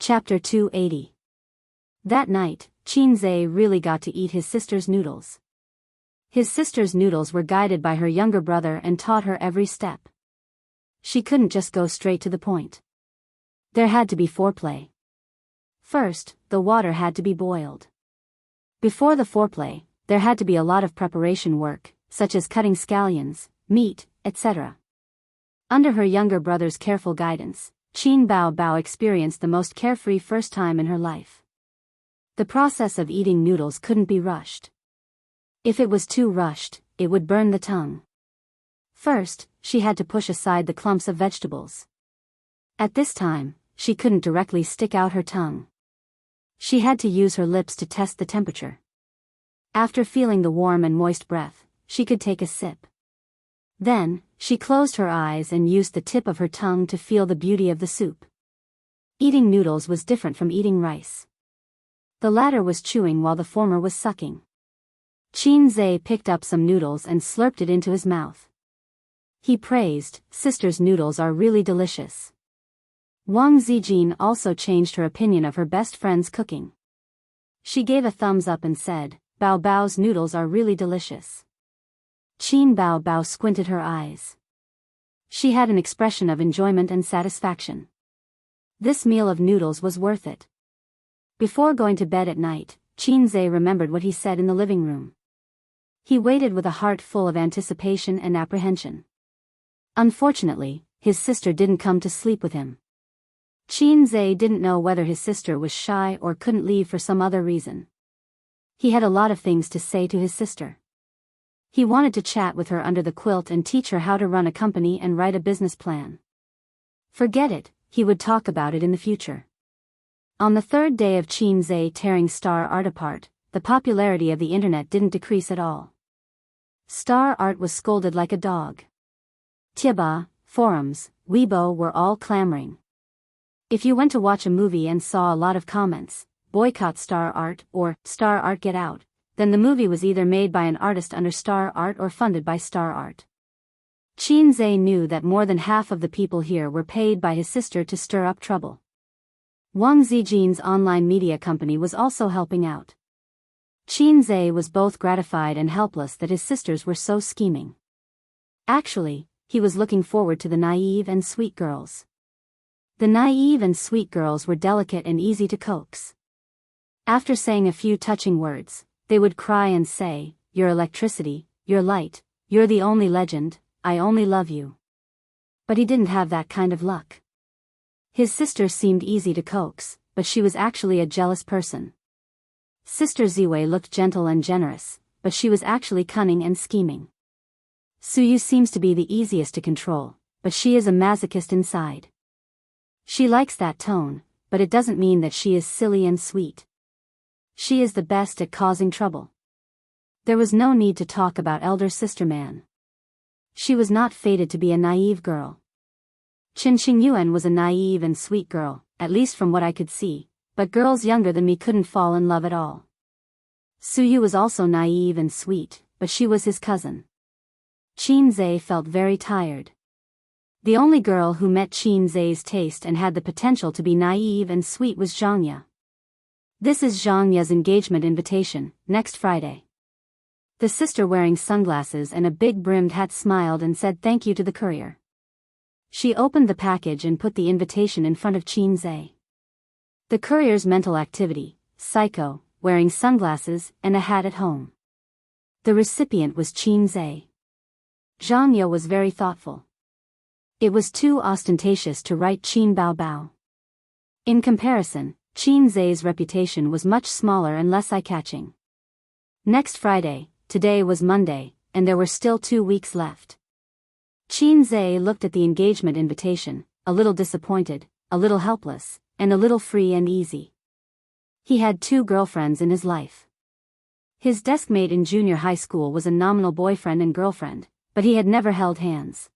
Chapter 280. That night, Qinzhe really got to eat his sister's noodles. His sister's noodles were guided by her younger brother and taught her every step. She couldn't just go straight to the point. There had to be foreplay. First, the water had to be boiled. Before the foreplay, there had to be a lot of preparation work, such as cutting scallions, meat, etc. Under her younger brother's careful guidance, Qin Bao experienced the most carefree first time in her life. The process of eating noodles couldn't be rushed. If it was too rushed, it would burn the tongue. First, she had to push aside the clumps of vegetables. At this time, she couldn't directly stick out her tongue. She had to use her lips to test the temperature. After feeling the warm and moist breath, she could take a sip. Then, she closed her eyes and used the tip of her tongue to feel the beauty of the soup. Eating noodles was different from eating rice. The latter was chewing while the former was sucking. Qinzhe picked up some noodles and slurped it into his mouth. He praised, "Sister's noodles are really delicious." Wang Zijin also changed her opinion of her best friend's cooking. She gave a thumbs up and said, "Bao Bao's noodles are really delicious." Qin Bao squinted her eyes. She had an expression of enjoyment and satisfaction. This meal of noodles was worth it. Before going to bed at night, Qinzhe remembered what he said in the living room. He waited with a heart full of anticipation and apprehension. Unfortunately, his sister didn't come to sleep with him. Qinzhe didn't know whether his sister was shy or couldn't leave for some other reason. He had a lot of things to say to his sister. He wanted to chat with her under the quilt and teach her how to run a company and write a business plan. Forget it, he would talk about it in the future. On the third day of Qinzhe tearing star art apart, the popularity of the internet didn't decrease at all. Star art was scolded like a dog. Tieba, forums, Weibo were all clamoring. If you went to watch a movie and saw a lot of comments, "Boycott star art" or "Star art get out," then the movie was either made by an artist under Star Art or funded by Star Art. Qinzhe knew that more than half of the people here were paid by his sister to stir up trouble. Wang Zijin's online media company was also helping out. Qinzhe was both gratified and helpless that his sisters were so scheming. Actually, he was looking forward to the naive and sweet girls. The naive and sweet girls were delicate and easy to coax. After saying a few touching words, they would cry and say, "You're electricity, you're light, you're the only legend, I only love you." But he didn't have that kind of luck. His sister seemed easy to coax, but she was actually a jealous person. Sister Ziwei looked gentle and generous, but she was actually cunning and scheming. Suyu seems to be the easiest to control, but she is a masochist inside. She likes that tone, but it doesn't mean that she is silly and sweet. She is the best at causing trouble. There was no need to talk about elder sister man. She was not fated to be a naive girl. Qin Xingyuan was a naive and sweet girl, at least from what I could see, but girls younger than me couldn't fall in love at all. Suyu was also naive and sweet, but she was his cousin. Qinzhe felt very tired. The only girl who met Qinzhe's taste and had the potential to be naive and sweet was Zhangya. This is Zhangya's engagement invitation, next Friday. The sister wearing sunglasses and a big brimmed hat smiled and said thank you to the courier. She opened the package and put the invitation in front of Qinzhe. The courier's mental activity, psycho, wearing sunglasses and a hat at home. The recipient was Qinzhe. Zhangya was very thoughtful. It was too ostentatious to write Qin Bao. In comparison, Qinzhe's reputation was much smaller and less eye-catching. Next Friday, today was Monday, and there were still 2 weeks left. Qinzhe looked at the engagement invitation, a little disappointed, a little helpless, and a little free and easy. He had 2 girlfriends in his life. His deskmate in junior high school was a nominal boyfriend and girlfriend, but he had never held hands.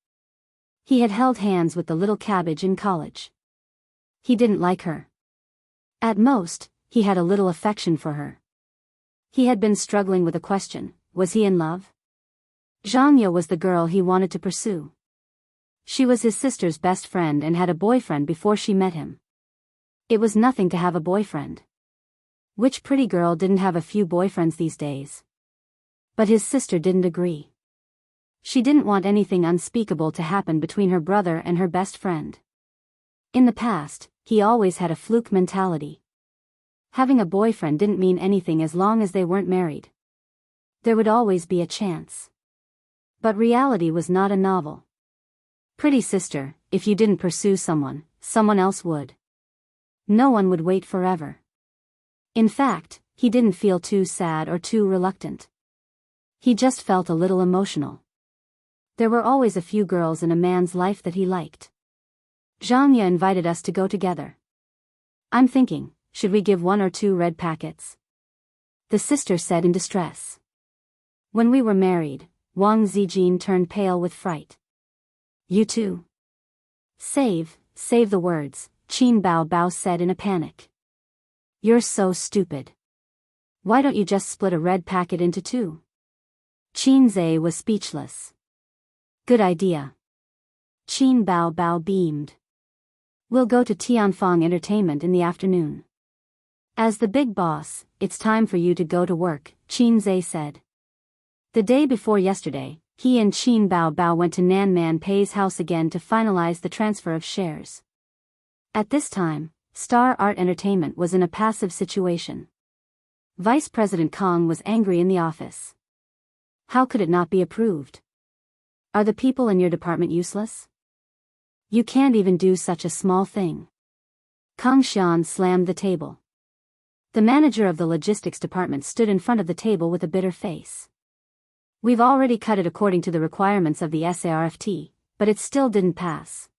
He had held hands with the little cabbage in college. He didn't like her. At most, he had a little affection for her. He had been struggling with a question: was he in love? Zhangya was the girl he wanted to pursue. She was his sister's best friend and had a boyfriend before she met him. It was nothing to have a boyfriend. Which pretty girl didn't have a few boyfriends these days? But his sister didn't agree. She didn't want anything unspeakable to happen between her brother and her best friend. In the past, he always had a fluke mentality. Having a boyfriend didn't mean anything as long as they weren't married. There would always be a chance. But reality was not a novel. Pretty sister, if you didn't pursue someone, someone else would. No one would wait forever. In fact, he didn't feel too sad or too reluctant. He just felt a little emotional. There were always a few girls in a man's life that he liked. Jianghu invited us to go together. I'm thinking, should we give 1 or 2 red packets? The sister said in distress. When we were married, Wang Zijin turned pale with fright. You too? Save the words, Qin Bao Bao said in a panic. You're so stupid. Why don't you just split a red packet into 2? Qin Zhe was speechless. Good idea. Qin Bao Bao beamed. We'll go to Tianfang Entertainment in the afternoon. As the big boss, it's time for you to go to work, Qin Zhe said. The day before yesterday, he and Qin Bao Bao went to Nan Man Pei's house again to finalize the transfer of shares. At this time, Star Art Entertainment was in a passive situation. Vice President Kong was angry in the office. How could it not be approved? Are the people in your department useless? You can't even do such a small thing. Kang Xian slammed the table. The manager of the logistics department stood in front of the table with a bitter face. We've already cut it according to the requirements of the SARFT, but it still didn't pass.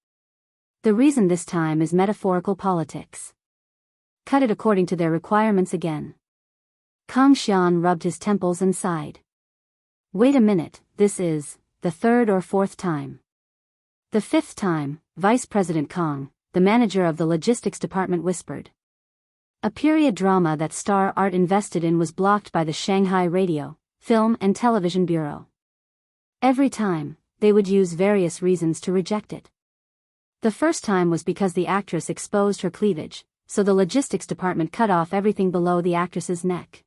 The reason this time is metaphorical politics. Cut it according to their requirements again. Kang Xian rubbed his temples and sighed. Wait a minute, this is the 3rd or 4th time. The 5th time, Vice President Kong, the manager of the logistics department, whispered. A period drama that Star Art invested in was blocked by the Shanghai Radio, Film and Television Bureau. Every time, they would use various reasons to reject it. The first time was because the actress exposed her cleavage, so the logistics department cut off everything below the actress's neck.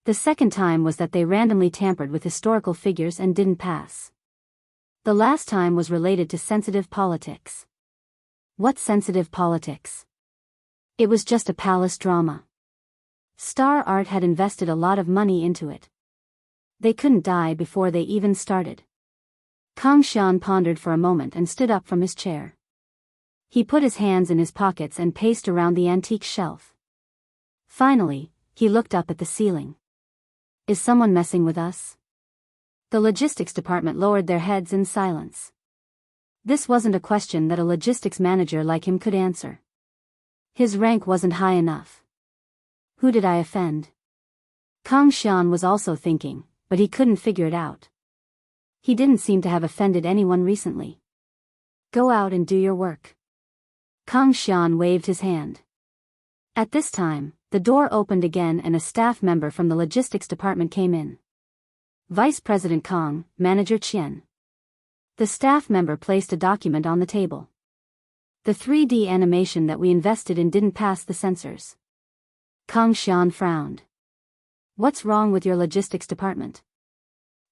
The second time was that they randomly tampered with historical figures and didn't pass. The last time was related to sensitive politics. What sensitive politics? It was just a palace drama. Star Art had invested a lot of money into it. They couldn't die before they even started. Kang Xian pondered for a moment and stood up from his chair. He put his hands in his pockets and paced around the antique shelf. Finally, he looked up at the ceiling. Is someone messing with us? The logistics department lowered their heads in silence. This wasn't a question that a logistics manager like him could answer. His rank wasn't high enough. Who did I offend? Kang Xian was also thinking, but he couldn't figure it out. He didn't seem to have offended anyone recently. Go out and do your work. Kang Xian waved his hand. At this time, the door opened again and a staff member from the logistics department came in. Vice President Kong, Manager Qian. The staff member placed a document on the table. The 3D animation that we invested in didn't pass the censors. Kang Xian frowned. What's wrong with your logistics department?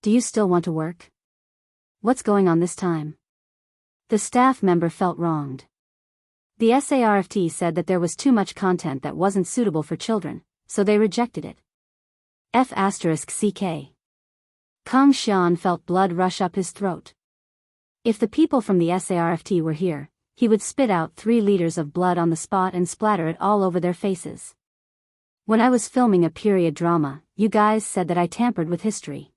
Do you still want to work? What's going on this time? The staff member felt wronged. The SARFT said that there was too much content that wasn't suitable for children, so they rejected it. F***CK. Kang Xian felt blood rush up his throat. If the people from the SARFT were here, he would spit out 3 liters of blood on the spot and splatter it all over their faces. When I was filming a period drama, you guys said that I tampered with history.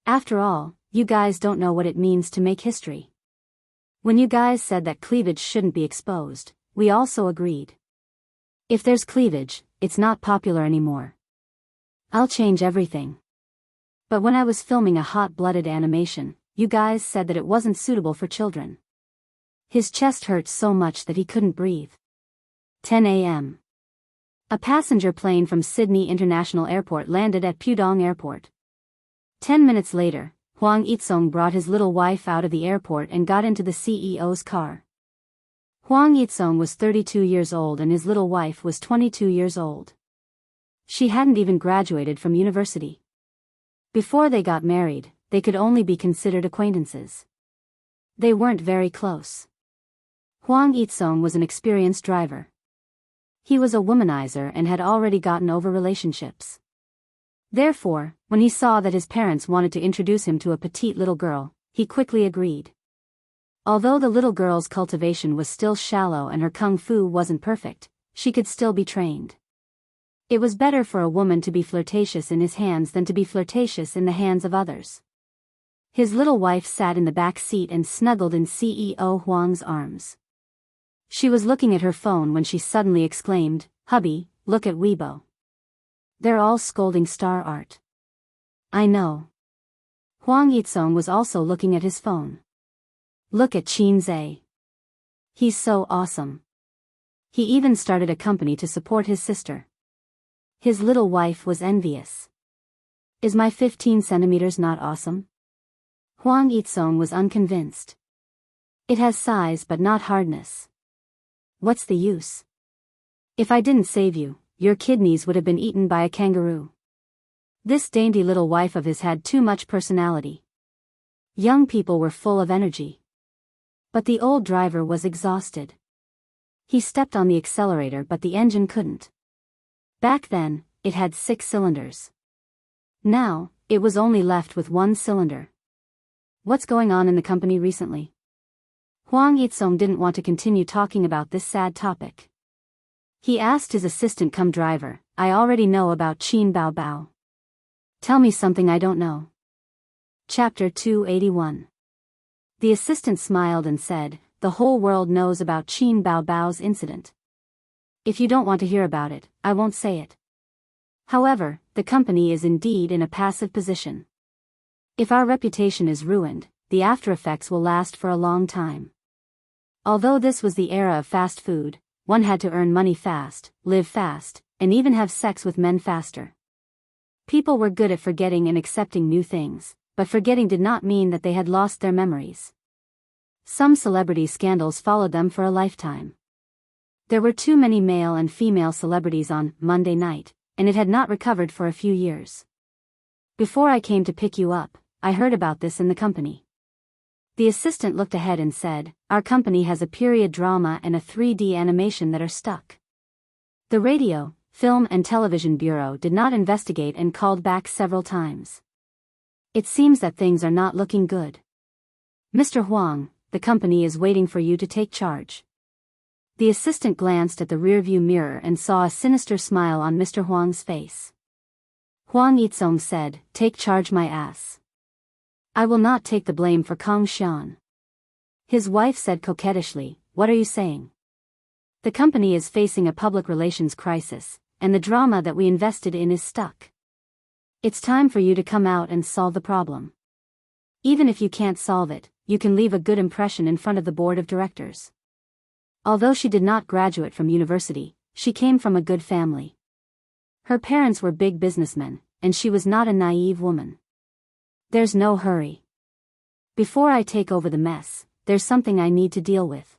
After all, you guys don't know what it means to make history. When you guys said that cleavage shouldn't be exposed, we also agreed. If there's cleavage, it's not popular anymore. I'll change everything. But when I was filming a hot-blooded animation, you guys said that it wasn't suitable for children. His chest hurt so much that he couldn't breathe. 10 a.m. A passenger plane from Sydney International Airport landed at Pudong Airport. 10 minutes later, Huang Yitsong brought his little wife out of the airport and got into the CEO's car. Huang Yitsong was 32 years old and his little wife was 22 years old. She hadn't even graduated from university. Before they got married, they could only be considered acquaintances. They weren't very close. Huang Yitsong was an experienced driver. He was a womanizer and had already gotten over relationships. Therefore, when he saw that his parents wanted to introduce him to a petite little girl, he quickly agreed. Although the little girl's cultivation was still shallow and her kung fu wasn't perfect, she could still be trained. It was better for a woman to be flirtatious in his hands than to be flirtatious in the hands of others. His little wife sat in the back seat and snuggled in CEO Huang's arms. She was looking at her phone when she suddenly exclaimed, "Hubby, look at Weibo. They're all scolding star art." "I know." Huang Yitsong was also looking at his phone. "Look at Qin Zhe. He's so awesome. He even started a company to support his sister." His little wife was envious. "Is my 15 centimeters not awesome?" Huang Yitsong was unconvinced. "It has size but not hardness. What's the use? If I didn't save you, your kidneys would have been eaten by a kangaroo." This dainty little wife of his had too much personality. Young people were full of energy. But the old driver was exhausted. He stepped on the accelerator but the engine couldn't. Back then, it had 6 cylinders. Now, it was only left with 1 cylinder. What's going on in the company recently? Huang Yitsong didn't want to continue talking about this sad topic. He asked his assistant come driver, "I already know about Qin Bao Bao. Tell me something I don't know." Chapter 281. The assistant smiled and said, "The whole world knows about Qin Bao Bao's incident. If you don't want to hear about it, I won't say it. However, the company is indeed in a passive position. If our reputation is ruined, the after effects will last for a long time. Although this was the era of fast food, one had to earn money fast, live fast, and even have sex with men faster. People were good at forgetting and accepting new things, but forgetting did not mean that they had lost their memories. Some celebrity scandals followed them for a lifetime. There were too many male and female celebrities on Monday night, and it had not recovered for a few years. Before I came to pick you up, I heard about this in the company." The assistant looked ahead and said, "Our company has a period drama and a 3D animation that are stuck." The Radio, Film and Television Bureau did not investigate and called back several times. "It seems that things are not looking good. Mr. Huang, the company is waiting for you to take charge." The assistant glanced at the rearview mirror and saw a sinister smile on Mr. Huang's face. Huang Yitsong said, "Take charge my ass. I will not take the blame for Kong Xian." His wife said coquettishly, "What are you saying? The company is facing a public relations crisis, and the drama that we invested in is stuck. It's time for you to come out and solve the problem. Even if you can't solve it, you can leave a good impression in front of the board of directors." Although she did not graduate from university, she came from a good family. Her parents were big businessmen, and she was not a naive woman. "There's no hurry. Before I take over the mess, there's something I need to deal with."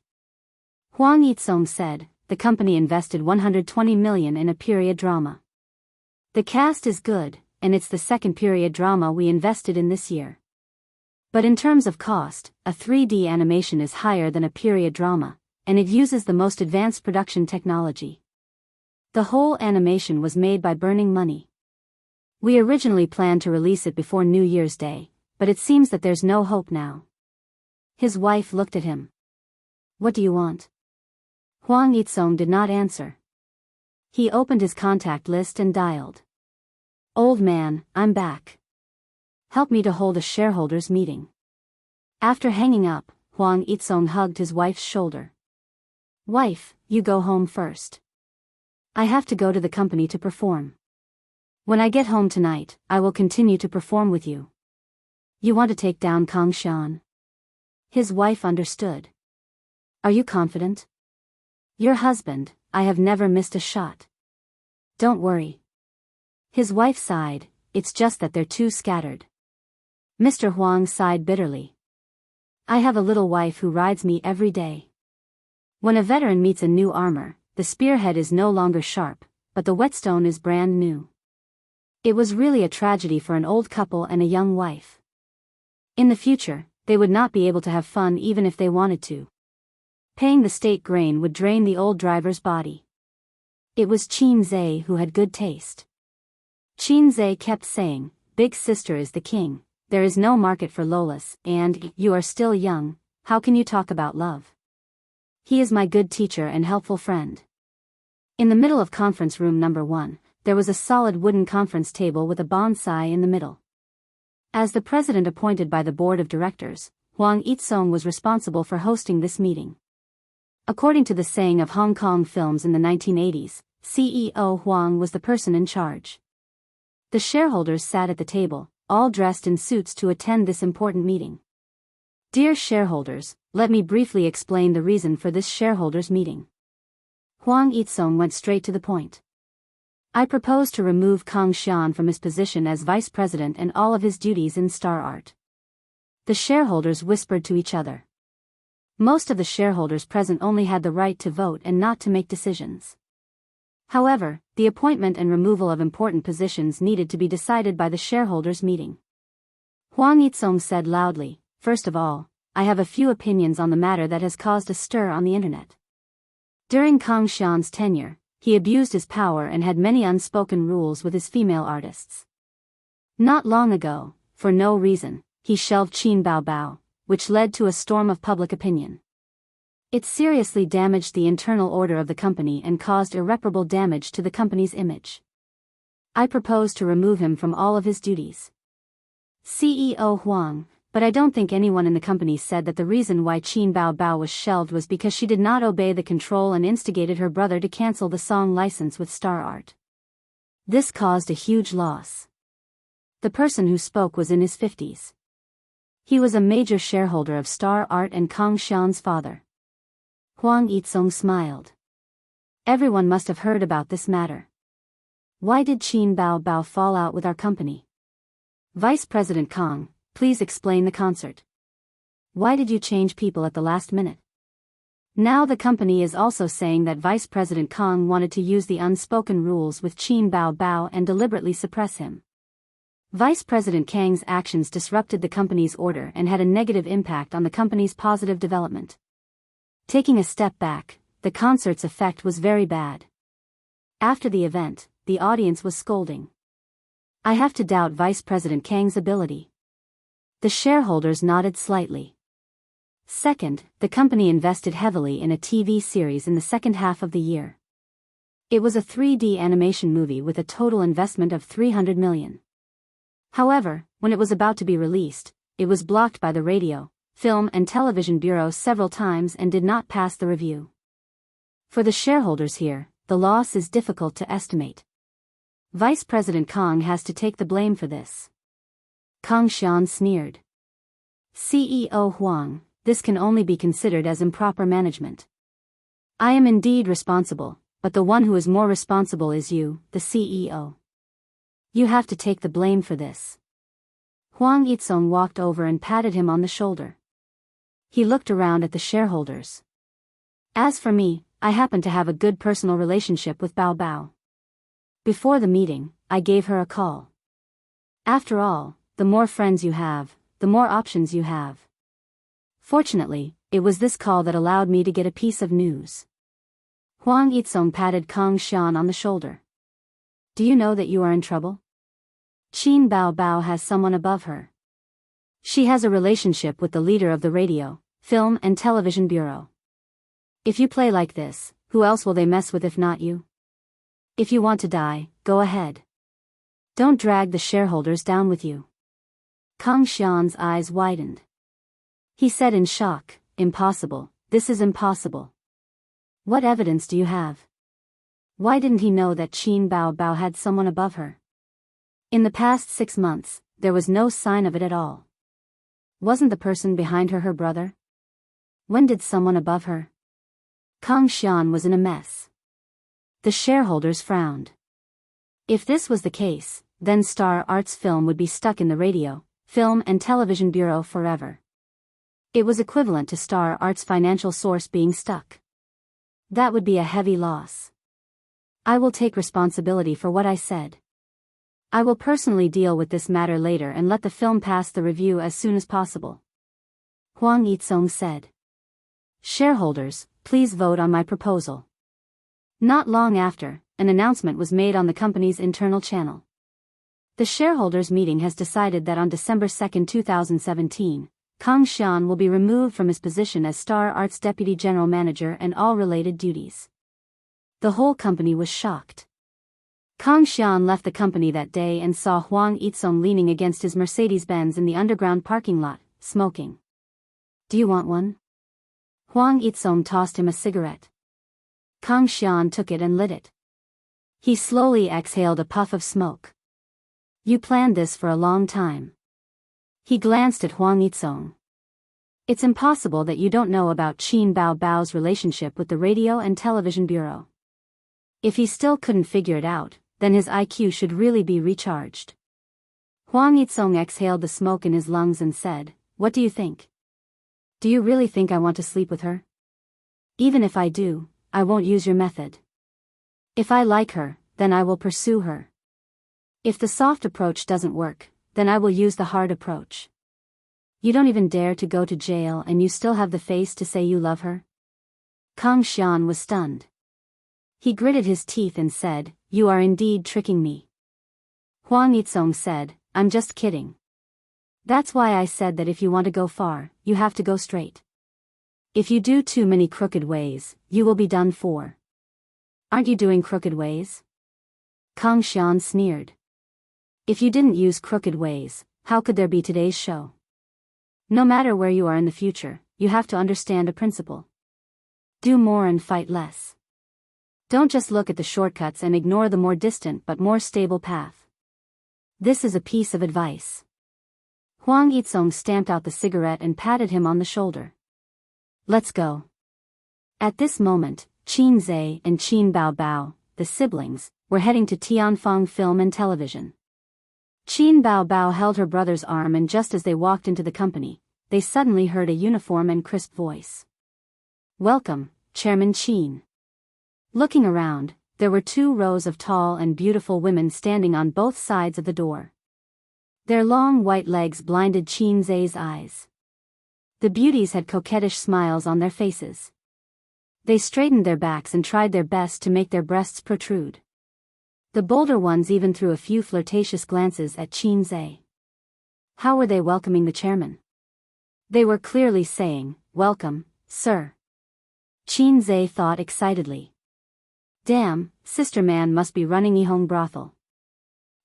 Huang Yitsong said, "The company invested 120 million in a period drama. The cast is good, and it's the second period drama we invested in this year. But in terms of cost, a 3D animation is higher than a period drama, and it uses the most advanced production technology. The whole animation was made by burning money. We originally planned to release it before New Year's Day, but it seems that there's no hope now." His wife looked at him. "What do you want?" Huang Yitsong did not answer. He opened his contact list and dialed. "Old man, I'm back. Help me to hold a shareholders meeting." After hanging up, Huang Yitsong hugged his wife's shoulder. "Wife, you go home first. I have to go to the company to perform. When I get home tonight, I will continue to perform with you. You want to take down Kong Shan?" His wife understood. "Are you confident?" "Your husband, I have never missed a shot. Don't worry." His wife sighed, "It's just that they're too scattered." Mr. Huang sighed bitterly. "I have a little wife who rides me every day. When a veteran meets a new armor, the spearhead is no longer sharp, but the whetstone is brand new. It was really a tragedy for an old couple and a young wife. In the future, they would not be able to have fun even if they wanted to. Paying the state grain would drain the old driver's body. It was Qin Zhe who had good taste. Qin Zhe kept saying, "Big sister is the king, there is no market for Lolas, and you are still young, how can you talk about love? He is my good teacher and helpful friend." In the middle of conference room number 1, there was a solid wooden conference table with a bonsai in the middle. As the president appointed by the board of directors, Huang Yitsong was responsible for hosting this meeting. According to the saying of Hong Kong films in the 1980s, CEO Huang was the person in charge. The shareholders sat at the table, all dressed in suits to attend this important meeting. Dear shareholders, let me briefly explain the reason for this shareholders meeting. Huang Yitsong went straight to the point. I propose to remove Kang Xian from his position as vice president and all of his duties in Star Art. The shareholders whispered to each other. Most of the shareholders present only had the right to vote and not to make decisions. However, the appointment and removal of important positions needed to be decided by the shareholders' meeting. Huang Yitsong said loudly, "First of all, I have a few opinions on the matter that has caused a stir on the internet. During Kang Xian's tenure, he abused his power and had many unspoken rules with his female artists. Not long ago, for no reason, he shelved Qin Bao, which led to a storm of public opinion. It seriously damaged the internal order of the company and caused irreparable damage to the company's image. I propose to remove him from all of his duties." CEO Huang, but I don't think anyone in the company said that the reason why Qin Bao was shelved was because she did not obey the control and instigated her brother to cancel the song license with Star Art. This caused a huge loss. The person who spoke was in his 50s. He was a major shareholder of Star Art and Kang Xian's father. Huang Yitsong smiled. Everyone must have heard about this matter. Why did Qin Bao fall out with our company? Vice President Kang, please explain the concert. Why did you change people at the last minute? Now the company is also saying that Vice President Kang wanted to use the unspoken rules with Qin Bao and deliberately suppress him. Vice President Kang's actions disrupted the company's order and had a negative impact on the company's positive development. Taking a step back, the concert's effect was very bad. After the event, the audience was scolding. I have to doubt Vice President Kang's ability. The shareholders nodded slightly. Second, the company invested heavily in a TV series in the second half of the year. It was a 3D animation movie with a total investment of 300 million. However, when it was about to be released, it was blocked by the Radio, Film and Television Bureau several times and did not pass the review. For the shareholders here, the loss is difficult to estimate. Vice President Kang has to take the blame for this. Kang Xian sneered. CEO Huang, this can only be considered as improper management. I am indeed responsible, but the one who is more responsible is you, the CEO. You have to take the blame for this. Huang Yitsong walked over and patted him on the shoulder. He looked around at the shareholders. As for me, I happen to have a good personal relationship with Bao. Before the meeting, I gave her a call. After all, the more friends you have, the more options you have. Fortunately, it was this call that allowed me to get a piece of news. Huang Yitsong patted Kang Xian on the shoulder. Do you know that you are in trouble? Qin Bao has someone above her. She has a relationship with the leader of the Radio, Film and Television Bureau. If you play like this, who else will they mess with if not you? If you want to die, go ahead. Don't drag the shareholders down with you. Kang Xian's eyes widened. He said in shock, Impossible, this is impossible. What evidence do you have? Why didn't he know that Qin Bao had someone above her? In the past 6 months, there was no sign of it at all. Wasn't the person behind her brother? When did someone above her? Kang Xian was in a mess. The shareholders frowned. If this was the case, then Star Art's film would be stuck in the Radio, Film and Television Bureau forever. It was equivalent to Star Art's financial source being stuck. That would be a heavy loss. I will take responsibility for what I said. I will personally deal with this matter later and let the film pass the review as soon as possible. Huang Yizong said. Shareholders, please vote on my proposal. Not long after, an announcement was made on the company's internal channel. The shareholders' meeting has decided that on December 2, 2017, Kang Xian will be removed from his position as Star Arts Deputy General Manager and all related duties. The whole company was shocked. Kang Xian left the company that day and saw Huang Yizong leaning against his Mercedes-Benz in the underground parking lot, smoking. Do you want one? Huang Yizong tossed him a cigarette. Kang Xian took it and lit it. He slowly exhaled a puff of smoke. You planned this for a long time. He glanced at Huang Yizong. It's impossible that you don't know about Qin Bao Bao's relationship with the Radio and Television Bureau. If he still couldn't figure it out, then his IQ should really be recharged. Huang Yizong exhaled the smoke in his lungs and said, What do you think? Do you really think I want to sleep with her? Even if I do, I won't use your method. If I like her, then I will pursue her. If the soft approach doesn't work, then I will use the hard approach. You don't even dare to go to jail and you still have the face to say you love her? Kang Xian was stunned. He gritted his teeth and said, You are indeed tricking me. Huang Yizong said, I'm just kidding. That's why I said that if you want to go far, you have to go straight. If you do too many crooked ways, you will be done for. Aren't you doing crooked ways? Kang Xian sneered. If you didn't use crooked ways, how could there be today's show? No matter where you are in the future, you have to understand a principle. Do more and fight less. Don't just look at the shortcuts and ignore the more distant but more stable path. This is a piece of advice. Huang Yizong stamped out the cigarette and patted him on the shoulder. Let's go. At this moment, Qin Zhe and Qin Bao Bao, the siblings, were heading to Tianfeng Film and Television. Qin Bao Bao held her brother's arm and just as they walked into the company, they suddenly heard a uniform and crisp voice. Welcome, Chairman Qin. Looking around, there were 2 rows of tall and beautiful women standing on both sides of the door. Their long white legs blinded Qin Zhe's eyes. The beauties had coquettish smiles on their faces. They straightened their backs and tried their best to make their breasts protrude. The bolder ones even threw a few flirtatious glances at Qin Zhe. How were they welcoming the chairman? They were clearly saying, Welcome, sir. Qin Zhe thought excitedly. Damn, Sister Man must be running Yihong brothel.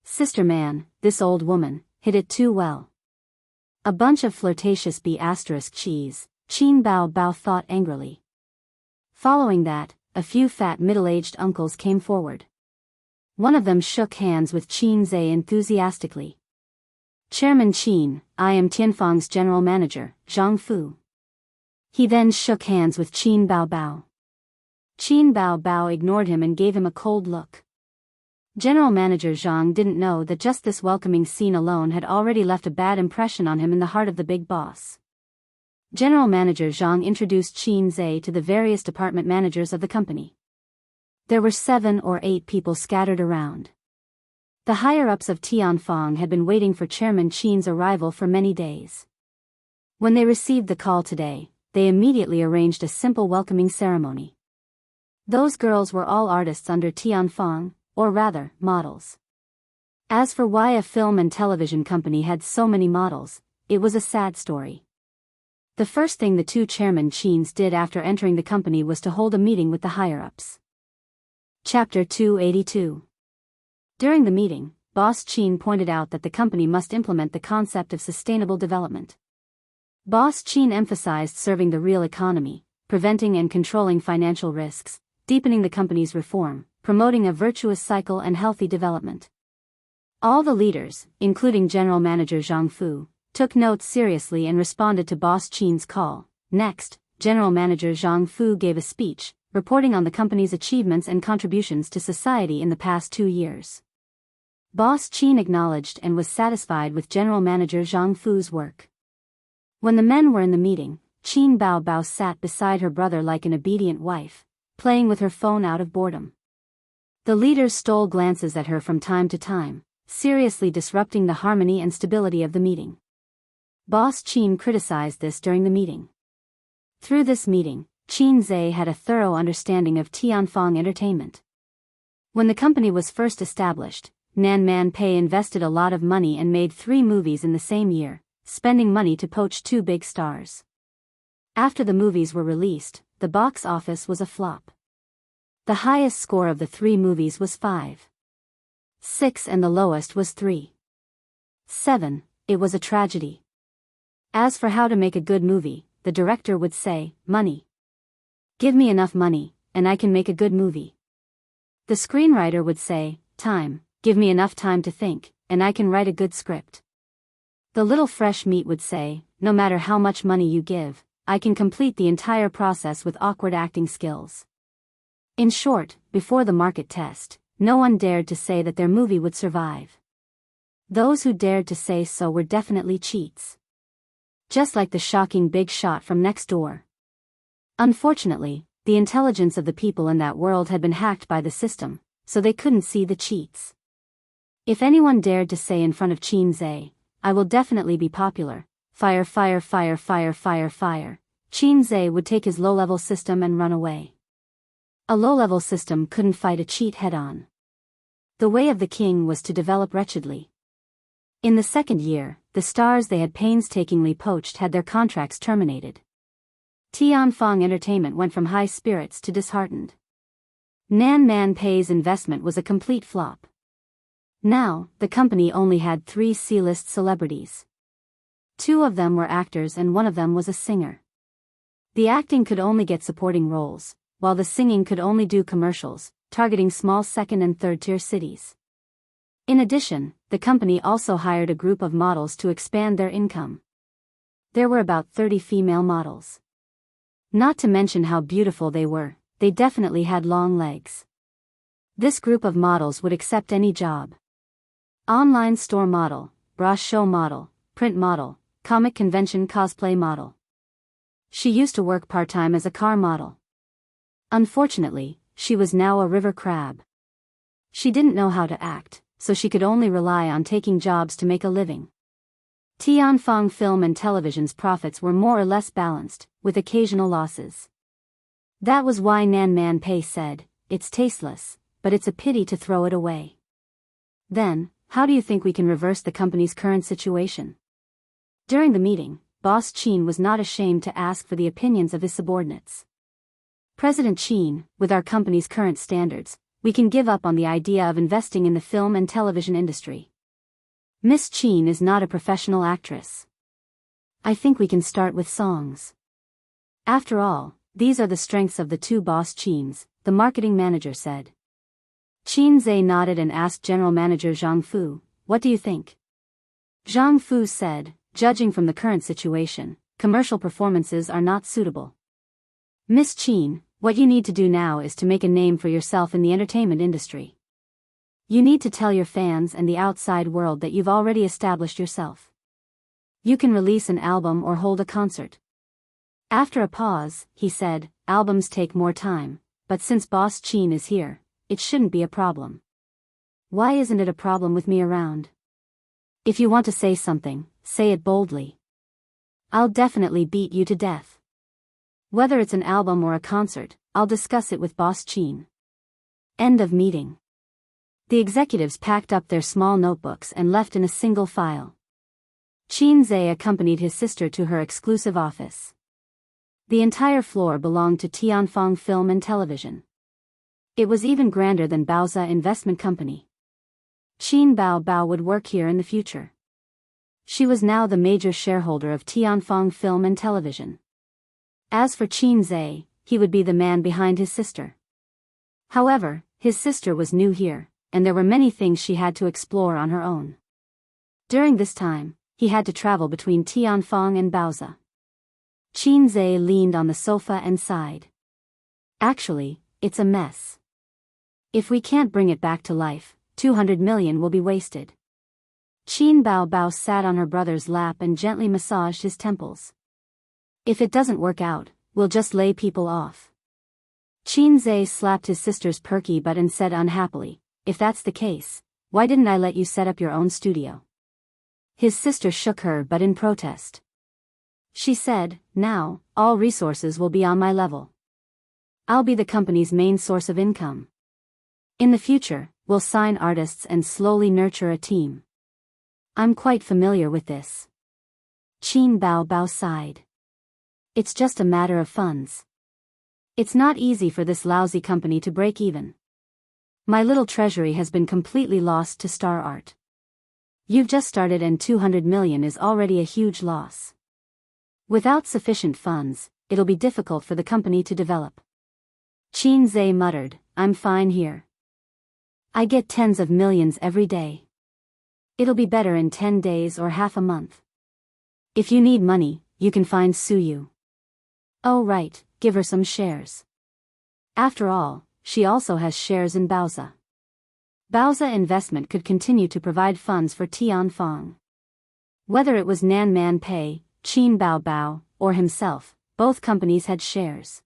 Sister Man, this old woman, hit it too well. A bunch of flirtatious B*cheese, Qin Bao Bao thought angrily. Following that, a few fat middle-aged uncles came forward. One of them shook hands with Qin Zhe enthusiastically. Chairman Qin, I am Tianfeng's general manager, Zhang Fu. He then shook hands with Qin Bao Bao. Qin Bao Bao ignored him and gave him a cold look. General Manager Zhang didn't know that just this welcoming scene alone had already left a bad impression on him in the heart of the big boss. General Manager Zhang introduced Qin Zhe to the various department managers of the company. There were 7 or 8 people scattered around. The higher-ups of Tianfeng had been waiting for Chairman Qin's arrival for many days. When they received the call today, they immediately arranged a simple welcoming ceremony. Those girls were all artists under Tianfeng, or rather, models. As for why a film and television company had so many models, it was a sad story. The first thing the 2 Chairman Qins did after entering the company was to hold a meeting with the higher-ups. Chapter 282. During the meeting, Boss Qin pointed out that the company must implement the concept of sustainable development. Boss Qin emphasized serving the real economy, preventing and controlling financial risks, deepening the company's reform, promoting a virtuous cycle and healthy development. All the leaders, including General Manager Zhang Fu, took notes seriously and responded to Boss Qin's call. Next, General Manager Zhang Fu gave a speech, reporting on the company's achievements and contributions to society in the past 2 years. Boss Qin acknowledged and was satisfied with General Manager Zhang Fu's work. When the men were in the meeting, Qin Bao Bao sat beside her brother like an obedient wife, playing with her phone out of boredom. The leaders stole glances at her from time to time, seriously disrupting the harmony and stability of the meeting. Boss Qin criticized this during the meeting. Through this meeting, Qin Zhe had a thorough understanding of Tianfang Entertainment. When the company was first established, Nan Man Pei invested a lot of money and made 3 movies in the same year, spending money to poach 2 big stars. After the movies were released, the box office was a flop. The highest score of the 3 movies was 5.6 and the lowest was 3.7. It was a tragedy. As for how to make a good movie, the director would say, "Money. Give me enough money, and I can make a good movie." The screenwriter would say, "Time. Give me enough time to think, and I can write a good script." The little fresh meat would say, "No matter how much money you give, I can complete the entire process with awkward acting skills." In short, before the market test, no one dared to say that their movie would survive. Those who dared to say so were definitely cheats. Just like the shocking Big Shot from next door. Unfortunately, the intelligence of the people in that world had been hacked by the system, so they couldn't see the cheats. If anyone dared to say in front of Qin Zhe, "I will definitely be popular," fire, fire, fire, fire, fire, fire, Qin Zhe would take his low-level system and run away. A low-level system couldn't fight a cheat head-on. The way of the king was to develop wretchedly. In the second year, the stars they had painstakingly poached had their contracts terminated. Tianfang Entertainment went from high spirits to disheartened. Nan Man Pei's investment was a complete flop. Now, the company only had 3 C-list celebrities. 2 of them were actors and 1 of them was a singer. The acting could only get supporting roles, while the singing could only do commercials, targeting small second- and third-tier cities. In addition, the company also hired a group of models to expand their income. There were about 30 female models. Not to mention how beautiful they were, they definitely had long legs. This group of models would accept any job. Online store model, bra show model, print model, comic convention cosplay model. She used to work part-time as a car model. Unfortunately, she was now a river crab. She didn't know how to act, so she could only rely on taking jobs to make a living. Tianfang Film and Television's profits were more or less balanced, with occasional losses. That was why Nan Man Pei said, "It's tasteless, but it's a pity to throw it away." Then, how do you think we can reverse the company's current situation? During the meeting, Boss Qin was not ashamed to ask for the opinions of his subordinates. "President Qin, with our company's current standards, we can give up on the idea of investing in the film and television industry. Miss Qin is not a professional actress. I think we can start with songs." After all, these are the strengths of the 2 Boss Qins, the marketing manager said. Qin Zhe nodded and asked General Manager Zhang Fu, "What do you think?" Zhang Fu said, "Judging from the current situation, commercial performances are not suitable. Miss Qin, what you need to do now is to make a name for yourself in the entertainment industry. You need to tell your fans and the outside world that you've already established yourself. You can release an album or hold a concert." After a pause, he said, "Albums take more time, but since Boss Qin is here, it shouldn't be a problem. Why isn't it a problem with me around? If you want to say something, say it boldly. I'll definitely beat you to death. Whether it's an album or a concert, I'll discuss it with Boss Qin." End of meeting. The executives packed up their small notebooks and left in a single file. Qin Zhe accompanied his sister to her exclusive office. The entire floor belonged to Tianfang Film and Television. It was even grander than Baoza Investment Company. Qin Bao would work here in the future. She was now the major shareholder of Tianfang Film and Television. As for Qin Zhe, he would be the man behind his sister. However, his sister was new here, and there were many things she had to explore on her own. During this time, he had to travel between Tianfang and Baoza. Qin Zhe leaned on the sofa and sighed. "Actually, it's a mess. If we can't bring it back to life, 200 million will be wasted." Qin Bao sat on her brother's lap and gently massaged his temples. "If it doesn't work out, we'll just lay people off. Qin Zhe slapped his sister's perky butt and said unhappily, "If that's the case, why didn't I let you set up your own studio?" His sister shook her butt in protest. She said, "Now, all resources will be on my level. I'll be the company's main source of income. In the future, we'll sign artists and slowly nurture a team. I'm quite familiar with this." Qin Bao sighed. "It's just a matter of funds. It's not easy for this lousy company to break even. My little treasury has been completely lost to Star Art. You've just started and 200 million is already a huge loss. Without sufficient funds, it'll be difficult for the company to develop." Qin Zhe muttered, "I'm fine here. I get tens of millions every day. It'll be better in 10 days or half a month. If you need money, you can find Suyu. Oh right, give her some shares. After all, she also has shares in Baoza. Baoza Investment could continue to provide funds for Tianfang." Whether it was Nan Man Pei, Qin Bao, or himself, both companies had shares.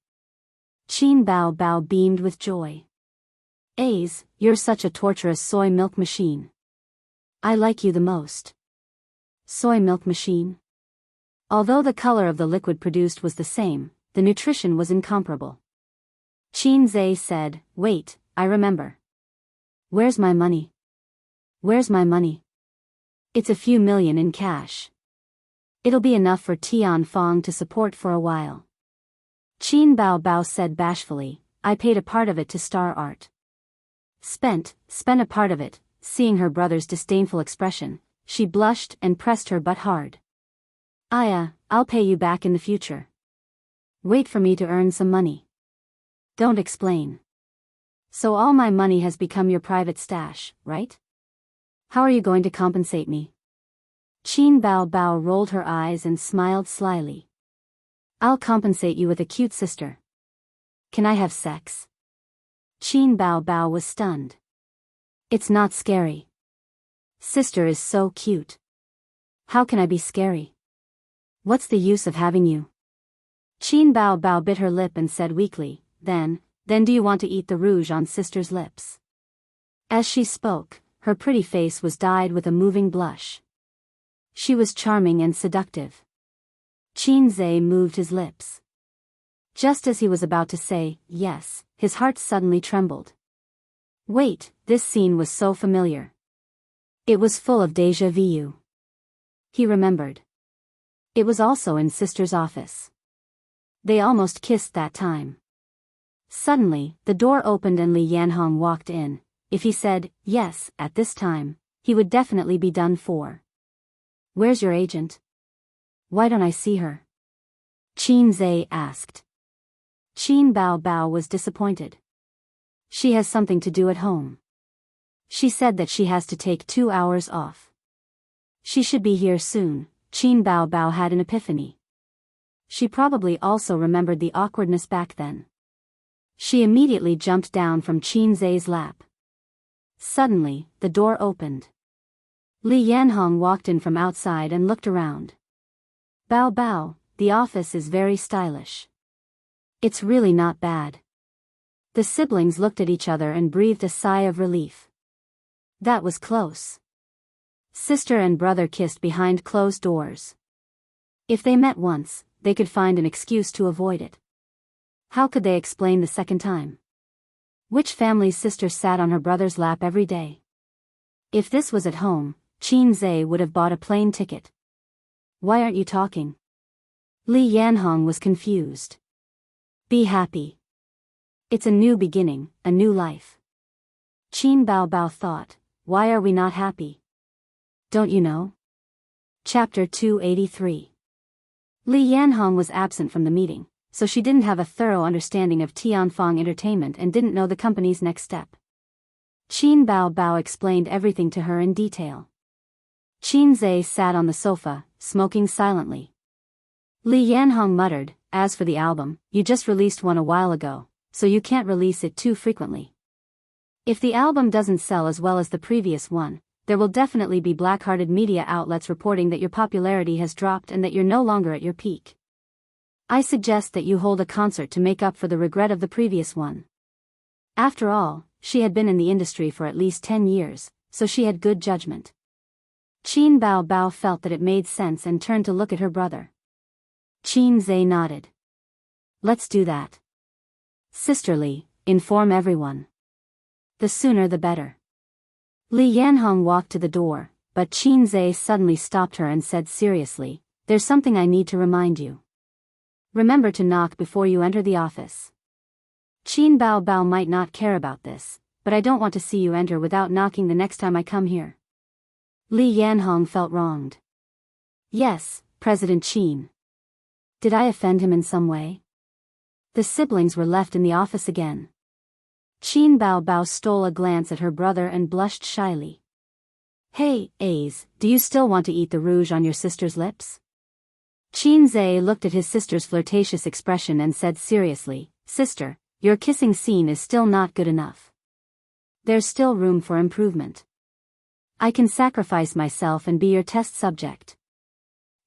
Qin Bao beamed with joy. "Ace, you're such a torturous soy milk machine. I like you the most." Soy milk machine? Although the color of the liquid produced was the same, the nutrition was incomparable. Qin Zhe said, "Wait, I remember. Where's my money? Where's my money? It's a few million in cash. It'll be enough for Tianfang to support for a while." Qin Bao said bashfully, "I paid a part of it to Star Art." Spent a part of it." Seeing her brother's disdainful expression, she blushed and pressed her butt hard. I'll pay you back in the future. Wait for me to earn some money. Don't explain. So all my money has become your private stash, right? How are you going to compensate me?" Qin Bao rolled her eyes and smiled slyly. "I'll compensate you with a cute sister. Can I have sex?" Qin Bao was stunned. "It's not scary. Sister is so cute. How can I be scary? What's the use of having you?" Qin Bao bit her lip and said weakly, Then do you want to eat the rouge on sister's lips?" As she spoke, her pretty face was dyed with a moving blush. She was charming and seductive. Qin Zhe moved his lips. Just as he was about to say, yes, his heart suddenly trembled. Wait, this scene was so familiar. It was full of déjà vu. He remembered. It was also in sister's office. They almost kissed that time. Suddenly, the door opened and Li Yanhong walked in. If he said, yes, at this time, he would definitely be done for. "Where's your agent? Why don't I see her?" Qin Zhe asked. Qin Bao was disappointed. "She has something to do at home. She said that she has to take 2 hours off. She should be here soon." Qin Bao had an epiphany. She probably also remembered the awkwardness back then. She immediately jumped down from Qin Zhe's lap. Suddenly, the door opened. Li Yanhong walked in from outside and looked around. Bao, the office is very stylish. It's really not bad." The siblings looked at each other and breathed a sigh of relief. That was close. Sister and brother kissed behind closed doors. If they met once, they could find an excuse to avoid it. How could they explain the second time? Which family's sister sat on her brother's lap every day? If this was at home, Qin Zhe would have bought a plane ticket. "Why aren't you talking?" Li Yanhong was confused. "Be happy. It's a new beginning, a new life." Qin Bao thought, why are we not happy? Don't you know? Chapter 283. Li Yanhong was absent from the meeting, so she didn't have a thorough understanding of Tianfang Entertainment and didn't know the company's next step. Qin Bao explained everything to her in detail. Qin Zhe sat on the sofa, smoking silently. Li Yanhong muttered, "As for the album, you just released one a while ago, so you can't release it too frequently. If the album doesn't sell as well as the previous one, there will definitely be black-hearted media outlets reporting that your popularity has dropped and that you're no longer at your peak. I suggest that you hold a concert to make up for the regret of the previous one. After all, she had been in the industry for at least 10 years, so she had good judgment. Qin Bao Bao felt that it made sense and turned to look at her brother. Qin Zhe nodded. Let's do that. Sisterly, inform everyone. The sooner the better. Li Yanhong walked to the door, but Qin Zhe suddenly stopped her and said seriously, there's something I need to remind you. Remember to knock before you enter the office. Qin Bao Bao might not care about this, but I don't want to see you enter without knocking the next time I come here. Li Yanhong felt wronged. Yes, President Qin. Did I offend him in some way? The siblings were left in the office again. Qin Bao Bao stole a glance at her brother and blushed shyly. Hey, Ace, do you still want to eat the rouge on your sister's lips? Qin Zhe looked at his sister's flirtatious expression and said seriously, Sister, your kissing scene is still not good enough. There's still room for improvement. I can sacrifice myself and be your test subject.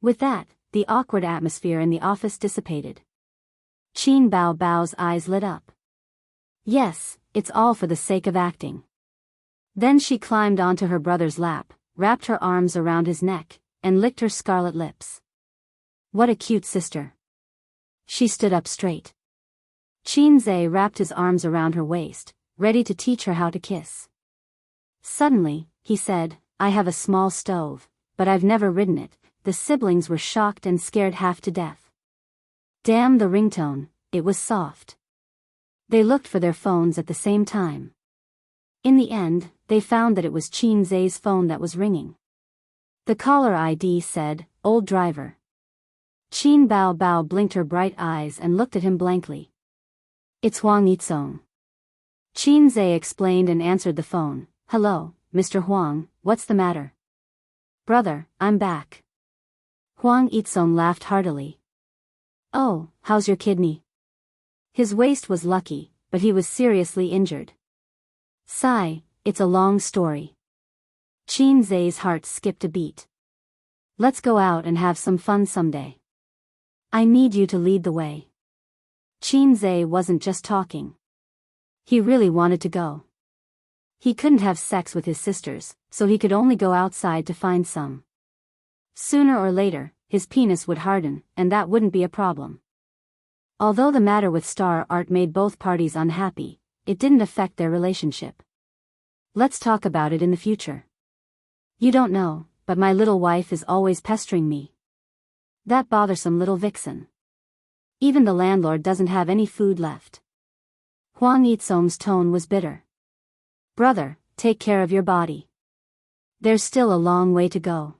With that, the awkward atmosphere in the office dissipated. Qin Bao Bao's eyes lit up. Yes, it's all for the sake of acting. Then she climbed onto her brother's lap, wrapped her arms around his neck, and licked her scarlet lips. What a cute sister. She stood up straight. Qin Zhe wrapped his arms around her waist, ready to teach her how to kiss. Suddenly, he said, I have a small stove, but I've never ridden it. The siblings were shocked and scared half to death. Damn the ringtone, it was soft. They looked for their phones at the same time. In the end, they found that it was Qin Zhe's phone that was ringing. The caller ID said, Old driver. Qin Bao Bao blinked her bright eyes and looked at him blankly. It's Huang Yitsong. Qin Zhe explained and answered the phone. Hello, Mr. Huang, what's the matter? Brother, I'm back. Huang Yitsong laughed heartily. Oh, how's your kidney? His waist was lucky, but he was seriously injured. Sigh, it's a long story. Qin Zhe's heart skipped a beat. Let's go out and have some fun someday. I need you to lead the way. Qin Zhe wasn't just talking. He really wanted to go. He couldn't have sex with his sisters, so he could only go outside to find some. Sooner or later, his penis would harden, and that wouldn't be a problem. Although the matter with Star Art made both parties unhappy, it didn't affect their relationship. Let's talk about it in the future. You don't know, but my little wife is always pestering me. That bothersome little vixen. Even the landlord doesn't have any food left. Huang Yitsong's tone was bitter. Brother, take care of your body. There's still a long way to go.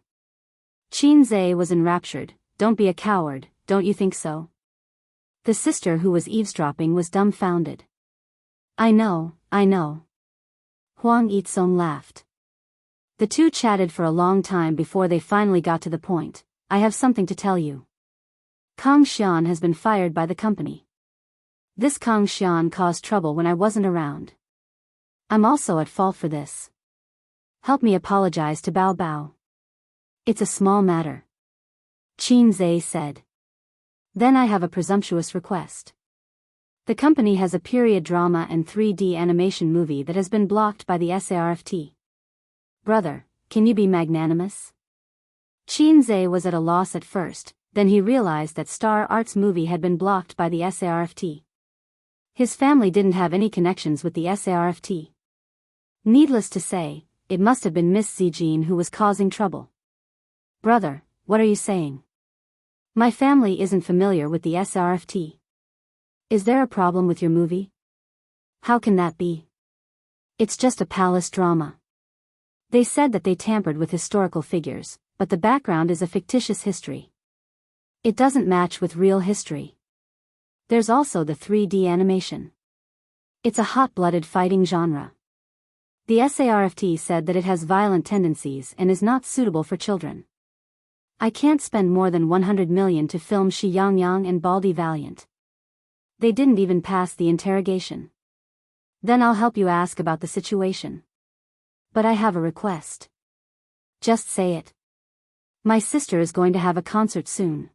Qin Zhe was enraptured. Don't be a coward, don't you think so? The sister who was eavesdropping was dumbfounded. I know. Huang Yitsong laughed. The two chatted for a long time before they finally got to the point. I have something to tell you. Kang Xian has been fired by the company. This Kang Xian caused trouble when I wasn't around. I'm also at fault for this. Help me apologize to Bao Bao. It's a small matter. Qin Zhe said. Then I have a presumptuous request. The company has a period drama and 3D animation movie that has been blocked by the SARFT. Brother, can you be magnanimous? Qin Zhe was at a loss at first, then he realized that Star Art's movie had been blocked by the SARFT. His family didn't have any connections with the SARFT. Needless to say, it must have been Miss Zijin who was causing trouble. Brother, what are you saying? My family isn't familiar with the SRFT. Is there a problem with your movie? How can that be? It's just a palace drama. They said that they tampered with historical figures, but the background is a fictitious history. It doesn't match with real history. There's also the 3D animation. It's a hot-blooded fighting genre. The SARFT said that it has violent tendencies and is not suitable for children. I can't spend more than 100 million to film Shi Yangyang and Baldy Valiant. They didn't even pass the interrogation. Then I'll help you ask about the situation. But I have a request. Just say it. My sister is going to have a concert soon.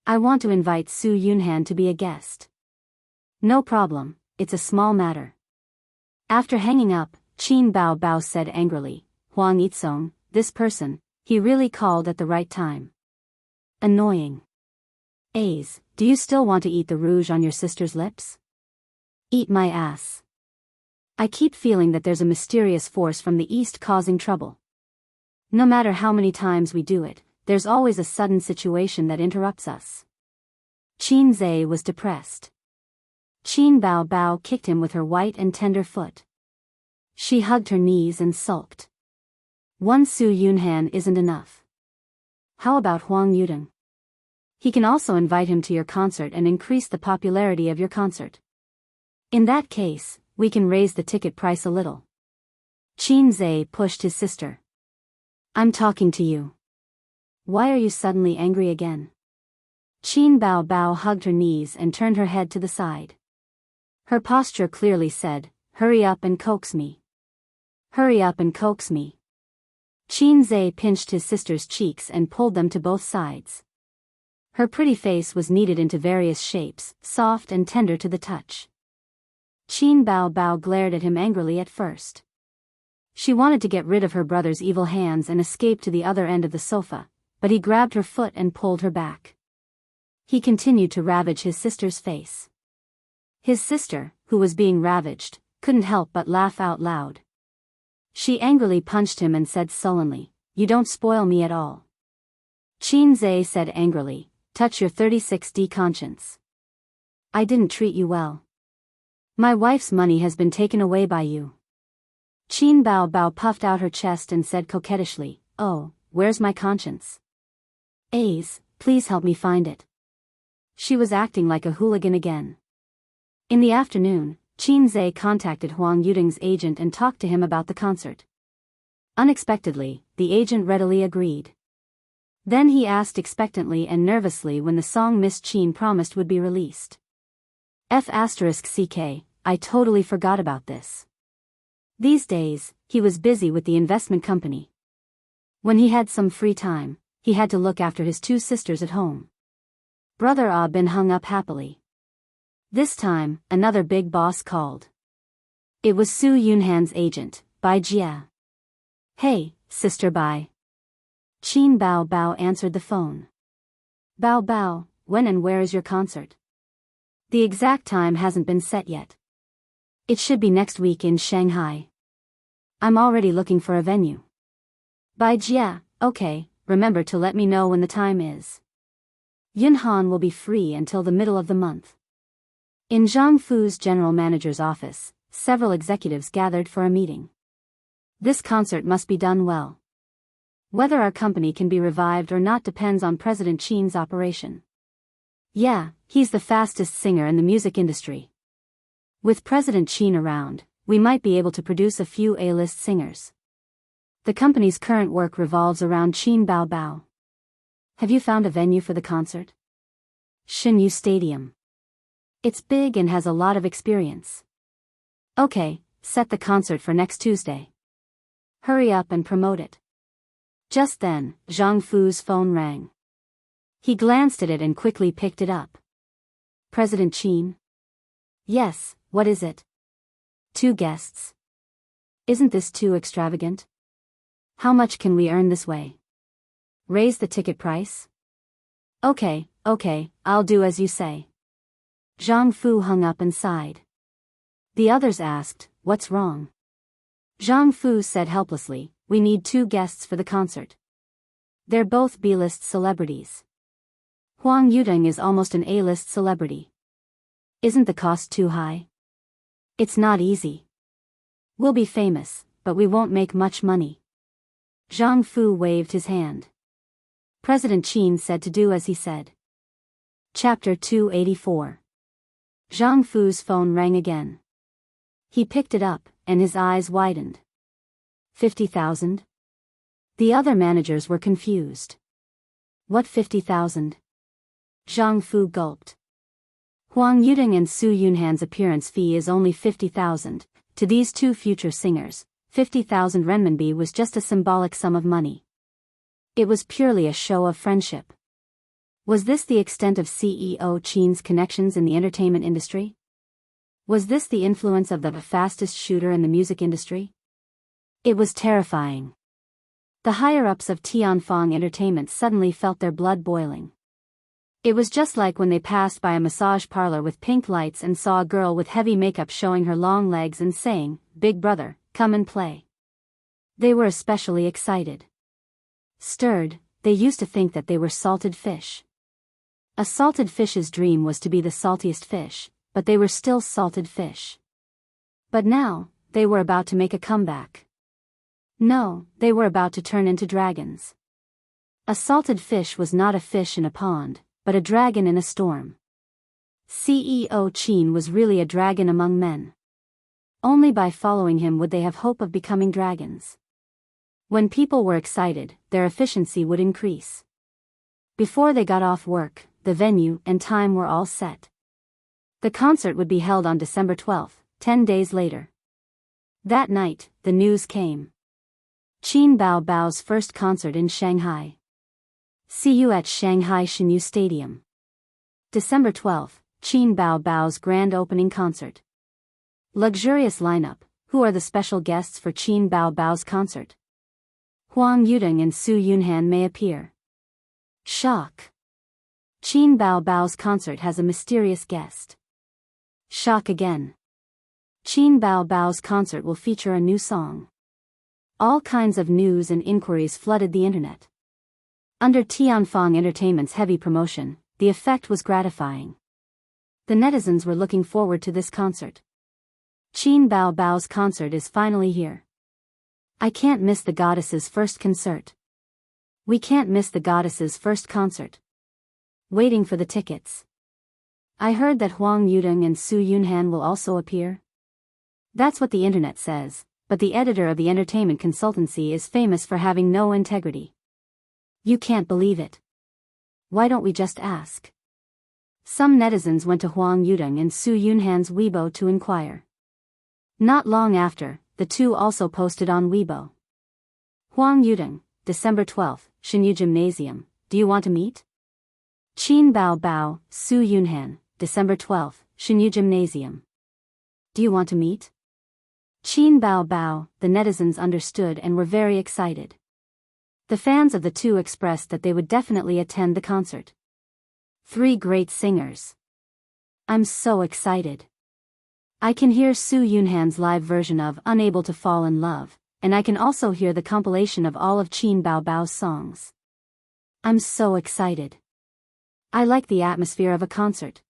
I want to invite Su Yunhan to be a guest. No problem, it's a small matter. After hanging up, Qin Bao Bao said angrily, Huang Yitsong, this person, he really called at the right time. Annoying. A's, do you still want to eat the rouge on your sister's lips? Eat my ass. I keep feeling that there's a mysterious force from the east causing trouble. No matter how many times we do it, there's always a sudden situation that interrupts us. Qin Zhe was depressed. Qin Bao Bao kicked him with her white and tender foot. She hugged her knees and sulked. One Su Yunhan isn't enough. How about Huang Yudong? He can also invite him to your concert and increase the popularity of your concert. In that case, we can raise the ticket price a little. Qin Zhe pushed his sister. I'm talking to you. Why are you suddenly angry again? Qin Bao Bao hugged her knees and turned her head to the side. Her posture clearly said, hurry up and coax me. Hurry up and coax me. Qin Zhe pinched his sister's cheeks and pulled them to both sides. Her pretty face was kneaded into various shapes, soft and tender to the touch. Qin Bao Bao glared at him angrily at first. She wanted to get rid of her brother's evil hands and escape to the other end of the sofa, but he grabbed her foot and pulled her back. He continued to ravage his sister's face. His sister, who was being ravaged, couldn't help but laugh out loud. She angrily punched him and said sullenly, you don't spoil me at all. Qin Zhe said angrily, touch your 36D conscience. I didn't treat you well. My wife's money has been taken away by you. Qin Bao Bao puffed out her chest and said coquettishly, oh, where's my conscience? A's, please help me find it. She was acting like a hooligan again. In the afternoon, Qin Zhe contacted Huang Yudong's agent and talked to him about the concert. Unexpectedly, the agent readily agreed. Then he asked expectantly and nervously when the song Miss Qin promised would be released. F***ck, I totally forgot about this. These days, he was busy with the investment company. When he had some free time, he had to look after his two sisters at home. Brother Ah Bin hung up happily. This time, another big boss called. It was Su Yunhan's agent, Bai Jia. Hey, sister Bai. Qin Bao Bao answered the phone. Bao Bao, when and where is your concert? The exact time hasn't been set yet. It should be next week in Shanghai. I'm already looking for a venue. Bai Jia, okay, remember to let me know when the time is. Yunhan will be free until the middle of the month. In Jianghu's general manager's office, several executives gathered for a meeting. This concert must be done well. Whether our company can be revived or not depends on President Qin's operation. Yeah, he's the fastest singer in the music industry. With President Qin around, we might be able to produce a few A-list singers. The company's current work revolves around Qin Bao Bao. Have you found a venue for the concert? Xinyu Stadium. It's big and has a lot of experience. Okay, set the concert for next Tuesday. Hurry up and promote it. Just then, Zhang Fu's phone rang. He glanced at it and quickly picked it up. President Qin? Yes, what is it? 2 guests. Isn't this too extravagant? How much can we earn this way? Raise the ticket price? Okay, I'll do as you say. Zhang Fu hung up and sighed. The others asked, what's wrong? Zhang Fu said helplessly, we need 2 guests for the concert. They're both B-list celebrities. Huang Yudong is almost an A-list celebrity. Isn't the cost too high? It's not easy. We'll be famous, but we won't make much money. Zhang Fu waved his hand. President Qin said to do as he said. Chapter 284. Zhang Fu's phone rang again. He picked it up, and his eyes widened. 50,000? The other managers were confused. What 50,000? Zhang Fu gulped. Huang Yudong and Su Yunhan's appearance fee is only 50,000. To these 2 future singers, 50,000 renminbi was just a symbolic sum of money. It was purely a show of friendship. Was this the extent of CEO Qin's connections in the entertainment industry? Was this the influence of the fastest shooter in the music industry? It was terrifying. The higher-ups of Tianfang Entertainment suddenly felt their blood boiling. It was just like when they passed by a massage parlor with pink lights and saw a girl with heavy makeup showing her long legs and saying, "Big brother, come and play." They were especially excited. Stirred, they used to think that they were salted fish. A salted fish's dream was to be the saltiest fish, but they were still salted fish. But now, they were about to make a comeback. No, they were about to turn into dragons. A salted fish was not a fish in a pond, but a dragon in a storm. CEO Qin was really a dragon among men. Only by following him would they have hope of becoming dragons. When people were excited, their efficiency would increase. Before they got off work, the venue and time were all set. The concert would be held on December 12th, 10 days later. That night, the news came. Qin Bao's first concert in Shanghai. See you at Shanghai Shenyu Stadium. December 12th, Qin Bao's grand opening concert. Luxurious lineup. Who are the special guests for Qin Bao's concert? Huang Yudong and Su Yunhan may appear. Shock. Qin Bao's concert has a mysterious guest. Shock again. Qin Bao's concert will feature a new song. All kinds of news and inquiries flooded the internet. Under Tianfang Entertainment's heavy promotion, the effect was gratifying. The netizens were looking forward to this concert. Qin Bao's concert is finally here. I can't miss the goddess's first concert. We can't miss the goddess's first concert. Waiting for the tickets. I heard that Huang Yudong and Su Yunhan will also appear. That's what the internet says, but the editor of the entertainment consultancy is famous for having no integrity. You can't believe it. Why don't we just ask? Some netizens went to Huang Yudong and Su Yunhan's Weibo to inquire. Not long after, the two also posted on Weibo. Huang Yudong, December 12th, Shenyu Gymnasium, do you want to meet? Qin Bao, Su Yunhan, December 12th, Shenyu Gymnasium. Do you want to meet? Qin Bao, the netizens understood and were very excited. The fans of the two expressed that they would definitely attend the concert. Three great singers. I'm so excited. I can hear Su Yunhan's live version of Unable to Fall in Love, and I can also hear the compilation of all of Qin Bao's songs. I'm so excited. I like the atmosphere of a concert.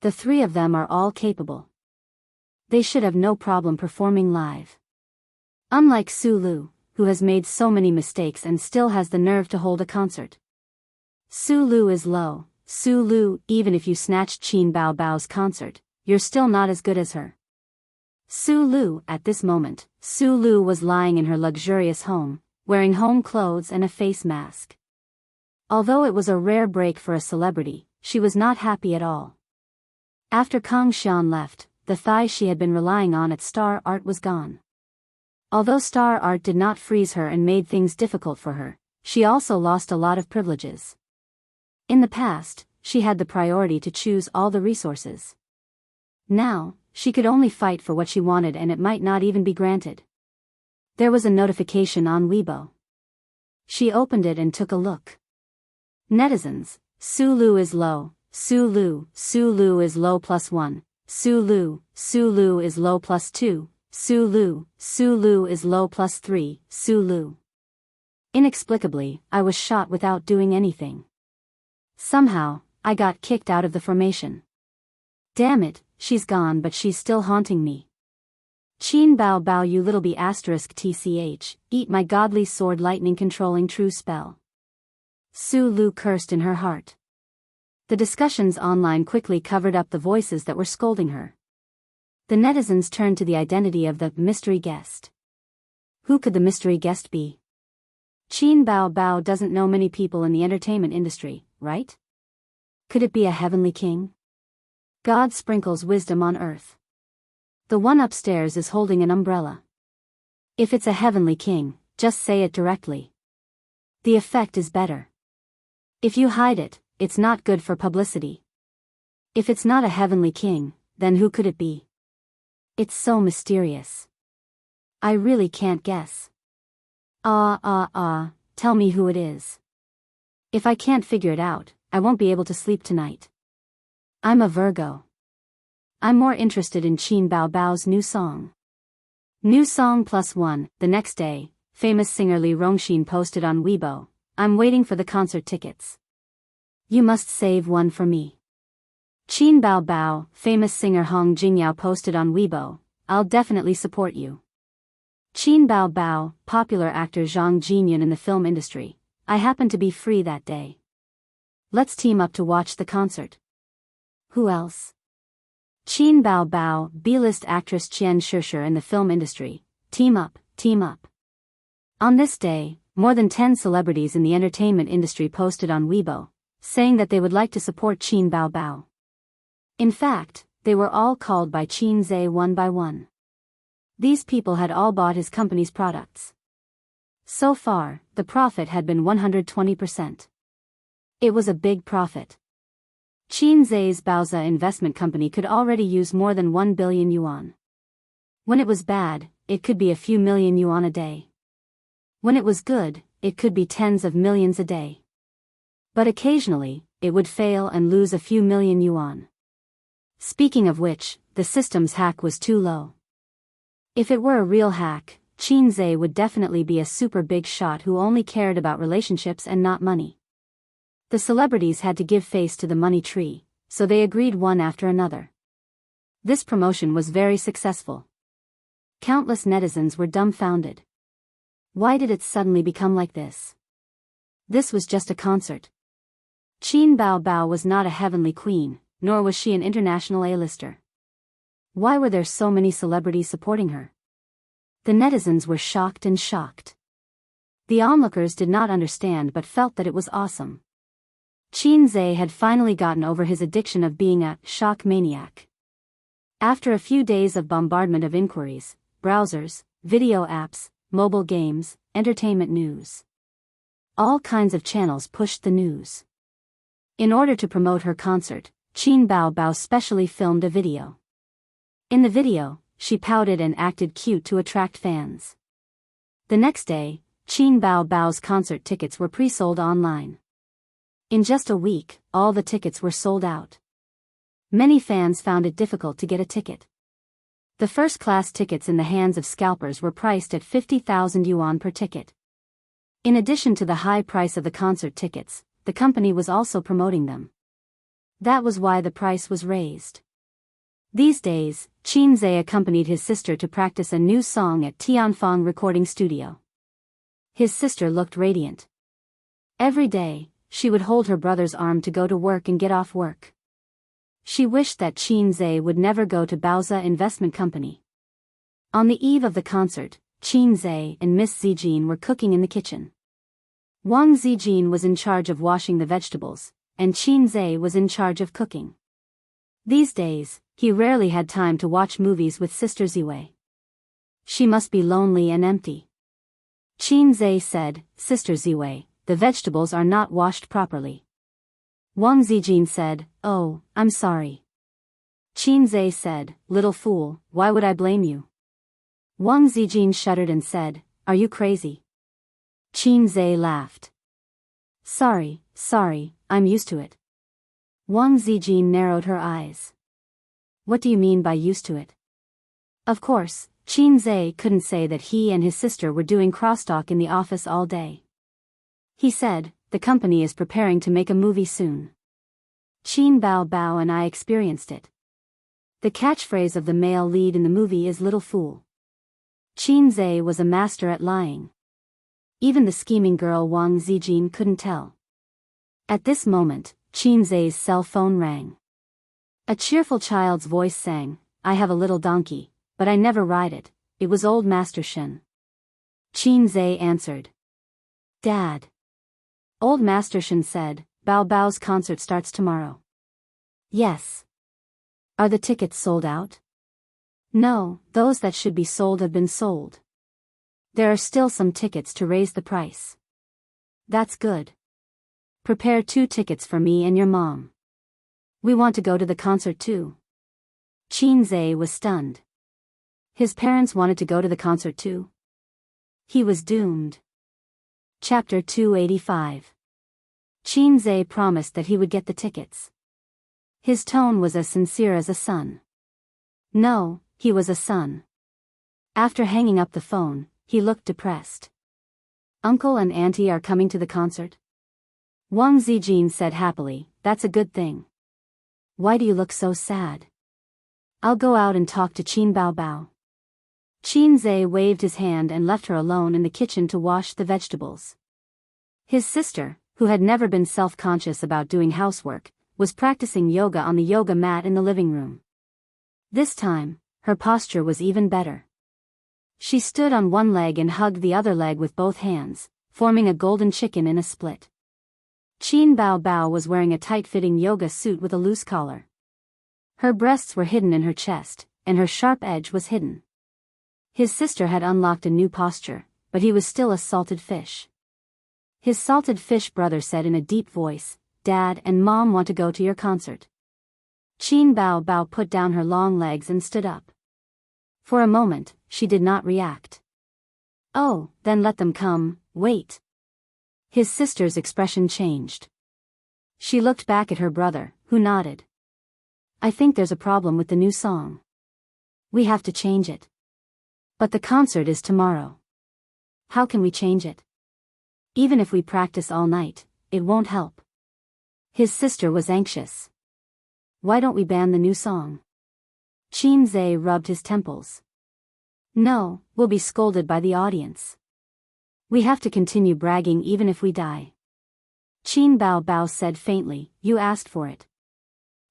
The three of them are all capable. They should have no problem performing live. Unlike Su Lu, who has made so many mistakes and still has the nerve to hold a concert. Su Lu is low. Su Lu, even if you snatched Qin Bao's concert, you're still not as good as her. Su Lu, at this moment, Su Lu was lying in her luxurious home, wearing home clothes and a face mask. Although it was a rare break for a celebrity, she was not happy at all. After Kang Xian left, the thigh she had been relying on at Star Art was gone. Although Star Art did not freeze her and made things difficult for her, she also lost a lot of privileges. In the past, she had the priority to choose all the resources. Now, she could only fight for what she wanted and it might not even be granted. There was a notification on Weibo. She opened it and took a look. Netizens, Su Lu is low, Su Lu is low +1, Su Lu is low +2, Su Lu is low +3, Su Lu. Inexplicably, I was shot without doing anything. Somehow, I got kicked out of the formation. Damn it, she's gone but she's still haunting me. Qin Bao you little b** tch, eat my godly sword lightning controlling true spell. Su Lu cursed in her heart. The discussions online quickly covered up the voices that were scolding her. The netizens turned to the identity of the mystery guest. Who could the mystery guest be? Qin Bao doesn't know many people in the entertainment industry, right? Could it be a heavenly king? God sprinkles wisdom on earth. The one upstairs is holding an umbrella. If it's a heavenly king, just say it directly. The effect is better. If you hide it, it's not good for publicity. If it's not a heavenly king, then who could it be? It's so mysterious. I really can't guess. Tell me who it is. If I can't figure it out, I won't be able to sleep tonight. I'm a Virgo. I'm more interested in Qin Bao Bao's new song. New song +1. The next day, famous singer Li Rongxin posted on Weibo, I'm waiting for the concert tickets. You must save one for me. Qin Bao Bao, famous singer Hong Jingyao posted on Weibo, I'll definitely support you. Qin Bao Bao, popular actor Zhang Jinyun in the film industry, I happen to be free that day. Let's team up to watch the concert. Who else? Qin Bao Bao, B-list actress Qian Shishir in the film industry, team up, team up. On this day, more than 10 celebrities in the entertainment industry posted on Weibo, saying that they would like to support Qin Bao Bao. In fact, they were all called by Qin Zhe one by one. These people had all bought his company's products. So far, the profit had been 120%. It was a big profit. Qin Zhe's Baoza investment company could already use more than 1 billion yuan. When it was bad, it could be a few million yuan a day. When it was good, it could be tens of millions a day. But occasionally, it would fail and lose a few million yuan. Speaking of which, the system's hack was too low. If it were a real hack, Qin Zhe would definitely be a super big shot who only cared about relationships and not money. The celebrities had to give face to the money tree, so they agreed one after another. This promotion was very successful. Countless netizens were dumbfounded. Why did it suddenly become like this? This was just a concert. Qin Bao Bao was not a heavenly queen, nor was she an international A-lister. Why were there so many celebrities supporting her? The netizens were shocked and shocked. The onlookers did not understand but felt that it was awesome. Qin Zhe had finally gotten over his addiction of being a shock maniac. After a few days of bombardment of inquiries, browsers, video apps, mobile games, entertainment news. All kinds of channels pushed the news. In order to promote her concert, Qin Bao Bao specially filmed a video. In the video, she pouted and acted cute to attract fans. The next day, Qin Bao Bao's concert tickets were pre-sold online. In just a week, all the tickets were sold out. Many fans found it difficult to get a ticket. The first-class tickets in the hands of scalpers were priced at 50,000 yuan per ticket. In addition to the high price of the concert tickets, the company was also promoting them. That was why the price was raised. These days, Qin Zhe accompanied his sister to practice a new song at Tianfang recording studio. His sister looked radiant. Every day, she would hold her brother's arm to go to work and get off work. She wished that Qin Zhe would never go to Baoza Investment Company. On the eve of the concert, Qin Zhe and Miss Zijin were cooking in the kitchen. Wang Zijin was in charge of washing the vegetables, and Qin Zhe was in charge of cooking. These days, he rarely had time to watch movies with Sister Ziwei. She must be lonely and empty. Qin Zhe said, Sister Ziwei, the vegetables are not washed properly. Wang Zijin said, Oh, I'm sorry. Qin Zhe said, Little fool, why would I blame you? Wang Zijin shuddered and said, Are you crazy? Qin Zhe laughed. Sorry, I'm used to it. Wang Zijin narrowed her eyes. What do you mean by used to it? Of course, Qin Zhe couldn't say that he and his sister were doing crosstalk in the office all day. He said, the company is preparing to make a movie soon. Qin Bao Bao and I experienced it. The catchphrase of the male lead in the movie is Little Fool. Qin Zhe was a master at lying. Even the scheming girl Wang Zijin couldn't tell. At this moment, Qin Zhe's cell phone rang. A cheerful child's voice sang, I have a little donkey, but I never ride it. It was old Master Shen. Qin Zhe answered. Dad. Old Master Shen said, Bao Bao's concert starts tomorrow. Yes. Are the tickets sold out? No, those that should be sold have been sold. There are still some tickets to raise the price. That's good. prepare 2 tickets for me and your mom. We want to go to the concert too. Qinze was stunned. His parents wanted to go to the concert too? He was doomed. Chapter 285. Qinze promised that he would get the tickets. His tone was as sincere as a son. No, he was a son. After hanging up the phone, he looked depressed. Uncle and Auntie are coming to the concert? Wang Zijin said happily, that's a good thing. Why do you look so sad? I'll go out and talk to Qin Baobao. Qinze waved his hand and left her alone in the kitchen to wash the vegetables. His sister, who had never been self-conscious about doing housework, was practicing yoga on the yoga mat in the living room. This time, her posture was even better. She stood on one leg and hugged the other leg with both hands, forming a golden chicken in a split. Qin Baobao was wearing a tight-fitting yoga suit with a loose collar. Her breasts were hidden in her chest, and her sharp edge was hidden. His sister had unlocked a new posture, but he was still a salted fish. His salted fish brother said in a deep voice, Dad and Mom want to go to your concert. Qin Baobao put down her long legs and stood up. For a moment, she did not react. Oh, then let them come, wait. His sister's expression changed. She looked back at her brother, who nodded. I think there's a problem with the new song. We have to change it. But the concert is tomorrow. How can we change it? Even if we practice all night, it won't help. His sister was anxious. Why don't we ban the new song? Qinze rubbed his temples. No, we'll be scolded by the audience. We have to continue bragging even if we die. Qin Baobao said faintly, you asked for it.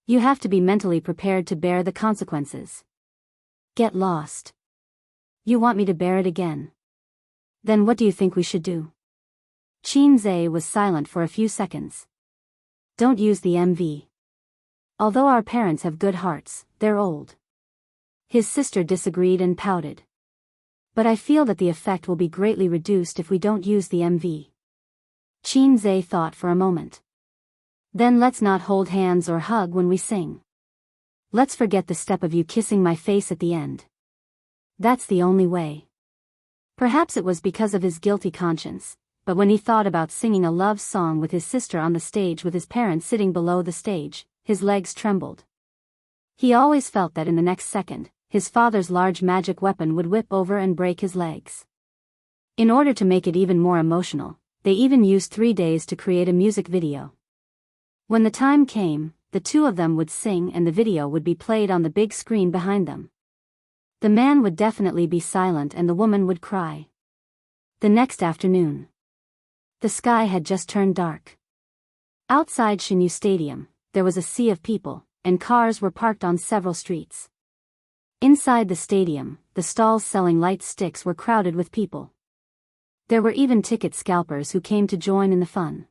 You have to be mentally prepared to bear the consequences. Get lost. You want me to bear it again? Then what do you think we should do? Qinze was silent for a few seconds. Don't use the MV. Although our parents have good hearts, they're old. His sister disagreed and pouted. But I feel that the effect will be greatly reduced if we don't use the MV. Qinze thought for a moment. Then let's not hold hands or hug when we sing. Let's forget the step of you kissing my face at the end. That's the only way. Perhaps it was because of his guilty conscience, but when he thought about singing a love song with his sister on the stage with his parents sitting below the stage, his legs trembled. He always felt that in the next second, his father's large magic weapon would whip over and break his legs. In order to make it even more emotional, they even used 3 days to create a music video. When the time came, the two of them would sing and the video would be played on the big screen behind them. The man would definitely be silent and the woman would cry. The next afternoon. The sky had just turned dark. Outside Jianghu Stadium, there was a sea of people, and cars were parked on several streets. Inside the stadium, the stalls selling light sticks were crowded with people. There were even ticket scalpers who came to join in the fun.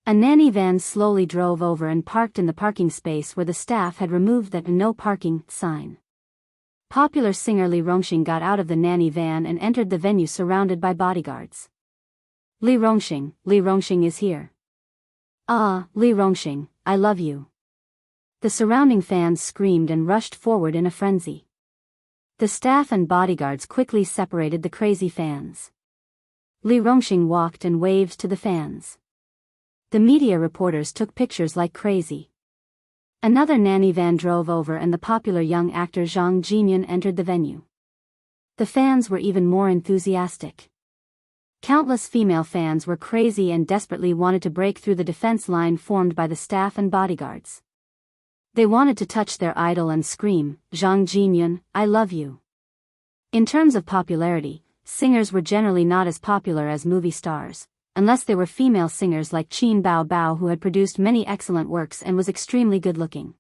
A nanny van slowly drove over and parked in the parking space where the staff had removed that "no parking" sign. Popular singer Li Rongxing got out of the nanny van and entered the venue surrounded by bodyguards. Li Rongxing is here. Ah, Li Rongxing, I love you. The surrounding fans screamed and rushed forward in a frenzy. The staff and bodyguards quickly separated the crazy fans. Li Rongxing walked and waved to the fans. The media reporters took pictures like crazy. Another nanny van drove over and the popular young actor Zhang Jinyan entered the venue. The fans were even more enthusiastic. Countless female fans were crazy and desperately wanted to break through the defense line formed by the staff and bodyguards. They wanted to touch their idol and scream, Zhang Jinyan, I love you. In terms of popularity, singers were generally not as popular as movie stars, unless they were female singers like Qin Baobao, who had produced many excellent works and was extremely good-looking.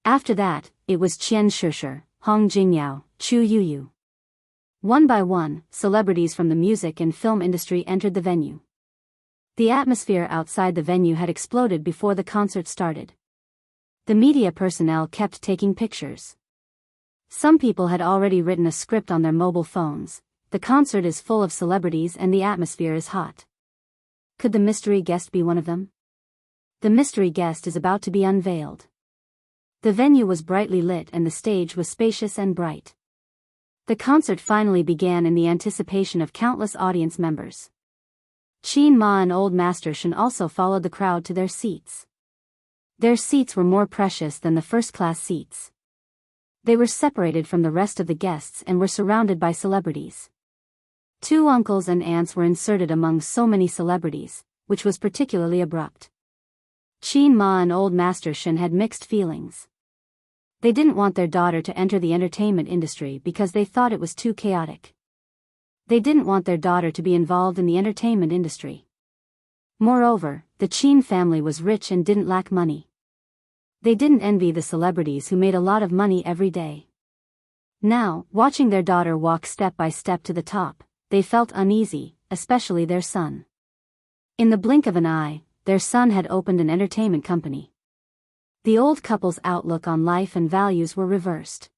After that, it was Qian Shishir, Hong Jingyao, Chu Yuyu. One by one, celebrities from the music and film industry entered the venue. The atmosphere outside the venue had exploded before the concert started. The media personnel kept taking pictures. Some people had already written a script on their mobile phones. The concert is full of celebrities and the atmosphere is hot. Could the mystery guest be one of them? The mystery guest is about to be unveiled. The venue was brightly lit and the stage was spacious and bright. The concert finally began in the anticipation of countless audience members. Qin Ma and Old Master Shen also followed the crowd to their seats. Their seats were more precious than the first-class seats. They were separated from the rest of the guests and were surrounded by celebrities. 2 uncles and aunts were inserted among so many celebrities, which was particularly abrupt. Qin Ma and Old Master Shen had mixed feelings. They didn't want their daughter to enter the entertainment industry because they thought it was too chaotic. They didn't want their daughter to be involved in the entertainment industry. Moreover, the Qin family was rich and didn't lack money. They didn't envy the celebrities who made a lot of money every day. Now, watching their daughter walk step by step to the top, they felt uneasy, especially their son. In the blink of an eye, their son had opened an entertainment company. The old couple's outlook on life and values were reversed.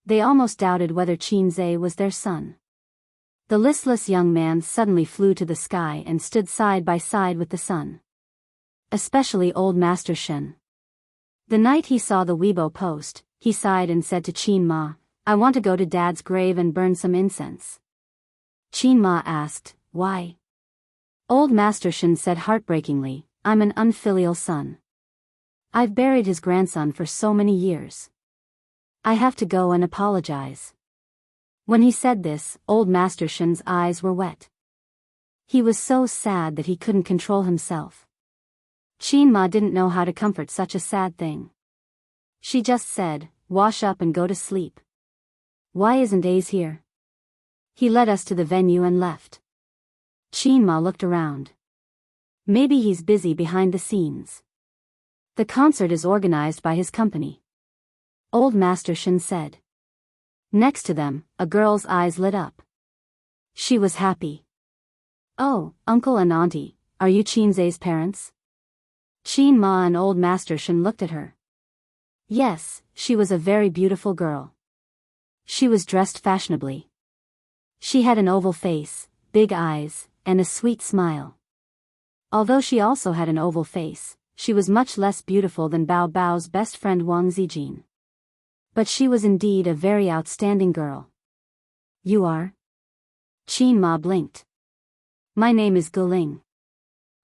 They almost doubted whether Qin was their son. The listless young man suddenly flew to the sky and stood side by side with the sun. Especially Old Master Shen. The night he saw the Weibo post, he sighed and said to Qin Ma, "I want to go to Dad's grave and burn some incense." Qin Ma asked, "Why?" Old Master Shen said heartbreakingly, "I'm an unfilial son. I've buried his grandson for so many years. I have to go and apologize." When he said this, Old Master Shen's eyes were wet. He was so sad that he couldn't control himself. Qin Ma didn't know how to comfort such a sad thing. She just said, "Wash up and go to sleep." "Why isn't Ace here?" He led us to the venue and left. Qin Ma looked around. Maybe he's busy behind the scenes. The concert is organized by his company. Old Master Shen said. Next to them, a girl's eyes lit up. She was happy. "Oh, Uncle and Auntie, are you Qin's parents?" Qin Ma and Old Master Shen looked at her. Yes, she was a very beautiful girl. She was dressed fashionably. She had an oval face, big eyes, and a sweet smile. Although she also had an oval face, she was much less beautiful than Bao Bao's best friend Wang Zijin. But she was indeed a very outstanding girl. "You are?" Qin Ma blinked. "My name is Guling.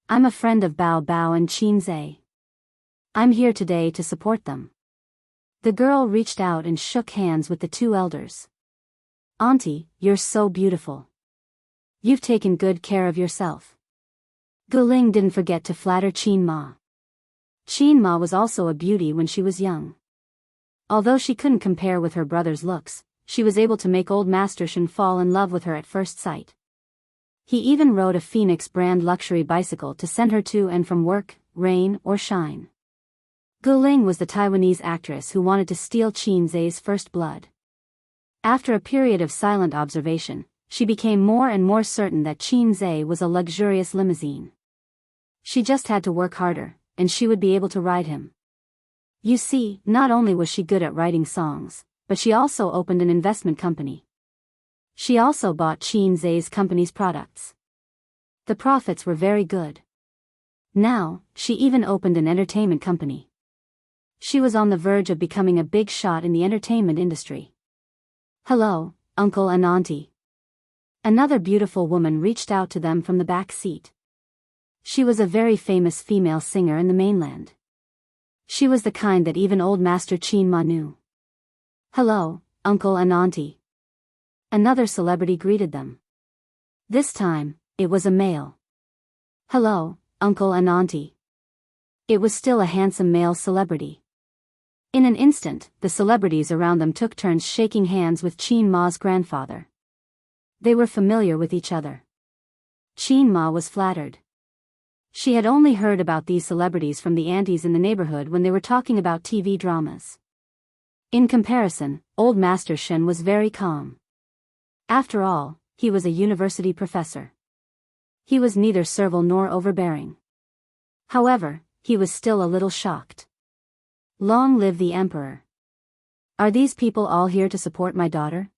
I'm a friend of Bao Bao and Qin. I'm here today to support them." The girl reached out and shook hands with the 2 elders. "Auntie, you're so beautiful. You've taken good care of yourself." Guling didn't forget to flatter Qin Ma. Qin Ma was also a beauty when she was young. Although she couldn't compare with her brother's looks, she was able to make Old Master Shen fall in love with her at first sight. He even rode a Phoenix brand luxury bicycle to send her to and from work, rain or shine. Guling was the Taiwanese actress who wanted to steal Qin's first blood. After a period of silent observation, she became more and more certain that Qin was a luxurious limousine. She just had to work harder, and she would be able to ride him. You see, not only was she good at writing songs, but she also opened an investment company. She also bought Qin's company's products. The profits were very good. Now, she even opened an entertainment company. She was on the verge of becoming a big shot in the entertainment industry. "Hello, Uncle and Auntie." Another beautiful woman reached out to them from the back seat. She was a very famous female singer in the mainland. She was the kind that even Old Master Qin Ma knew. "Hello, Uncle and Auntie." Another celebrity greeted them. This time, it was a male. "Hello, Uncle and Auntie." It was still a handsome male celebrity. In an instant, the celebrities around them took turns shaking hands with Qin Ma's grandfather. They were familiar with each other. Qin Ma was flattered. She had only heard about these celebrities from the aunties in the neighborhood when they were talking about TV dramas. In comparison, Old Master Shen was very calm. After all, he was a university professor. He was neither servile nor overbearing. However, he was still a little shocked. Long live the emperor. "Are these people all here to support my daughter?"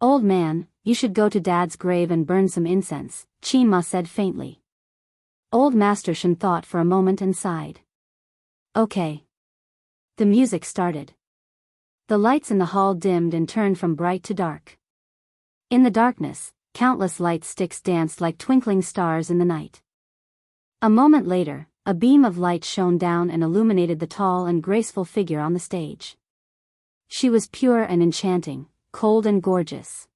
"Old man, you should go to Dad's grave and burn some incense," Qin Ma said faintly. Old Master Shen thought for a moment and sighed. Okay. The music started. The lights in the hall dimmed and turned from bright to dark. In the darkness, countless light sticks danced like twinkling stars in the night. A moment later, a beam of light shone down and illuminated the tall and graceful figure on the stage. She was pure and enchanting, cold and gorgeous.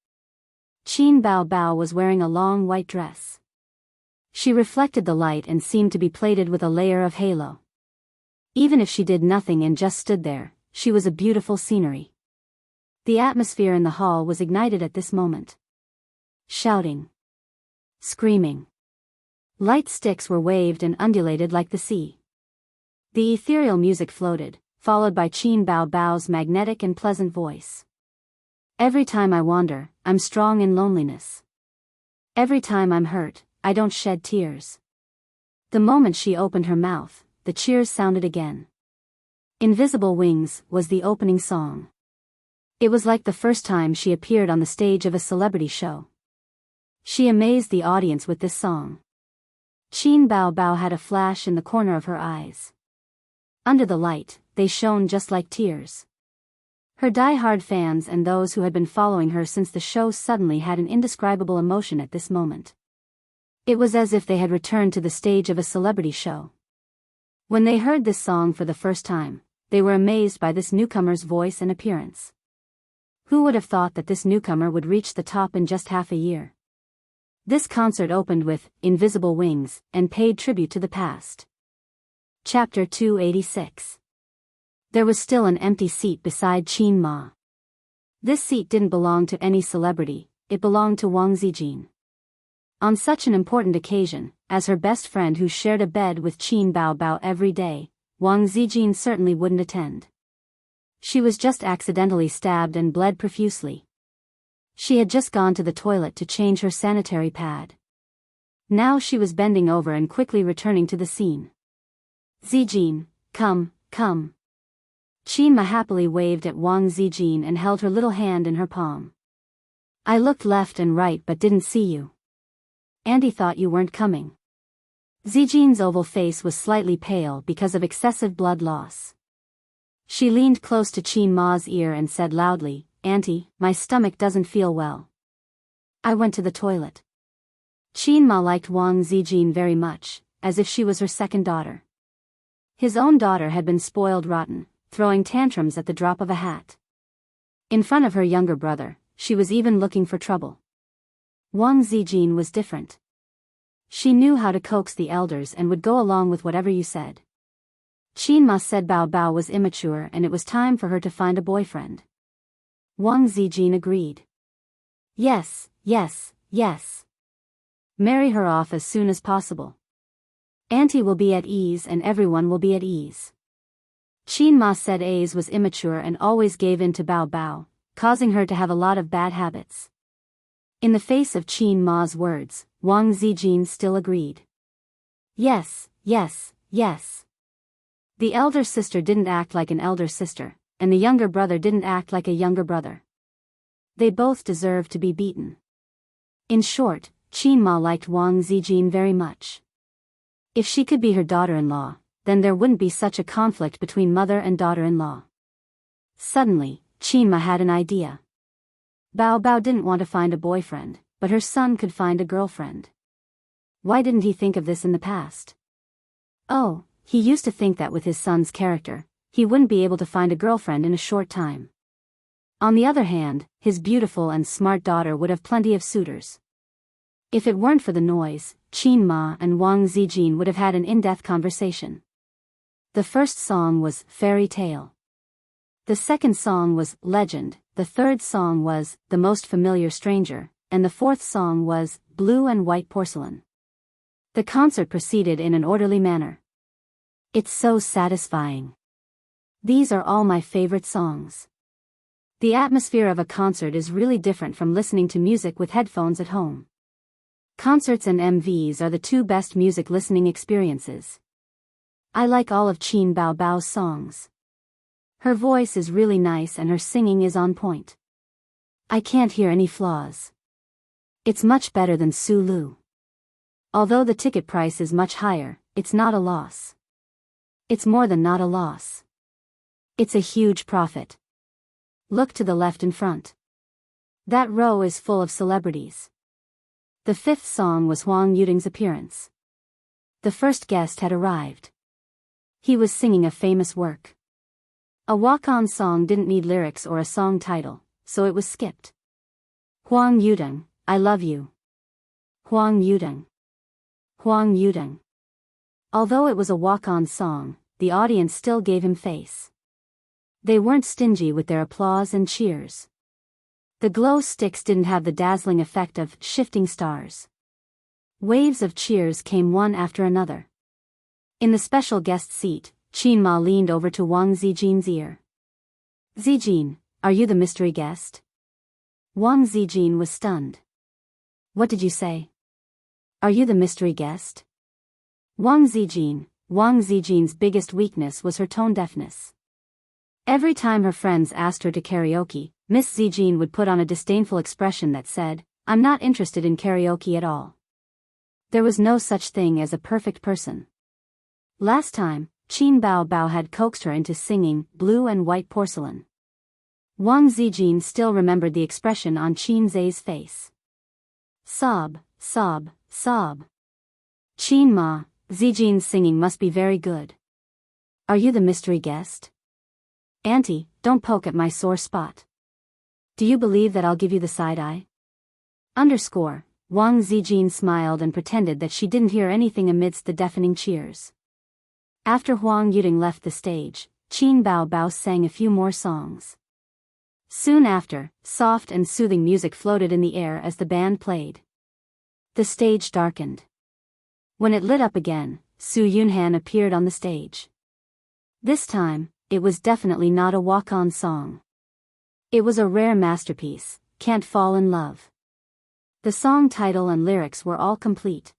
Qin Bao Bao was wearing a long white dress. She reflected the light and seemed to be plated with a layer of halo. Even if she did nothing and just stood there, she was a beautiful scenery. The atmosphere in the hall was ignited at this moment. Shouting. Screaming. Light sticks were waved and undulated like the sea. The ethereal music floated, followed by Qin Bao Bao's magnetic and pleasant voice. Every time I wander, I'm strong in loneliness. Every time I'm hurt, I don't shed tears. The moment she opened her mouth, the cheers sounded again. Invisible Wings was the opening song. It was like the first time she appeared on the stage of a celebrity show. She amazed the audience with this song. Qin Bao Bao had a flash in the corner of her eyes. Under the light, they shone just like tears. Her die-hard fans and those who had been following her since the show suddenly had an indescribable emotion at this moment. It was as if they had returned to the stage of a celebrity show. When they heard this song for the first time, they were amazed by this newcomer's voice and appearance. Who would have thought that this newcomer would reach the top in just half a year? This concert opened with Invisible Wings and paid tribute to the past. Chapter 286. There was still an empty seat beside Qin Ma. This seat didn't belong to any celebrity, it belonged to Wang Zijin. On such an important occasion, as her best friend who shared a bed with Qin Bao Bao every day, Wang Zijin certainly wouldn't attend. She was just accidentally stabbed and bled profusely. She had just gone to the toilet to change her sanitary pad. Now she was bending over and quickly returning to the scene. Zijin, come, come. Qin Ma happily waved at Wang Zijin and held her little hand in her palm. I looked left and right but didn't see you. Auntie thought you weren't coming. Zijin's oval face was slightly pale because of excessive blood loss. She leaned close to Qin Ma's ear and said loudly, Auntie, my stomach doesn't feel well. I went to the toilet. Qin Ma liked Wang Zijin very much, as if she was her second daughter. His own daughter had been spoiled rotten, throwing tantrums at the drop of a hat. In front of her younger brother, she was even looking for trouble. Wang Zijin was different. She knew how to coax the elders and would go along with whatever you said. Qin Ma said Bao Bao was immature and it was time for her to find a boyfriend. Wang Zijin agreed. Yes, yes, yes. Marry her off as soon as possible. Auntie will be at ease and everyone will be at ease. Qin Ma said A's was immature and always gave in to Bao Bao, causing her to have a lot of bad habits. In the face of Qin Ma's words, Wang Zijin still agreed. Yes, yes, yes. The elder sister didn't act like an elder sister, and the younger brother didn't act like a younger brother. They both deserved to be beaten. In short, Qin Ma liked Wang Zijin very much. If she could be her daughter-in-law, then there wouldn't be such a conflict between mother and daughter-in-law. Suddenly, Qin Ma had an idea. Bao Bao didn't want to find a boyfriend, but her son could find a girlfriend. Why didn't he think of this in the past? Oh, he used to think that with his son's character, he wouldn't be able to find a girlfriend in a short time. On the other hand, his beautiful and smart daughter would have plenty of suitors. If it weren't for the noise, Qin Ma and Wang Zijin would have had an in-depth conversation. The first song was Fairy Tale. The second song was Legend, the third song was The Most Familiar Stranger, and the fourth song was Blue and White Porcelain. The concert proceeded in an orderly manner. It's so satisfying. These are all my favorite songs. The atmosphere of a concert is really different from listening to music with headphones at home. Concerts and MVs are the two best music listening experiences. I like all of Qin Bao Bao's songs. Her voice is really nice and her singing is on point. I can't hear any flaws. It's much better than Su Lu. Although the ticket price is much higher, it's not a loss. It's more than not a loss. It's a huge profit. Look to the left in front. That row is full of celebrities. The fifth song was Huang Yuding's appearance. The first guest had arrived. He was singing a famous work. A walk-on song didn't need lyrics or a song title, so it was skipped. Huang Yuding, I love you. Huang Yuding. Huang Yuding. Although it was a walk-on song, the audience still gave him face. They weren't stingy with their applause and cheers. The glow sticks didn't have the dazzling effect of shifting stars. Waves of cheers came one after another. In the special guest seat, Qin Ma leaned over to Wang Zijin's ear. Zijin, are you the mystery guest? Wang Zijin was stunned. What did you say? Are you the mystery guest? Wang Zijin's biggest weakness was her tone deafness. Every time her friends asked her to karaoke, Miss Zijin would put on a disdainful expression that said, I'm not interested in karaoke at all. There was no such thing as a perfect person. Last time, Qin Bao had coaxed her into singing Blue and White Porcelain. Wang Zijin still remembered the expression on Qin Zai's face. Sob, sob, sob. Qin Ma, Zijin's singing must be very good. Are you the mystery guest? Auntie, don't poke at my sore spot. Do you believe that I'll give you the side eye? Underscore, Wang Zijin smiled and pretended that she didn't hear anything amidst the deafening cheers. After Huang Yuding left the stage, Qin Bao sang a few more songs. Soon after, soft and soothing music floated in the air as the band played. The stage darkened. When it lit up again, Su Yunhan appeared on the stage. This time, it was definitely not a walk-on song. It was a rare masterpiece, Can't Fall in Love. The song title and lyrics were all complete.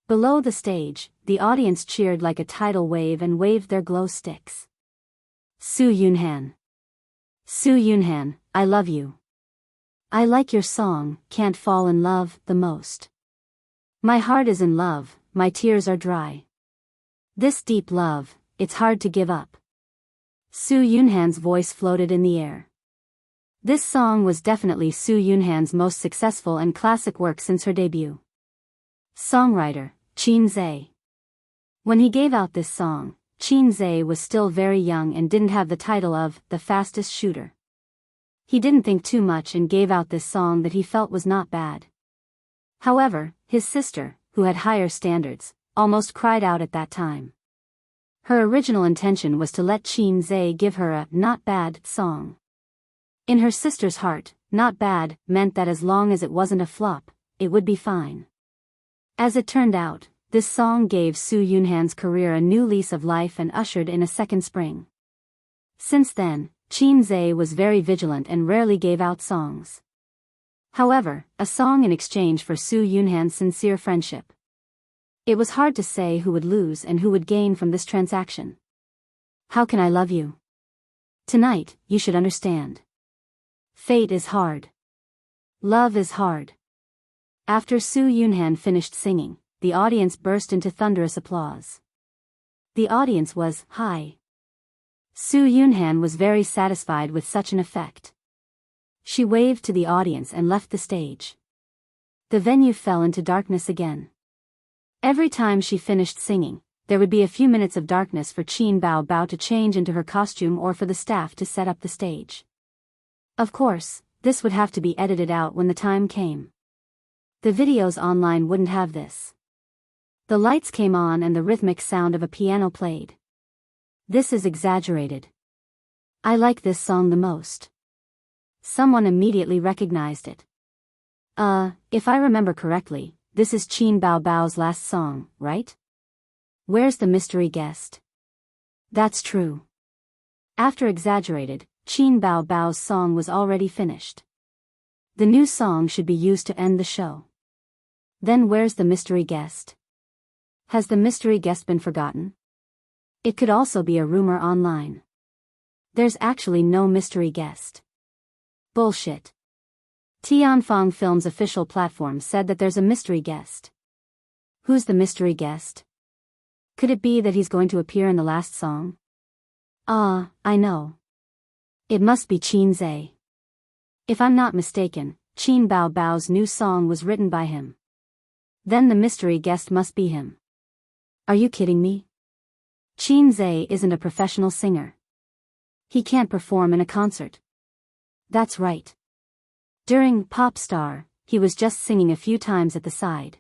Below the stage, the audience cheered like a tidal wave and waved their glow sticks. Su Yunhan. Su Yunhan, I love you. I like your song, Can't Fall in Love, the most. My heart is in love, my tears are dry. This deep love, it's hard to give up. Su Yunhan's voice floated in the air. This song was definitely Su Yunhan's most successful and classic work since her debut. Songwriter, Qin Zai. When he gave out this song, Qin Zai was still very young and didn't have the title of the fastest shooter. He didn't think too much and gave out this song that he felt was not bad. However, his sister, who had higher standards, almost cried out at that time. Her original intention was to let Qin Zai give her a not bad song. In her sister's heart, not bad meant that as long as it wasn't a flop, it would be fine. As it turned out, this song gave Su Yunhan's career a new lease of life and ushered in a second spring. Since then, Qin Zai was very vigilant and rarely gave out songs. However, a song in exchange for Su Yunhan's sincere friendship. It was hard to say who would lose and who would gain from this transaction. How can I love you? Tonight, you should understand. Fate is hard. Love is hard. After Su Yunhan finished singing, the audience burst into thunderous applause. The audience was high. Su Yunhan was very satisfied with such an effect. She waved to the audience and left the stage. The venue fell into darkness again. Every time she finished singing, there would be a few minutes of darkness for Qin Bao to change into her costume or for the staff to set up the stage. Of course, this would have to be edited out when the time came. The videos online wouldn't have this. The lights came on and the rhythmic sound of a piano played. This is exaggerated. I like this song the most. Someone immediately recognized it. If I remember correctly, this is Qin Bao's last song, right? Where's the mystery guest? That's true. After exaggerated, Qin Bao's song was already finished. The new song should be used to end the show. Then where's the mystery guest? Has the mystery guest been forgotten? It could also be a rumor online. There's actually no mystery guest. Bullshit. Tianfang Films' official platform said that there's a mystery guest. Who's the mystery guest? Could it be that he's going to appear in the last song? Ah, I know. It must be Qin Zhe. If I'm not mistaken, Qin Bao Bao's new song was written by him. Then the mystery guest must be him. Are you kidding me? Qin Zhe isn't a professional singer. He can't perform in a concert. That's right. During Pop Star, he was just singing a few times at the side.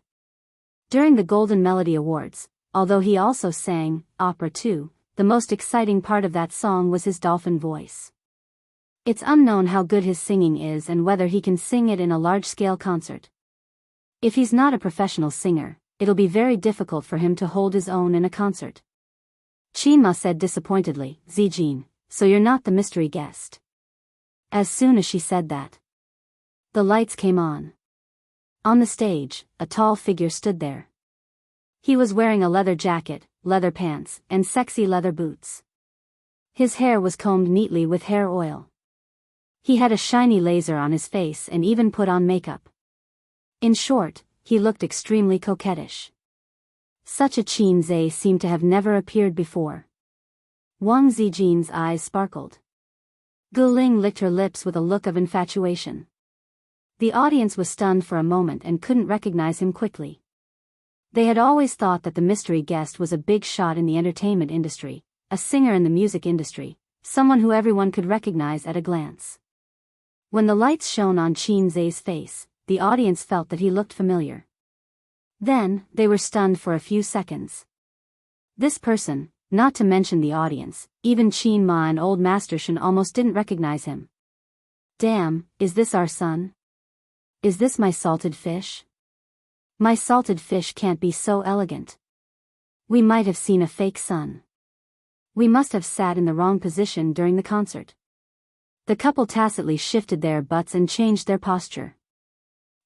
During the Golden Melody Awards, although he also sang opera too, the most exciting part of that song was his dolphin voice. It's unknown how good his singing is and whether he can sing it in a large-scale concert. If he's not a professional singer, it'll be very difficult for him to hold his own in a concert. Qinma said disappointedly, Zijin, so you're not the mystery guest. As soon as she said that, the lights came on. On the stage, a tall figure stood there. He was wearing a leather jacket, leather pants, and sexy leather boots. His hair was combed neatly with hair oil. He had a shiny laser on his face and even put on makeup. In short, he looked extremely coquettish. Such a Qin Zhe seemed to have never appeared before. Wang Zijin's eyes sparkled. Guling licked her lips with a look of infatuation. The audience was stunned for a moment and couldn't recognize him quickly. They had always thought that the mystery guest was a big shot in the entertainment industry, a singer in the music industry, someone who everyone could recognize at a glance. When the lights shone on Qin Zhe's face, the audience felt that he looked familiar. Then, they were stunned for a few seconds. This person, not to mention the audience, even Qin Ma and old Master Shen almost didn't recognize him. Damn, is this our son? Is this my salted fish? My salted fish can't be so elegant. We might have seen a fake son. We must have sat in the wrong position during the concert. The couple tacitly shifted their butts and changed their posture.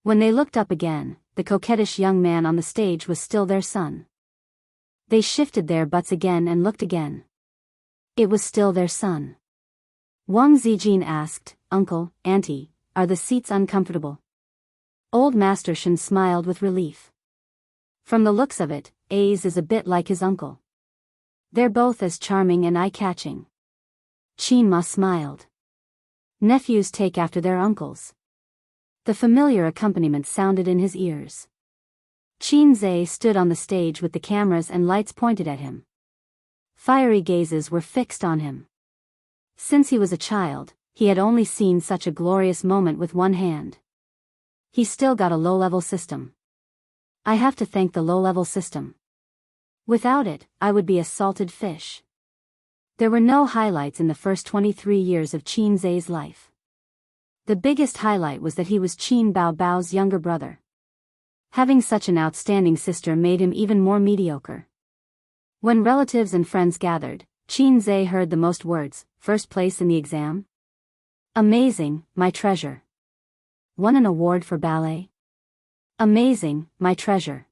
When they looked up again, the coquettish young man on the stage was still their son. They shifted their butts again and looked again. It was still their son. Wang Zijin asked, Uncle, Auntie, are the seats uncomfortable? Old Master Shen smiled with relief. From the looks of it, A's is a bit like his uncle. They're both as charming and eye-catching. Qin Ma smiled. Nephews take after their uncles. The familiar accompaniment sounded in his ears. Qin Zhe stood on the stage with the cameras and lights pointed at him. Fiery gazes were fixed on him. Since he was a child, he had only seen such a glorious moment with one hand. He still got a low-level system. I have to thank the low-level system. Without it, I would be a salted fish. There were no highlights in the first 23 years of Qin Zhe's life. The biggest highlight was that he was Qin Bao Bao's younger brother. Having such an outstanding sister made him even more mediocre. When relatives and friends gathered, Qin Zhe heard the most words, first place in the exam? Amazing, my treasure. Won an award for ballet? Amazing, my treasure.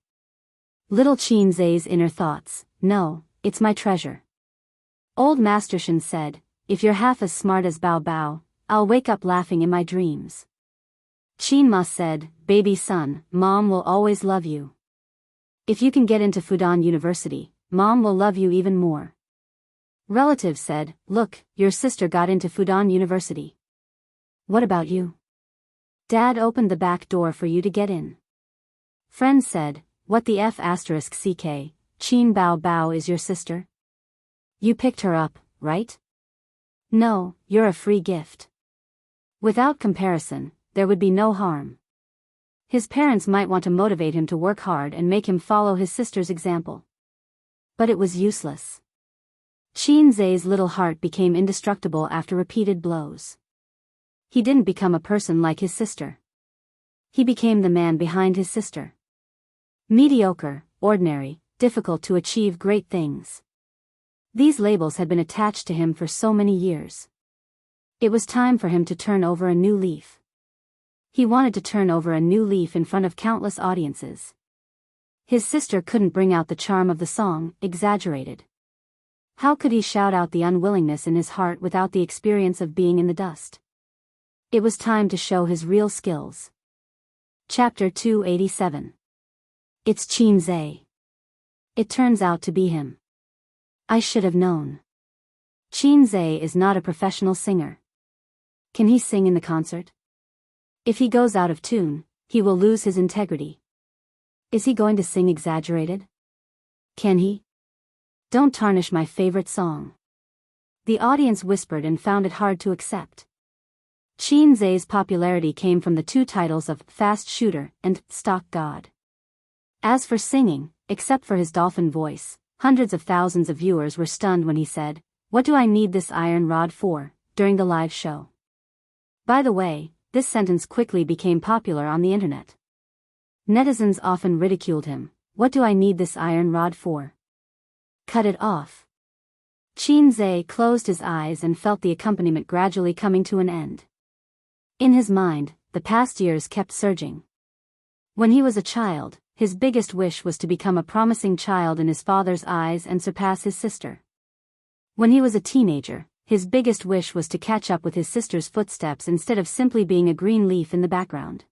Little Qin Zhe's inner thoughts, no, it's my treasure. Old Master Shen said, if you're half as smart as Bao Bao, I'll wake up laughing in my dreams. Qin Ma said, baby son, Mom will always love you. If you can get into Fudan University, Mom will love you even more. Relatives said, look, your sister got into Fudan University. What about you? Dad opened the back door for you to get in. Friends said, what the F***ck, Qin Bao Bao is your sister? You picked her up, right? No, you're a free gift. Without comparison, there would be no harm. His parents might want to motivate him to work hard and make him follow his sister's example. But it was useless. Qin Zhe's little heart became indestructible after repeated blows. He didn't become a person like his sister. He became the man behind his sister. Mediocre, ordinary, difficult to achieve great things. These labels had been attached to him for so many years. It was time for him to turn over a new leaf. He wanted to turn over a new leaf in front of countless audiences. His sister couldn't bring out the charm of the song, exaggerated. How could he shout out the unwillingness in his heart without the experience of being in the dust? It was time to show his real skills. Chapter 287. It's Qinze. It turns out to be him. I should have known. Qinze is not a professional singer. Can he sing in the concert? If he goes out of tune, he will lose his integrity. Is he going to sing exaggerated? Can he? Don't tarnish my favorite song. The audience whispered and found it hard to accept. Qinze's popularity came from the two titles of Fast Shooter and Stock God. As for singing, except for his dolphin voice, hundreds of thousands of viewers were stunned when he said, "What do I need this iron rod for?" during the live show. By the way, this sentence quickly became popular on the internet. Netizens often ridiculed him. "What do I need this iron rod for? Cut it off." Qinze closed his eyes and felt the accompaniment gradually coming to an end. In his mind, the past years kept surging. When he was a child, his biggest wish was to become a promising child in his father's eyes and surpass his sister. When he was a teenager, his biggest wish was to catch up with his sister's footsteps instead of simply being a green leaf in the background.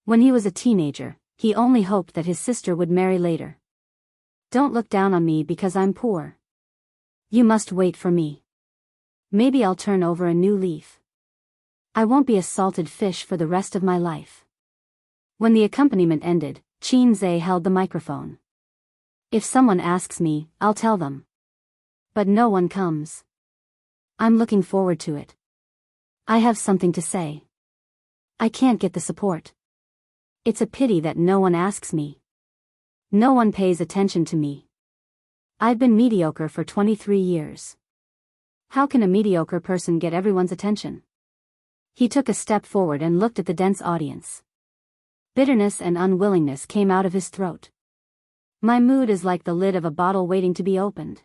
When he was a teenager, he only hoped that his sister would marry later. "Don't look down on me because I'm poor. You must wait for me. Maybe I'll turn over a new leaf. I won't be a salted fish for the rest of my life." When the accompaniment ended, Qinze held the microphone. "If someone asks me, I'll tell them. But no one comes. I'm looking forward to it. I have something to say. I can't get the support. It's a pity that no one asks me. No one pays attention to me. I've been mediocre for 23 years. How can a mediocre person get everyone's attention?" He took a step forward and looked at the dense audience. Bitterness and unwillingness came out of his throat. "My mood is like the lid of a bottle waiting to be opened.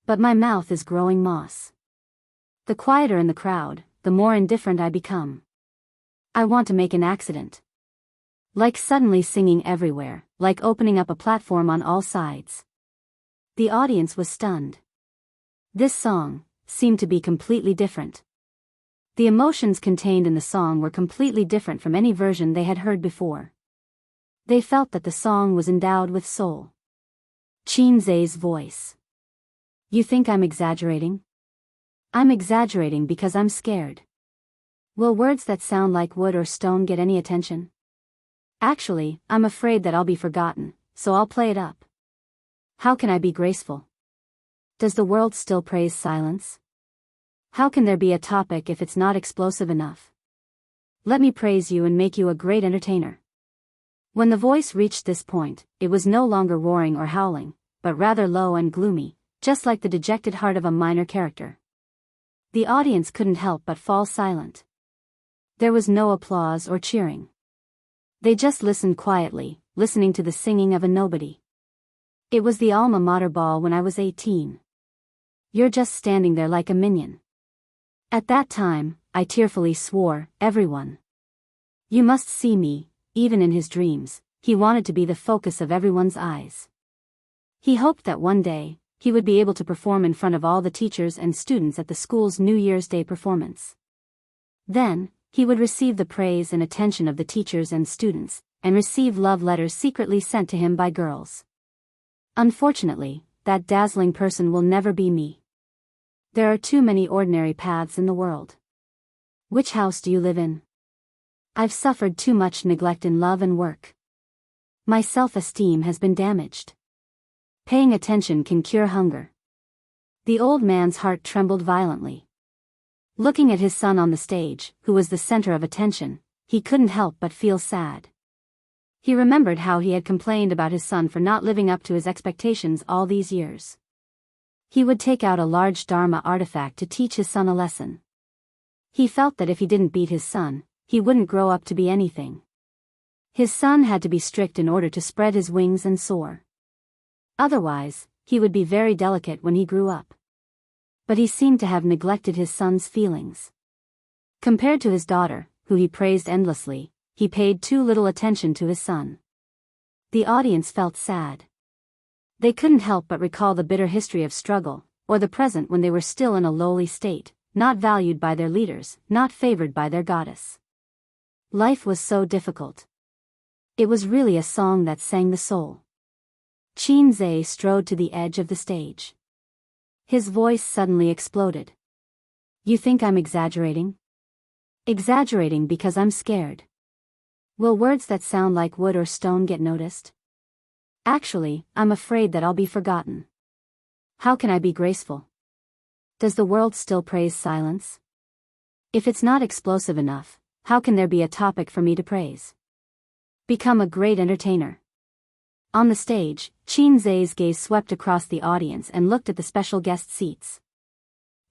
But my mouth is growing moss. The quieter in the crowd, the more indifferent I become. I want to make an accident. Like suddenly singing everywhere, like opening up a platform on all sides." The audience was stunned. This song seemed to be completely different. The emotions contained in the song were completely different from any version they had heard before. They felt that the song was endowed with soul. Qinze's voice. "You think I'm exaggerating? I'm exaggerating because I'm scared. Will words that sound like wood or stone get any attention? Actually, I'm afraid that I'll be forgotten, so I'll play it up. How can I be graceful? Does the world still praise silence? How can there be a topic if it's not explosive enough? Let me praise you and make you a great entertainer." When the voice reached this point, it was no longer roaring or howling, but rather low and gloomy, just like the dejected heart of a minor character. The audience couldn't help but fall silent. There was no applause or cheering. They just listened quietly, listening to the singing of a nobody. "It was the alma mater ball when I was 18. You're just standing there like a minion. At that time, I tearfully swore, everyone. You must see me." Even in his dreams, he wanted to be the focus of everyone's eyes. He hoped that one day, he would be able to perform in front of all the teachers and students at the school's New Year's Day performance. Then, he would receive the praise and attention of the teachers and students, and receive love letters secretly sent to him by girls. Unfortunately, that dazzling person will never be me. There are too many ordinary paths in the world. Which house do you live in? I've suffered too much neglect in love and work. My self-esteem has been damaged. Paying attention can cure hunger. The old man's heart trembled violently. Looking at his son on the stage, who was the center of attention, he couldn't help but feel sad. He remembered how he had complained about his son for not living up to his expectations all these years. He would take out a large Dharma artifact to teach his son a lesson. He felt that if he didn't beat his son, he wouldn't grow up to be anything. His son had to be strict in order to spread his wings and soar. Otherwise, he would be very delicate when he grew up. But he seemed to have neglected his son's feelings. Compared to his daughter, who he praised endlessly, he paid too little attention to his son. The audience felt sad. They couldn't help but recall the bitter history of struggle, or the present when they were still in a lowly state, not valued by their leaders, not favored by their goddess. Life was so difficult. It was really a song that sang the soul. Qin Zhe strode to the edge of the stage. His voice suddenly exploded. You think I'm exaggerating? Exaggerating because I'm scared. Will words that sound like wood or stone get noticed? Actually, I'm afraid that I'll be forgotten. How can I be graceful? Does the world still praise silence? If it's not explosive enough, how can there be a topic for me to praise? Become a great entertainer. On the stage, Qin Zhe's gaze swept across the audience and looked at the special guest seats.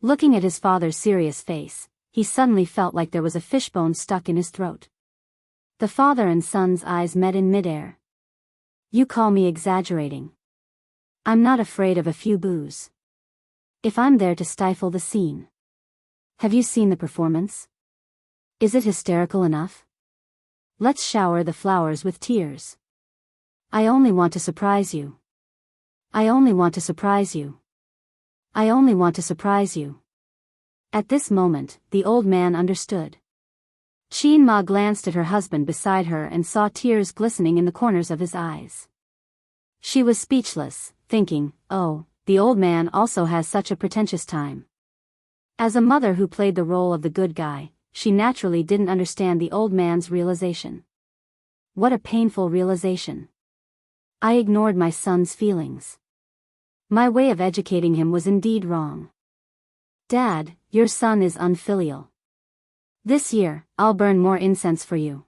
Looking at his father's serious face, he suddenly felt like there was a fishbone stuck in his throat. The father and son's eyes met in midair. You call me exaggerating. I'm not afraid of a few boos. If I'm there to stifle the scene. Have you seen the performance? Is it hysterical enough? Let's shower the flowers with tears. I only want to surprise you. I only want to surprise you. I only want to surprise you. At this moment, the old man understood. Qin Ma glanced at her husband beside her and saw tears glistening in the corners of his eyes. She was speechless, thinking, oh, the old man also has such a pretentious time. As a mother who played the role of the good guy, she naturally didn't understand the old man's realization. What a painful realization. I ignored my son's feelings. My way of educating him was indeed wrong. Dad, your son is unfilial. This year, I'll burn more incense for you.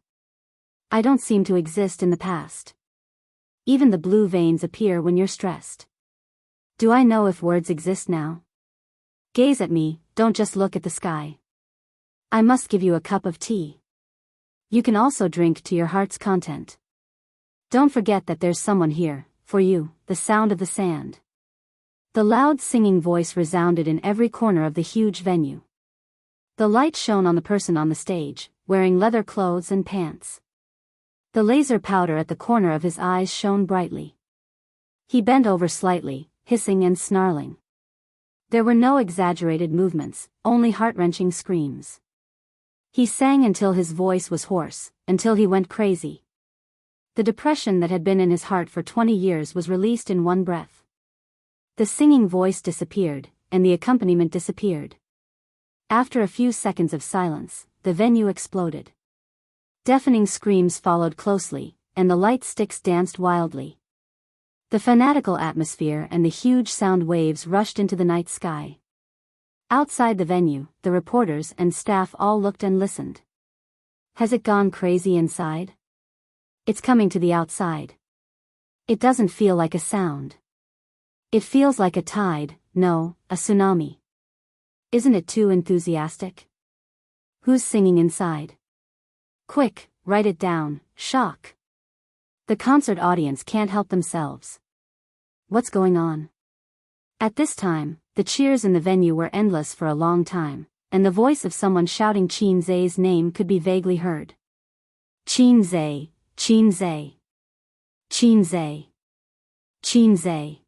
I don't seem to exist in the past. Even the blue veins appear when you're stressed. Do I know if words exist now? Gaze at me, don't just look at the sky. I must give you a cup of tea. You can also drink to your heart's content. Don't forget that there's someone here, for you, the sound of the sand. The loud singing voice resounded in every corner of the huge venue. The light shone on the person on the stage, wearing leather clothes and pants. The laser powder at the corner of his eyes shone brightly. He bent over slightly, hissing and snarling. There were no exaggerated movements, only heart-wrenching screams. He sang until his voice was hoarse, until he went crazy. The depression that had been in his heart for 20 years was released in one breath. The singing voice disappeared, and the accompaniment disappeared. After a few seconds of silence, the venue exploded. Deafening screams followed closely, and the light sticks danced wildly. The fanatical atmosphere and the huge sound waves rushed into the night sky. Outside the venue, the reporters and staff all looked and listened. Has it gone crazy inside? It's coming to the outside. It doesn't feel like a sound. It feels like a tide, no, a tsunami. Isn't it too enthusiastic? Who's singing inside? Quick, write it down, shock. The concert audience can't help themselves. What's going on? At this time, the cheers in the venue were endless for a long time, and the voice of someone shouting Qin Zhe's name could be vaguely heard. Qin Zhe, Qin Zhe. Qin Zhe. Qin Zhe.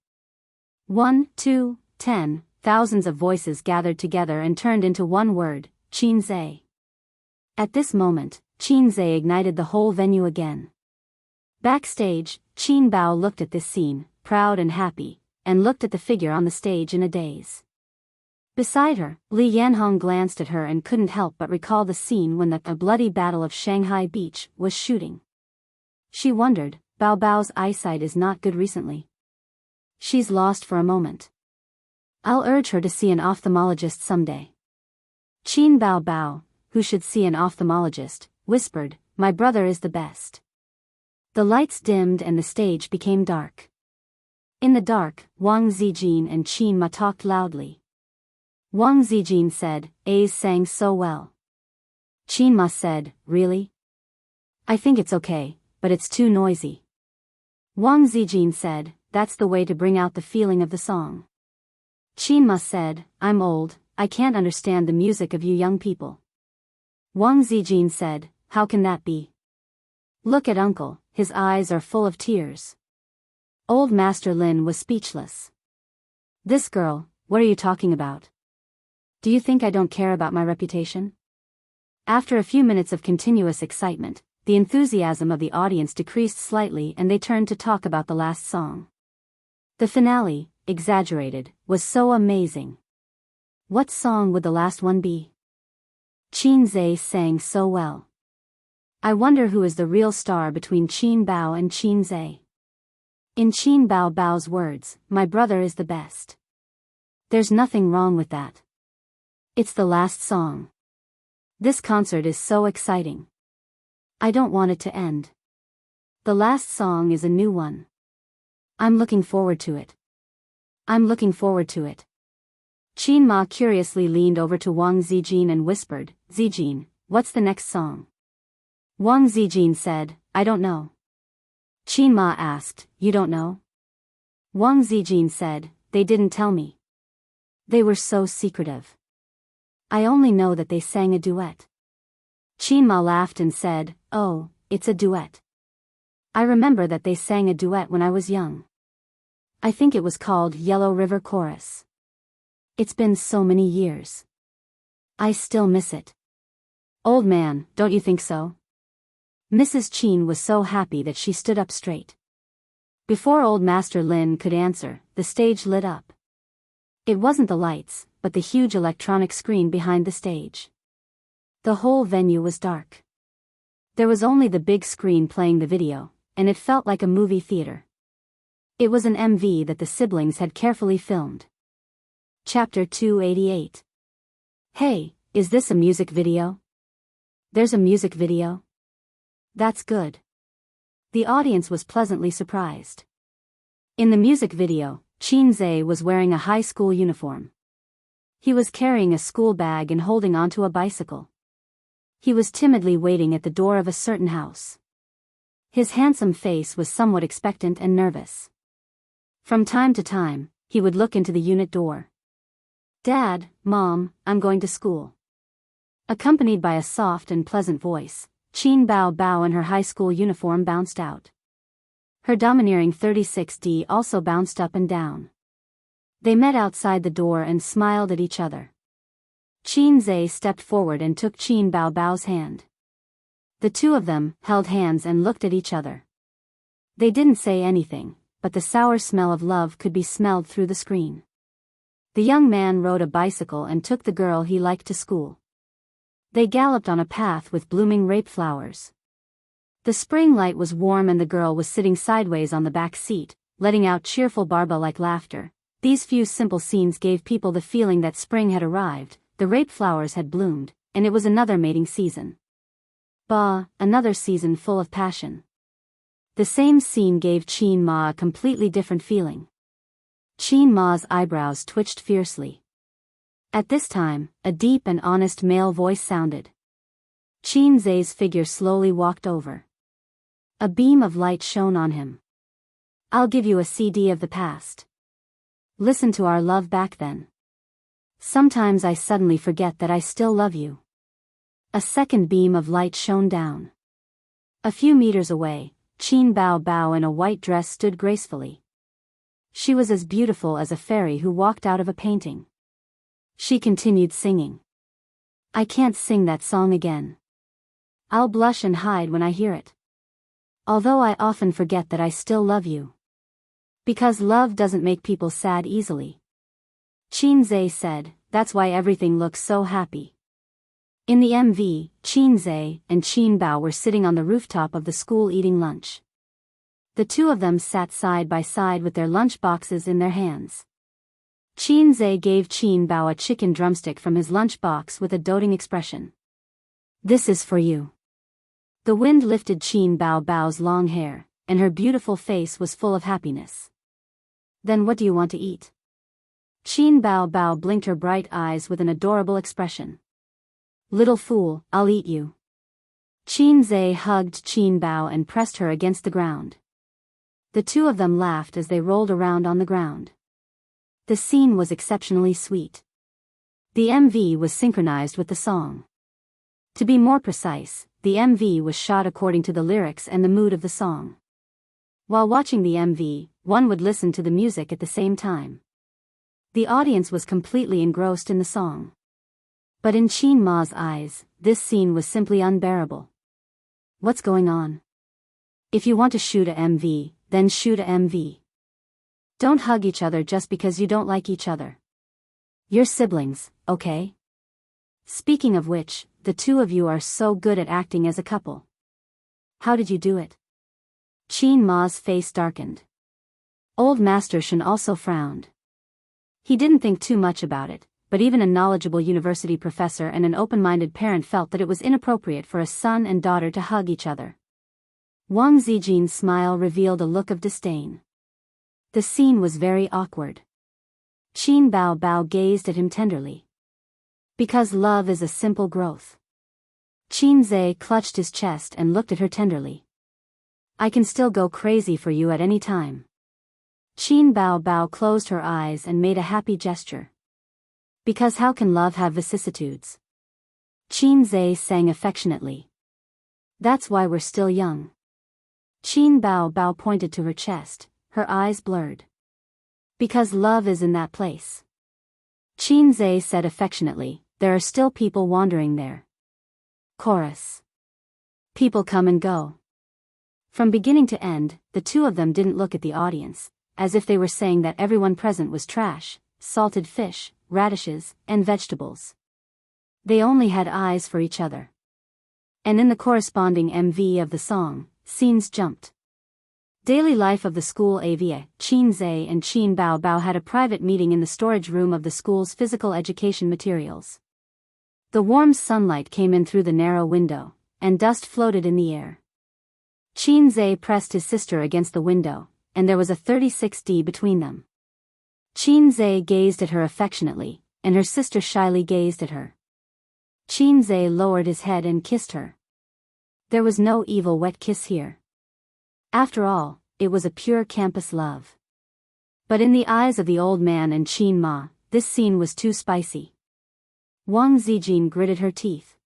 1, 2, 10, thousands of voices gathered together and turned into one word, Qin Zhe. At this moment, Qin Zhe ignited the whole venue again. Backstage, Qin Bao looked at this scene, proud and happy, and looked at the figure on the stage in a daze. Beside her, Li Yanhong glanced at her and couldn't help but recall the scene when a bloody battle of Shanghai Beach was shooting. She wondered, Bao Bao's eyesight is not good recently. She's lost for a moment. I'll urge her to see an ophthalmologist someday. Qin Bao Bao, who should see an ophthalmologist, whispered, my brother is the best. The lights dimmed and the stage became dark. In the dark, Wang Zijin and Qin Ma talked loudly. Wang Zijin said, A's sang so well. Qin Ma said, really? I think it's okay, but it's too noisy. Wang Zijin said, that's the way to bring out the feeling of the song. Qin Ma said, I'm old, I can't understand the music of you young people. Wang Zijin said, how can that be? Look at uncle, his eyes are full of tears. Old Master Lin was speechless. This girl, what are you talking about? Do you think I don't care about my reputation? After a few minutes of continuous excitement, the enthusiasm of the audience decreased slightly and they turned to talk about the last song. The finale, exaggerated, was so amazing. What song would the last one be? Qin Zhe sang so well. I wonder who is the real star between Qin Bao and Qin Zhe. In Qin Bao Bao's words, my brother is the best. There's nothing wrong with that. It's the last song. This concert is so exciting. I don't want it to end. The last song is a new one. I'm looking forward to it. I'm looking forward to it. Qin Ma curiously leaned over to Wang Zijin and whispered, Zijin, what's the next song? Wang Zijin said, I don't know. Qin Ma asked, you don't know? Wang Zijin said, they didn't tell me. They were so secretive. I only know that they sang a duet. Qin Ma laughed and said, oh, it's a duet. I remember that they sang a duet when I was young. I think it was called Yellow River Chorus. It's been so many years. I still miss it. Old man, don't you think so? Mrs. Qin was so happy that she stood up straight. Before old Master Lin could answer, the stage lit up. It wasn't the lights, but the huge electronic screen behind the stage. The whole venue was dark. There was only the big screen playing the video, and it felt like a movie theater. It was an MV that the siblings had carefully filmed. Chapter 288. Hey, is this a music video? There's a music video? That's good. The audience was pleasantly surprised. In the music video, Qin Zhe was wearing a high school uniform. He was carrying a school bag and holding onto a bicycle. He was timidly waiting at the door of a certain house. His handsome face was somewhat expectant and nervous. From time to time, he would look into the unit door. Dad, Mom, I'm going to school. Accompanied by a soft and pleasant voice, Qin Bao Bao in her high school uniform bounced out. Her domineering 36D also bounced up and down. They met outside the door and smiled at each other. Qin Zhe stepped forward and took Qin Bao Bao's hand. The two of them held hands and looked at each other. They didn't say anything, but the sour smell of love could be smelled through the screen. The young man rode a bicycle and took the girl he liked to school. They galloped on a path with blooming rape flowers. The spring light was warm and the girl was sitting sideways on the back seat, letting out cheerful Barba-like laughter. These few simple scenes gave people the feeling that spring had arrived, the rape flowers had bloomed, and it was another mating season. Bah, another season full of passion. The same scene gave Qin Ma a completely different feeling. Qin Ma's eyebrows twitched fiercely. At this time, a deep and honest male voice sounded. Qin Zhe's figure slowly walked over. A beam of light shone on him. I'll give you a CD of the past. Listen to our love back then. Sometimes I suddenly forget that I still love you. A second beam of light shone down. A few meters away, Qin Bao Bao in a white dress stood gracefully. She was as beautiful as a fairy who walked out of a painting. She continued singing. I can't sing that song again. I'll blush and hide when I hear it. Although I often forget that I still love you. Because love doesn't make people sad easily. Qin Zhe said, that's why everything looks so happy. In the MV, Qin Zhe and Qin Bao were sitting on the rooftop of the school eating lunch. The two of them sat side by side with their lunch boxes in their hands. Qin Zhe gave Qin Bao a chicken drumstick from his lunch box with a doting expression. This is for you. The wind lifted Qin Bao Bao's long hair, and her beautiful face was full of happiness. Then what do you want to eat? Qin Bao Bao blinked her bright eyes with an adorable expression. Little fool, I'll eat you. Qin Zhe hugged Qin Bao and pressed her against the ground. The two of them laughed as they rolled around on the ground. The scene was exceptionally sweet. The MV was synchronized with the song. To be more precise, the MV was shot according to the lyrics and the mood of the song. While watching the MV, one would listen to the music at the same time. The audience was completely engrossed in the song. But in Qin Ma's eyes, this scene was simply unbearable. What's going on? If you want to shoot a MV, then shoot a MV. Don't hug each other just because you don't like each other. You're siblings, okay? Speaking of which, the two of you are so good at acting as a couple. How did you do it? Qin Ma's face darkened. Old Master Shen also frowned. He didn't think too much about it, but even a knowledgeable university professor and an open-minded parent felt that it was inappropriate for a son and daughter to hug each other. Wang Zijin's smile revealed a look of disdain. The scene was very awkward. Qin Bao gazed at him tenderly. Because love is a simple growth. Qin Zhe clutched his chest and looked at her tenderly. I can still go crazy for you at any time. Qin Bao closed her eyes and made a happy gesture. Because how can love have vicissitudes? Qin Zhe sang affectionately. That's why we're still young. Qin Bao pointed to her chest, her eyes blurred. Because love is in that place. Qin Zhe said affectionately, there are still people wandering there. Chorus. People come and go. From beginning to end, the two of them didn't look at the audience, as if they were saying that everyone present was trash, salted fish, radishes, and vegetables. They only had eyes for each other. And in the corresponding MV of the song, scenes jumped. Daily life of the school AVA, Qin Zhe and Qin Bao had a private meeting in the storage room of the school's physical education materials. The warm sunlight came in through the narrow window, and dust floated in the air. Qin Zhe pressed his sister against the window, and there was a 36D between them. Qin Zhe gazed at her affectionately, and her sister shyly gazed at her. Qin Zhe lowered his head and kissed her. There was no evil wet kiss here. After all, it was a pure campus love. But in the eyes of the old man and Qin Ma, this scene was too spicy. Wang Zijin gritted her teeth.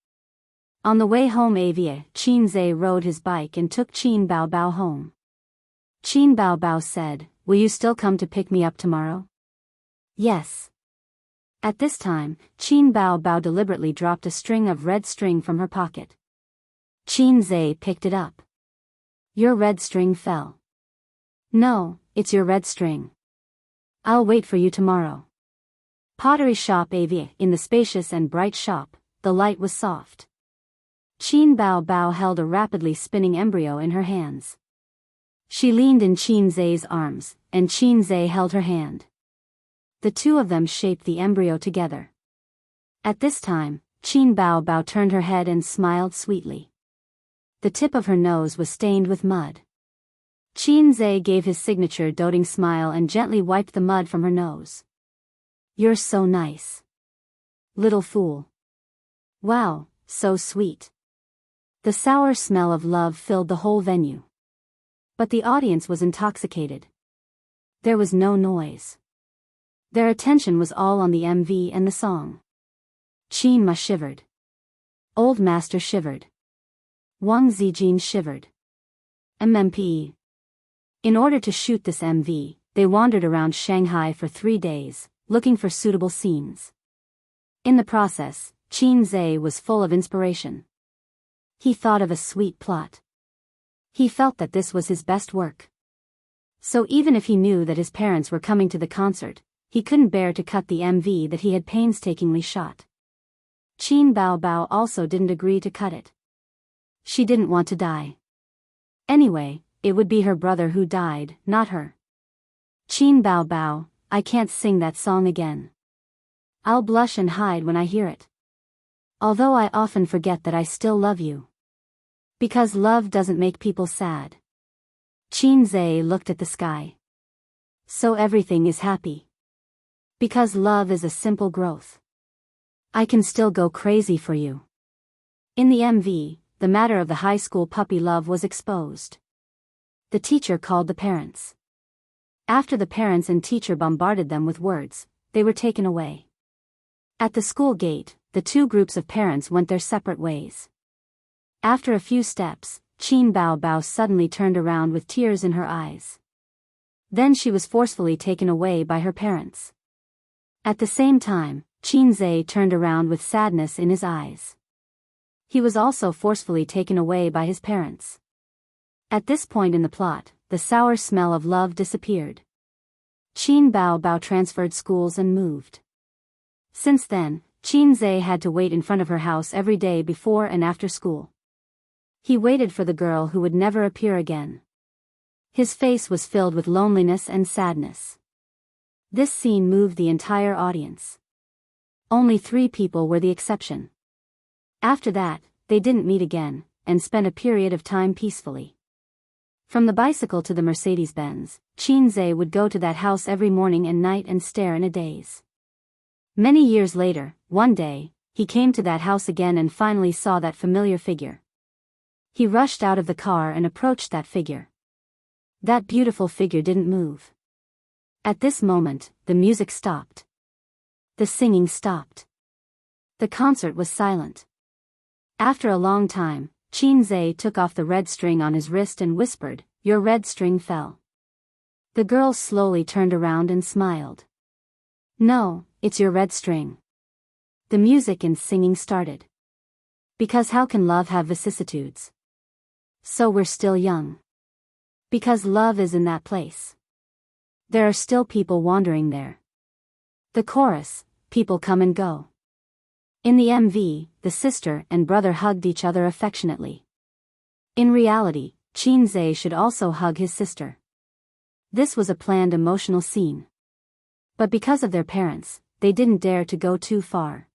On the way home Avia, Qin Zhe rode his bike and took Qin Bao home. Qin Bao said, will you still come to pick me up tomorrow? Yes. At this time, Qin Bao deliberately dropped a string of red string from her pocket. Qin Zhe picked it up. Your red string fell. No, it's your red string. I'll wait for you tomorrow. Pottery shop Avia. In the spacious and bright shop, the light was soft. Qin Bao held a rapidly spinning embryo in her hands. She leaned in Qin Zhe's arms, and Qin Zhe held her hand. The two of them shaped the embryo together. At this time, Qin Bao turned her head and smiled sweetly. The tip of her nose was stained with mud. Qin Zhe gave his signature doting smile and gently wiped the mud from her nose. You're so nice. Little fool. Wow, so sweet. The sour smell of love filled the whole venue. But the audience was intoxicated. There was no noise. Their attention was all on the MV and the song. Qin Ma shivered. Old Master shivered. Wang Zijin shivered. MMPE. In order to shoot this MV, they wandered around Shanghai for 3 days, looking for suitable scenes. In the process, Qin Zhe was full of inspiration. He thought of a sweet plot. He felt that this was his best work. So even if he knew that his parents were coming to the concert, he couldn't bear to cut the MV that he had painstakingly shot. Qin Bao also didn't agree to cut it. She didn't want to die. Anyway, it would be her brother who died, not her. Qin Bao, I can't sing that song again. I'll blush and hide when I hear it. Although I often forget that I still love you. Because love doesn't make people sad. Qin Zhe looked at the sky. So everything is happy. Because love is a simple growth. I can still go crazy for you. In the MV, the matter of the high school puppy love was exposed. The teacher called the parents. After the parents and teacher bombarded them with words, they were taken away. At the school gate, the two groups of parents went their separate ways. After a few steps, Qin Bao suddenly turned around with tears in her eyes. Then she was forcefully taken away by her parents. At the same time, Qin Zhe turned around with sadness in his eyes. He was also forcefully taken away by his parents. At this point in the plot, the sour smell of love disappeared. Qin Bao transferred schools and moved. Since then, Qin Zhe had to wait in front of her house every day before and after school. He waited for the girl who would never appear again. His face was filled with loneliness and sadness. This scene moved the entire audience. Only 3 people were the exception. After that, they didn't meet again, and spent a period of time peacefully. From the bicycle to the Mercedes-Benz, Qin Zhe would go to that house every morning and night and stare in a daze. Many years later, one day, he came to that house again and finally saw that familiar figure. He rushed out of the car and approached that figure. That beautiful figure didn't move. At this moment, the music stopped. The singing stopped. The concert was silent. After a long time, Qin Zhe took off the red string on his wrist and whispered, "Your red string fell." The girl slowly turned around and smiled. "No, it's your red string." The music and singing started. Because how can love have vicissitudes? So we're still young. Because love is in that place. There are still people wandering there. The chorus, people come and go. In the MV, the sister and brother hugged each other affectionately. In reality, Qin Zhe should also hug his sister. This was a planned emotional scene. But because of their parents, they didn't dare to go too far.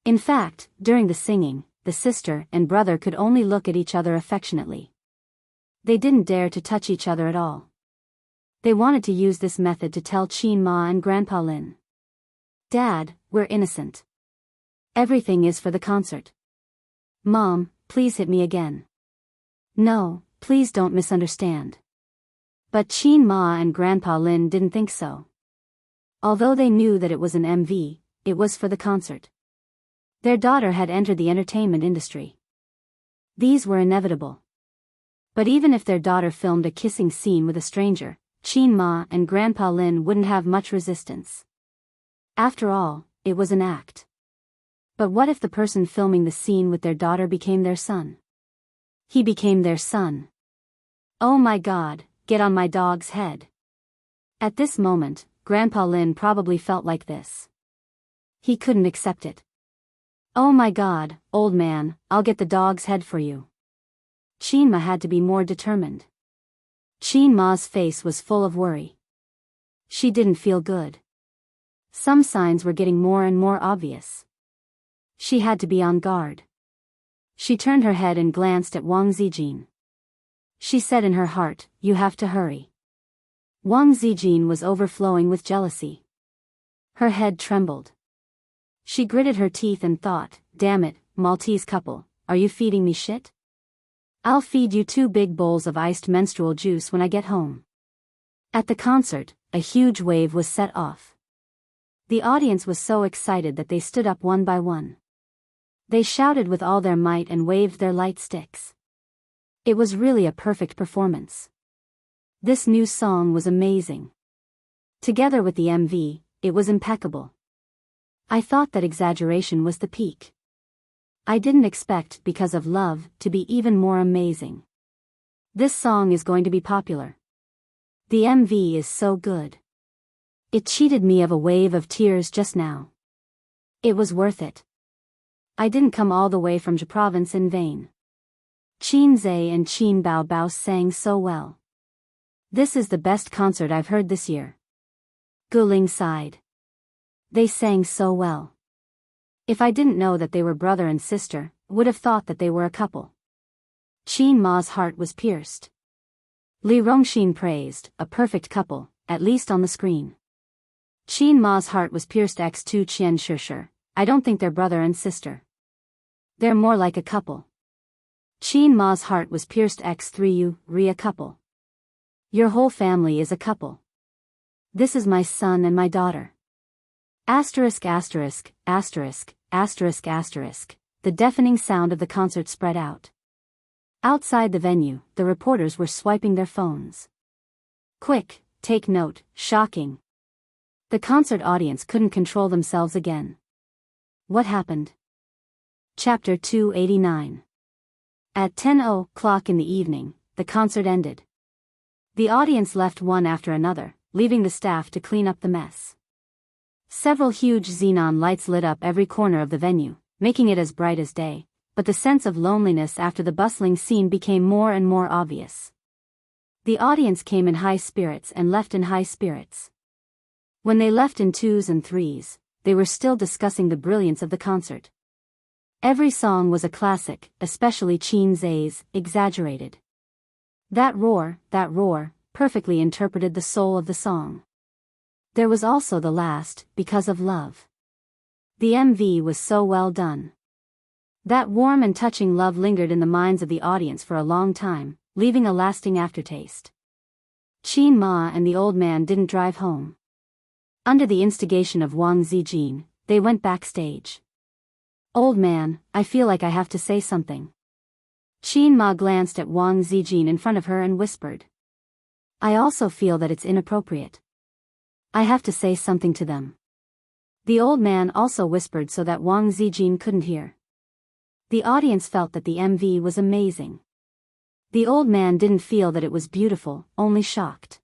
In fact, during the singing, the sister and brother could only look at each other affectionately. They didn't dare to touch each other at all. They wanted to use this method to tell Qin Ma and Grandpa Lin, "Dad, we're innocent. Everything is for the concert. Mom, please hit me again. No, please don't misunderstand." But Qin Ma and Grandpa Lin didn't think so. Although they knew that it was an MV, it was for the concert. Their daughter had entered the entertainment industry. These were inevitable. But even if their daughter filmed a kissing scene with a stranger, Qin Ma and Grandpa Lin wouldn't have much resistance. After all, it was an act. But what if the person filming the scene with their daughter became their son? He became their son. Oh my God, get on my dog's head. At this moment, Grandpa Lin probably felt like this. He couldn't accept it. Oh my God, old man, I'll get the dog's head for you. Qin Ma had to be more determined. Qin Ma's face was full of worry. She didn't feel good. Some signs were getting more and more obvious. She had to be on guard. She turned her head and glanced at Wang Zijin. She said in her heart, "You have to hurry." Wang Zijin was overflowing with jealousy. Her head trembled. She gritted her teeth and thought, "Damn it, Maltese couple, are you feeding me shit? I'll feed you 2 big bowls of iced menstrual juice when I get home." At the concert, a huge wave was set off. The audience was so excited that they stood up one by one. They shouted with all their might and waved their light sticks. It was really a perfect performance. This new song was amazing. Together with the MV, it was impeccable. I thought that exaggeration was the peak. I didn't expect Because of Love to be even more amazing. This song is going to be popular. The MV is so good. It cheated me of a wave of tears just now. It was worth it. I didn't come all the way from Zhe province in vain. Qin Zhe and Qin Bao sang so well. This is the best concert I've heard this year. Guling sighed. They sang so well. If I didn't know that they were brother and sister, would have thought that they were a couple. Qin Ma's heart was pierced. Li Rongxin praised, "A perfect couple, at least on the screen." Qin Ma's heart was pierced. X2 Qian Shishir, "I don't think they're brother and sister. They're more like a couple." Qin Ma's heart was pierced. X3 Yu Ri, "A couple. Your whole family is a couple. This is my son and my daughter." Asterisk asterisk, asterisk, asterisk asterisk. The deafening sound of the concert spread out. Outside the venue, the reporters were swiping their phones. "Quick, take note, shocking." The concert audience couldn't control themselves again. What happened? Chapter 289. At 10:00 in the evening, the concert ended. The audience left one after another, leaving the staff to clean up the mess. Several huge xenon lights lit up every corner of the venue, making it as bright as day, but the sense of loneliness after the bustling scene became more and more obvious. The audience came in high spirits and left in high spirits. When they left in twos and threes, they were still discussing the brilliance of the concert. Every song was a classic, especially Qin Zai's Exaggerated. That roar, perfectly interpreted the soul of the song. There was also the last, Because of Love. The MV was so well done. That warm and touching love lingered in the minds of the audience for a long time, leaving a lasting aftertaste. Qin Ma and the old man didn't drive home. Under the instigation of Wang Zijin, they went backstage. "Old man, I feel like I have to say something." Qin Ma glanced at Wang Zijin in front of her and whispered. "I also feel that it's inappropriate. I have to say something to them." The old man also whispered so that Wang Zijin couldn't hear. The audience felt that the MV was amazing. The old man didn't feel that it was beautiful, only shocked.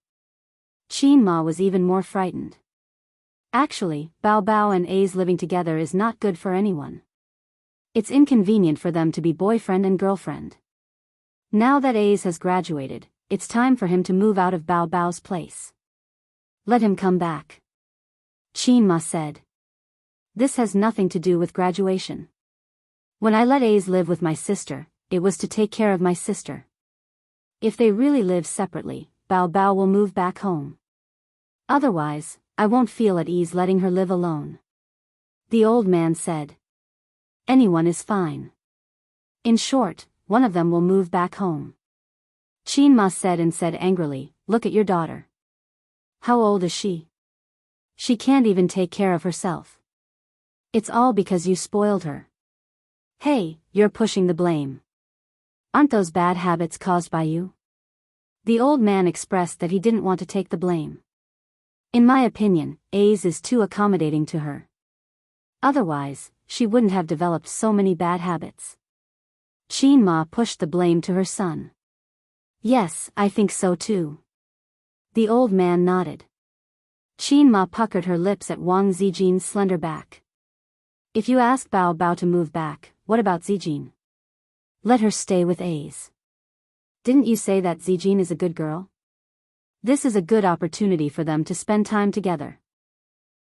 Qin Ma was even more frightened. Actually, Bao and A's living together is not good for anyone. It's inconvenient for them to be boyfriend and girlfriend. Now that A's has graduated, it's time for him to move out of Bao's place. "Let him come back," Qin Ma said. "This has nothing to do with graduation. When I let A's live with my sister, it was to take care of my sister. If they really live separately, Bao will move back home. Otherwise, I won't feel at ease letting her live alone," the old man said. "Anyone is fine. In short, one of them will move back home." Qin Ma said angrily, "Look at your daughter. How old is she? She can't even take care of herself. It's all because you spoiled her. Hey, you're pushing the blame. Aren't those bad habits caused by you?" The old man expressed that he didn't want to take the blame. "In my opinion, A's is too accommodating to her. Otherwise, she wouldn't have developed so many bad habits." Qin Ma pushed the blame to her son. "Yes, I think so too." The old man nodded. Qin Ma puckered her lips at Wang Zijin's slender back. "If you ask Bao to move back, what about Zijin? Let her stay with A's. Didn't you say that Zijin is a good girl? This is a good opportunity for them to spend time together.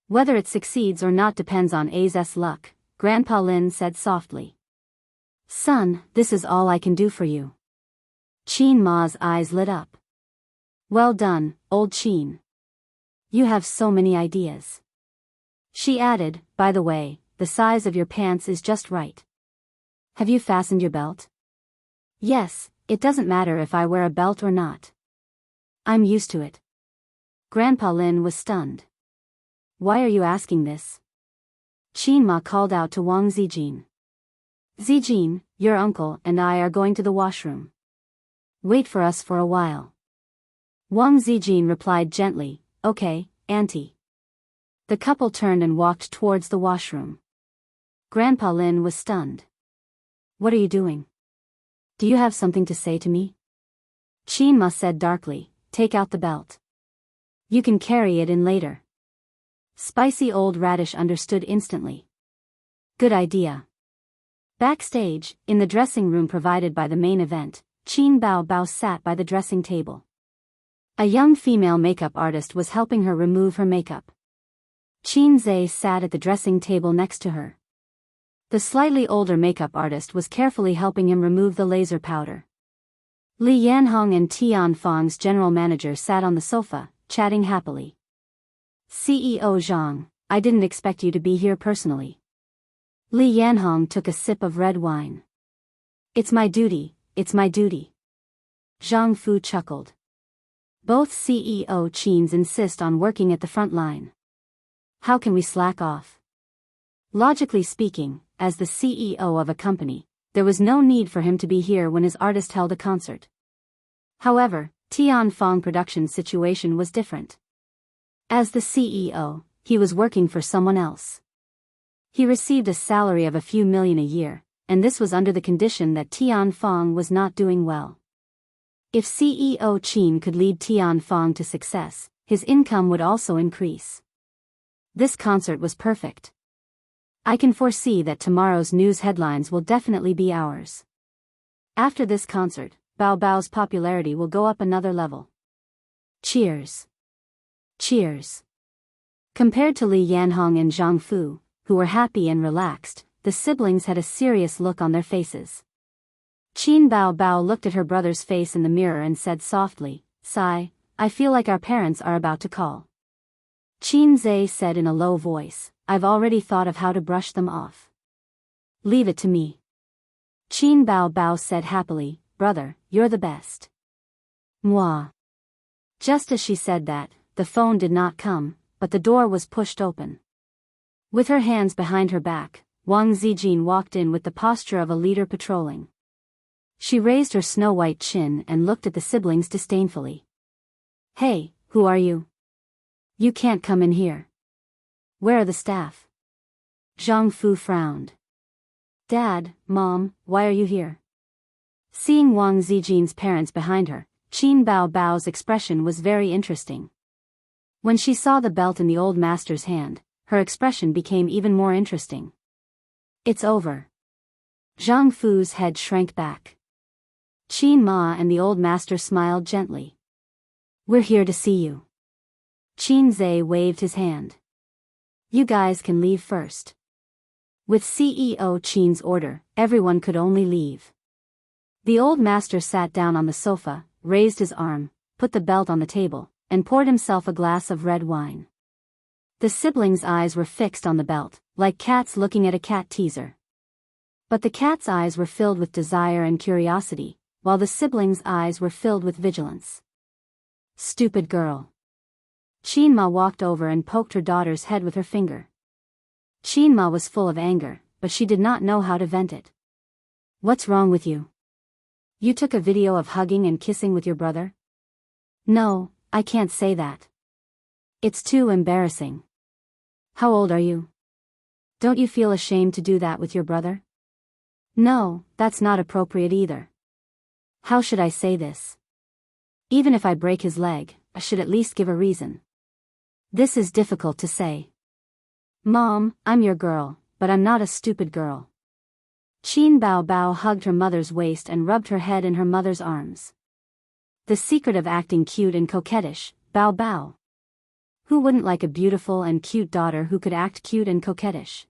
Whether it succeeds or not depends on A's luck," Grandpa Lin said softly. "Son, this is all I can do for you." Qin Ma's eyes lit up. "Well done, old Qin. You have so many ideas." She added, "By the way, the size of your pants is just right. Have you fastened your belt?" "Yes, it doesn't matter if I wear a belt or not. I'm used to it." Grandpa Lin was stunned. "Why are you asking this?" Qin Ma called out to Wang Zijin. "Zijin, your uncle and I are going to the washroom. Wait for us for a while." Wang Zijin replied gently, "Okay, auntie." The couple turned and walked towards the washroom. Grandpa Lin was stunned. "What are you doing? Do you have something to say to me?" Qin Ma said darkly, "Take out the belt. You can carry it in later." Spicy old radish understood instantly. "Good idea." Backstage, in the dressing room provided by the main event, Qin Bao sat by the dressing table. A young female makeup artist was helping her remove her makeup. Qin Zai sat at the dressing table next to her. The slightly older makeup artist was carefully helping him remove the laser powder. Li Yanhong and Tian Fang's general manager sat on the sofa, chatting happily. "CEO Zhang, I didn't expect you to be here personally." Li Yanhong took a sip of red wine. It's my duty. Zhang Fu chuckled. Both CEO Qins insist on working at the front line. How can we slack off? Logically speaking, as the CEO of a company, there was no need for him to be here when his artist held a concert. However, Tian Fang Productions' situation was different. As the CEO, he was working for someone else. He received a salary of a few million a year, and this was under the condition that Tian Fong was not doing well. If CEO Qin could lead Tian Fong to success, his income would also increase. This concert was perfect. I can foresee that tomorrow's news headlines will definitely be ours. After this concert, Bao Bao's popularity will go up another level. Cheers. Cheers. Compared to Li Yanhong and Zhang Fu, who were happy and relaxed, the siblings had a serious look on their faces. Qin Bao Bao looked at her brother's face in the mirror and said softly, "Sigh, I feel like our parents are about to call." Qin Zhe said in a low voice, "I've already thought of how to brush them off. Leave it to me." Qin Bao Bao said happily, "Brother, you're the best." Moi. Just as she said that, the phone did not come, but the door was pushed open. With her hands behind her back, Wang Zijin walked in with the posture of a leader patrolling. She raised her snow-white chin and looked at the siblings disdainfully. "Hey, who are you? You can't come in here. Where are the staff?" Zhang Fu frowned. "Dad, Mom, why are you here?" Seeing Wang Zijin's parents behind her, Qin Bao Bao's expression was very interesting. When she saw the belt in the old master's hand, her expression became even more interesting. "It's over." Zhang Fu's head shrank back. Qin Ma and the old master smiled gently. "We're here to see you." Qin Zhe waved his hand. "You guys can leave first." With CEO Qin's order, everyone could only leave. The old master sat down on the sofa, raised his arm, put the belt on the table, and poured himself a glass of red wine. The siblings' eyes were fixed on the belt, like cats looking at a cat teaser. But the cat's eyes were filled with desire and curiosity, while the siblings' eyes were filled with vigilance. "Stupid girl." Qin Ma walked over and poked her daughter's head with her finger. Qin Ma was full of anger, but she did not know how to vent it. "What's wrong with you? You took a video of hugging and kissing with your brother?" "No, I can't say that. It's too embarrassing." "How old are you? Don't you feel ashamed to do that with your brother?" "No, that's not appropriate either. How should I say this? Even if I break his leg, I should at least give a reason. This is difficult to say. Mom, I'm your girl, but I'm not a stupid girl." Qin Bao Bao hugged her mother's waist and rubbed her head in her mother's arms. The secret of acting cute and coquettish, Bao Bao. Who wouldn't like a beautiful and cute daughter who could act cute and coquettish?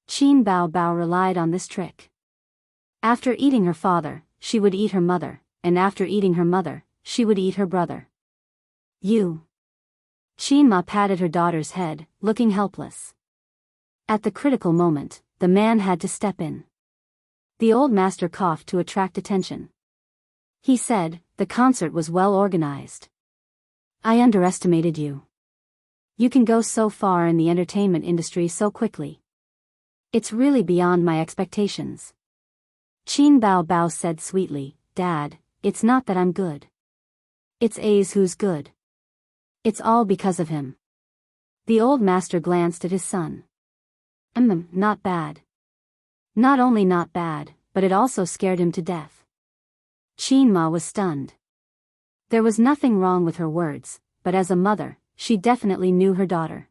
Qin Bao Bao relied on this trick. After eating her father, she would eat her mother, and after eating her mother, she would eat her brother. "You." Qin Ma patted her daughter's head, looking helpless. At the critical moment, the man had to step in. The old master coughed to attract attention. He said, "The concert was well organized. I underestimated you. You can go so far in the entertainment industry so quickly. It's really beyond my expectations." Qin Bao Bao said sweetly, "Dad, it's not that I'm good. It's A's who's good. It's all because of him." The old master glanced at his son. Not bad. Not only not bad, but it also scared him to death. Qin Ma was stunned. There was nothing wrong with her words, but as a mother, she definitely knew her daughter.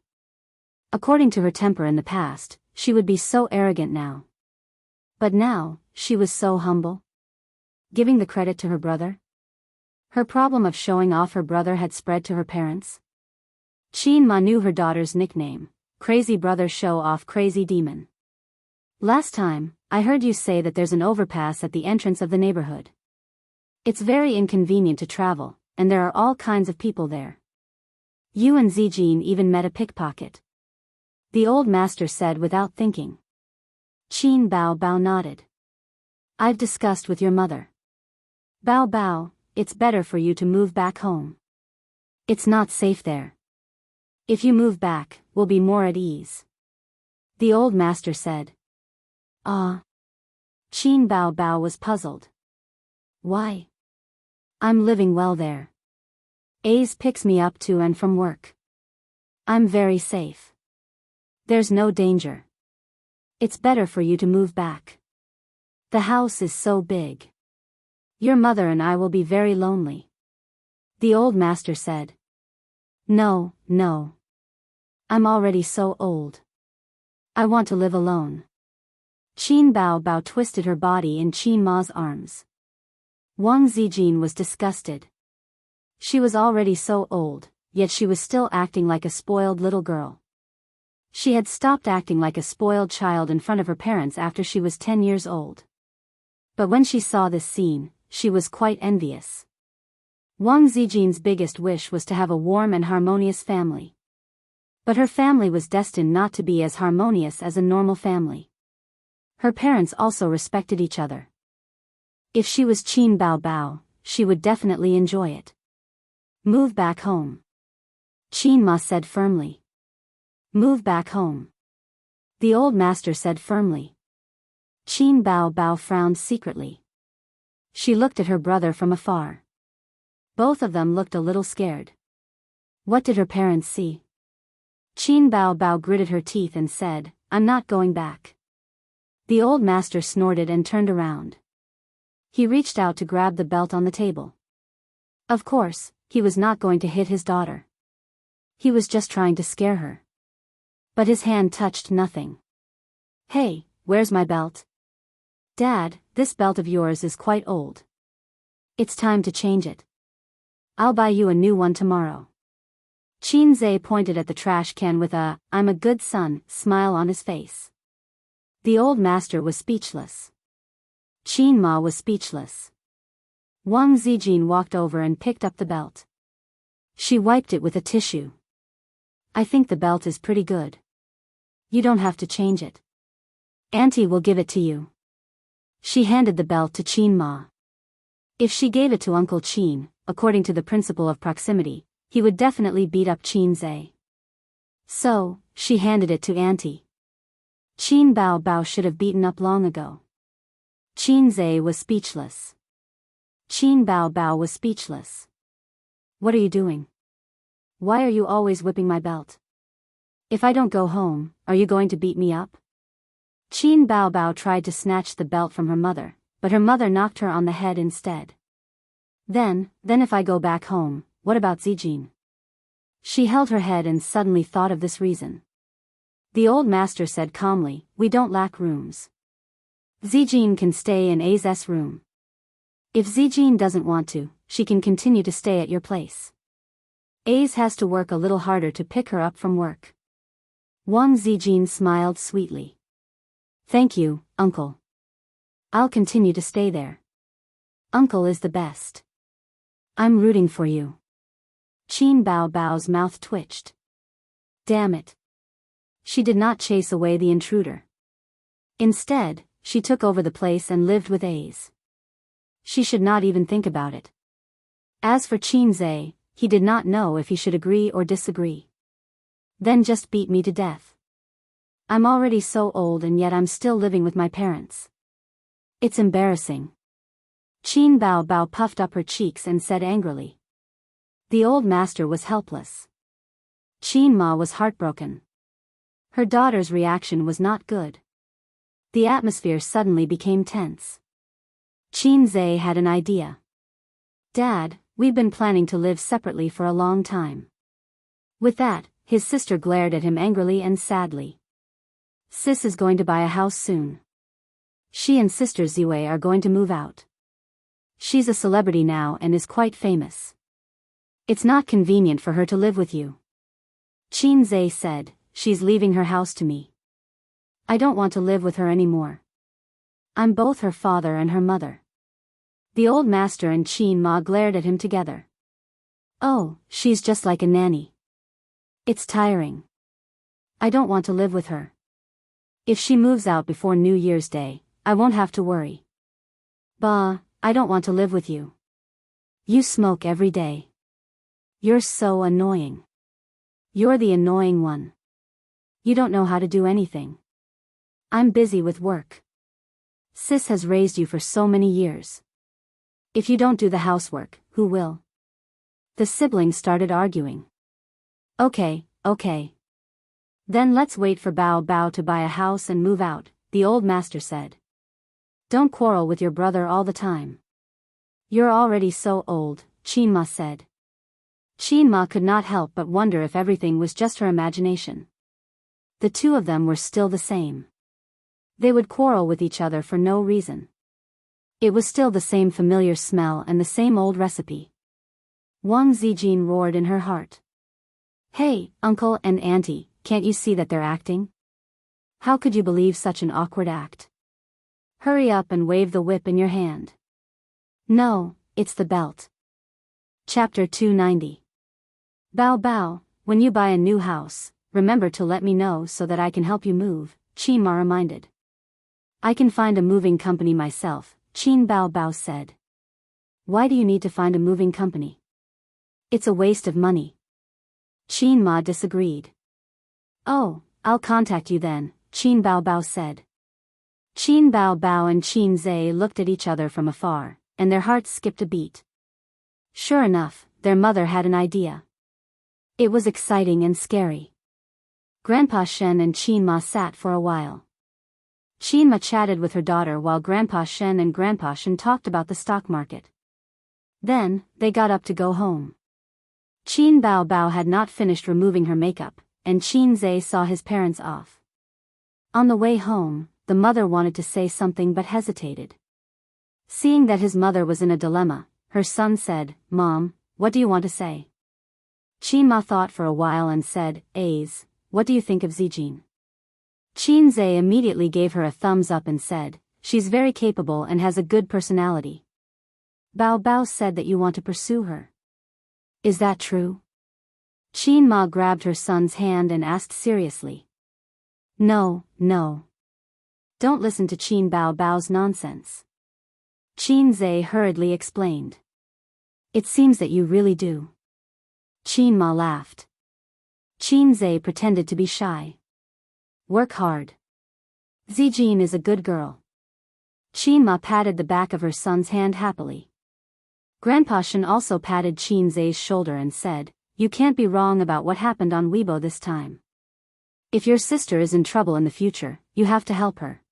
According to her temper in the past, she would be so arrogant now. But now, she was so humble. Giving the credit to her brother? Her problem of showing off her brother had spread to her parents. Qin Ma knew her daughter's nickname, Crazy Brother Show Off Crazy Demon. "Last time, I heard you say that there's an overpass at the entrance of the neighborhood. It's very inconvenient to travel, and there are all kinds of people there. You and Zijin even met a pickpocket." The old master said without thinking. Qin Bao Bao nodded. "I've discussed with your mother. Bao Bao, it's better for you to move back home. It's not safe there. If you move back, we'll be more at ease." The old master said. "Ah." Qin Bao Bao was puzzled. "Why? I'm living well there. Ace picks me up to and from work. I'm very safe. There's no danger. It's better for you to move back." The house is so big. Your mother and I will be very lonely. The old master said. No, no. I'm already so old. I want to live alone. Qin Bao Bao twisted her body in Qin Ma's arms. Wang Zijin was disgusted. She was already so old, yet she was still acting like a spoiled little girl. She had stopped acting like a spoiled child in front of her parents after she was 10 years old. But when she saw this scene, she was quite envious. Wang Zijin's biggest wish was to have a warm and harmonious family. But her family was destined not to be as harmonious as a normal family. Her parents also respected each other. If she was Qin Bao Bao, she would definitely enjoy it. Move back home. Qin Ma said firmly. Move back home. The old master said firmly. Qin Bao Bao frowned secretly. She looked at her brother from afar. Both of them looked a little scared. What did her parents see? Qin Bao Bao gritted her teeth and said, I'm not going back. The old master snorted and turned around. He reached out to grab the belt on the table. Of course, he was not going to hit his daughter. He was just trying to scare her. But his hand touched nothing. Hey, where's my belt? Dad, this belt of yours is quite old. It's time to change it. I'll buy you a new one tomorrow. Qin Zhe pointed at the trash can with a, I'm a good son, smile on his face. The old master was speechless. Qin Ma was speechless. Wang Zijin walked over and picked up the belt. She wiped it with a tissue. I think the belt is pretty good. You don't have to change it. Auntie will give it to you. She handed the belt to Qin Ma. If she gave it to Uncle Qin, according to the principle of proximity, he would definitely beat up Qin Zhe. So, she handed it to Auntie. Qin Bao Bao should have beaten up long ago. Qin Zhe was speechless. Qin Bao Bao was speechless. What are you doing? Why are you always whipping my belt? If I don't go home, are you going to beat me up? Qin Bao Bao tried to snatch the belt from her mother, but her mother knocked her on the head instead. Then if I go back home, what about Zijin? She held her head and suddenly thought of this reason. The old master said calmly, we don't lack rooms. Zijin can stay in A's room. If Zijin doesn't want to, she can continue to stay at your place. A's has to work a little harder to pick her up from work. Wang Zijin smiled sweetly. Thank you, Uncle. I'll continue to stay there. Uncle is the best. I'm rooting for you. Qin Bao Bao's mouth twitched. Damn it. She did not chase away the intruder. Instead, she took over the place and lived with A's. She should not even think about it. As for Qin Zhe, he did not know if he should agree or disagree. Then just beat me to death. I'm already so old and yet I'm still living with my parents. It's embarrassing. Qin Bao Bao puffed up her cheeks and said angrily. The old master was helpless. Qin Ma was heartbroken. Her daughter's reaction was not good. The atmosphere suddenly became tense. Qin Zhe had an idea. Dad, we've been planning to live separately for a long time. With that, his sister glared at him angrily and sadly. Sis is going to buy a house soon. She and Sister Ziwei are going to move out. She's a celebrity now and is quite famous. It's not convenient for her to live with you. Qin Zhe said, she's leaving her house to me. I don't want to live with her anymore. I'm both her father and her mother. The old master and Qin Ma glared at him together. Oh, she's just like a nanny. It's tiring. I don't want to live with her. If she moves out before New Year's Day, I won't have to worry. Bah, I don't want to live with you. You smoke every day. You're so annoying. You're the annoying one. You don't know how to do anything. I'm busy with work. Sis has raised you for so many years. If you don't do the housework, who will? The siblings started arguing. Okay. Then let's wait for Bao Bao to buy a house and move out, the old master said. Don't quarrel with your brother all the time. You're already so old, Qin said. Qin could not help but wonder if everything was just her imagination. The two of them were still the same. They would quarrel with each other for no reason. It was still the same familiar smell and the same old recipe. Wang Zijin roared in her heart. Hey, uncle and auntie, can't you see that they're acting? How could you believe such an awkward act? Hurry up and wave the whip in your hand. No, it's the belt. Chapter 290. Bao Bao, when you buy a new house, remember to let me know so that I can help you move, Qin reminded. I can find a moving company myself, Qin Bao said. Why do you need to find a moving company? It's a waste of money. Qin disagreed. Oh, I'll contact you then, Qin Bao said. Qin Bao and Qin Zhe looked at each other from afar, and their hearts skipped a beat. Sure enough, their mother had an idea. It was exciting and scary. Grandpa Shen and Qin sat for a while. Qin chatted with her daughter while Grandpa Shen and Grandpa Shen talked about the stock market. Then, they got up to go home. Qin Bao had not finished removing her makeup, and Qin Zhe saw his parents off. On the way home, the mother wanted to say something but hesitated. Seeing that his mother was in a dilemma, her son said, Mom, what do you want to say? Qin thought for a while and said, Aze, what do you think of Zijin? Qin Zhe immediately gave her a thumbs up and said, she's very capable and has a good personality. Bao said that you want to pursue her. Is that true? Qin grabbed her son's hand and asked seriously. No. Don't listen to Qin Bao's nonsense. Qin Zhe hurriedly explained. It seems that you really do. Qin laughed. Qin Zhe pretended to be shy. Work hard. Zijin is a good girl. Qin patted the back of her son's hand happily. Grandpa Shen also patted Qin Zhe's shoulder and said, You can't be wrong about what happened on Weibo this time. If your sister is in trouble in the future, you have to help her.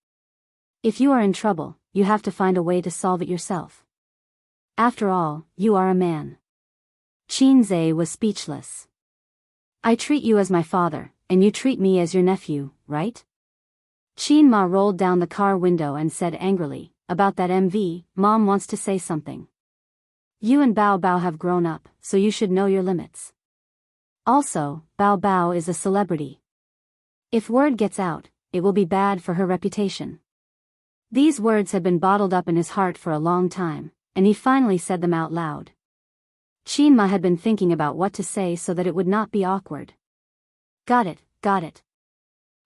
If you are in trouble, you have to find a way to solve it yourself. After all, you are a man. Qin Zhe was speechless. I treat you as my father, and you treat me as your nephew, right? Qin rolled down the car window and said angrily, About that MV, Mom wants to say something. You and Bao have grown up, so you should know your limits. Also, Bao is a celebrity. If word gets out, it will be bad for her reputation. These words had been bottled up in his heart for a long time, and he finally said them out loud. Qin had been thinking about what to say so that it would not be awkward. Got it.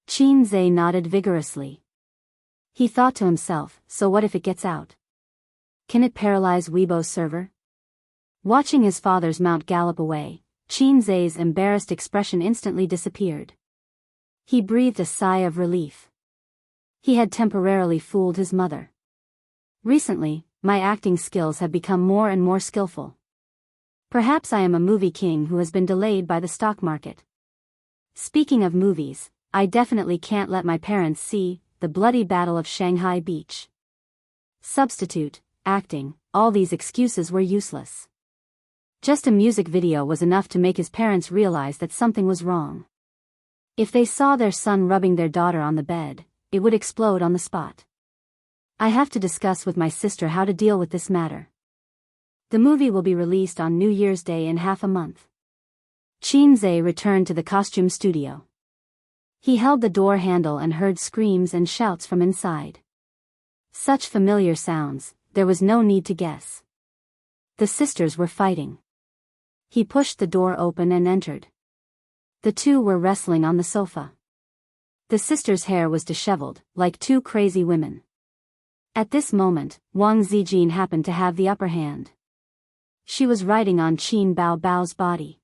Qin Zhe nodded vigorously. He thought to himself, so what if it gets out? Can it paralyze Weibo's server? Watching his father's mount gallop away, Qin Zhe's embarrassed expression instantly disappeared. He breathed a sigh of relief. He had temporarily fooled his mother. Recently, my acting skills have become more and more skillful. Perhaps I am a movie king who has been delayed by the stock market. Speaking of movies, I definitely can't let my parents see The Bloody Battle of Shanghai Beach. Substitute, acting, all these excuses were useless. Just a music video was enough to make his parents realize that something was wrong. If they saw their son rubbing their daughter on the bed, it would explode on the spot. I have to discuss with my sister how to deal with this matter. The movie will be released on New Year's Day in half a month. Qin Zhe returned to the costume studio. He held the door handle and heard screams and shouts from inside. Such familiar sounds, there was no need to guess. The sisters were fighting. He pushed the door open and entered. The two were wrestling on the sofa. The sisters' hair was disheveled, like two crazy women. At this moment, Wang Zijin happened to have the upper hand. She was riding on Qin Bao's body.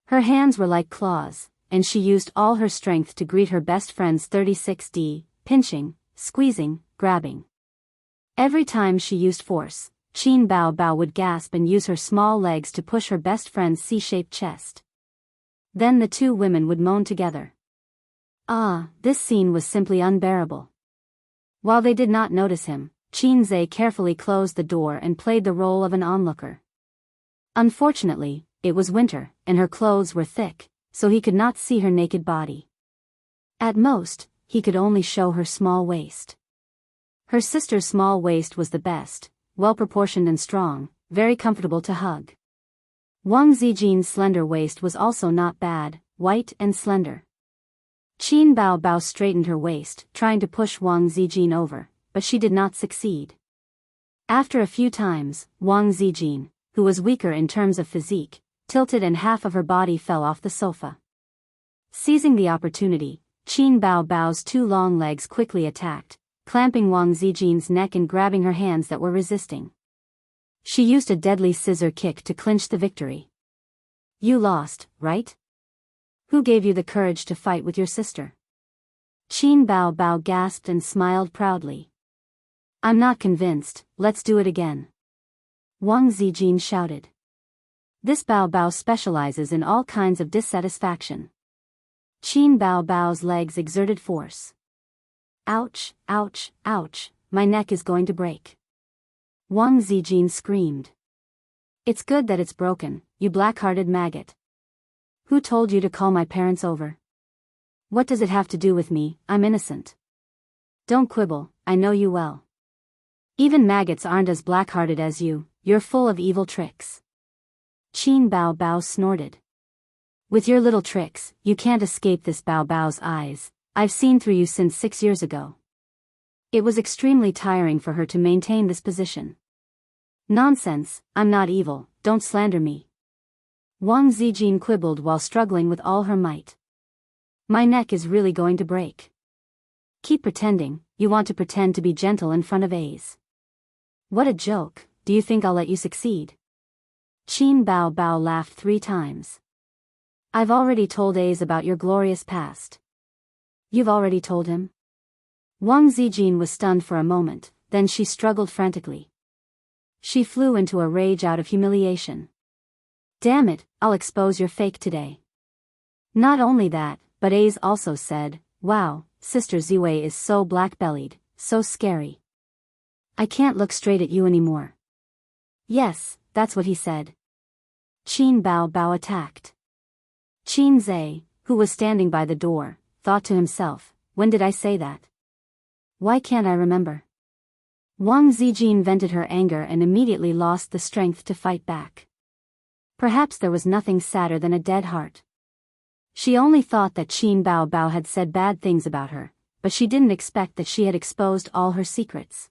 Her hands were like claws, and she used all her strength to greet her best friend's 36D, pinching, squeezing, grabbing. Every time she used force, Qin Bao would gasp and use her small legs to push her best friend's C-shaped chest. Then the two women would moan together. This scene was simply unbearable. While they did not notice him, Qinze carefully closed the door and played the role of an onlooker. Unfortunately, it was winter, and her clothes were thick, so he could not see her naked body. At most, he could only show her small waist. Her sister's small waist was the best, well-proportioned and strong, very comfortable to hug. Wang Zijin's slender waist was also not bad, white and slender. Qin Bao straightened her waist, trying to push Wang Zijin over, but she did not succeed. After a few times, Wang Zijin, who was weaker in terms of physique, tilted and half of her body fell off the sofa. Seizing the opportunity, Qin Bao's two long legs quickly attacked, clamping Wang Zijin's neck and grabbing her hands that were resisting. She used a deadly scissor kick to clinch the victory. You lost, right? Who gave you the courage to fight with your sister? Qin Bao gasped and smiled proudly. I'm not convinced, let's do it again. Wang Zijin shouted. This Bao specializes in all kinds of dissatisfaction. Qin Bao's legs exerted force. Ouch, ouch, ouch, my neck is going to break. Wang Zijin screamed. It's good that it's broken, you black-hearted maggot. Who told you to call my parents over? What does it have to do with me? I'm innocent. Don't quibble, I know you well. Even maggots aren't as black-hearted as you, you're full of evil tricks. Qin Bao snorted. With your little tricks, you can't escape this Bao's eyes. I've seen through you since 6 years ago. It was extremely tiring for her to maintain this position. Nonsense, I'm not evil, don't slander me. Wang Zijin quibbled while struggling with all her might. My neck is really going to break. Keep pretending, you want to pretend to be gentle in front of A's. What a joke, do you think I'll let you succeed? Qin Bao laughed 3 times. I've already told A's about your glorious past. You've already told him? Wang Zijin was stunned for a moment, then she struggled frantically. She flew into a rage out of humiliation. Damn it, I'll expose your fake today. Not only that, but A's also said, wow, Sister Ziwei is so black-bellied, so scary. I can't look straight at you anymore. Yes, that's what he said. Qin Bao attacked. Qin Zhe, who was standing by the door, thought to himself, when did I say that? Why can't I remember? Wang Zijin vented her anger and immediately lost the strength to fight back. Perhaps there was nothing sadder than a dead heart. She only thought that Qin Bao had said bad things about her, but she didn't expect that she had exposed all her secrets.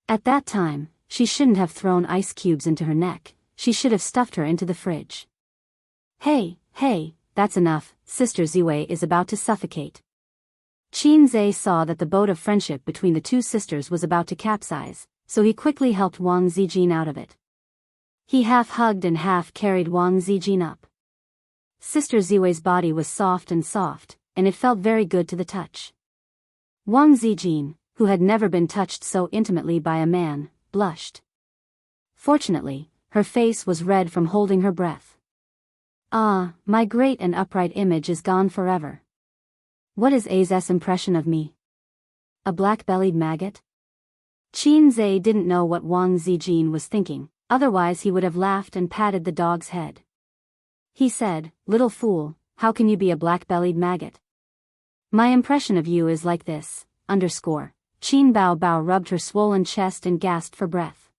At that time, she shouldn't have thrown ice cubes into her neck, she should have stuffed her into the fridge. Hey, that's enough, Sister Ziwei is about to suffocate. Qin Zhe saw that the boat of friendship between the two sisters was about to capsize, so he quickly helped Wang Zijin out of it. He half hugged and half carried Wang Zijin up. Sister Ziwei's body was soft, and it felt very good to the touch. Wang Zijin, who had never been touched so intimately by a man, blushed. Fortunately, her face was red from holding her breath. Ah, my great and upright image is gone forever. What is A's impression of me? A black-bellied maggot? Qin Zhe didn't know what Wang Zijin was thinking, otherwise he would have laughed and patted the dog's head. He said, little fool, how can you be a black-bellied maggot? My impression of you is like this, _. Qin Bao rubbed her swollen chest and gasped for breath.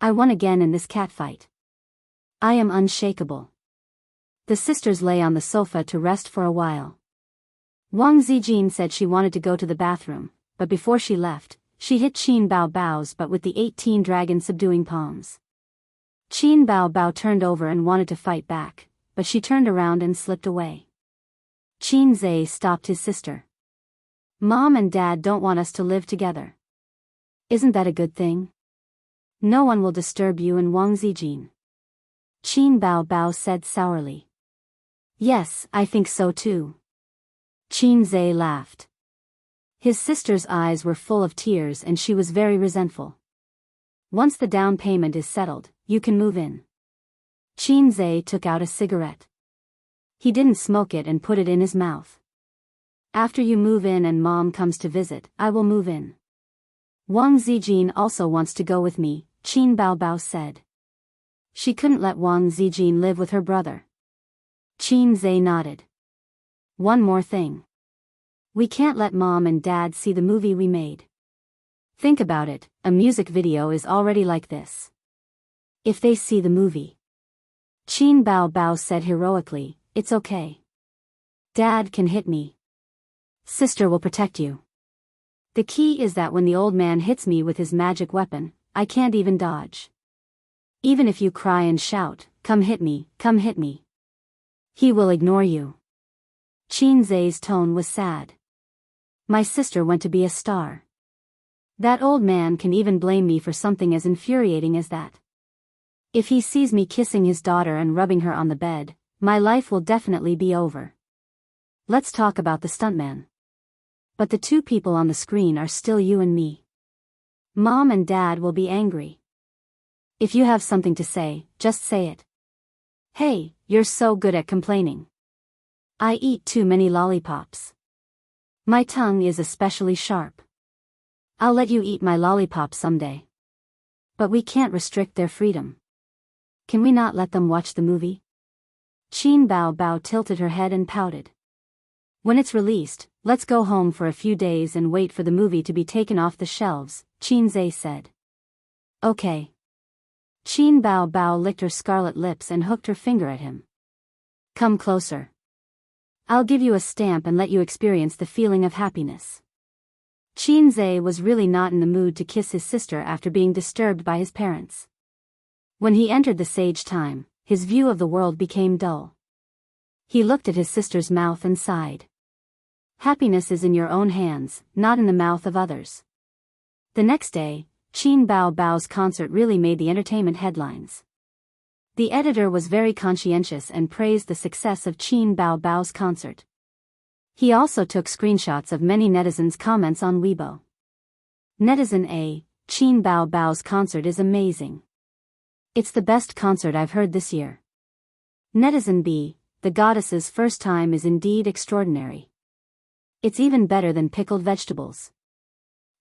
I won again in this catfight. I am unshakable. The sisters lay on the sofa to rest for a while. Wang Zijin said she wanted to go to the bathroom, but before she left, she hit Qin Bao's butt with the 18 dragon subduing palms. Qin Bao turned over and wanted to fight back, but she turned around and slipped away. Qin Zhe stopped his sister. Mom and Dad don't want us to live together. Isn't that a good thing? No one will disturb you and Wang Zijin. Qin Bao said sourly. Yes, I think so too. Qin Zhe laughed. His sister's eyes were full of tears and she was very resentful. Once the down payment is settled, you can move in. Qin Zhe took out a cigarette. He didn't smoke it and put it in his mouth. After you move in and Mom comes to visit, I will move in. Wang Zijin also wants to go with me, Qin Baobao said. She couldn't let Wang Zijin live with her brother. Qin Zhe nodded. One more thing. We can't let Mom and Dad see the movie we made. Think about it, a music video is already like this. If they see the movie. Qin Baobao said heroically, it's okay. Dad can hit me. Sister will protect you. The key is that when the old man hits me with his magic weapon, I can't even dodge. Even if you cry and shout, come hit me, he will ignore you. Qin Zhe's tone was sad. My sister went to be a star. That old man can even blame me for something as infuriating as that. If he sees me kissing his daughter and rubbing her on the bed, my life will definitely be over. Let's talk about the stuntman. But the two people on the screen are still you and me. Mom and Dad will be angry. If you have something to say, just say it. Hey, you're so good at complaining. I eat too many lollipops. My tongue is especially sharp. I'll let you eat my lollipop someday. But we can't restrict their freedom. Can we not let them watch the movie? Qin Baobao tilted her head and pouted. When it's released, let's go home for a few days and wait for the movie to be taken off the shelves, Qin Zhe said. Okay. Qin Baobao licked her scarlet lips and hooked her finger at him. Come closer. I'll give you a stamp and let you experience the feeling of happiness. Qin Zhe was really not in the mood to kiss his sister after being disturbed by his parents. When he entered the sage time, his view of the world became dull. He looked at his sister's mouth and sighed. Happiness is in your own hands, not in the mouth of others. The next day, Qin Baobao's concert really made the entertainment headlines. The editor was very conscientious and praised the success of Qin Baobao's concert. He also took screenshots of many netizens' comments on Weibo. Netizen A, Qin Baobao's concert is amazing. It's the best concert I've heard this year. Netizen B, the goddess's first time is indeed extraordinary. It's even better than pickled vegetables.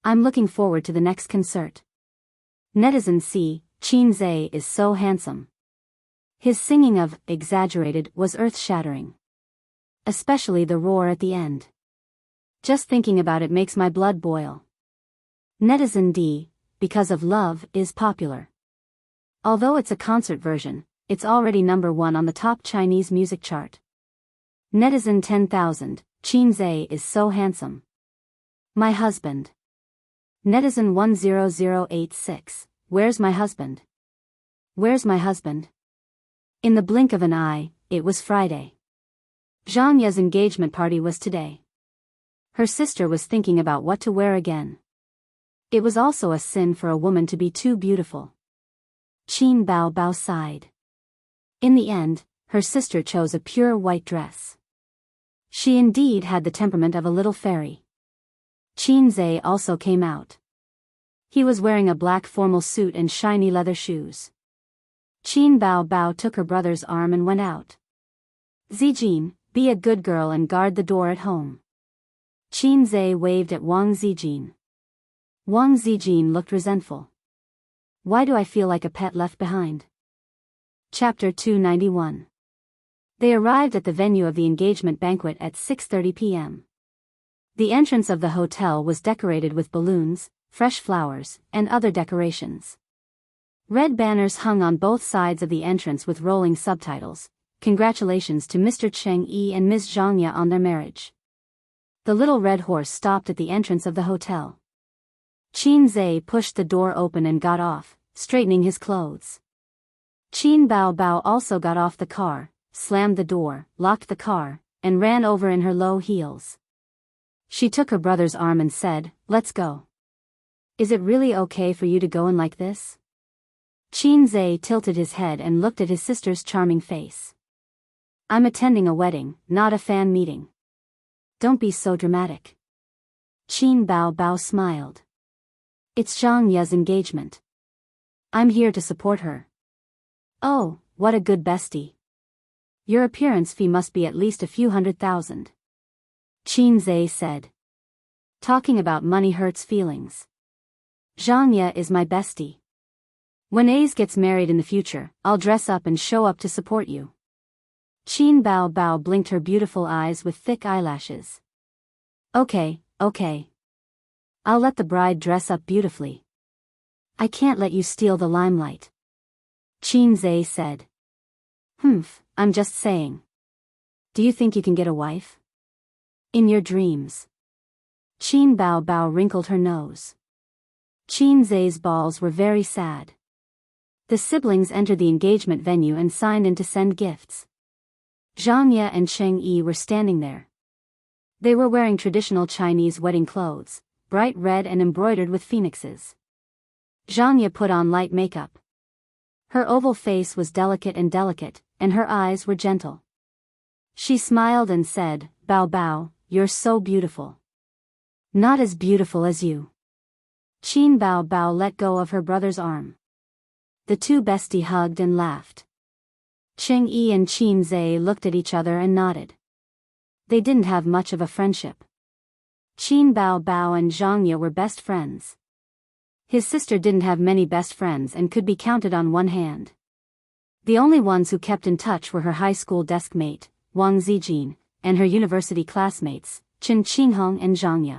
I'm looking forward to the next concert. Netizen C, Qin Zhe is so handsome. His singing of Exaggerated was earth-shattering. Especially the roar at the end. Just thinking about it makes my blood boil. Netizen D, Because of Love is popular. Although it's a concert version, it's already number 1 on the top Chinese music chart. Netizen 10,000, Qin Zhe is so handsome. My husband. Netizen 10086, where's my husband? Where's my husband? In the blink of an eye, it was Friday. Zhang Ye's engagement party was today. Her sister was thinking about what to wear again. It was also a sin for a woman to be too beautiful. Qin Baobao sighed. In the end, her sister chose a pure white dress. She indeed had the temperament of a little fairy. Qin Zhe also came out. He was wearing a black formal suit and shiny leather shoes. Qin Baobao took her brother's arm and went out. Zijin, be a good girl and guard the door at home. Qin Zhe waved at Wang Zijin. Wang Zijin looked resentful. Why do I feel like a pet left behind? Chapter 291. They arrived at the venue of the engagement banquet at 6:30 p.m. The entrance of the hotel was decorated with balloons, fresh flowers, and other decorations. Red banners hung on both sides of the entrance with rolling subtitles. Congratulations to Mr. Cheng Yi and Ms. Zhang Ye on their marriage. The little red horse stopped at the entrance of the hotel. Qin Zhe pushed the door open and got off, straightening his clothes. Qin Baobao also got off the car, slammed the door, locked the car, and ran over in her low heels. She took her brother's arm and said, "Let's go." Is it really okay for you to go in like this? Qin Zhe tilted his head and looked at his sister's charming face. I'm attending a wedding, not a fan meeting. Don't be so dramatic. Qin Baobao smiled. It's Zhang Ye's engagement. I'm here to support her. Oh, what a good bestie. Your appearance fee must be at least a few $100,000. Qin Zhe said. Talking about money hurts feelings. Zhangya is my bestie. When Ace gets married in the future, I'll dress up and show up to support you. Qin Bao Bao blinked her beautiful eyes with thick eyelashes. Okay. I'll let the bride dress up beautifully. I can't let you steal the limelight. Qin Zhe said. I'm just saying. Do you think you can get a wife? In your dreams. Qin Bao Bao wrinkled her nose. Qin Zhe's balls were very sad. The siblings entered the engagement venue and signed in to send gifts. Zhang Ye and Cheng Yi were standing there. They were wearing traditional Chinese wedding clothes, bright red and embroidered with phoenixes. Zhang Ye put on light makeup. Her oval face was delicate, and her eyes were gentle. She smiled and said, Bao Bao, you're so beautiful. Not as beautiful as you. Qin Bao Bao let go of her brother's arm. The two besties hugged and laughed. Cheng Yi and Qin Zhe looked at each other and nodded. They didn't have much of a friendship. Qin Bao Bao and Zhang Ye were best friends. His sister didn't have many best friends and could be counted on one hand. The only ones who kept in touch were her high school desk mate, Wang Zijin, and her university classmates, Chen Qinghong and Zhang Ye.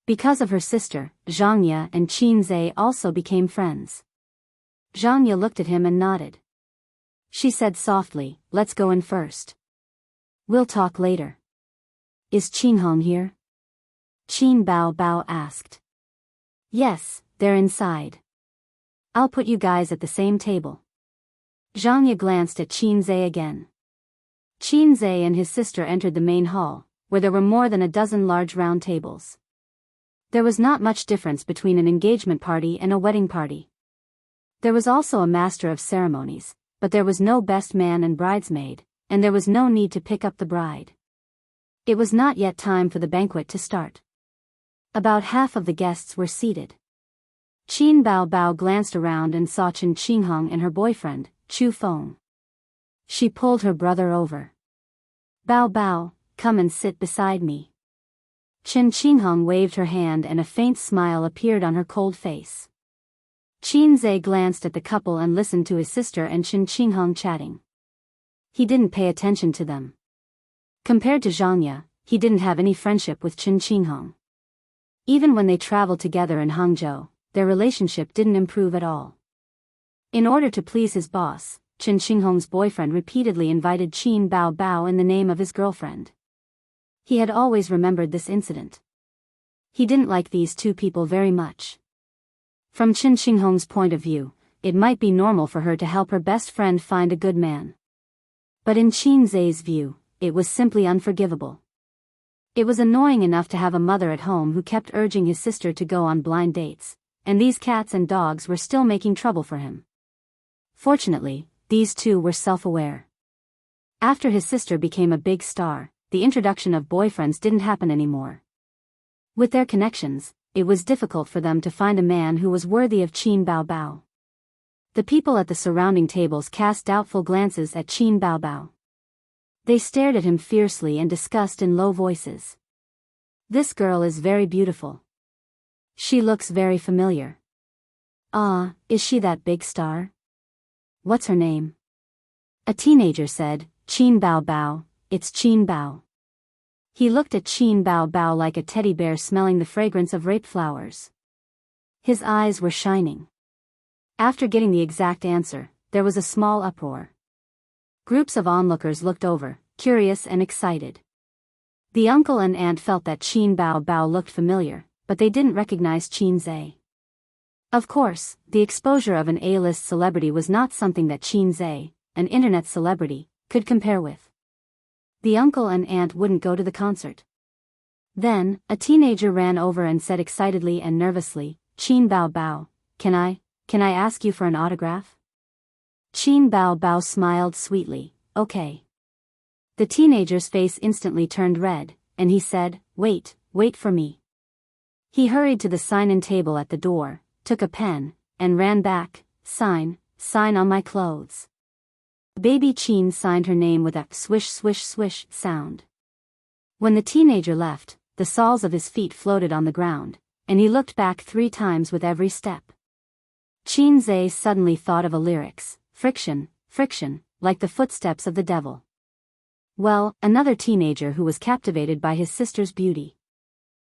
Because of her sister, Zhang Ye and Qin Zhe also became friends. Zhang Ye looked at him and nodded. She said softly, let's go in first. We'll talk later. Is Qinghong here? Qin Bao Bao asked. Yes, they're inside. I'll put you guys at the same table. Zhang Ye glanced at Qin Zhe again. Qin Zhe and his sister entered the main hall, where there were more than a dozen large round tables. There was not much difference between an engagement party and a wedding party. There was also a master of ceremonies, but there was no best man and bridesmaid, and there was no need to pick up the bride. It was not yet time for the banquet to start. About half of the guests were seated. Qin Bao Bao glanced around and saw Chen Qinghong and her boyfriend, Chu Feng. She pulled her brother over. Bao Bao, come and sit beside me. Chen Qinghong waved her hand and a faint smile appeared on her cold face. Qin Zhe glanced at the couple and listened to his sister and Chen Qinghong chatting. He didn't pay attention to them. Compared to Zhang Ye, he didn't have any friendship with Chen Qinghong. Even when they traveled together in Hangzhou, their relationship didn't improve at all. In order to please his boss, Chen Qinghong's boyfriend repeatedly invited Qin Bao Bao in the name of his girlfriend. He had always remembered this incident. He didn't like these two people very much. From Chen Qinghong's point of view, it might be normal for her to help her best friend find a good man. But in Qin Zhe's view, it was simply unforgivable. It was annoying enough to have a mother at home who kept urging his sister to go on blind dates, and these cats and dogs were still making trouble for him. Fortunately, these two were self-aware. After his sister became a big star, the introduction of boyfriends didn't happen anymore. With their connections, it was difficult for them to find a man who was worthy of Qin Bao Bao. The people at the surrounding tables cast doubtful glances at Qin Bao Bao. They stared at him fiercely and discussed in low voices. This girl is very beautiful. She looks very familiar. Ah, is she that big star? What's her name? A teenager said, Qin Bao Bao, it's Qin Bao. He looked at Qin Bao Bao like a teddy bear smelling the fragrance of rape flowers. His eyes were shining. After getting the exact answer, there was a small uproar. Groups of onlookers looked over, curious and excited. The uncle and aunt felt that Qin Bao Bao looked familiar, but they didn't recognize Qin Zhe. Of course, the exposure of an A-list celebrity was not something that Qin Zhe, an internet celebrity, could compare with. The uncle and aunt wouldn't go to the concert. Then, a teenager ran over and said excitedly and nervously, Qin Bao Bao, can I ask you for an autograph? Qin Bao Bao smiled sweetly, okay. The teenager's face instantly turned red, and he said, wait for me. He hurried to the sign-in table at the door, took a pen, and ran back, sign on my clothes. Baby Qin signed her name with a swish swish swish sound. When the teenager left, the soles of his feet floated on the ground, and he looked back 3 times with every step. Qin Zhe suddenly thought of a lyrics, friction, friction, like the footsteps of the devil. Well, another teenager who was captivated by his sister's beauty.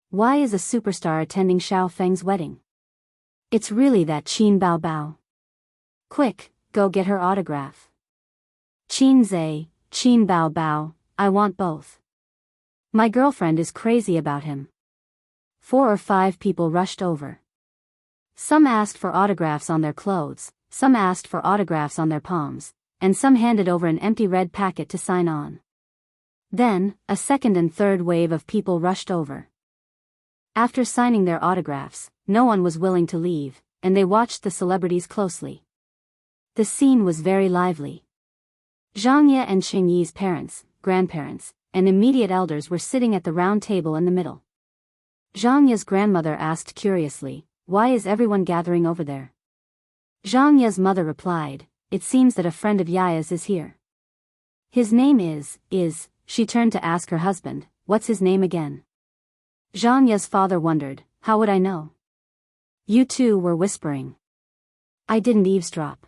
Why is a superstar attending Xiao Feng's wedding? It's really that Qin Bao Bao. Quick, go get her autograph. Qin Zhe, Qin Bao Bao, I want both. My girlfriend is crazy about him. 4 or 5 people rushed over. Some asked for autographs on their clothes, some asked for autographs on their palms, and some handed over an empty red packet to sign on. Then, a second and third wave of people rushed over. After signing their autographs, no one was willing to leave, and they watched the celebrities closely. The scene was very lively. Zhang Ye and Xing Yi's parents, grandparents, and immediate elders were sitting at the round table in the middle. Zhang Ye's grandmother asked curiously, "Why is everyone gathering over there?" Zhang Ye's mother replied, "It seems that a friend of Yaya's is here." "His name is," she turned to ask her husband, "What's his name again?" Zhang Ye's father wondered, "How would I know?" "You two were whispering." "I didn't eavesdrop."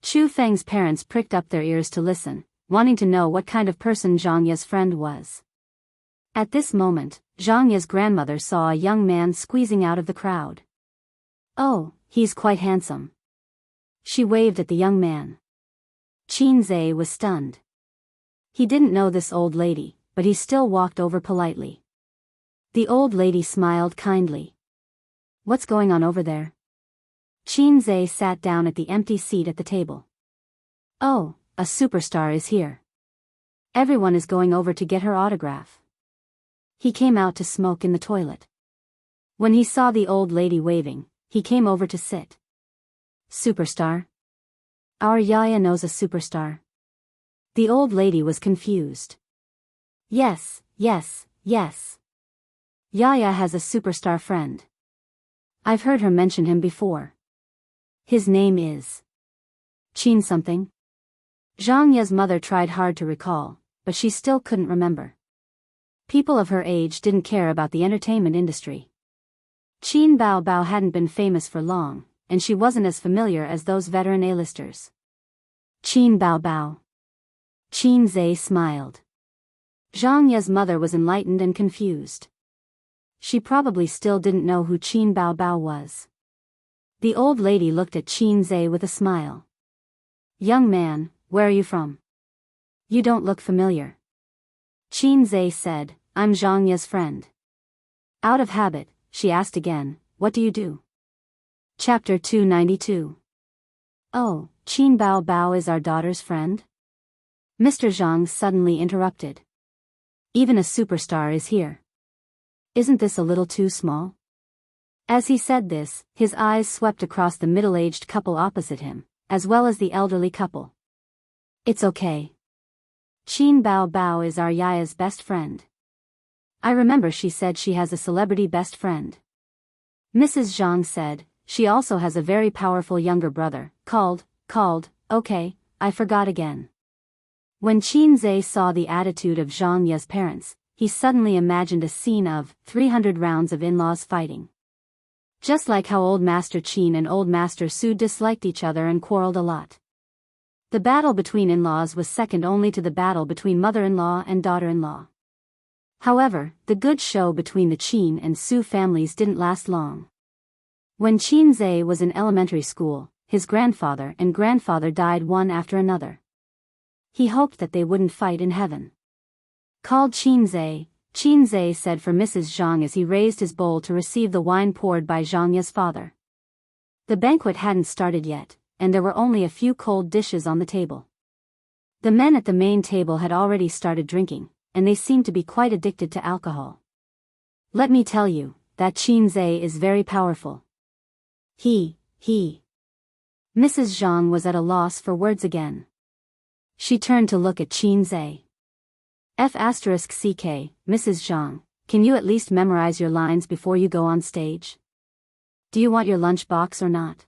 Chu Feng's parents pricked up their ears to listen, wanting to know what kind of person Zhang Ye's friend was. At this moment, Zhang Ye's grandmother saw a young man squeezing out of the crowd. "Oh, he's quite handsome." She waved at the young man. Qin Zhe was stunned. He didn't know this old lady, but he still walked over politely. The old lady smiled kindly. "What's going on over there?" Qin Zhe sat down at the empty seat at the table. "Oh, a superstar is here. Everyone is going over to get her autograph." He came out to smoke in the toilet. When he saw the old lady waving, he came over to sit. "Superstar? Our Yaya knows a superstar." The old lady was confused. Yes. Yaya has a superstar friend. I've heard her mention him before. His name is Qin something?" Zhang Ye's mother tried hard to recall, but she still couldn't remember. People of her age didn't care about the entertainment industry. Qin Bao Bao hadn't been famous for long, and she wasn't as familiar as those veteran A-listers. Qin Bao Bao. Qin Zhe smiled. Zhang Ye's mother was enlightened and confused. She probably still didn't know who Qin Bao Bao was. The old lady looked at Qin Zhe with a smile. "Young man, where are you from? You don't look familiar." Qin Zhe said, "I'm Zhang Ye's friend." Out of habit, she asked again, "What do you do?" Chapter 292. "Oh, Qin Bao Bao is our daughter's friend?" Mr. Zhang suddenly interrupted. "Even a superstar is here. Isn't this a little too small?" As he said this, his eyes swept across the middle-aged couple opposite him, as well as the elderly couple. "It's okay. Qin Bao Bao is our Yaya's best friend. I remember she said she has a celebrity best friend." Mrs. Zhang said, "She also has a very powerful younger brother, called, okay, I forgot again." When Qin Zhe saw the attitude of Zhang Ye's parents, he suddenly imagined a scene of 300 rounds of in-laws fighting. Just like how Old Master Qin and Old Master Su disliked each other and quarreled a lot. The battle between in-laws was second only to the battle between mother-in-law and daughter-in-law. However, the good show between the Qin and Su families didn't last long. When Qin Zhe was in elementary school, his grandfather and grandfather died one after another. He hoped that they wouldn't fight in heaven. Called Qin Zhe said for Mrs. Zhang as he raised his bowl to receive the wine poured by Zhang Ye's father. The banquet hadn't started yet, and there were only a few cold dishes on the table. The men at the main table had already started drinking, and they seemed to be quite addicted to alcohol. "Let me tell you, that Qin Zhe is very powerful. He. Mrs. Zhang was at a loss for words again. She turned to look at Qin Zhe. F***ck, Mrs. Zhang, can you at least memorize your lines before you go on stage? Do you want your lunch box or not?"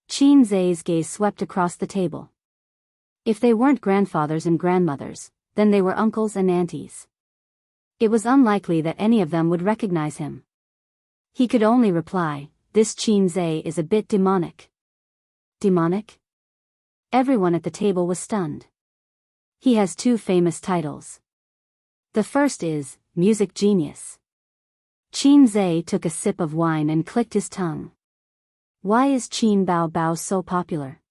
Qin Zhe's gaze swept across the table. If they weren't grandfathers and grandmothers, then they were uncles and aunties. It was unlikely that any of them would recognize him. He could only reply, "This Qin Zhe is a bit demonic." Demonic? Everyone at the table was stunned. He has two famous titles. The first is, music genius. Qin Zhe took a sip of wine and clicked his tongue. Why is Qin Bao Bao so popular?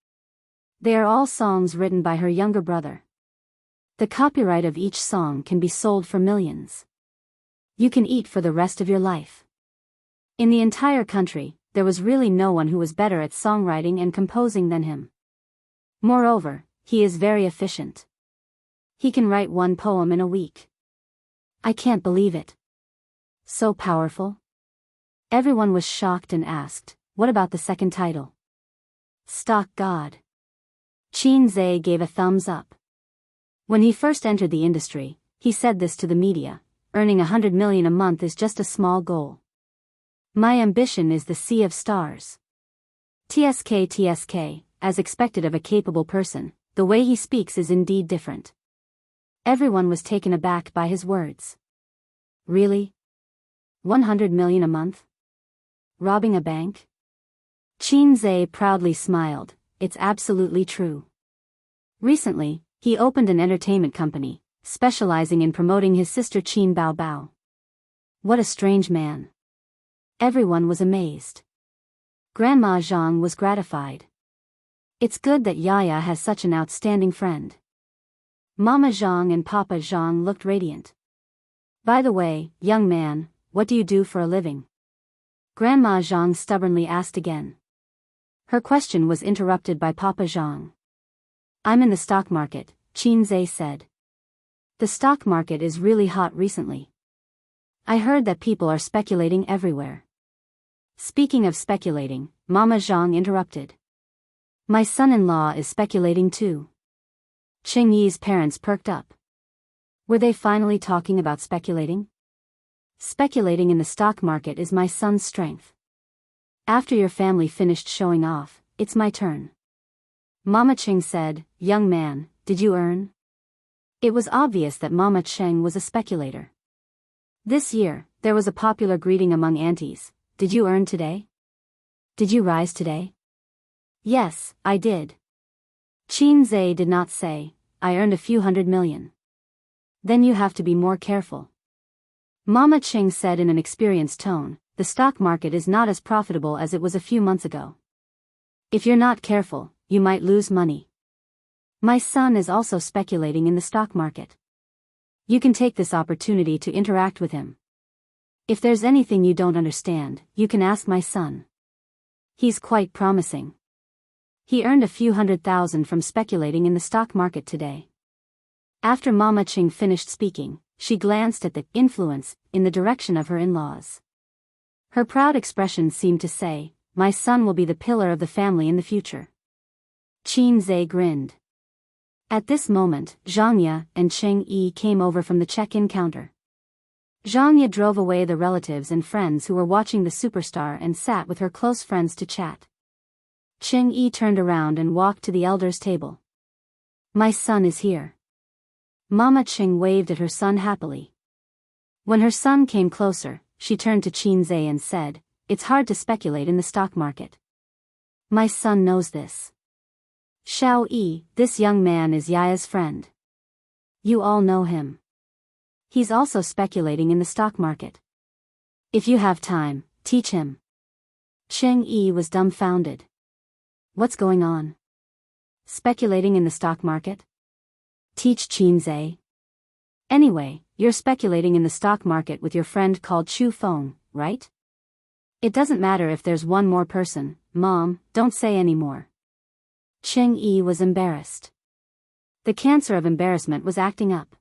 They are all songs written by her younger brother. The copyright of each song can be sold for millions. You can eat for the rest of your life. In the entire country, there was really no one who was better at songwriting and composing than him. Moreover, he is very efficient. He can write one poem in a week. I can't believe it. So powerful? Everyone was shocked and asked, what about the second title? Stock God. Qin Zhe gave a thumbs up. When he first entered the industry, he said this to the media, earning 100 million a month is just a small goal. My ambition is the sea of stars. TSK, as expected of a capable person, the way he speaks is indeed different. Everyone was taken aback by his words. Really? 100 million a month? Robbing a bank? Qin Zhe proudly smiled, it's absolutely true. Recently, he opened an entertainment company, specializing in promoting his sister Qin Bao Bao. What a strange man. Everyone was amazed. Grandma Zhang was gratified. It's good that Yaya has such an outstanding friend. Mama Zhang and Papa Zhang looked radiant. By the way, young man, what do you do for a living? Grandma Zhang stubbornly asked again. Her question was interrupted by Papa Zhang. I'm in the stock market, Qin Zhe said. The stock market is really hot recently. I heard that people are speculating everywhere. Speaking of speculating, Mama Zhang interrupted. My son-in-law is speculating too. Qing Yi's parents perked up. Were they finally talking about speculating? Speculating in the stock market is my son's strength. After your family finished showing off, it's my turn. Mama Qing said, young man, did you earn? It was obvious that Mama Cheng was a speculator. This year, there was a popular greeting among aunties. Did you earn today? Did you rise today? Yes, I did. Qin Zhe did not say, I earned a few 100 million. Then you have to be more careful. Mama Qing said in an experienced tone, the stock market is not as profitable as it was a few months ago. If you're not careful, you might lose money. My son is also speculating in the stock market. You can take this opportunity to interact with him. If there's anything you don't understand, you can ask my son. He's quite promising. He earned a few 100,000 from speculating in the stock market today. After Mama Qing finished speaking, she glanced at the influence in the direction of her in-laws. Her proud expression seemed to say, my son will be the pillar of the family in the future. Qin Zhe grinned. At this moment, Zhangya and Cheng Yi came over from the check-in counter. Zhangya drove away the relatives and friends who were watching the superstar and sat with her close friends to chat. Cheng Yi turned around and walked to the elders' table. My son is here. Mama Qing waved at her son happily. When her son came closer, she turned to Qin Zhe and said, it's hard to speculate in the stock market. My son knows this. Xiao Yi, this young man is Yaya's friend. You all know him. He's also speculating in the stock market. If you have time, teach him. Cheng Yi was dumbfounded. What's going on? Speculating in the stock market? Teach Qin Zhe. Anyway, you're speculating in the stock market with your friend called Chu Feng, right? It doesn't matter if there's one more person, Mom, don't say any more. Cheng Yi was embarrassed. The cancer of embarrassment was acting up.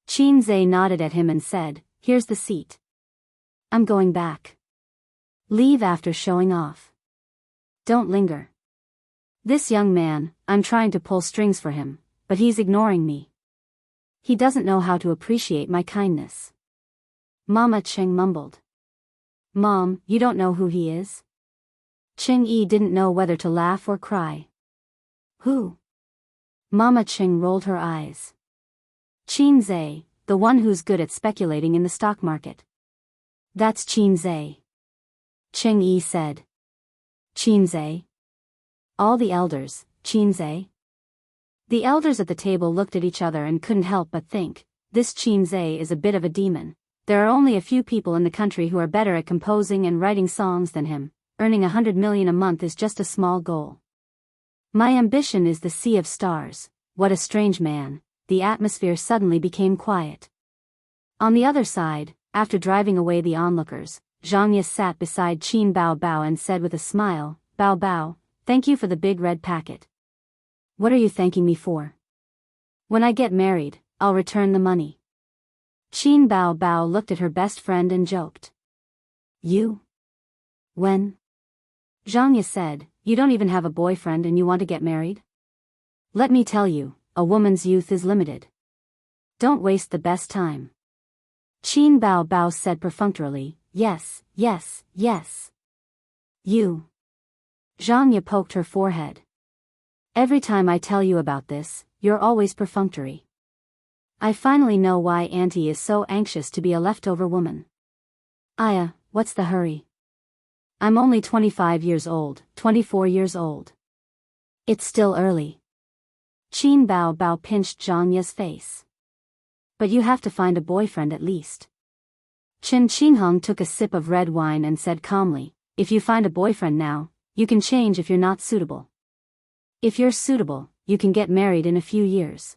Qin Zhe nodded at him and said, here's the seat. I'm going back. Leave after showing off. Don't linger. This young man, I'm trying to pull strings for him, but he's ignoring me. He doesn't know how to appreciate my kindness. Mama Qing mumbled. Mom, you don't know who he is? Cheng Yi didn't know whether to laugh or cry. Who? Mama Qing rolled her eyes. Qin Zhe, the one who's good at speculating in the stock market. That's Qin Zhe. Cheng Yi said. Qinzai. All the elders, Qinzai. The elders at the table looked at each other and couldn't help but think, this Qinzai is a bit of a demon. There are only a few people in the country who are better at composing and writing songs than him. Earning 100 million a month is just a small goal. My ambition is the sea of stars. What a strange man. The atmosphere suddenly became quiet. On the other side, after driving away the onlookers, Zhang Ye sat beside Qin Bao Bao and said with a smile, Bao Bao, thank you for the big red packet. What are you thanking me for? When I get married, I'll return the money. Qin Bao Bao looked at her best friend and joked. You? When? Zhang Ye said, you don't even have a boyfriend and you want to get married? Let me tell you, a woman's youth is limited. Don't waste the best time. Qin Bao Bao said perfunctorily, yes, yes, yes. You. Zhang Ye poked her forehead. Every time I tell you about this, you're always perfunctory. I finally know why Auntie is so anxious to be a leftover woman. Aya, what's the hurry? I'm only 25 years old, 24 years old. It's still early. Qin Bao Bao pinched Zhang Ye's face. But you have to find a boyfriend at least. Chen Qingheng took a sip of red wine and said calmly, if you find a boyfriend now, you can change if you're not suitable. If you're suitable, you can get married in a few years.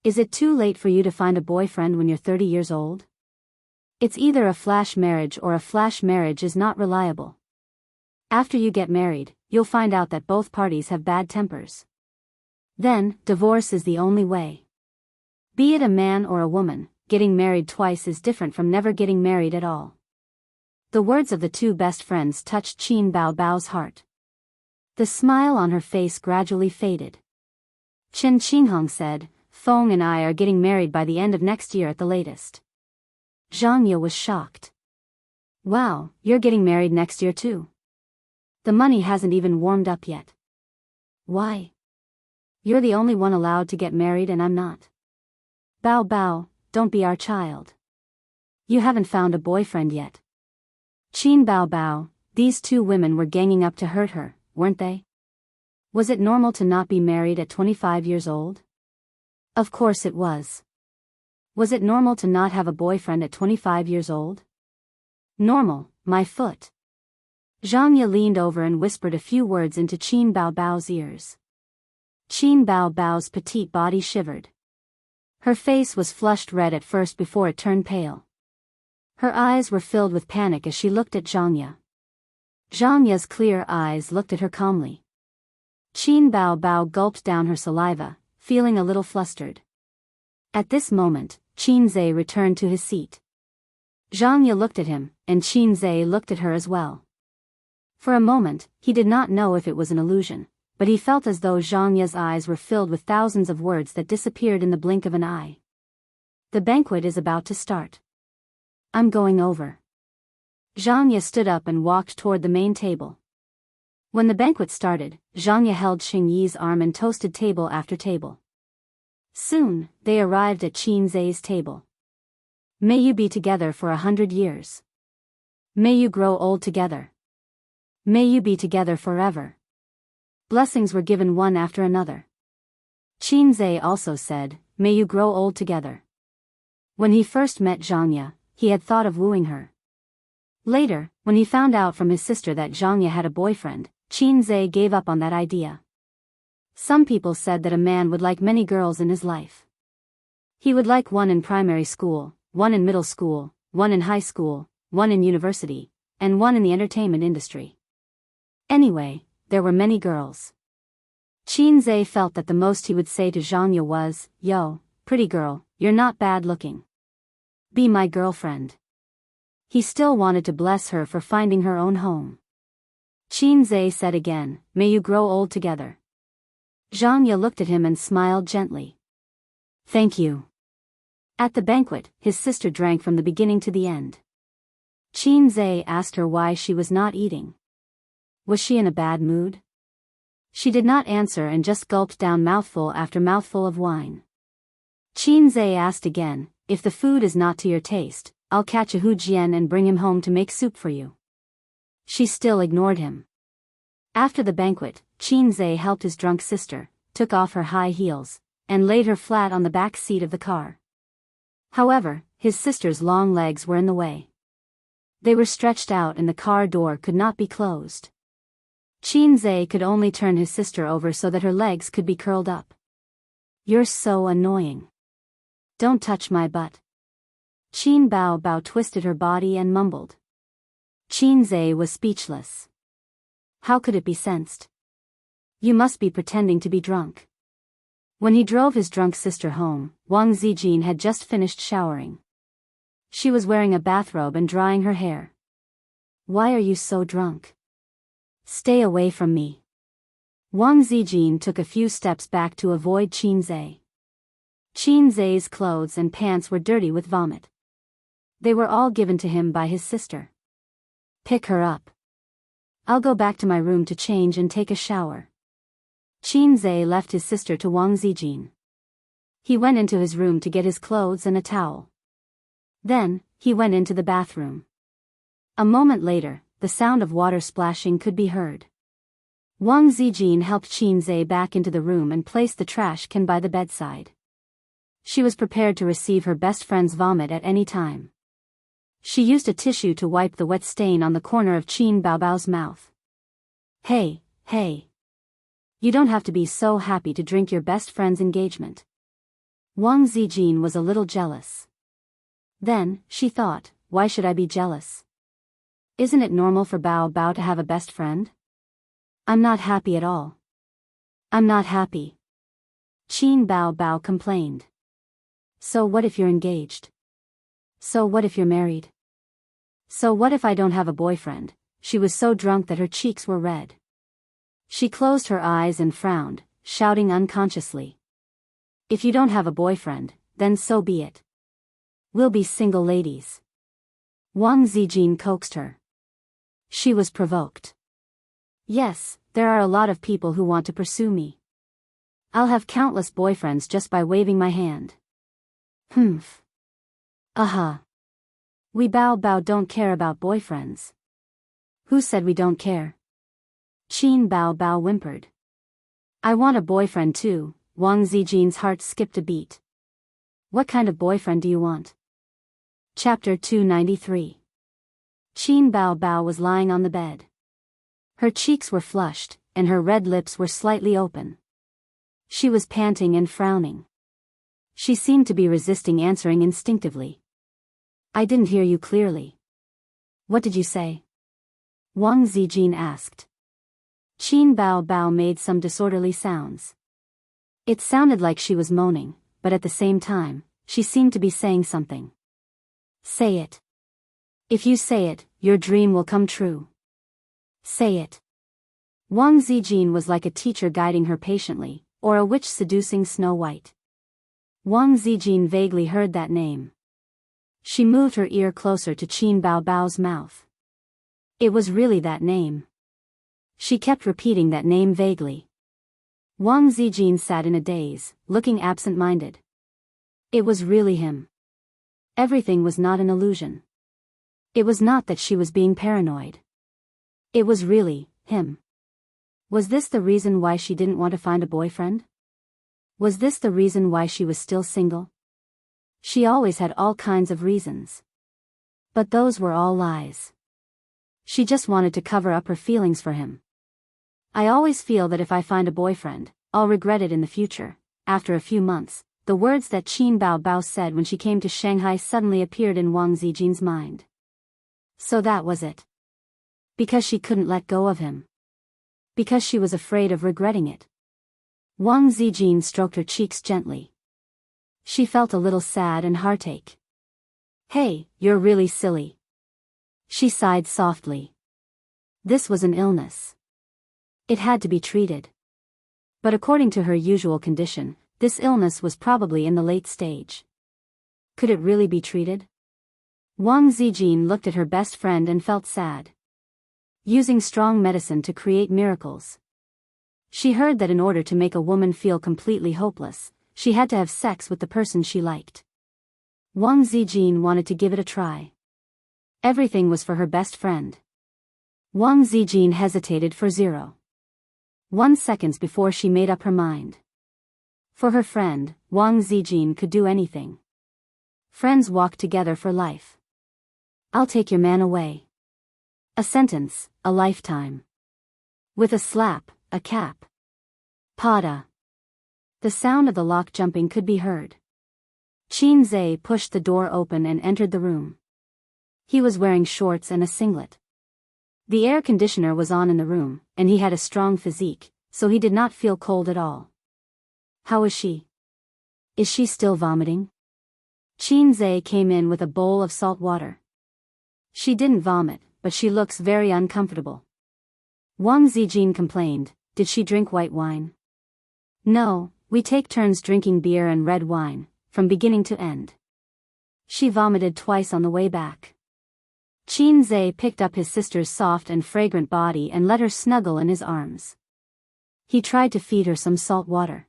Is it too late for you to find a boyfriend when you're 30 years old? It's either a flash marriage or a flash marriage is not reliable. After you get married, you'll find out that both parties have bad tempers. Then, divorce is the only way. Be it a man or a woman, getting married twice is different from never getting married at all. The words of the two best friends touched Qin Bao Bao's heart. The smile on her face gradually faded. Chen Qingheng said, Feng and I are getting married by the end of next year at the latest. Zhang Ye was shocked. Wow, you're getting married next year too? The money hasn't even warmed up yet. Why? You're the only one allowed to get married and I'm not. Bao Bao, don't be our child. You haven't found a boyfriend yet. Qin Bao Bao, these two women were ganging up to hurt her, weren't they? Was it normal to not be married at 25 years old? Of course it was. Was it normal to not have a boyfriend at 25 years old? Normal, my foot. Zhang Ye leaned over and whispered a few words into Qin Bao Bao's ears. Qin Bao Bao's petite body shivered. Her face was flushed red at first before it turned pale. Her eyes were filled with panic as she looked at Zhang Ye. Zhang Ye's clear eyes looked at her calmly. Qin Bao Bao gulped down her saliva, feeling a little flustered. At this moment, Qinzai returned to his seat. Zhang Ye looked at him, and Qinzai looked at her as well. For a moment, he did not know if it was an illusion, but he felt as though Zhang Ye's eyes were filled with thousands of words that disappeared in the blink of an eye. The banquet is about to start. I'm going over. Zhang Ye stood up and walked toward the main table. When the banquet started, Zhang Ye held Xing Yi's arm and toasted table after table. Soon, they arrived at Qinzai's table. May you be together for 100 years. May you grow old together. May you be together forever. Blessings were given one after another. Qinzai also said, may you grow old together. When he first met Zhang Ye, he had thought of wooing her. Later, when he found out from his sister that Zhang Ye had a boyfriend, Qinzai gave up on that idea. Some people said that a man would like many girls in his life. He would like one in primary school, one in middle school, one in high school, one in university, and one in the entertainment industry. Anyway, there were many girls. Qinzai felt that the most he would say to Zhang Ye was, yo, pretty girl, you're not bad looking. Be my girlfriend. He still wanted to bless her for finding her own home. Qinzai said again, may you grow old together. Zhang Ye looked at him and smiled gently. Thank you. At the banquet, his sister drank from the beginning to the end. Qinzai asked her why she was not eating. Was she in a bad mood? She did not answer and just gulped down mouthful after mouthful of wine. Qinzai asked again, if the food is not to your taste, I'll catch a Hu Jian and bring him home to make soup for you. She still ignored him. After the banquet, Qinzhe helped his drunk sister, took off her high heels, and laid her flat on the back seat of the car. However, his sister's long legs were in the way. They were stretched out and the car door could not be closed. Qinzhe could only turn his sister over so that her legs could be curled up. "You're so annoying. Don't touch my butt." Qin Bao twisted her body and mumbled. Qinzhe was speechless. How could it be sensed? You must be pretending to be drunk. When he drove his drunk sister home, Wang Zijin had just finished showering. She was wearing a bathrobe and drying her hair. "Why are you so drunk? Stay away from me." Wang Zijin took a few steps back to avoid Qinzhe. Qinzhe's clothes and pants were dirty with vomit. They were all given to him by his sister. "Pick her up. I'll go back to my room to change and take a shower." Qinzhe left his sister to Wang Zijin. He went into his room to get his clothes and a towel. Then, he went into the bathroom. A moment later, the sound of water splashing could be heard. Wang Zijin helped Qinzhe back into the room and placed the trash can by the bedside. She was prepared to receive her best friend's vomit at any time. She used a tissue to wipe the wet stain on the corner of Qin Baobao's mouth. Hey. You don't have to be so happy to drink your best friend's engagement." Wang Zijin was a little jealous. Then, she thought, why should I be jealous? Isn't it normal for Bao to have a best friend? I'm not happy at all. I'm not happy. Qin Bao complained. So what if you're engaged? So what if you're married? So what if I don't have a boyfriend? She was so drunk that her cheeks were red. She closed her eyes and frowned, shouting unconsciously. "If you don't have a boyfriend, then so be it. We'll be single ladies." Wang Zijin coaxed her. She was provoked. "Yes, there are a lot of people who want to pursue me. I'll have countless boyfriends just by waving my hand." "Humph. Aha. We Bao don't care about boyfriends." "Who said we don't care?" Qin Bao whimpered. "I want a boyfriend too." Wang Zijin's heart skipped a beat. "What kind of boyfriend do you want?" Chapter 293. Qin Bao was lying on the bed. Her cheeks were flushed, and her red lips were slightly open. She was panting and frowning. She seemed to be resisting answering instinctively. "I didn't hear you clearly." "What did you say?" Wang Zijin asked. Qin Bao made some disorderly sounds. It sounded like she was moaning, but at the same time, she seemed to be saying something. "Say it. If you say it, your dream will come true. Say it." Wang Zijin was like a teacher guiding her patiently, or a witch seducing Snow White. Wang Zijin vaguely heard that name. She moved her ear closer to Qin Bao's mouth. It was really that name. She kept repeating that name vaguely. Wang Zijin sat in a daze, looking absent-minded. It was really him. Everything was not an illusion. It was not that she was being paranoid. It was really him. Was this the reason why she didn't want to find a boyfriend? Was this the reason why she was still single? She always had all kinds of reasons. But those were all lies. She just wanted to cover up her feelings for him. "I always feel that if I find a boyfriend, I'll regret it in the future." After a few months, the words that Qin Bao said when she came to Shanghai suddenly appeared in Wang Zijin's mind. So that was it. Because she couldn't let go of him. Because she was afraid of regretting it. Wang Zijin stroked her cheeks gently. She felt a little sad and heartache. "Hey, you're really silly." She sighed softly. This was an illness. It had to be treated. But according to her usual condition, this illness was probably in the late stage. Could it really be treated? Wang Zijin looked at her best friend and felt sad. Using strong medicine to create miracles. She heard that in order to make a woman feel completely hopeless, she had to have sex with the person she liked. Wang Zijin wanted to give it a try. Everything was for her best friend. Wang Zijin hesitated for 0.1 seconds before she made up her mind. For her friend, Wang Zijin could do anything. Friends walk together for life. I'll take your man away. A sentence, a lifetime. With a slap, a cap. Pada. The sound of the lock jumping could be heard. Qin Zhe pushed the door open and entered the room. He was wearing shorts and a singlet. The air conditioner was on in the room, and he had a strong physique, so he did not feel cold at all. How is she? Is she still vomiting? Qin Zhe came in with a bowl of salt water. She didn't vomit, but she looks very uncomfortable. Wang Zijin complained, did she drink white wine? No, we take turns drinking beer and red wine, from beginning to end. She vomited twice on the way back. Qin Zhe picked up his sister's soft and fragrant body and let her snuggle in his arms. He tried to feed her some salt water.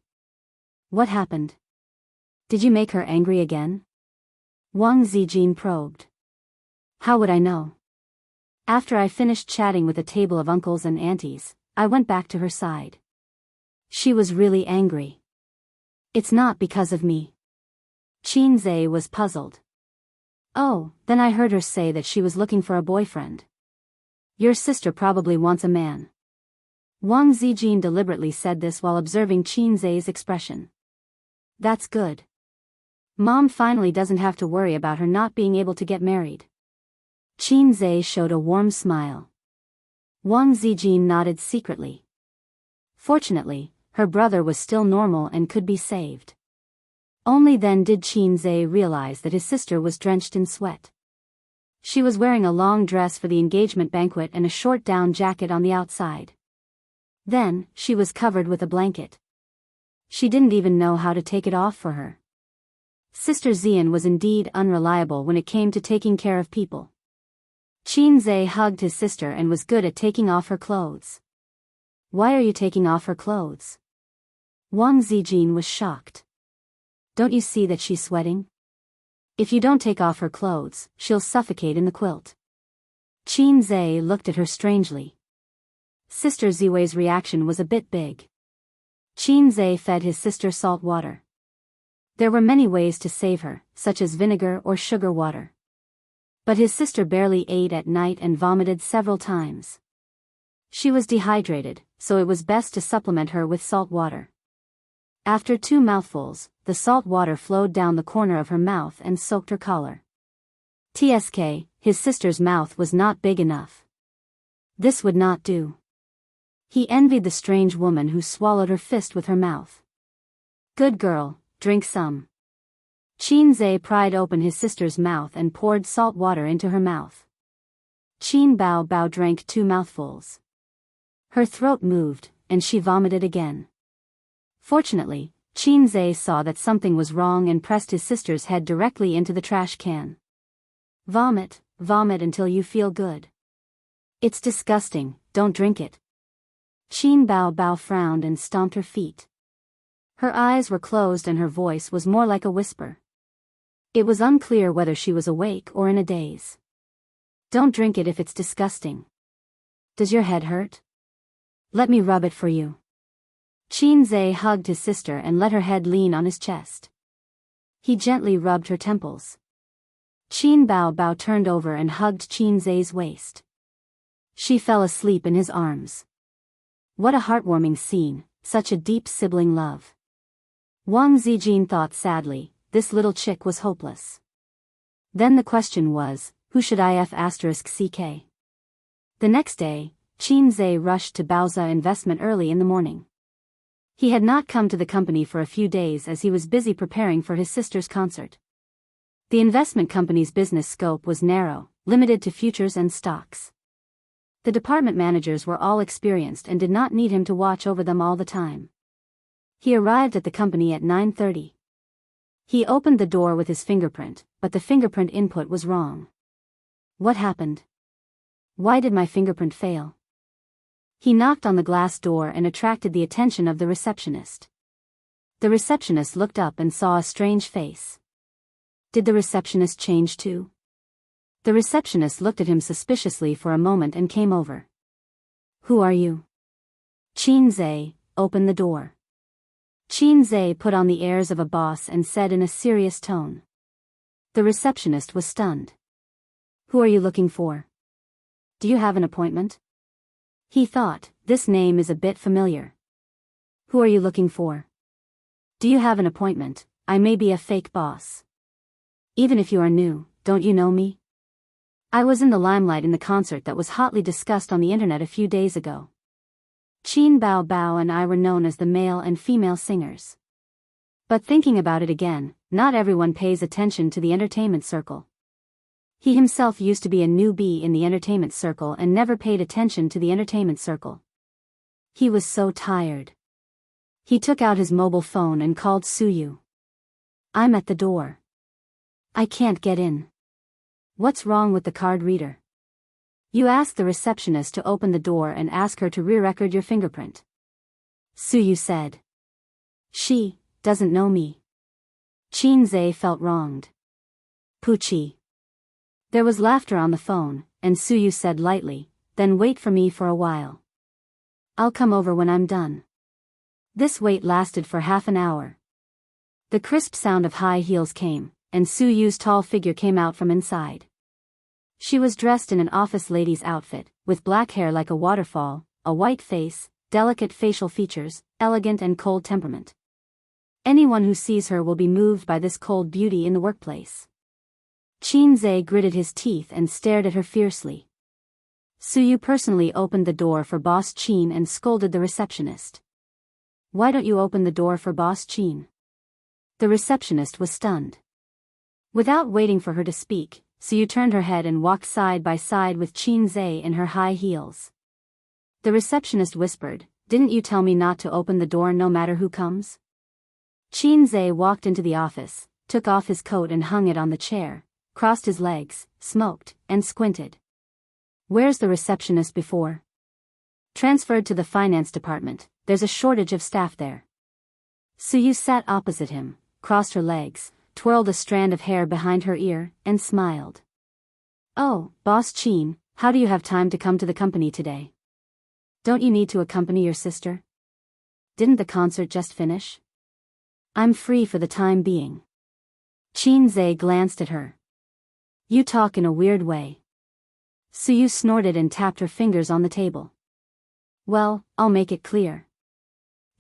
What happened? Did you make her angry again? Wang Zijin probed. How would I know? After I finished chatting with a table of uncles and aunties, I went back to her side. She was really angry. It's not because of me. Qin Zhe was puzzled. Oh, then I heard her say that she was looking for a boyfriend. Your sister probably wants a man. Wang Zijin deliberately said this while observing Qin Zhe's expression. That's good. Mom finally doesn't have to worry about her not being able to get married. Qin Zhe showed a warm smile. Wang Zijin nodded secretly. Fortunately, her brother was still normal and could be saved. Only then did Qin Zhe realize that his sister was drenched in sweat. She was wearing a long dress for the engagement banquet and a short down jacket on the outside. Then, she was covered with a blanket. She didn't even know how to take it off for her. Sister Xian was indeed unreliable when it came to taking care of people. Qin Zhe hugged his sister and was good at taking off her clothes. Why are you taking off her clothes? Wang Zijin was shocked. Don't you see that she's sweating? If you don't take off her clothes, she'll suffocate in the quilt. Qin Zhe looked at her strangely. Sister Ziwei's reaction was a bit big. Qin Zhe fed his sister salt water. There were many ways to save her, such as vinegar or sugar water. But his sister barely ate at night and vomited several times. She was dehydrated, so it was best to supplement her with salt water. After 2 mouthfuls, the salt water flowed down the corner of her mouth and soaked her collar. TSK, his sister's mouth was not big enough. This would not do. He envied the strange woman who swallowed her fist with her mouth. Good girl, drink some. Qin Zhe pried open his sister's mouth and poured salt water into her mouth. Qin Bao drank 2 mouthfuls. Her throat moved, and she vomited again. Fortunately, Qin Zhe saw that something was wrong and pressed his sister's head directly into the trash can. Vomit, vomit until you feel good. It's disgusting, don't drink it. Qin Bao frowned and stomped her feet. Her eyes were closed and her voice was more like a whisper. It was unclear whether she was awake or in a daze. Don't drink it if it's disgusting. Does your head hurt? Let me rub it for you. Qin Zhe hugged his sister and let her head lean on his chest. He gently rubbed her temples. Qin Bao turned over and hugged Qin Zhe's waist. She fell asleep in his arms. What a heartwarming scene, such a deep sibling love. Wang Zijin thought sadly, this little chick was hopeless. Then the question was, who should IF*CK? The next day, Qin Zhe rushed to Baoza Investment early in the morning. He had not come to the company for a few days as he was busy preparing for his sister's concert. The investment company's business scope was narrow, limited to futures and stocks. The department managers were all experienced and did not need him to watch over them all the time. He arrived at the company at 9:30. He opened the door with his fingerprint, but the fingerprint input was wrong. What happened? Why did my fingerprint fail? He knocked on the glass door and attracted the attention of the receptionist. The receptionist looked up and saw a strange face. Did the receptionist change too? The receptionist looked at him suspiciously for a moment and came over. Who are you? Qinze, open the door. Qinze put on the airs of a boss and said in a serious tone. The receptionist was stunned. Who are you looking for? Do you have an appointment? He thought, this name is a bit familiar. Who are you looking for? Do you have an appointment? I may be a fake boss. Even if you are new, don't you know me? I was in the limelight in the concert that was hotly discussed on the internet a few days ago. Qin Bao Bao and I were known as the male and female singers. But thinking about it again, not everyone pays attention to the entertainment circle. He himself used to be a newbie in the entertainment circle and never paid attention to the entertainment circle. He was so tired. He took out his mobile phone and called Suyu. I'm at the door. I can't get in. What's wrong with the card reader? You ask the receptionist to open the door and ask her to re-record your fingerprint. Suyu said. She doesn't know me. Qinze felt wronged. Puchi. There was laughter on the phone, and Suyu said lightly, then wait for me for a while. I'll come over when I'm done. This wait lasted for half an hour. The crisp sound of high heels came, and Suyu's tall figure came out from inside. She was dressed in an office lady's outfit, with black hair like a waterfall, a white face, delicate facial features, elegant and cold temperament. Anyone who sees her will be moved by this cold beauty in the workplace. Qinze gritted his teeth and stared at her fiercely. Suyu personally opened the door for Boss Qin and scolded the receptionist. Why don't you open the door for Boss Qin? The receptionist was stunned. Without waiting for her to speak, Suyu turned her head and walked side by side with Qinze in her high heels. The receptionist whispered, Didn't you tell me not to open the door no matter who comes? Qinze walked into the office, took off his coat and hung it on the chair, crossed his legs, smoked, and squinted. Where's the receptionist before? Transferred to the finance department, there's a shortage of staff there. Suyu sat opposite him, crossed her legs, twirled a strand of hair behind her ear, and smiled. Oh, Boss Qin, how do you have time to come to the company today? Don't you need to accompany your sister? Didn't the concert just finish? I'm free for the time being. Qinze glanced at her. You talk in a weird way. Suyu snorted and tapped her fingers on the table. Well, I'll make it clear.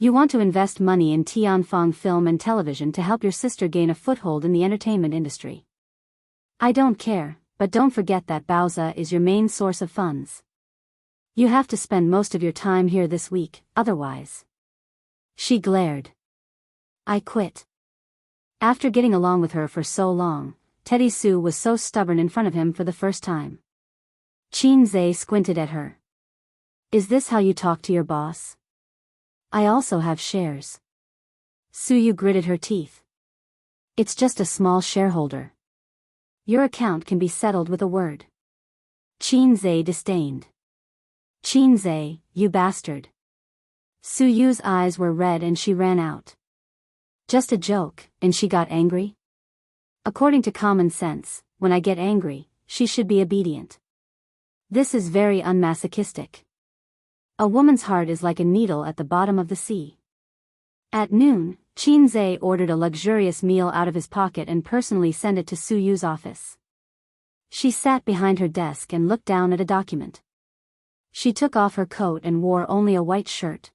You want to invest money in Tianfang Film and Television to help your sister gain a foothold in the entertainment industry. I don't care, but don't forget that Baoza is your main source of funds. You have to spend most of your time here this week, otherwise. She glared. I quit. After getting along with her for so long, Teddy Sue was so stubborn in front of him for the first time. Qinze squinted at her. Is this how you talk to your boss? I also have shares. Suyu gritted her teeth. It's just a small shareholder. Your account can be settled with a word. Qinze disdained. Qinze, you bastard. Suyu's eyes were red and she ran out. Just a joke, and she got angry? According to common sense, when I get angry, she should be obedient. This is very unmasochistic. A woman's heart is like a needle at the bottom of the sea. At noon, Qinze ordered a luxurious meal out of his pocket and personally sent it to Suyu's office. She sat behind her desk and looked down at a document. She took off her coat and wore only a white shirt.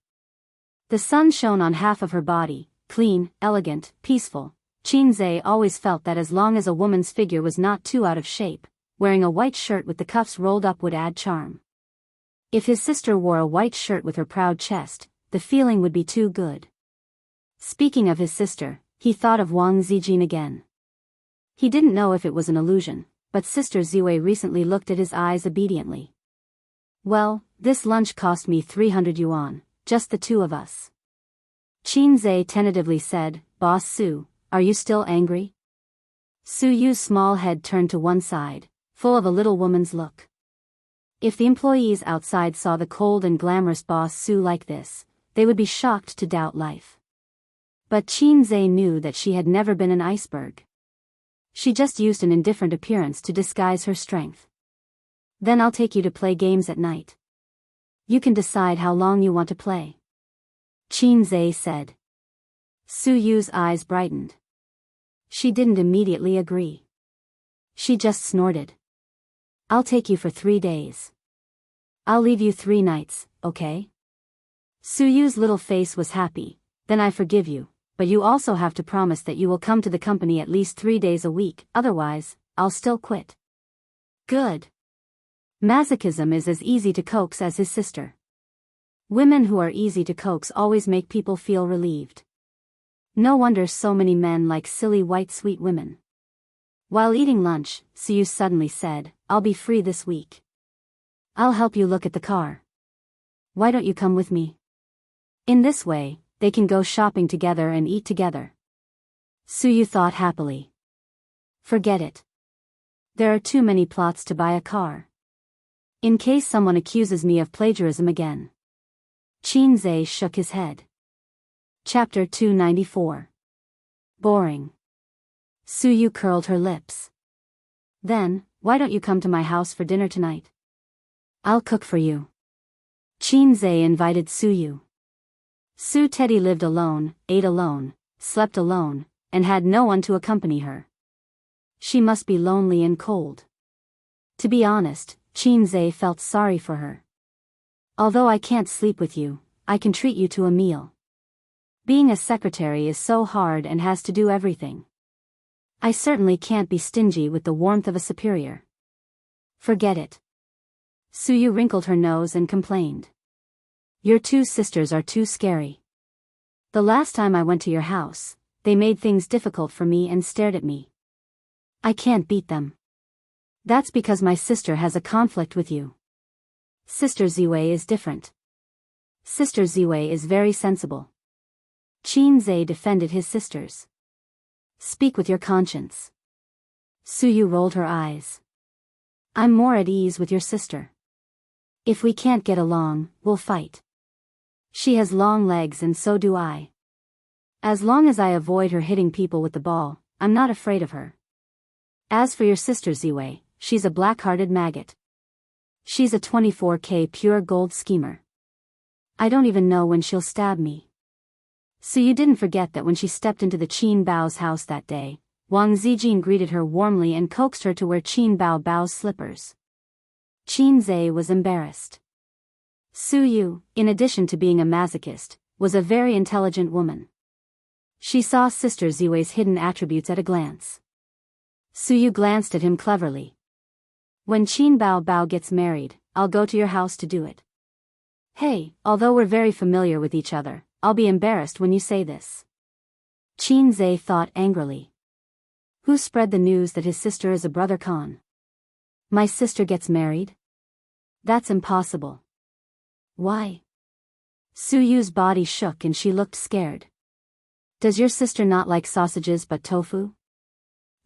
The sun shone on half of her body, clean, elegant, peaceful. Qinze always felt that as long as a woman's figure was not too out of shape, wearing a white shirt with the cuffs rolled up would add charm. If his sister wore a white shirt with her proud chest, the feeling would be too good. Speaking of his sister, he thought of Wang Zijin again. He didn't know if it was an illusion, but Sister Ziwei recently looked at his eyes obediently. Well, this lunch cost me 300 yuan, just the two of us. Qinze tentatively said, Boss Su, are you still angry? Suyu's small head turned to one side, full of a little woman's look. If the employees outside saw the cold and glamorous Boss Su like this, they would be shocked to doubt life. But Qinze knew that she had never been an iceberg. She just used an indifferent appearance to disguise her strength. Then I'll take you to play games at night. You can decide how long you want to play. Qinzhe said. Su Yu's eyes brightened. She didn't immediately agree. She just snorted. I'll take you for 3 days. I'll leave you 3 nights, okay? Su Yu's little face was happy. Then I forgive you, but you also have to promise that you will come to the company at least 3 days a week, otherwise, I'll still quit. Good. Masochism is as easy to coax as his sister. Women who are easy to coax always make people feel relieved. No wonder so many men like silly white sweet women. While eating lunch, Su Yu suddenly said, I'll be free this week. I'll help you look at the car. Why don't you come with me? In this way, they can go shopping together and eat together. Su Yu thought happily. Forget it. There are too many plots to buy a car. In case someone accuses me of plagiarism again. Qinzhe shook his head. Chapter 294. Boring. Su Yu curled her lips. Then, why don't you come to my house for dinner tonight? I'll cook for you. Qinzhe invited Su Yu. Su Teddy lived alone, ate alone, slept alone, and had no one to accompany her. She must be lonely and cold. To be honest, Qinzhe felt sorry for her. Although I can't sleep with you, I can treat you to a meal. Being a secretary is so hard and has to do everything. I certainly can't be stingy with the warmth of a superior. Forget it. Su Yu wrinkled her nose and complained. Your 2 sisters are too scary. The last time I went to your house, they made things difficult for me and stared at me. I can't beat them. That's because my sister has a conflict with you. Sister Ziwei is different. Sister Ziwei is very sensible. Qinzhe defended his sisters. Speak with your conscience. Su Yu rolled her eyes. I'm more at ease with your sister. If we can't get along, we'll fight. She has long legs and so do I. As long as I avoid her hitting people with the ball, I'm not afraid of her. As for your sister Ziwei, she's a black-hearted maggot. She's a 24K pure gold schemer. I don't even know when she'll stab me. So you didn't forget that when she stepped into the Qin Bao's house that day, Wang Zijin greeted her warmly and coaxed her to wear Qin Bao's slippers. Qinzhe was embarrassed. Su Yu, in addition to being a masochist, was a very intelligent woman. She saw Sister Ziwei's hidden attributes at a glance. Su Yu glanced at him cleverly. When Qin Bao gets married, I'll go to your house to do it. Hey, although we're very familiar with each other, I'll be embarrassed when you say this. Qinzhe thought angrily. Who spread the news that his sister is a brother Khan? My sister gets married? That's impossible. Why? Su Yu's body shook and she looked scared. Does your sister not like sausages but tofu?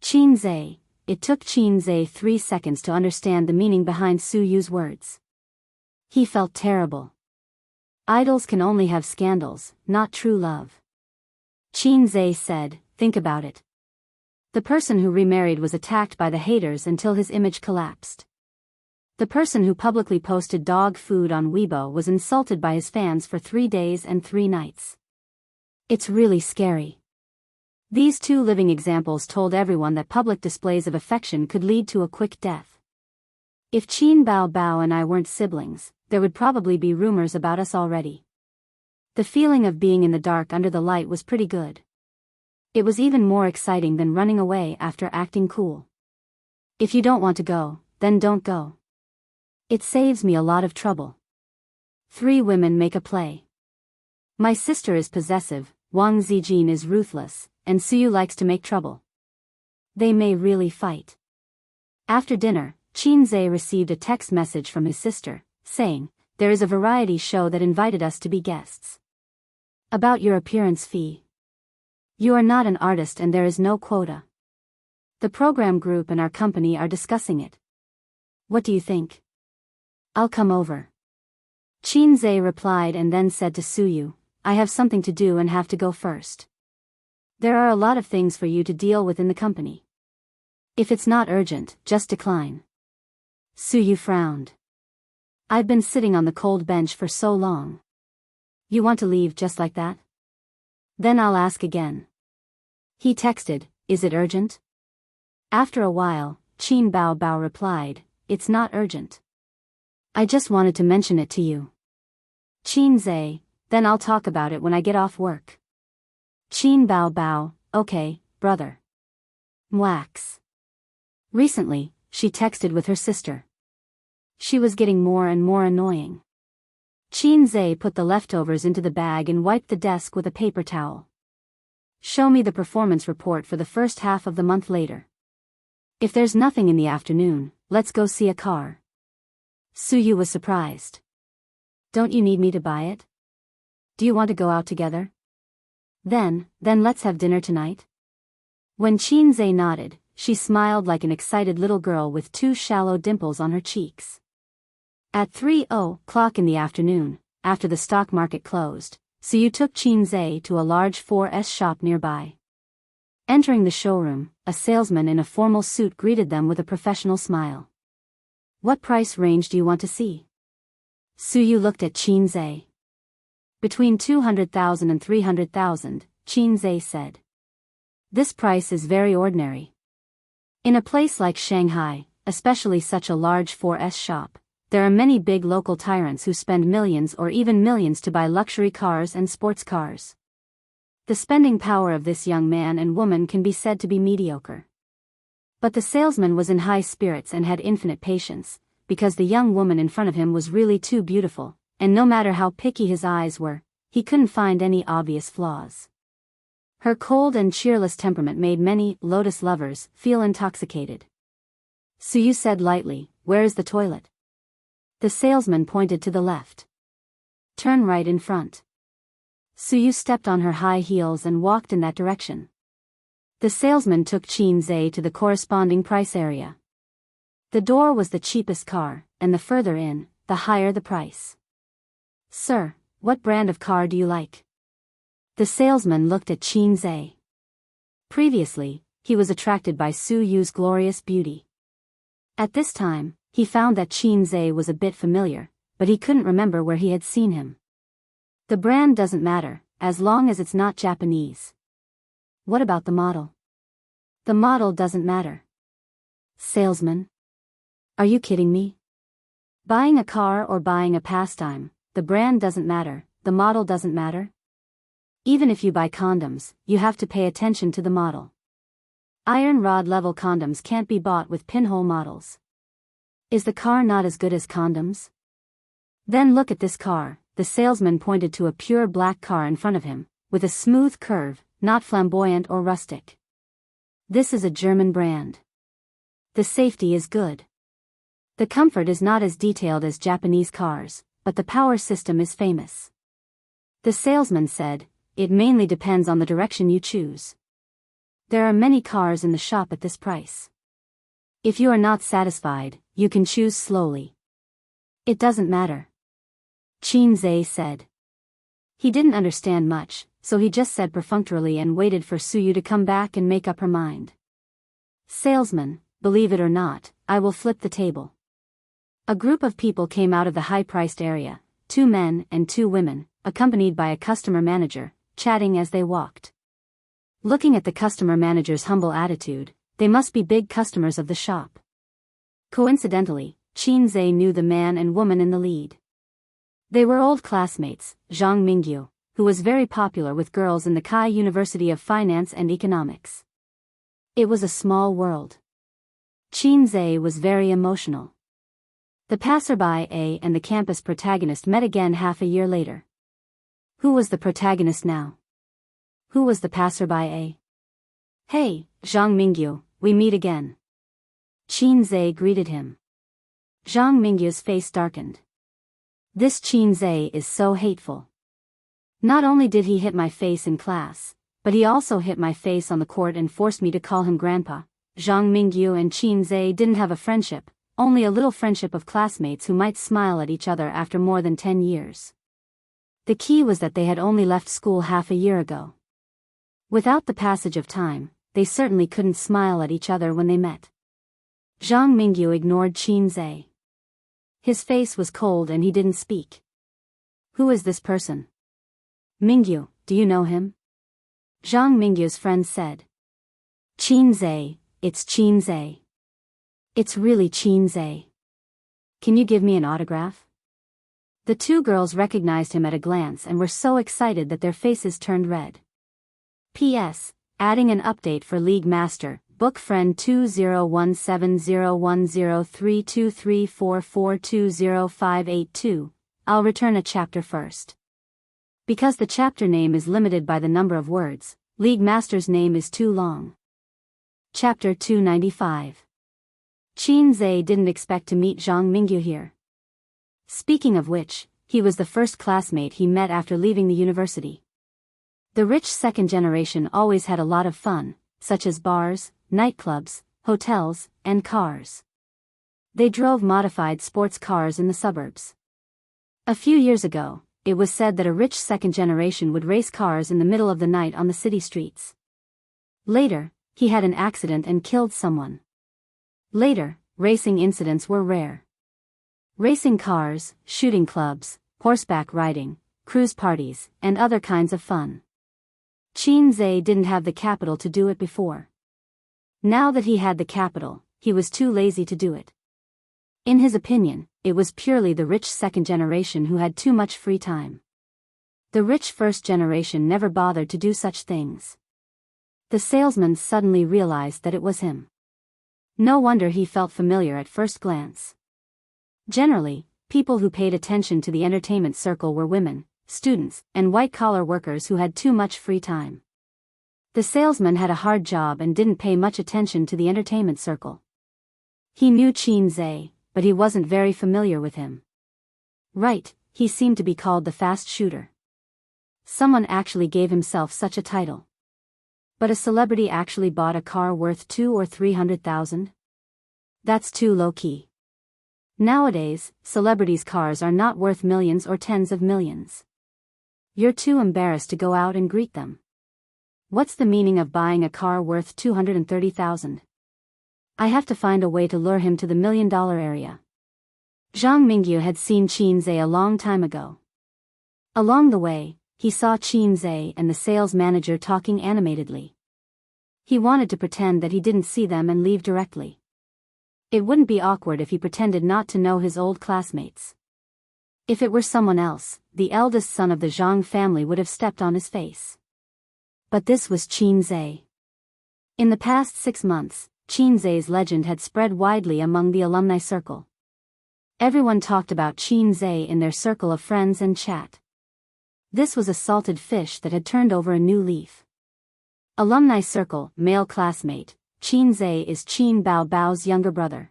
Qinzhe. It took Qinzhe 3 seconds to understand the meaning behind Su Yu's words. He felt terrible. Idols can only have scandals, not true love. Qinzhe said, think about it. The person who remarried was attacked by the haters until his image collapsed. The person who publicly posted dog food on Weibo was insulted by his fans for 3 days and 3 nights. It's really scary. These 2 living examples told everyone that public displays of affection could lead to a quick death. If Qin Bao and I weren't siblings, there would probably be rumors about us already. The feeling of being in the dark under the light was pretty good. It was even more exciting than running away after acting cool. If you don't want to go, then don't go. It saves me a lot of trouble. 3 women make a play. My sister is possessive, Wang Zijin is ruthless, and Su Yu likes to make trouble. They may really fight. After dinner, Qinzhe received a text message from his sister, saying, there is a variety show that invited us to be guests. About your appearance fee. You are not an artist and there is no quota. The program group and our company are discussing it. What do you think? I'll come over. Qinzhe replied and then said to Su Yu, I have something to do and have to go first. There are a lot of things for you to deal with in the company. If it's not urgent, just decline. Su Yu frowned. I've been sitting on the cold bench for so long. You want to leave just like that? Then I'll ask again. He texted, is it urgent? After a while, Qin Bao replied, it's not urgent. I just wanted to mention it to you. Qin Zhe, then I'll talk about it when I get off work. Qin Bao, okay, brother. Mwax. Recently, she texted with her sister. She was getting more and more annoying. Qin Zhe put the leftovers into the bag and wiped the desk with a paper towel. Show me the performance report for the first half of the month later. If there's nothing in the afternoon, let's go see a car. Suyu was surprised. Don't you need me to buy it? Do you want to go out together? Then let's have dinner tonight. When Qin Zhe nodded, she smiled like an excited little girl with 2 shallow dimples on her cheeks. At 3:00 in the afternoon, after the stock market closed, Suyu took Qin Zhe to a large 4S shop nearby. Entering the showroom, a salesman in a formal suit greeted them with a professional smile. What price range do you want to see? Suyu looked at Qin Zhe. Between 200,000 and 300,000, Qin Zhe said. This price is very ordinary. In a place like Shanghai, especially such a large 4S shop, there are many big local tyrants who spend millions or even millions to buy luxury cars and sports cars. The spending power of this young man and woman can be said to be mediocre. But the salesman was in high spirits and had infinite patience, because the young woman in front of him was really too beautiful, and no matter how picky his eyes were, he couldn't find any obvious flaws. Her cold and cheerless temperament made many Lotus lovers feel intoxicated. Suyu said lightly, where is the toilet? The salesman pointed to the left. Turn right in front. Suyu stepped on her high heels and walked in that direction. The salesman took Qin Zhe to the corresponding price area. The door was the cheapest car, and the further in, the higher the price. Sir, what brand of car do you like? The salesman looked at Qin Zhe. Previously, he was attracted by Suyu's glorious beauty. At this time, he found that Qin Zhe was a bit familiar, but he couldn't remember where he had seen him. The brand doesn't matter, as long as it's not Japanese. What about the model? The model doesn't matter. Salesman? Are you kidding me? Buying a car or buying a pastime, the brand doesn't matter, the model doesn't matter? Even if you buy condoms, you have to pay attention to the model. Iron rod level condoms can't be bought with pinhole models. Is the car not as good as condoms? Then look at this car, the salesman pointed to a pure black car in front of him, with a smooth curve, not flamboyant or rustic. This is a German brand. The safety is good. The comfort is not as detailed as Japanese cars, but the power system is famous. The salesman said, it mainly depends on the direction you choose. There are many cars in the shop at this price. If you are not satisfied, you can choose slowly. It doesn't matter. Qin Zhe said. He didn't understand much, so he just said perfunctorily and waited for Suyu to come back and make up her mind. Salesman, believe it or not, I will flip the table. A group of people came out of the high-priced area, 2 men and 2 women, accompanied by a customer manager, chatting as they walked. Looking at the customer manager's humble attitude, they must be big customers of the shop. Coincidentally, Qin Zhe knew the man and woman in the lead. They were old classmates, Zhang Mingyu, who was very popular with girls in the Kai University of Finance and Economics. It was a small world. Qin Zhe was very emotional. The passerby and the campus protagonist met again half a year later. Who was the protagonist now? Who was the passerby? Hey, Zhang Mingyu, we meet again. Qin Zhe greeted him. Zhang Mingyu's face darkened. This Qin Zhe is so hateful. Not only did he hit my face in class, but he also hit my face on the court and forced me to call him grandpa. Zhang Mingyu and Qin Zhe didn't have a friendship, only a little friendship of classmates who might smile at each other after more than 10 years. The key was that they had only left school half a year ago. Without the passage of time, they certainly couldn't smile at each other when they met. Zhang Mingyu ignored Qin Zhe. His face was cold and he didn't speak. Who is this person? Mingyu, do you know him? Zhang Mingyu's friend said. Qinzai, it's Qinzai. It's really Qinzai. Can you give me an autograph? The two girls recognized him at a glance and were so excited that their faces turned red. P.S. Adding an update for League Master, Book Friend 201701032344205582. I'll return a chapter first. Because the chapter name is limited by the number of words, League Master's name is too long. Chapter 295. Qinzai didn't expect to meet Zhang Mingyu here. Speaking of which, he was the first classmate he met after leaving the university. The rich second generation always had a lot of fun, such as bars, nightclubs, hotels, and cars. They drove modified sports cars in the suburbs. A few years ago, it was said that a rich second generation would race cars in the middle of the night on the city streets. Later, he had an accident and killed someone. Later, racing incidents were rare. Racing cars, shooting clubs, horseback riding, cruise parties, and other kinds of fun. Qinzai didn't have the capital to do it before. Now that he had the capital, he was too lazy to do it. In his opinion, it was purely the rich second generation who had too much free time. The rich first generation never bothered to do such things. The salesman suddenly realized that it was him. No wonder he felt familiar at first glance. Generally, people who paid attention to the entertainment circle were women, students, and white-collar workers who had too much free time. The salesman had a hard job and didn't pay much attention to the entertainment circle. He knew Qinzai, but he wasn't very familiar with him. Right, he seemed to be called the fast shooter. Someone actually gave himself such a title. But a celebrity actually bought a car worth 200,000 or 300,000? That's too low-key. Nowadays, celebrities' cars are not worth millions or tens of millions. You're too embarrassed to go out and greet them. What's the meaning of buying a car worth 230,000? I have to find a way to lure him to the $1 million area. Zhang Mingyu had seen Qinzai a long time ago. Along the way, he saw Qinzai and the sales manager talking animatedly. He wanted to pretend that he didn't see them and leave directly. It wouldn't be awkward if he pretended not to know his old classmates. If it were someone else, the eldest son of the Zhang family would have stepped on his face. But this was Qinzai. In the past 6 months, Qinzai's legend had spread widely among the alumni circle. Everyone talked about Qinzai in their circle of friends and chat. This was a salted fish that had turned over a new leaf. Alumni circle, male classmate, Qinzai is Qin Bao's younger brother.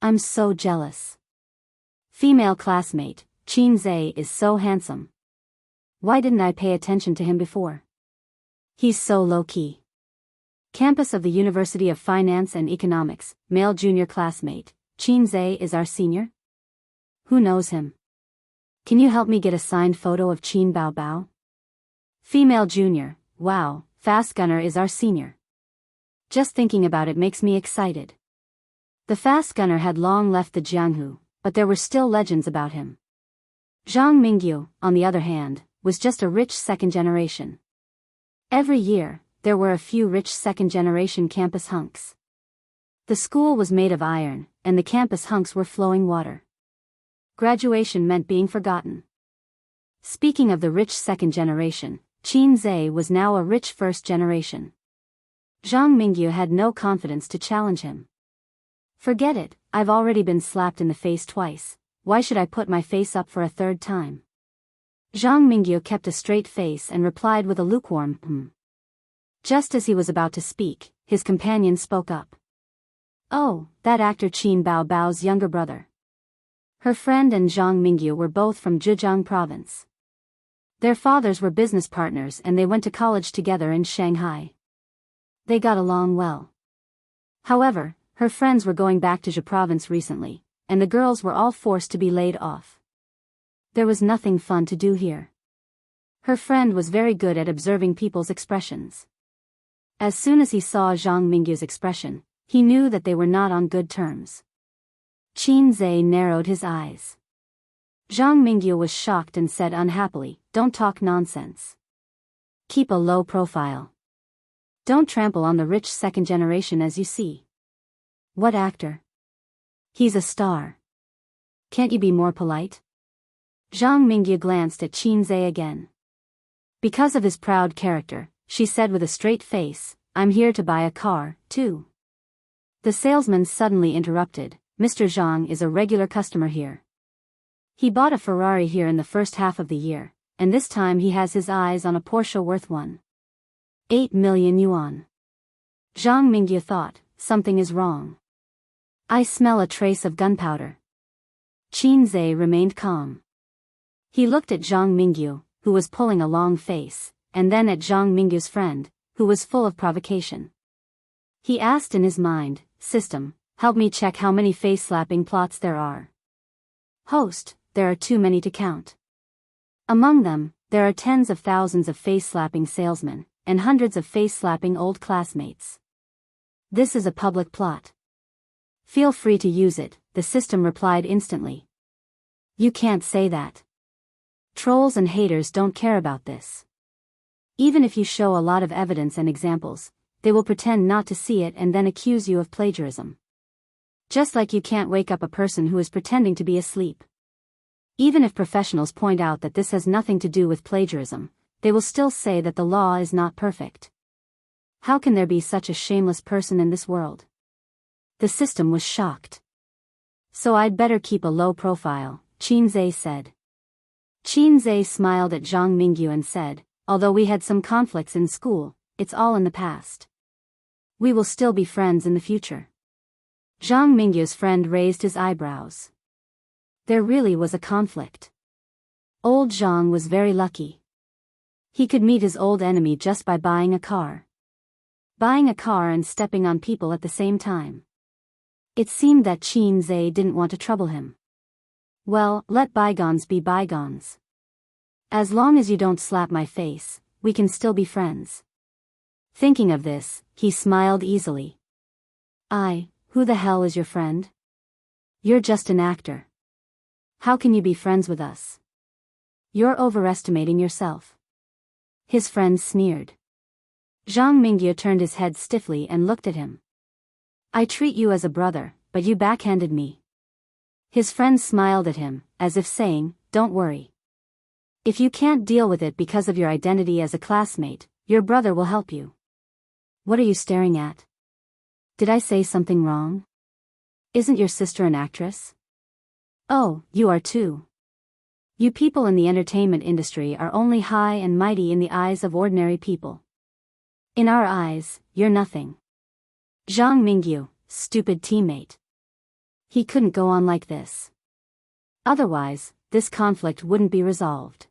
I'm so jealous. Female classmate, Qinzai is so handsome. Why didn't I pay attention to him before? He's so low-key. Campus of the University of Finance and Economics, male junior classmate, Qinzai is our senior? Who knows him? Can you help me get a signed photo of Qin Bao? Female junior, wow, Fast Gunner is our senior. Just thinking about it makes me excited. The Fast Gunner had long left the Jianghu, but there were still legends about him. Zhang Mingyu, on the other hand, was just a rich second generation. Every year, there were a few rich second-generation campus hunks. The school was made of iron, and the campus hunks were flowing water. Graduation meant being forgotten. Speaking of the rich second generation, Qinzai was now a rich first generation. Zhang Mingyu had no confidence to challenge him. Forget it, I've already been slapped in the face twice, why should I put my face up for a third time? Zhang Mingyu kept a straight face and replied with a lukewarm Just as he was about to speak, his companion spoke up. Oh, that actor Qin Bao's younger brother. Her friend and Zhang Mingyu were both from Zhejiang province. Their fathers were business partners and they went to college together in Shanghai. They got along well. However, her friends were going back to Zhe province recently, and the girls were all forced to be laid off. There was nothing fun to do here. Her friend was very good at observing people's expressions. As soon as he saw Zhang Mingyu's expression, he knew that they were not on good terms. Qin Zhe narrowed his eyes. Zhang Mingyu was shocked and said unhappily, "Don't talk nonsense. Keep a low profile. Don't trample on the rich second generation as you see." "What actor? He's a star. Can't you be more polite?" Zhang Mingyu glanced at Qin Zhe again. Because of his proud character, she said with a straight face, "I'm here to buy a car, too." The salesman suddenly interrupted, "Mr. Zhang is a regular customer here. He bought a Ferrari here in the first half of the year, and this time he has his eyes on a Porsche worth 1.8 million yuan. Zhang Mingyu thought, something is wrong. "I smell a trace of gunpowder." Qin Zhe remained calm. He looked at Zhang Mingyu, who was pulling a long face, and then at Zhang Mingyu's friend, who was full of provocation. He asked in his mind, "System, help me check how many face-slapping plots there are." "Host, there are too many to count. Among them, there are tens of thousands of face-slapping salesmen, and hundreds of face-slapping old classmates. This is a public plot. Feel free to use it," the system replied instantly. "You can't say that. Trolls and haters don't care about this. Even if you show a lot of evidence and examples, they will pretend not to see it and then accuse you of plagiarism. Just like you can't wake up a person who is pretending to be asleep. Even if professionals point out that this has nothing to do with plagiarism, they will still say that the law is not perfect. How can there be such a shameless person in this world?" The system was shocked. "So I'd better keep a low profile," Qin Zhe said. Qin Zhe smiled at Zhang Mingyu and said, "Although we had some conflicts in school, it's all in the past. We will still be friends in the future." Zhang Mingyu's friend raised his eyebrows. There really was a conflict. Old Zhang was very lucky. He could meet his old enemy just by buying a car. Buying a car and stepping on people at the same time. It seemed that Qin Zhe didn't want to trouble him. "Well, let bygones be bygones. As long as you don't slap my face, we can still be friends." Thinking of this, he smiled easily. Who the hell is your friend? You're just an actor. How can you be friends with us? You're overestimating yourself." His friend sneered. Zhang Mingyu turned his head stiffly and looked at him. "I treat you as a brother, but you backhanded me." His friend smiled at him, as if saying, "Don't worry. If you can't deal with it because of your identity as a classmate, your brother will help you." "What are you staring at? Did I say something wrong? Isn't your sister an actress?" "Oh, you are too. You people in the entertainment industry are only high and mighty in the eyes of ordinary people. In our eyes, you're nothing." Zhang Mingyu, stupid teammate. He couldn't go on like this. Otherwise, this conflict wouldn't be resolved.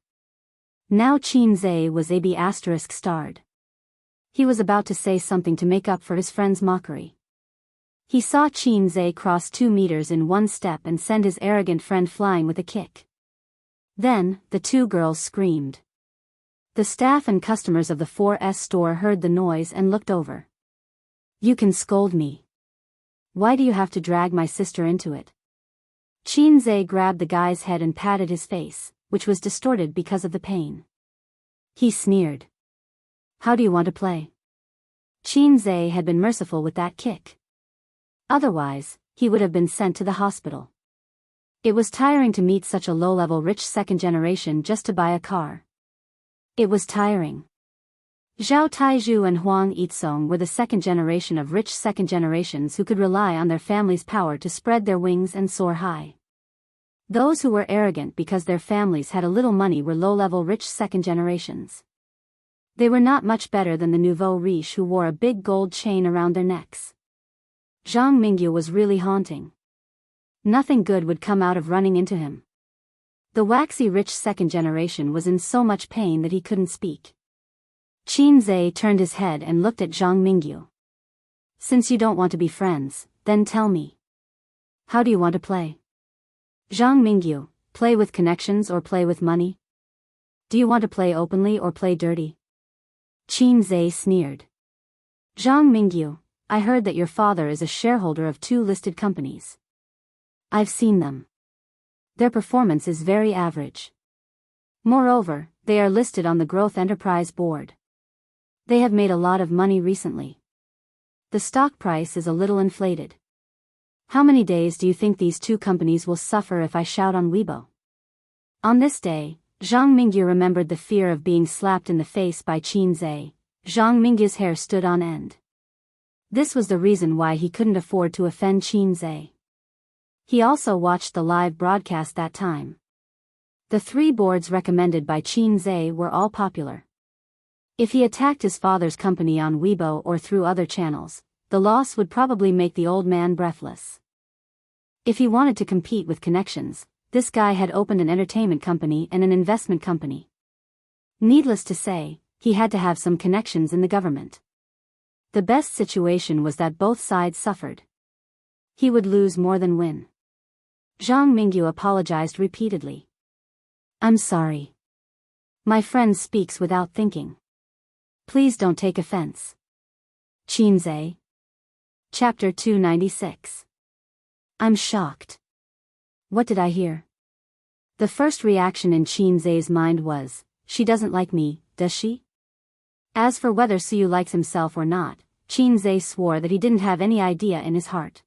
Now Qin Zhe was ** starred. He was about to say something to make up for his friend's mockery. He saw Qin Zhe cross 2 meters in one step and send his arrogant friend flying with a kick. Then, the two girls screamed. The staff and customers of the 4S store heard the noise and looked over. "You can scold me. Why do you have to drag my sister into it?" Qin Zhe grabbed the guy's head and patted his face, which was distorted because of the pain. He sneered. "How do you want to play?" Qin Zhe had been merciful with that kick. Otherwise, he would have been sent to the hospital. It was tiring to meet such a low-level rich second generation just to buy a car. It was tiring. Zhao Taizhu and Huang Yitsong were the second generation of rich second generations who could rely on their family's power to spread their wings and soar high. Those who were arrogant because their families had a little money were low-level rich second generations. They were not much better than the nouveau riche who wore a big gold chain around their necks. Zhang Mingyu was really haunting. Nothing good would come out of running into him. The waxy rich second generation was in so much pain that he couldn't speak. Qin Zhe turned his head and looked at Zhang Mingyu. "Since you don't want to be friends, then tell me. How do you want to play?" Zhang Mingyu, play with connections or play with money? Do you want to play openly or play dirty? Qin Zhe sneered. Zhang Mingyu, I heard that your father is a shareholder of 2 listed companies. I've seen them. Their performance is very average. Moreover, they are listed on the Growth Enterprise Board. They have made a lot of money recently. The stock price is a little inflated. How many days do you think these two companies will suffer if I shout on Weibo? On this day, Zhang Mingyu remembered the fear of being slapped in the face by Qin Zhe. Zhang Mingyu's hair stood on end. This was the reason why he couldn't afford to offend Qin Zhe. He also watched the live broadcast that time. The three boards recommended by Qin Zhe were all popular. If he attacked his father's company on Weibo or through other channels, the loss would probably make the old man breathless. If he wanted to compete with connections, this guy had opened an entertainment company and an investment company. Needless to say, he had to have some connections in the government. The best situation was that both sides suffered. He would lose more than win. Zhang Mingyu apologized repeatedly. I'm sorry. My friend speaks without thinking. Please don't take offense. Qin Zhe. Chapter 296. I'm shocked. What did I hear? The first reaction in Qin Zhe's mind was, she doesn't like me, does she? As for whether Suyu likes himself or not, Qin Zhe swore that he didn't have any idea in his heart.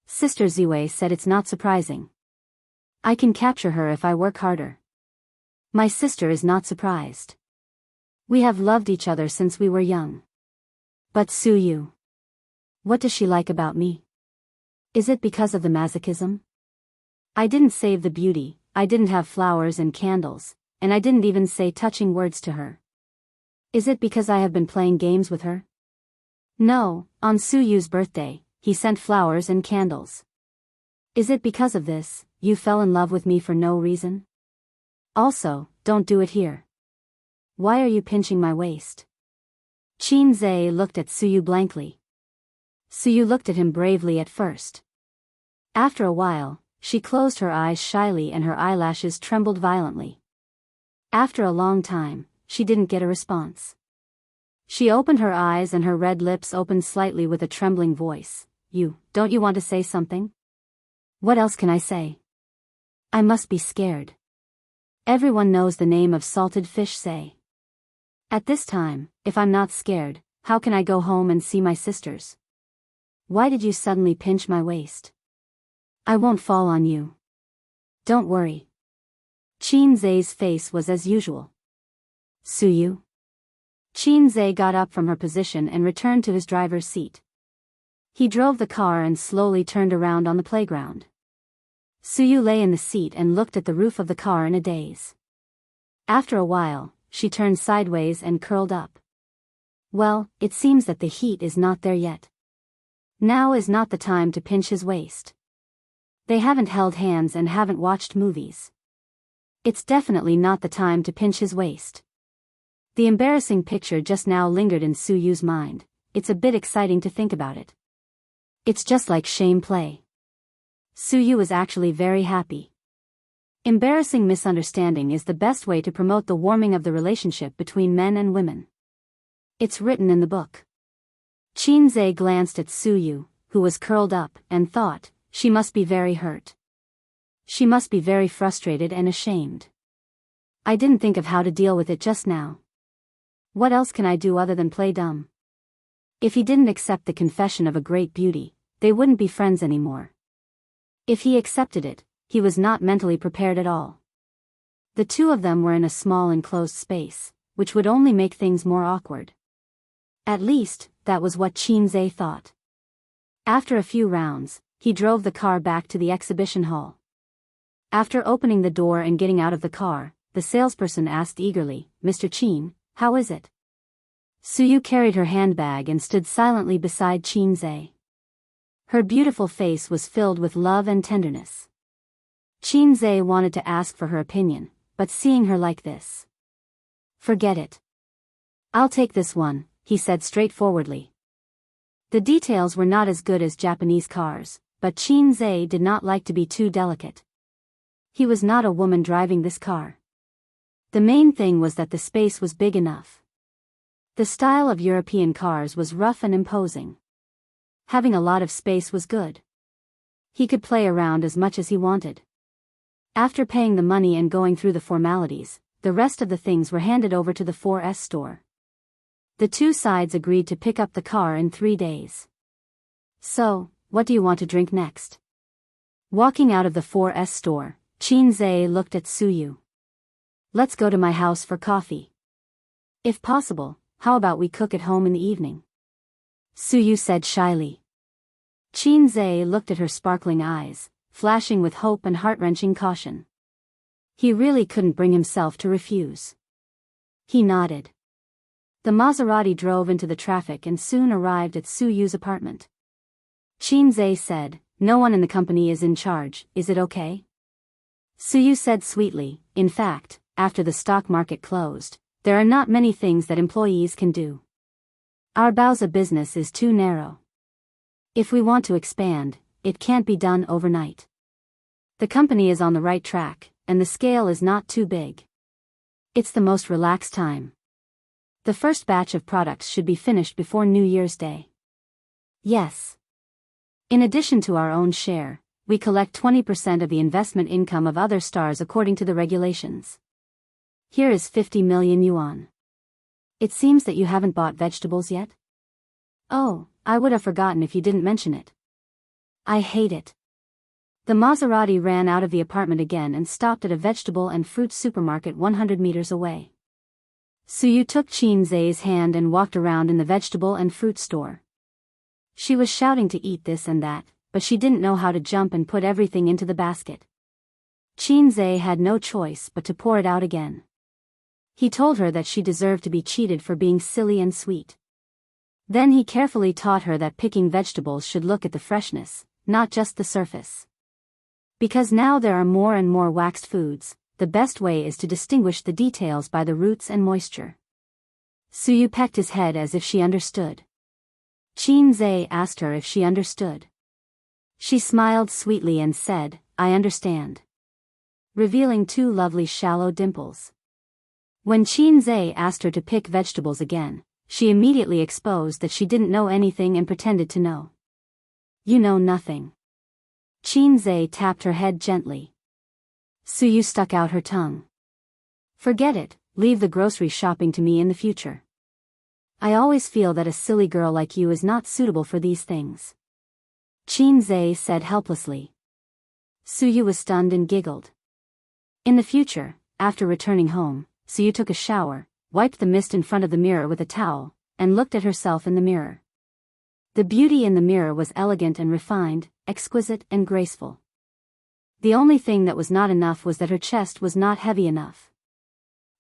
Sister Ziwei said it's not surprising. I can capture her if I work harder. My sister is not surprised. We have loved each other since we were young. But Suyu. What does she like about me? Is it because of the masochism? I didn't save the beauty, I didn't have flowers and candles, and I didn't even say touching words to her. Is it because I have been playing games with her? No, on Suyu's birthday, he sent flowers and candles. Is it because of this, you fell in love with me for no reason? Also, don't do it here. Why are you pinching my waist? Qin Zhe looked at Suyu blankly. Suyu looked at him bravely at first. After a while, she closed her eyes shyly and her eyelashes trembled violently. After a long time, she didn't get a response. She opened her eyes and her red lips opened slightly with a trembling voice. Don't you want to say something? What else can I say? I must be scared. Everyone knows the name of salted fish say. At this time, if I'm not scared, how can I go home and see my sisters? Why did you suddenly pinch my waist? I won't fall on you. Don't worry. Qin Zhe's face was as usual. Suyu? Qin Zhe got up from her position and returned to his driver's seat. He drove the car and slowly turned around on the playground. Suyu lay in the seat and looked at the roof of the car in a daze. After a while, she turned sideways and curled up. Well, it seems that the heat is not there yet. Now is not the time to pinch his waist. They haven't held hands and haven't watched movies. It's definitely not the time to pinch his waist. The embarrassing picture just now lingered in Suyu's mind. It's a bit exciting to think about it. It's just like shame play. Suyu is actually very happy. Embarrassing misunderstanding is the best way to promote the warming of the relationship between men and women. It's written in the book. Qin Zhe glanced at Suyu, who was curled up, and thought, she must be very hurt. She must be very frustrated and ashamed. I didn't think of how to deal with it just now. What else can I do other than play dumb? If he didn't accept the confession of a great beauty, they wouldn't be friends anymore. If he accepted it, he was not mentally prepared at all. The two of them were in a small enclosed space, which would only make things more awkward. At least, that was what Qin Zhe thought. After a few rounds, he drove the car back to the exhibition hall. After opening the door and getting out of the car, the salesperson asked eagerly, Mr. Qin, how is it? Suyu carried her handbag and stood silently beside Qin Zhe. Her beautiful face was filled with love and tenderness. Qin Zhe wanted to ask for her opinion, but seeing her like this. Forget it. I'll take this one, he said straightforwardly. The details were not as good as Japanese cars, but Qin Zhe did not like to be too delicate. He was not a woman driving this car. The main thing was that the space was big enough. The style of European cars was rough and imposing. Having a lot of space was good. He could play around as much as he wanted. After paying the money and going through the formalities, the rest of the things were handed over to the 4S store. The two sides agreed to pick up the car in 3 days. So, what do you want to drink next? Walking out of the 4S store, Qinze looked at Suyu. Let's go to my house for coffee. If possible, how about we cook at home in the evening? Suyu said shyly. Qinze looked at her sparkling eyes, flashing with hope and heart-wrenching caution. He really couldn't bring himself to refuse. He nodded. The Maserati drove into the traffic and soon arrived at Suyu's apartment. Qinze said, "No one in the company is in charge, is it okay?" Suyu said sweetly, "In fact, after the stock market closed, there are not many things that employees can do. Our Baoza business is too narrow. If we want to expand, it can't be done overnight. The company is on the right track, and the scale is not too big. It's the most relaxed time. The first batch of products should be finished before New Year's Day." Yes. In addition to our own share, we collect 20% of the investment income of other stars according to the regulations. Here is 50 million yuan. It seems that you haven't bought vegetables yet? Oh, I would have forgotten if you didn't mention it. I hate it. The Maserati ran out of the apartment again and stopped at a vegetable and fruit supermarket 100 meters away. Suyu took Qinze's hand and walked around in the vegetable and fruit store. She was shouting to eat this and that, but she didn't know how to jump and put everything into the basket. Qinze had no choice but to pour it out again. He told her that she deserved to be cheated for being silly and sweet. Then he carefully taught her that picking vegetables should look at the freshness, not just the surface. Because now there are more and more waxed foods, the best way is to distinguish the details by the roots and moisture. Suyu pecked his head as if she understood. Qinze asked her if she understood. She smiled sweetly and said, "I understand," revealing 2 lovely shallow dimples. When Qinze asked her to pick vegetables again, she immediately exposed that she didn't know anything and pretended to know. "You know nothing." Qinze tapped her head gently. Suyu stuck out her tongue. "Forget it, leave the grocery shopping to me in the future. I always feel that a silly girl like you is not suitable for these things," Qinze said helplessly. Suyu was stunned and giggled. In the future, after returning home, Suyu took a shower, wiped the mist in front of the mirror with a towel, and looked at herself in the mirror. The beauty in the mirror was elegant and refined, exquisite and graceful. The only thing that was not enough was that her chest was not heavy enough.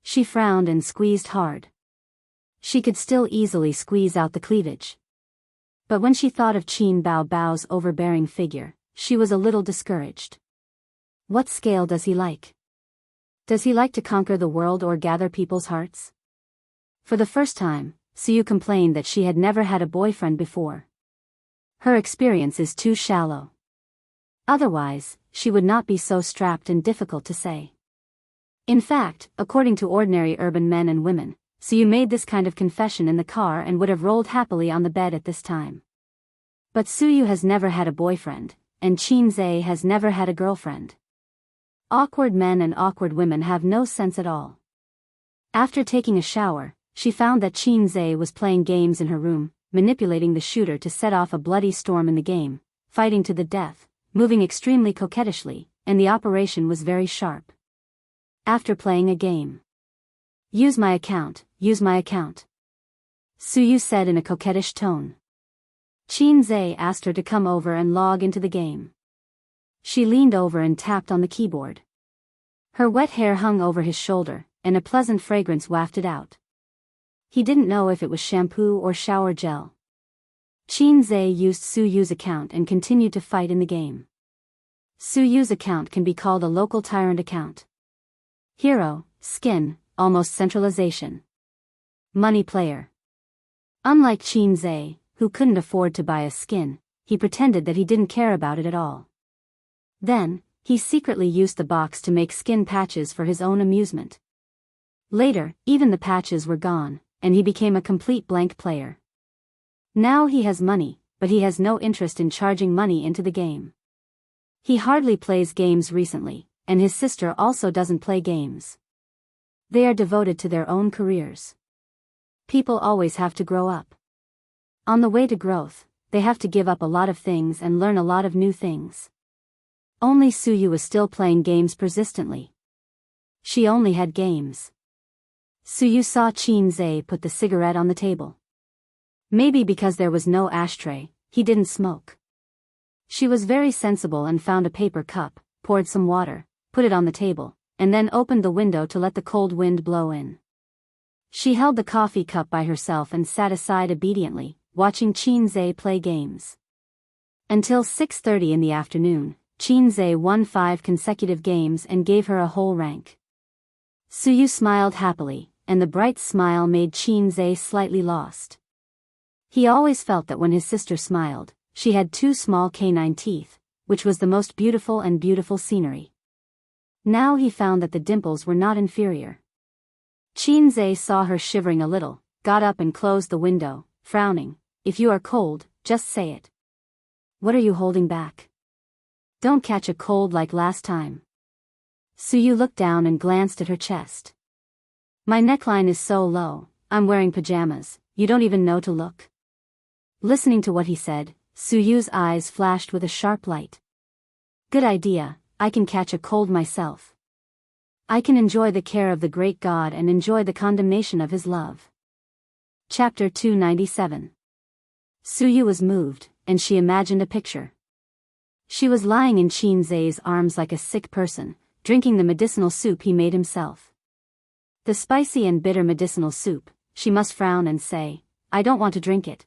She frowned and squeezed hard. She could still easily squeeze out the cleavage. But when she thought of Qin Bao's overbearing figure, she was a little discouraged. What scale does he like? Does he like to conquer the world or gather people's hearts? For the first time, Suyu complained that she had never had a boyfriend before. Her experience is too shallow. Otherwise, she would not be so strapped and difficult to say. In fact, according to ordinary urban men and women, Suyu made this kind of confession in the car and would have rolled happily on the bed at this time. But Suyu has never had a boyfriend, and Qinze has never had a girlfriend. Awkward men and awkward women have no sense at all. After taking a shower, she found that Qinze was playing games in her room, manipulating the shooter to set off a bloody storm in the game, fighting to the death, moving extremely coquettishly, and the operation was very sharp. After playing a game. Use my account, Suyu said in a coquettish tone. Qinze asked her to come over and log into the game. She leaned over and tapped on the keyboard. Her wet hair hung over his shoulder, and a pleasant fragrance wafted out. He didn't know if it was shampoo or shower gel. Qinze used Suyu's account and continued to fight in the game. Suyu's account can be called a local tyrant account. Hero, skin, almost centralization. Money player. Unlike Qinze, who couldn't afford to buy a skin, he pretended that he didn't care about it at all. Then, he secretly used the box to make skin patches for his own amusement. Later, even the patches were gone, and he became a complete blank player. Now he has money, but he has no interest in charging money into the game. He hardly plays games recently, and his sister also doesn't play games. They are devoted to their own careers. People always have to grow up. On the way to growth, they have to give up a lot of things and learn a lot of new things. Only Suyu was still playing games persistently. She only had games. Suyu saw Qinze put the cigarette on the table. Maybe because there was no ashtray, he didn't smoke. She was very sensible and found a paper cup, poured some water, put it on the table, and then opened the window to let the cold wind blow in. She held the coffee cup by herself and sat aside obediently, watching Qinze play games. Until 6:30 in the afternoon, Qinze won 5 consecutive games and gave her a whole rank. Suyu smiled happily, and the bright smile made Qinze slightly lost. He always felt that when his sister smiled, she had 2 small canine teeth, which was the most beautiful scenery. Now he found that the dimples were not inferior. Qinze saw her shivering a little, got up and closed the window, frowning. If you are cold, just say it. What are you holding back? Don't catch a cold like last time. Suyu looked down and glanced at her chest. My neckline is so low, I'm wearing pajamas, you don't even know to look. Listening to what he said, Suyu's eyes flashed with a sharp light. Good idea, I can catch a cold myself. I can enjoy the care of the great God and enjoy the condemnation of his love. Chapter 297. Suyu was moved, and she imagined a picture. She was lying in Qinze's arms like a sick person, drinking the medicinal soup he made himself. The spicy and bitter medicinal soup, she must frown and say, I don't want to drink it.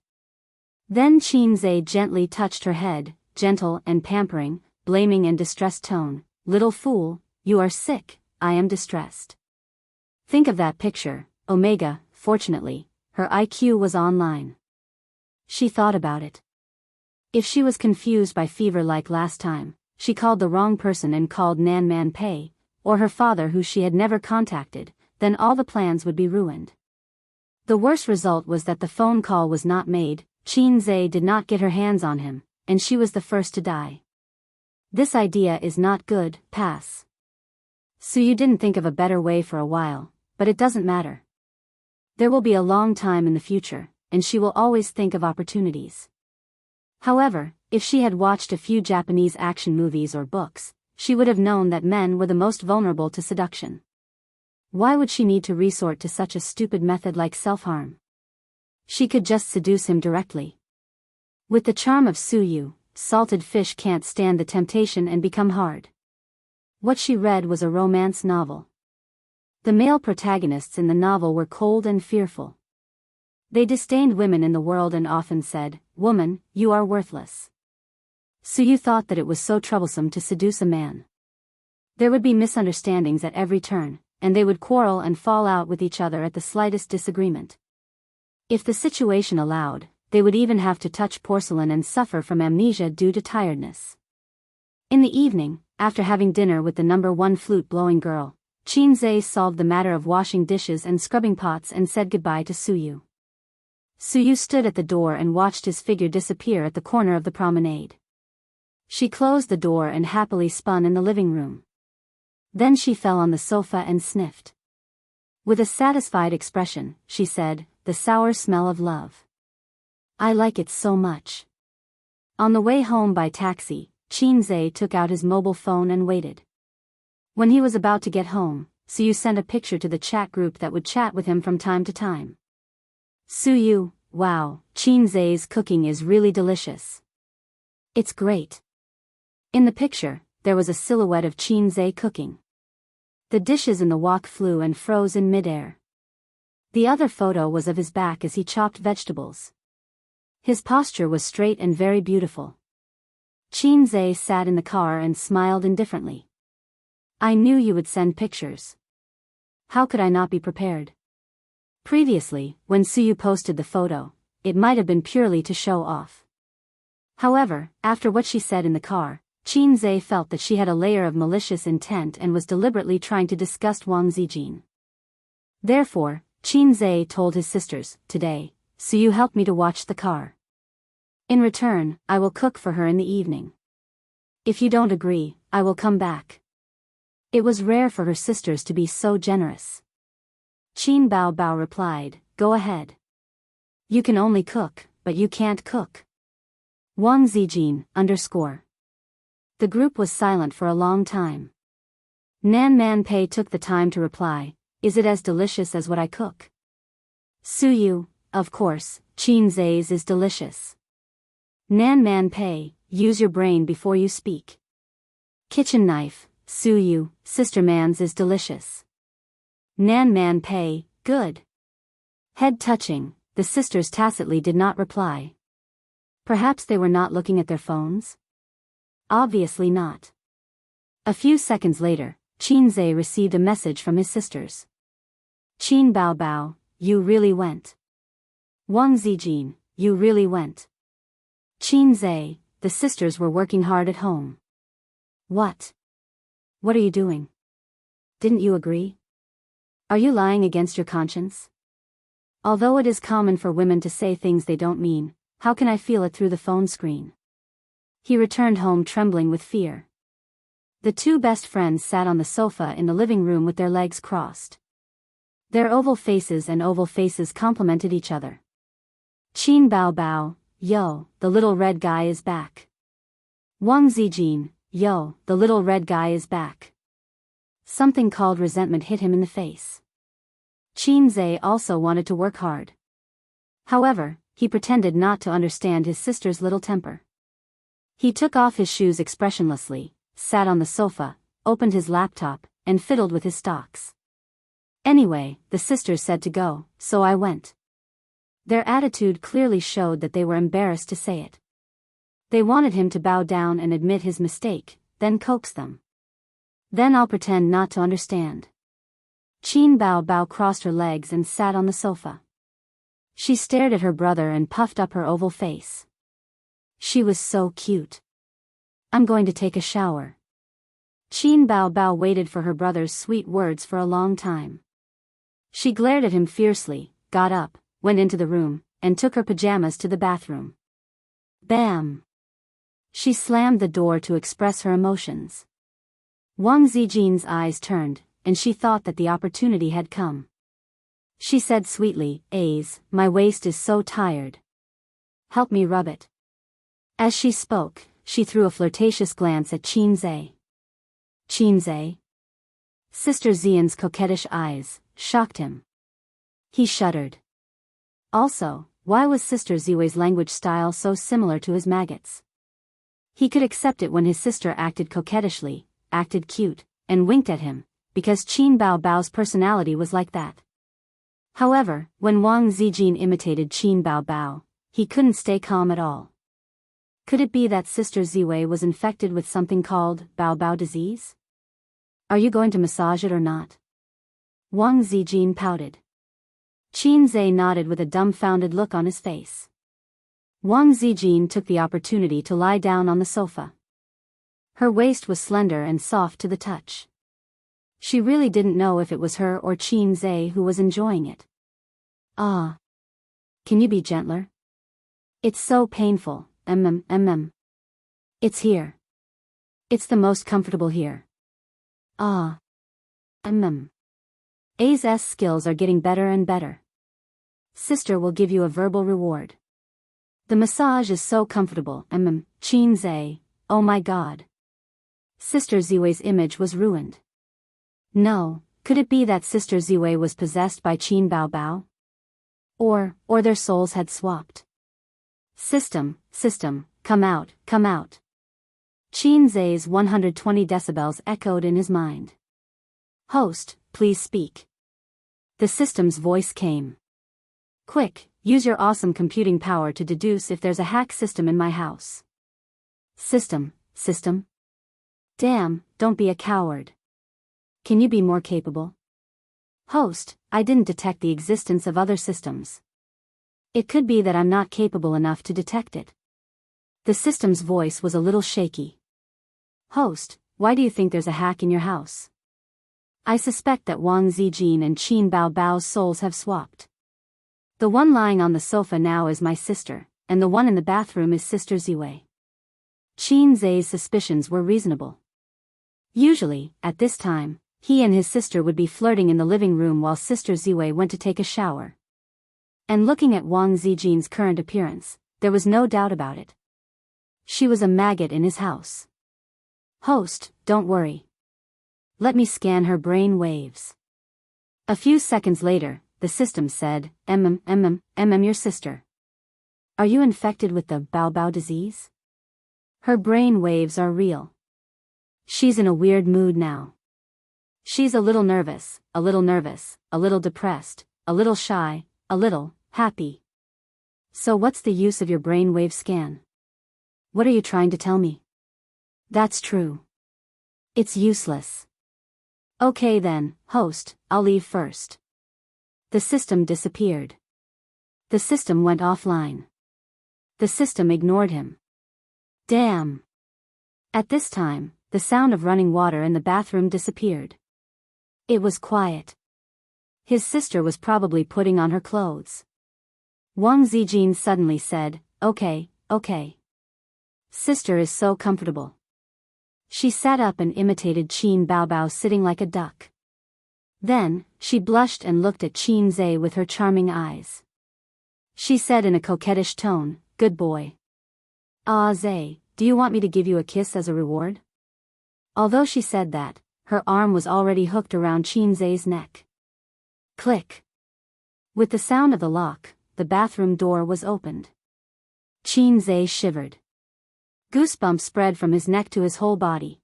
Then Qinze gently touched her head, gentle and pampering, blaming and distressed tone. Little fool, you are sick, I am distressed. Think of that picture, Omega. Fortunately, her IQ was online. She thought about it. If she was confused by fever like last time, she called the wrong person and called Nanman Pei, or her father who she had never contacted, then all the plans would be ruined. The worst result was that the phone call was not made, Qinze did not get her hands on him, and she was the first to die. This idea is not good, pass. Suyu didn't think of a better way for a while, but it doesn't matter. There will be a long time in the future, and she will always think of opportunities. However, if she had watched a few Japanese action movies or books, she would have known that men were the most vulnerable to seduction. Why would she need to resort to such a stupid method like self-harm? She could just seduce him directly. With the charm of Suyu, salted fish can't stand the temptation and become hard. What she read was a romance novel. The male protagonists in the novel were cold and fearful. They disdained women in the world and often said, Woman, you are worthless. Suyu thought that it was so troublesome to seduce a man. There would be misunderstandings at every turn, and they would quarrel and fall out with each other at the slightest disagreement. If the situation allowed, they would even have to touch porcelain and suffer from amnesia due to tiredness. In the evening, after having dinner with the #1 flute-blowing girl, Qinze solved the matter of washing dishes and scrubbing pots and said goodbye to Suyu. Suyu stood at the door and watched his figure disappear at the corner of the promenade. She closed the door and happily spun in the living room. Then she fell on the sofa and sniffed. With a satisfied expression, she said, The sour smell of love. I like it so much. On the way home by taxi, Qinze took out his mobile phone and waited. When he was about to get home, Suyu sent a picture to the chat group that would chat with him from time to time. Suyu, wow, Qinze's cooking is really delicious. It's great. In the picture, there was a silhouette of Qinze cooking. The dishes in the wok flew and froze in midair. The other photo was of his back as he chopped vegetables. His posture was straight and very beautiful. Qinze sat in the car and smiled indifferently. I knew you would send pictures. How could I not be prepared? Previously, when Suyu posted the photo, it might have been purely to show off. However, after what she said in the car, Qinze felt that she had a layer of malicious intent and was deliberately trying to disgust Wang Zijin. Therefore, Qinze told his sisters, Today, Suyu helped me to watch the car. In return, I will cook for her in the evening. If you don't agree, I will come back. It was rare for her sisters to be so generous. Qin Bao Bao replied, go ahead. You can only cook, but you can't cook. Wang Zijin, _ The group was silent for a long time. Nan Man Pei took the time to reply, is it as delicious as what I cook? Suyu, of course, Qin Zai's is delicious. Nan Man Pei, use your brain before you speak. Kitchen knife, Suyu, Sister Man's is delicious. Nan Man Pei, good. Head touching, the sisters tacitly did not reply. Perhaps they were not looking at their phones? Obviously not. A few seconds later, Qin Zai received a message from his sisters. Qin Bao Bao, you really went. Wang Zijin, you really went. Qin Zai, the sisters were working hard at home. What? What are you doing? Didn't you agree? Are you lying against your conscience? Although it is common for women to say things they don't mean, how can I feel it through the phone screen? He returned home trembling with fear. The two best friends sat on the sofa in the living room with their legs crossed. Their oval faces complemented each other. Qin Bao Bao, yo, the little red guy is back. Wang Zijin, yo, the little red guy is back. Something called resentment hit him in the face. Qin Zai also wanted to work hard. However, he pretended not to understand his sister's little temper. He took off his shoes expressionlessly, sat on the sofa, opened his laptop, and fiddled with his stocks. Anyway, the sisters said to go, so I went. Their attitude clearly showed that they were embarrassed to say it. They wanted him to bow down and admit his mistake, then coax them. Then I'll pretend not to understand. Qin Bao Bao crossed her legs and sat on the sofa. She stared at her brother and puffed up her oval face. She was so cute. I'm going to take a shower. Qin Bao Bao waited for her brother's sweet words for a long time. She glared at him fiercely, got up, went into the room, and took her pajamas to the bathroom. Bam! She slammed the door to express her emotions. Wang Zijin's eyes turned, and she thought that the opportunity had come. She said sweetly, Aze, my waist is so tired. Help me rub it. As she spoke, she threw a flirtatious glance at Qin Zai. Qin Zai? Sister Xian's coquettish eyes shocked him. He shuddered. Also, why was Sister Ziwei's language style so similar to his maggots? He could accept it when his sister acted coquettishly, acted cute, and winked at him, because Qin Bao Bao's personality was like that. However, when Wang Zijin imitated Qin Bao Bao, he couldn't stay calm at all. Could it be that Sister Ziwei was infected with something called Bao Bao disease? Are you going to massage it or not? Wang Zijin pouted. Qin Zai nodded with a dumbfounded look on his face. Wang Zijin took the opportunity to lie down on the sofa. Her waist was slender and soft to the touch. She really didn't know if it was her or Qin Zai who was enjoying it. Ah. Can you be gentler? It's so painful, It's here. It's the most comfortable here. Ah. A's skills are getting better and better. Sister will give you a verbal reward. The massage is so comfortable, Qin Zai, oh my god. Sister Ziwei's image was ruined. No, could it be that Sister Ziwei was possessed by Qin Bao Bao? Or their souls had swapped. System, come out. Qin Zai's 120 decibels echoed in his mind. Host, please speak. The system's voice came. Quick, use your awesome computing power to deduce if there's a hack system in my house. System? Damn, don't be a coward. Can you be more capable? Host, I didn't detect the existence of other systems. It could be that I'm not capable enough to detect it. The system's voice was a little shaky. Host, why do you think there's a hack in your house? I suspect that Wang Zijin and Qin Bao Bao's souls have swapped. The one lying on the sofa now is my sister, and the one in the bathroom is Sister Ziwei. Qin Zai's suspicions were reasonable. Usually, at this time, he and his sister would be flirting in the living room while Sister Ziwei went to take a shower. And looking at Wang Zijin's current appearance, there was no doubt about it. She was a maggot in his house. Host, don't worry. Let me scan her brain waves. A few seconds later, the system said, your sister. Are you infected with the Bao disease? Her brain waves are real. She's in a weird mood now. She's a little nervous, a little depressed, a little shy, a little happy. So what's the use of your brainwave scan? What are you trying to tell me? That's true. It's useless. Okay then, host, I'll leave first. The system disappeared. The system went offline. The system ignored him. Damn. At this time, the sound of running water in the bathroom disappeared. It was quiet. His sister was probably putting on her clothes. Wang Zijin suddenly said, okay. Sister is so comfortable. She sat up and imitated Qin Baobao sitting like a duck. Then, she blushed and looked at Qin Zai with her charming eyes. She said in a coquettish tone, good boy. Ah Zai, do you want me to give you a kiss as a reward? Although she said that, her arm was already hooked around Qin Zai's neck. Click. With the sound of the lock, the bathroom door was opened. Qin Zai shivered. Goosebumps spread from his neck to his whole body.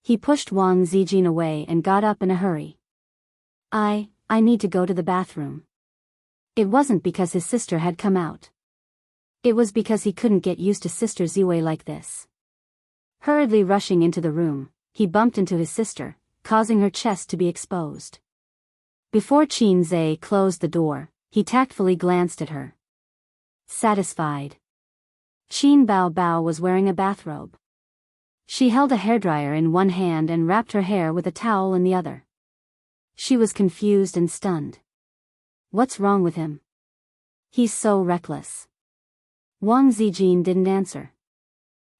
He pushed Wang Zijin away and got up in a hurry. I need to go to the bathroom. It wasn't because his sister had come out. It was because he couldn't get used to Sister Ziwei like this. Hurriedly rushing into the room, he bumped into his sister, causing her chest to be exposed. Before Qin Zai closed the door, he tactfully glanced at her. Satisfied. Qin Baobao was wearing a bathrobe. She held a hairdryer in one hand and wrapped her hair with a towel in the other. She was confused and stunned. What's wrong with him? He's so reckless. Wang Zijin didn't answer.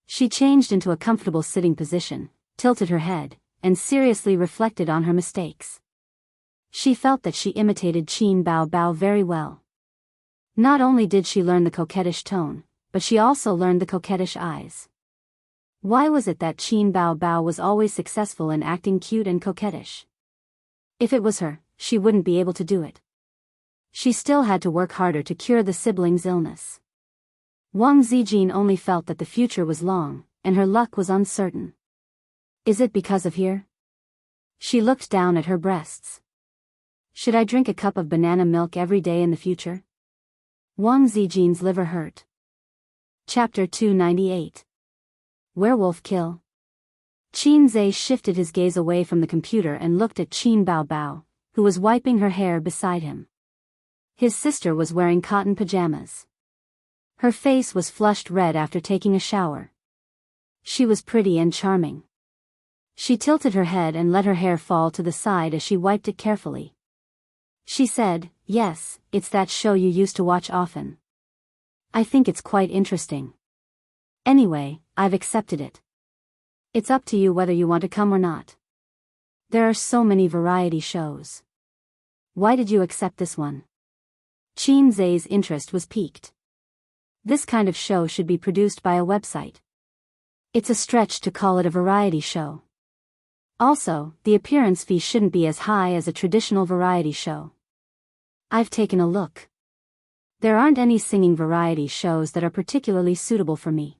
She changed into a comfortable sitting position, tilted her head, and seriously reflected on her mistakes. She felt that she imitated Qin Baobao very well. Not only did she learn the coquettish tone, but she also learned the coquettish eyes. Why was it that Qin Baobao was always successful in acting cute and coquettish? If it was her, she wouldn't be able to do it. She still had to work harder to cure the sibling's illness. Wang Zijin only felt that the future was long, and her luck was uncertain. Is it because of here? She looked down at her breasts. Should I drink a cup of banana milk every day in the future? Wang Zijin's liver hurt. Chapter 298. Werewolf Kill. Qin Zai shifted his gaze away from the computer and looked at Qin Baobao, who was wiping her hair beside him. His sister was wearing cotton pajamas. Her face was flushed red after taking a shower. She was pretty and charming. She tilted her head and let her hair fall to the side as she wiped it carefully. She said, yes, it's that show you used to watch often. I think it's quite interesting. Anyway, I've accepted it. It's up to you whether you want to come or not. There are so many variety shows. Why did you accept this one? Qin Zai's interest was piqued. This kind of show should be produced by a website. It's a stretch to call it a variety show. Also, the appearance fee shouldn't be as high as a traditional variety show. I've taken a look. There aren't any singing variety shows that are particularly suitable for me.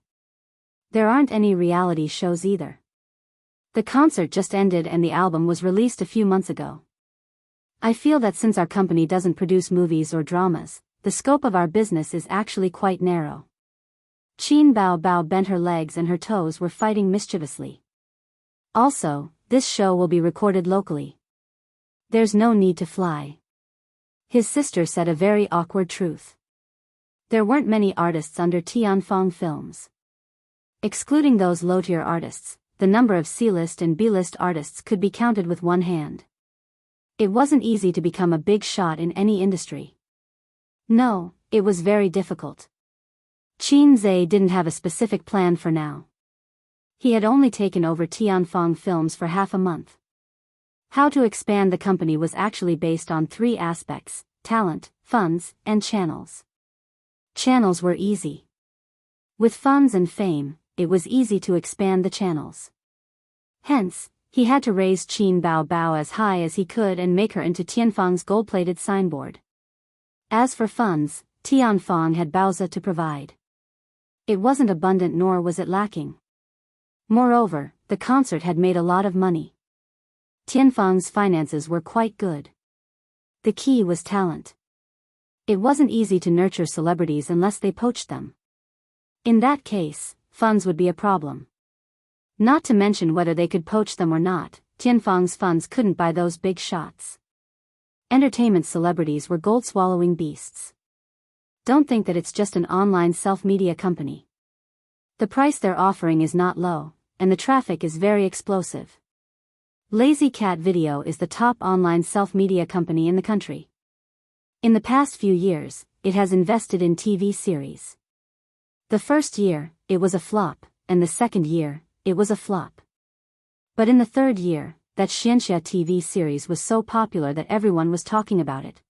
There aren't any reality shows either. The concert just ended and the album was released a few months ago. I feel that since our company doesn't produce movies or dramas, the scope of our business is actually quite narrow. Qin Baobao bent her legs and her toes were fighting mischievously. Also, this show will be recorded locally. There's no need to fly. His sister said a very awkward truth. There weren't many artists under Tianfeng Films. Excluding those low-tier artists, the number of C-list and B-list artists could be counted with one hand. It wasn't easy to become a big shot in any industry. No, it was very difficult. Qin Zai didn't have a specific plan for now. He had only taken over Tianfang Films for half a month. How to expand the company was actually based on three aspects: talent, funds, and channels. Channels were easy. With funds and fame, it was easy to expand the channels. Hence, he had to raise Qin Bao Bao as high as he could and make her into Tianfang's gold-plated signboard. As for funds, Tianfang had Baozi to provide. It wasn't abundant nor was it lacking. Moreover, the concert had made a lot of money. Tianfang's finances were quite good. The key was talent. It wasn't easy to nurture celebrities unless they poached them. In that case, funds would be a problem. Not to mention whether they could poach them or not, Tianfang's funds couldn't buy those big shots. Entertainment celebrities were gold-swallowing beasts. Don't think that it's just an online self-media company. The price they're offering is not low, and the traffic is very explosive. Lazy Cat Video is the top online self-media company in the country. In the past few years, it has invested in TV series. The first year, it was a flop, and the second year, it was a flop. But in the third year, that Xianxia TV series was so popular that everyone was talking about it.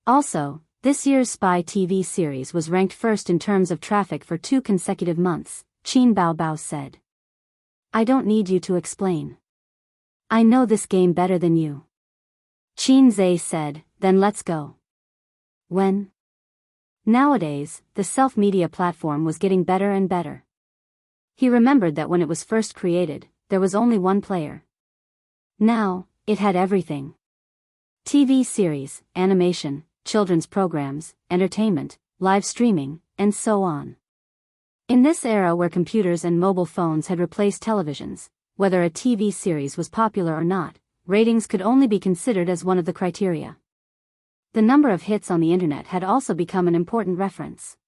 Also, this year's spy TV series was ranked first in terms of traffic for 2 consecutive months, Qin Bao Bao said. I don't need you to explain. I know this game better than you. Qin Zhe said, then let's go. When? Nowadays, the self-media platform was getting better and better. He remembered that when it was first created, there was only one player. Now, it had everything. TV series, animation, children's programs, entertainment, live streaming, and so on. In this era where computers and mobile phones had replaced televisions, whether a TV series was popular or not, ratings could only be considered as one of the criteria. The number of hits on the internet had also become an important reference.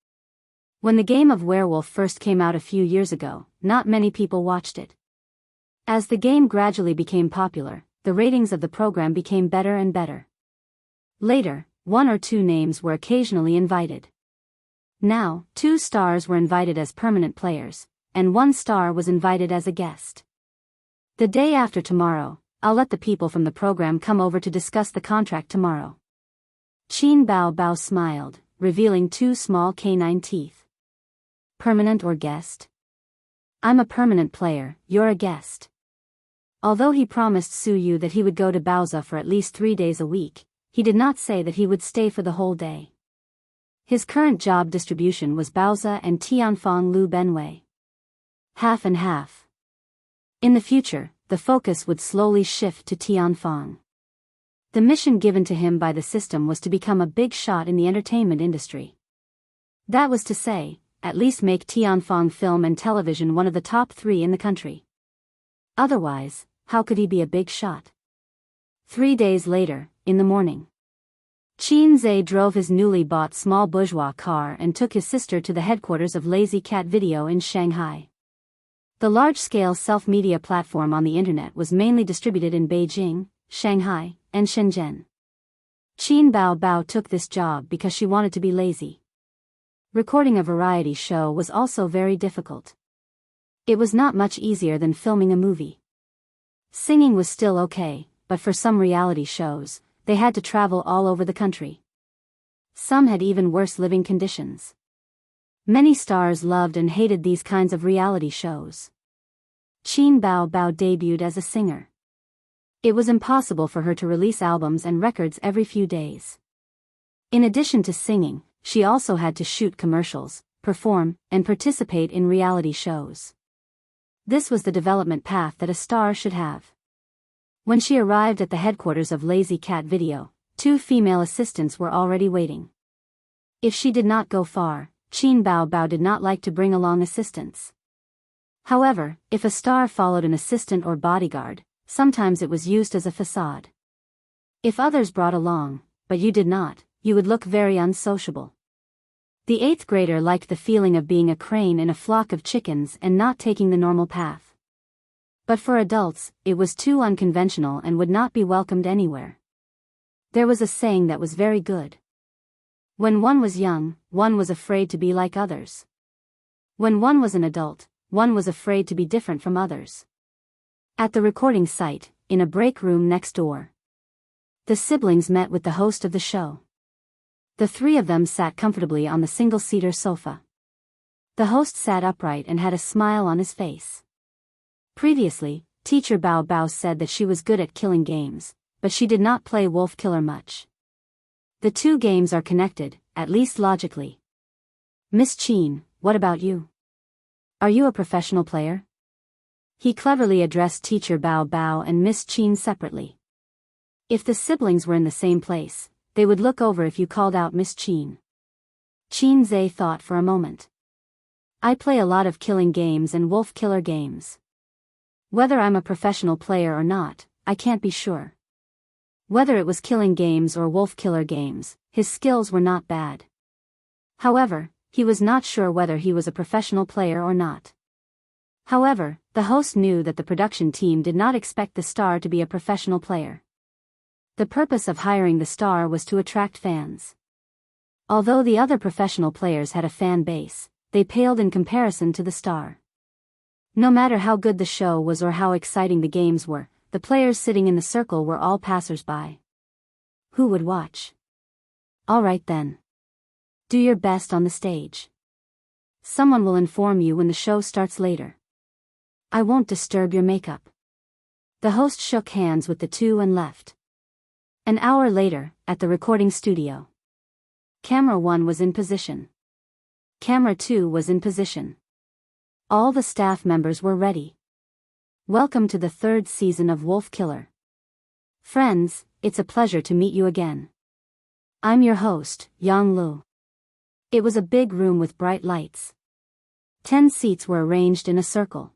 When the game of werewolf first came out a few years ago, not many people watched it. As the game gradually became popular, the ratings of the program became better and better. Later, 1 or 2 names were occasionally invited. Now, 2 stars were invited as permanent players, and 1 star was invited as a guest. The day after tomorrow, I'll let the people from the program come over to discuss the contract tomorrow. Qin Bao Bao smiled, revealing 2 small canine teeth. Permanent or guest? I'm a permanent player, you're a guest. Although he promised Su Yu that he would go to Baozi for at least 3 days a week, he did not say that he would stay for the whole day. His current job distribution was Baozi and Tianfang Lu Benwei. Half and half. In the future, the focus would slowly shift to Tianfang. The mission given to him by the system was to become a big shot in the entertainment industry. That was to say, at least make Tianfang Film and Television one of the top 3 in the country. Otherwise, how could he be a big shot? 3 days later, in the morning, Qin Zhe drove his newly bought small bourgeois car and took his sister to the headquarters of Lazy Cat Video in Shanghai. The large-scale self-media platform on the internet was mainly distributed in Beijing, Shanghai, and Shenzhen. Qin Bao Bao took this job because she wanted to be lazy. Recording a variety show was also very difficult. It was not much easier than filming a movie. Singing was still okay, but for some reality shows, they had to travel all over the country. Some had even worse living conditions. Many stars loved and hated these kinds of reality shows. Qin Bao Bao debuted as a singer. It was impossible for her to release albums and records every few days. In addition to singing, she also had to shoot commercials, perform, and participate in reality shows. This was the development path that a star should have. When she arrived at the headquarters of Lazy Cat Video, 2 female assistants were already waiting. If she did not go far, Qin Bao Bao did not like to bring along assistants. However, if a star followed an assistant or bodyguard, sometimes it was used as a facade. If others brought along, but you did not, you would look very unsociable. The 8th grader liked the feeling of being a crane in a flock of chickens and not taking the normal path. But for adults, it was too unconventional and would not be welcomed anywhere. There was a saying that was very good. When one was young, one was afraid to be like others. When one was an adult, one was afraid to be different from others. At the recording site, in a break room next door, the siblings met with the host of the show. The three of them sat comfortably on the single-seater sofa. The host sat upright and had a smile on his face. Previously, Teacher Bao said that she was good at killing games, but she did not play Wolf Killer much. The two games are connected, at least logically. Miss Qin, what about you? Are you a professional player? He cleverly addressed Teacher Bao and Miss Qin separately. If the siblings were in the same place, they would look over if you called out Miss Qin. Qin Zhe thought for a moment. I play a lot of killing games and wolf killer games. Whether I'm a professional player or not, I can't be sure. Whether it was killing games or wolf killer games, his skills were not bad. However, he was not sure whether he was a professional player or not. However, the host knew that the production team did not expect the star to be a professional player. The purpose of hiring the star was to attract fans. Although the other professional players had a fan base, they paled in comparison to the star. No matter how good the show was or how exciting the games were, the players sitting in the circle were all passers-by. Who would watch? All right then. Do your best on the stage. Someone will inform you when the show starts later. I won't disturb your makeup. The host shook hands with the two and left. An hour later, at the recording studio. Camera 1 was in position. Camera 2 was in position. All the staff members were ready. Welcome to the 3rd season of Wolf Killer. Friends, it's a pleasure to meet you again. I'm your host, Yang Lu. It was a big room with bright lights. 10 seats were arranged in a circle.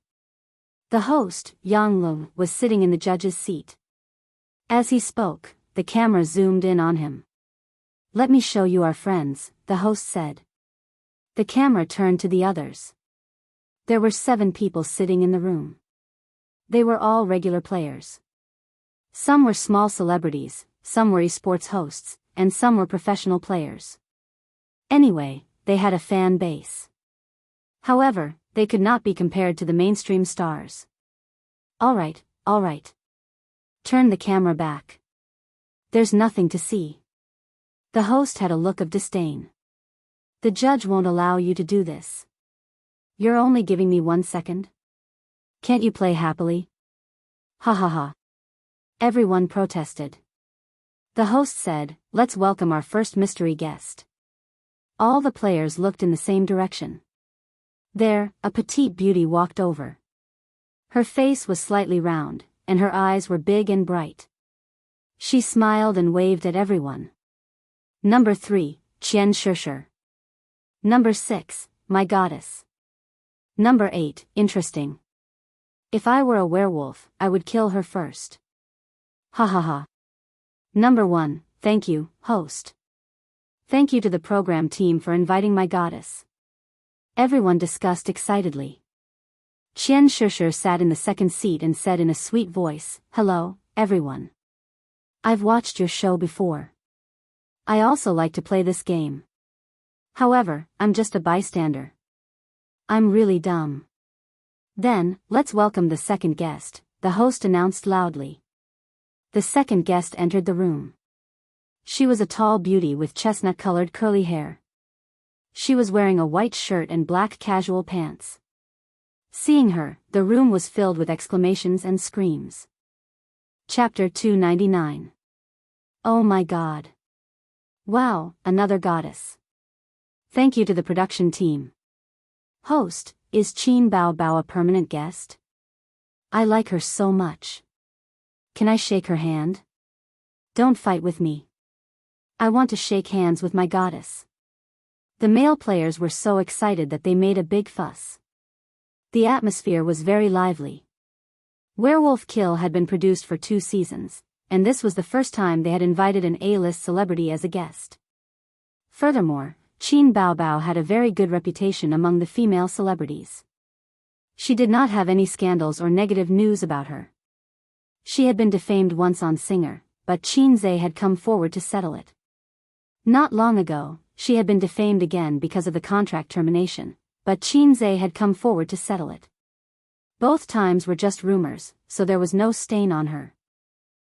The host, Yang Lu, was sitting in the judge's seat. As he spoke, the camera zoomed in on him. Let me show you our friends, the host said. The camera turned to the others. There were 7 people sitting in the room. They were all regular players. Some were small celebrities, some were esports hosts, and some were professional players. Anyway, they had a fan base. However, they could not be compared to the mainstream stars. All right. Turn the camera back. There's nothing to see. The host had a look of disdain. The judge won't allow you to do this. You're only giving me 1 second? Can't you play happily? Ha ha ha. Everyone protested. The host said, let's welcome our first mystery guest. All the players looked in the same direction. There, a petite beauty walked over. Her face was slightly round, and her eyes were big and bright. She smiled and waved at everyone. Number 3, Qian Shishir. Number 6, my goddess. Number 8, interesting. If I were a werewolf, I would kill her first. Ha ha ha. Number 1, thank you, host. Thank you to the program team for inviting my goddess. Everyone discussed excitedly. Qian Shishir sat in the second seat and said in a sweet voice, hello, everyone. I've watched your show before. I also like to play this game. However, I'm just a bystander. I'm really dumb. Then, let's welcome the second guest, the host announced loudly. The second guest entered the room. She was a tall beauty with chestnut-colored curly hair. She was wearing a white shirt and black casual pants. Seeing her, the room was filled with exclamations and screams. Chapter 299. Oh my god. Wow, another goddess. Thank you to the production team. Host, is Qin Bao a permanent guest? I like her so much. Can I shake her hand? Don't fight with me. I want to shake hands with my goddess. The male players were so excited that they made a big fuss. The atmosphere was very lively. Werewolf Kill had been produced for 2 seasons, and this was the first time they had invited an A-list celebrity as a guest. Furthermore, Qin Bao had a very good reputation among the female celebrities. She did not have any scandals or negative news about her. She had been defamed once on Singer, but Qin Zhe had come forward to settle it. Not long ago, she had been defamed again because of the contract termination, but Qin Zhe had come forward to settle it. Both times were just rumors, so there was no stain on her.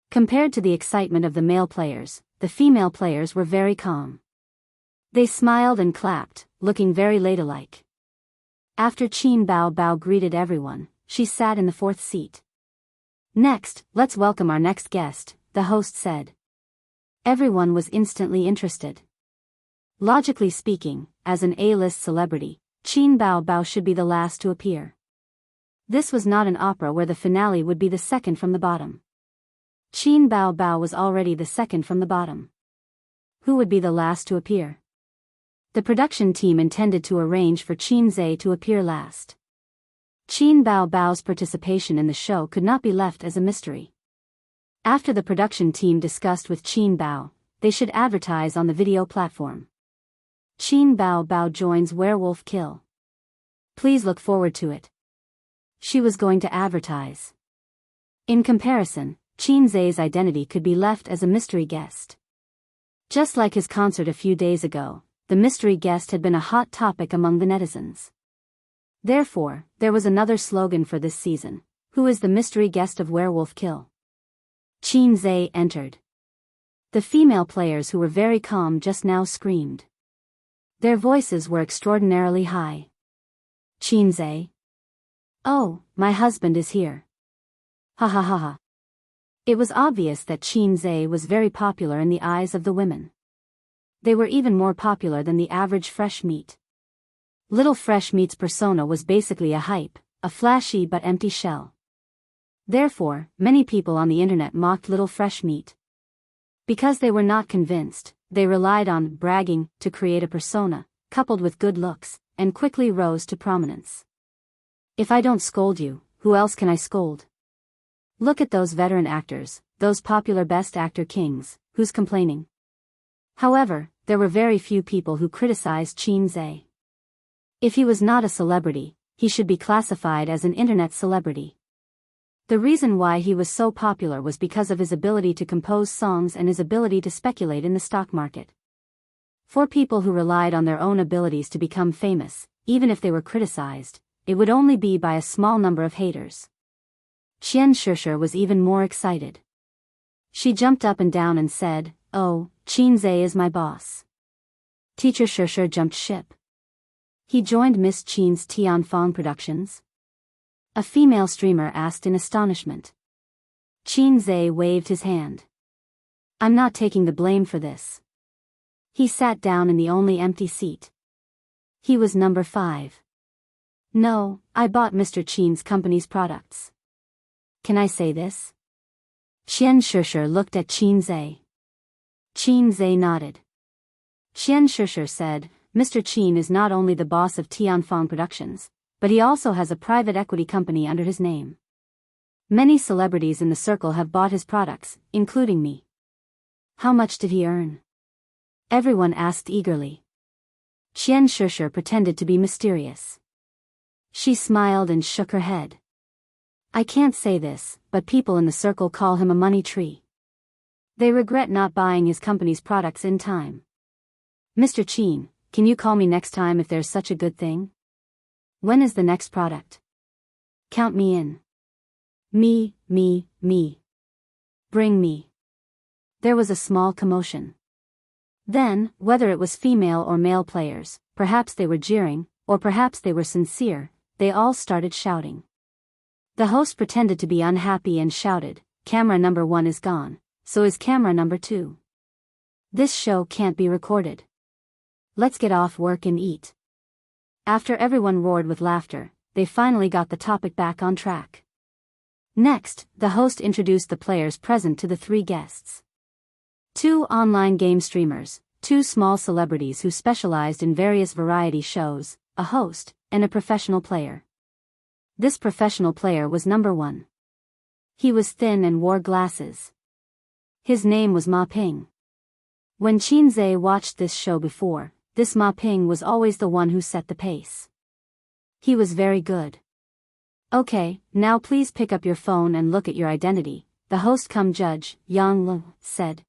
Compared to the excitement of the male players, the female players were very calm. They smiled and clapped, looking very ladylike. After Qin Bao greeted everyone, she sat in the fourth seat. Next, let's welcome our next guest, the host said. Everyone was instantly interested. Logically speaking, as an A-list celebrity, Qin Bao should be the last to appear. This was not an opera where the finale would be the second from the bottom. Qin Bao was already the second from the bottom. Who would be the last to appear? The production team intended to arrange for Qin Zhe to appear last. Qin Bao's participation in the show could not be left as a mystery. After the production team discussed with Qin Bao, they should advertise on the video platform. Qin Bao joins Werewolf Kill. Please look forward to it. She was going to advertise. In comparison, Qin Zhe's identity could be left as a mystery guest. Just like his concert a few days ago, the mystery guest had been a hot topic among the netizens. Therefore, there was another slogan for this season: who is the mystery guest of Werewolf Kill? Qin Zhe entered. The female players who were very calm just now screamed. Their voices were extraordinarily high. Qin Zhe. Oh, my husband is here. Ha ha ha ha. It was obvious that Qin Zhe was very popular in the eyes of the women. They were even more popular than the average fresh meat. Little Fresh Meat's persona was basically a hype, a flashy but empty shell. Therefore, many people on the internet mocked Little Fresh Meat. Because they were not convinced, they relied on bragging to create a persona, coupled with good looks, and quickly rose to prominence. If I don't scold you, who else can I scold? Look at those veteran actors, those popular best actor kings, who's complaining? However, there were very few people who criticized Qin Zhe. If he was not a celebrity, he should be classified as an internet celebrity. The reason why he was so popular was because of his ability to compose songs and his ability to speculate in the stock market. For people who relied on their own abilities to become famous, even if they were criticized, it would only be by a small number of haters. Qian Shishir was even more excited. She jumped up and down and said, "Oh, Qin Zhe is my boss." Teacher Shishir jumped ship. He joined Miss Qin's Tianfang Productions? A female streamer asked in astonishment. Qin Zhe waved his hand. I'm not taking the blame for this. He sat down in the only empty seat. He was number 5. No, I bought Mr. Qin's company's products. Can I say this? Qian Shishir looked at Qin Zhe. Qin Zhe nodded. Qian Shishir said, Mr. Qin is not only the boss of Tianfang Productions, but he also has a private equity company under his name. Many celebrities in the circle have bought his products, including me. How much did he earn? Everyone asked eagerly. Qian Shishir pretended to be mysterious. She smiled and shook her head. I can't say this, but people in the circle call him a money tree. They regret not buying his company's products in time. Mr. Qin, can you call me next time if there's such a good thing? When is the next product? Count me in. Me. Bring me. There was a small commotion. Then, whether it was female or male players, perhaps they were jeering, or perhaps they were sincere, they all started shouting. The host pretended to be unhappy and shouted, camera number 1 is gone, so is camera number 2. This show can't be recorded. Let's get off work and eat. After everyone roared with laughter, they finally got the topic back on track. Next, the host introduced the players present to the 3 guests. 2 online game streamers, 2 small celebrities who specialized in various variety shows, a host, and a professional player. This professional player was number 1. He was thin and wore glasses. His name was Ma Ping. When Qin Zhe watched this show before, this Ma Ping was always the one who set the pace. He was very good. Okay, now please pick up your phone and look at your identity, the host cum judge, Yang Lu, said.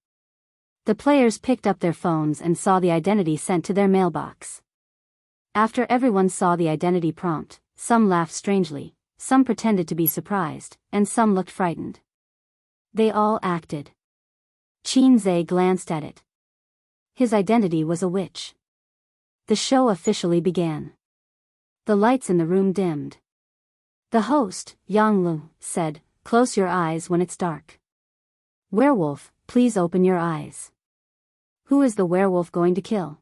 The players picked up their phones and saw the identity sent to their mailbox. After everyone saw the identity prompt, some laughed strangely, some pretended to be surprised, and some looked frightened. They all acted. Qinzhe glanced at it. His identity was a witch. The show officially began. The lights in the room dimmed. The host, Yang said, "Close your eyes when it's dark." "Werewolf, please open your eyes." "Who is the werewolf going to kill?"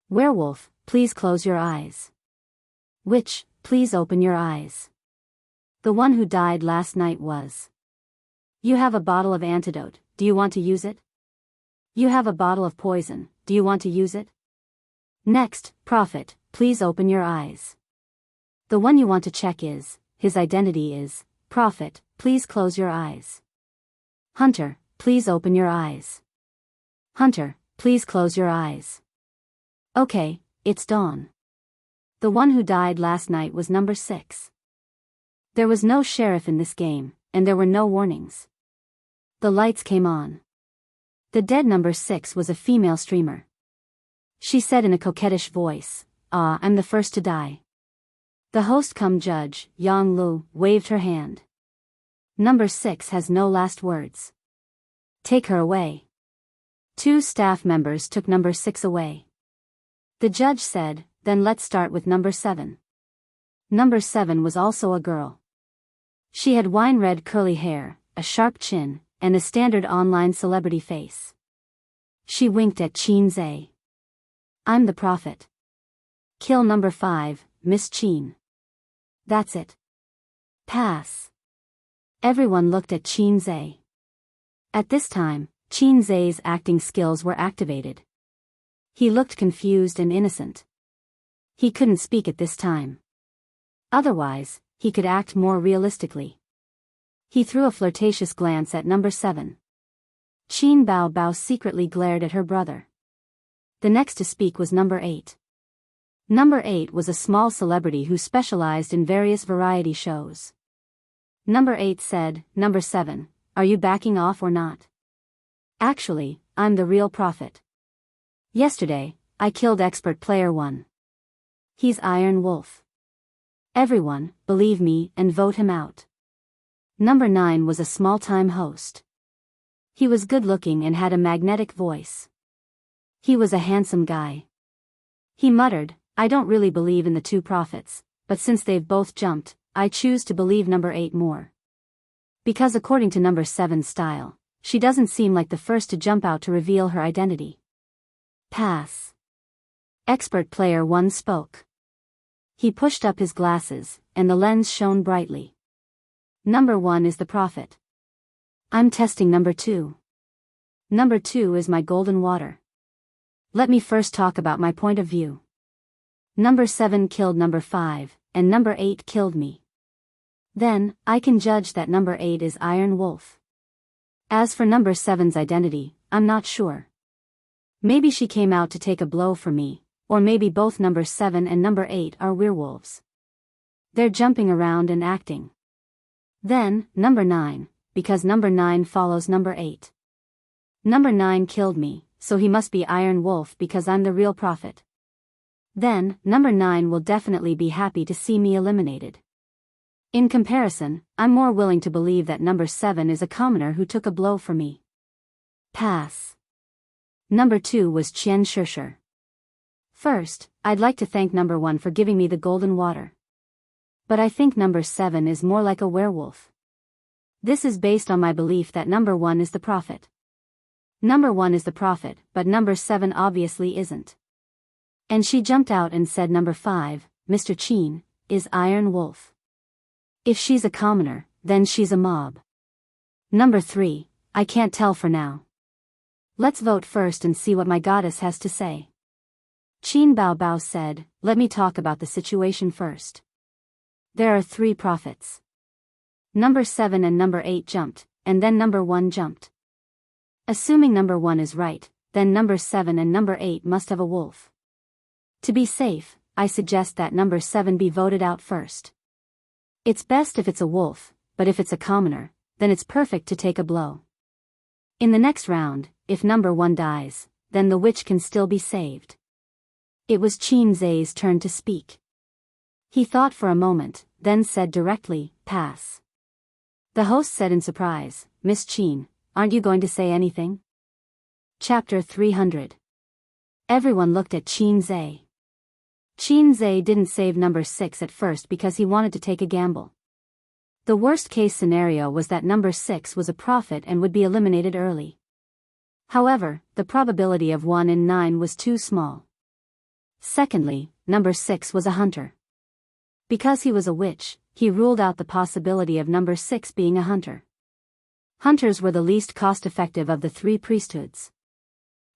"Werewolf, please close your eyes." "Witch, please open your eyes." "The one who died last night was." "You have a bottle of antidote, do you want to use it?" "You have a bottle of poison, do you want to use it?" "Next, prophet, please open your eyes." "The one you want to check is, his identity is, prophet, please close your eyes." "Hunter, please open your eyes." "Hunter, please close your eyes." "Okay, it's dawn." The one who died last night was number 6. There was no sheriff in this game, and there were no warnings. The lights came on. The dead number 6 was a female streamer. She said in a coquettish voice, "Ah, I'm the first to die." The host cum judge, Yang Lu, waved her hand. "Number 6 has no last words. Take her away." 2 staff members took number 6 away. The judge said, "Then let's start with number 7. Number 7 was also a girl. She had wine-red curly hair, a sharp chin, and a standard online celebrity face. She winked at Qinzhe. "I'm the prophet. Kill number 5, Miss Qin." "That's it. Pass." Everyone looked at Qinzhe. At this time, Qinzhe's acting skills were activated. He looked confused and innocent. He couldn't speak at this time. Otherwise, he could act more realistically. He threw a flirtatious glance at number 7. Qin Bao secretly glared at her brother. The next to speak was number 8. Number 8 was a small celebrity who specialized in various variety shows. Number 8 said, "Number 7, are you backing off or not?" "Actually, I'm the real prophet. Yesterday, I killed expert player 1. He's Iron Wolf. Everyone, believe me and vote him out." Number 9 was a small-time host. He was good-looking and had a magnetic voice. He was a handsome guy. He muttered, "I don't really believe in the 2 prophets, but since they've both jumped, I choose to believe number 8 more. Because according to number 7's style, she doesn't seem like the first to jump out to reveal her identity." Pass. Expert player 1 spoke. He pushed up his glasses, and the lens shone brightly. "Number 1 is the prophet. I'm testing number 2. Number 2 is my golden water. Let me first talk about my point of view. Number 7 killed number 5, and number 8 killed me. Then, I can judge that number 8 is Iron Wolf. As for number 7's identity, I'm not sure. Maybe she came out to take a blow for me, or maybe both number 7 and number 8 are werewolves. They're jumping around and acting. Then, number 9, because number 9 follows number 8. Number 9 killed me, so he must be Iron Wolf because I'm the real prophet. Then, number 9 will definitely be happy to see me eliminated. In comparison, I'm more willing to believe that number 7 is a commoner who took a blow for me." Pass. Number 2 was Qian Shishir. "First, I'd like to thank number 1 for giving me the golden water. But I think number 7 is more like a werewolf. This is based on my belief that number 1 is the prophet. Number 1 is the prophet, but number 7 obviously isn't. And she jumped out and said number 5, Mr. Qin, is Iron Wolf. If she's a commoner, then she's a mob. Number 3, I can't tell for now. Let's vote first and see what my goddess has to say." Qin Bao said, "Let me talk about the situation first. There are 3 prophets. Number 7 and number 8 jumped, and then number 1 jumped. Assuming number 1 is right, then number 7 and number 8 must have a wolf. To be safe, I suggest that number 7 be voted out first. It's best if it's a wolf, but if it's a commoner, then it's perfect to take a blow. In the next round, if number 1 dies, then the witch can still be saved. It was Qin Zai's turn to speak. He thought for a moment, then said directly, "Pass." The host said in surprise, "Miss Qin, aren't you going to say anything?" Chapter 300. Everyone looked at Qin Zai. Qin Zai didn't save number 6 at first because he wanted to take a gamble. The worst-case scenario was that number 6 was a prophet and would be eliminated early. However, the probability of 1 in 9 was too small. Secondly, number 6 was a hunter. Because he was a witch, he ruled out the possibility of number 6 being a hunter. Hunters were the least cost-effective of the 3 priesthoods.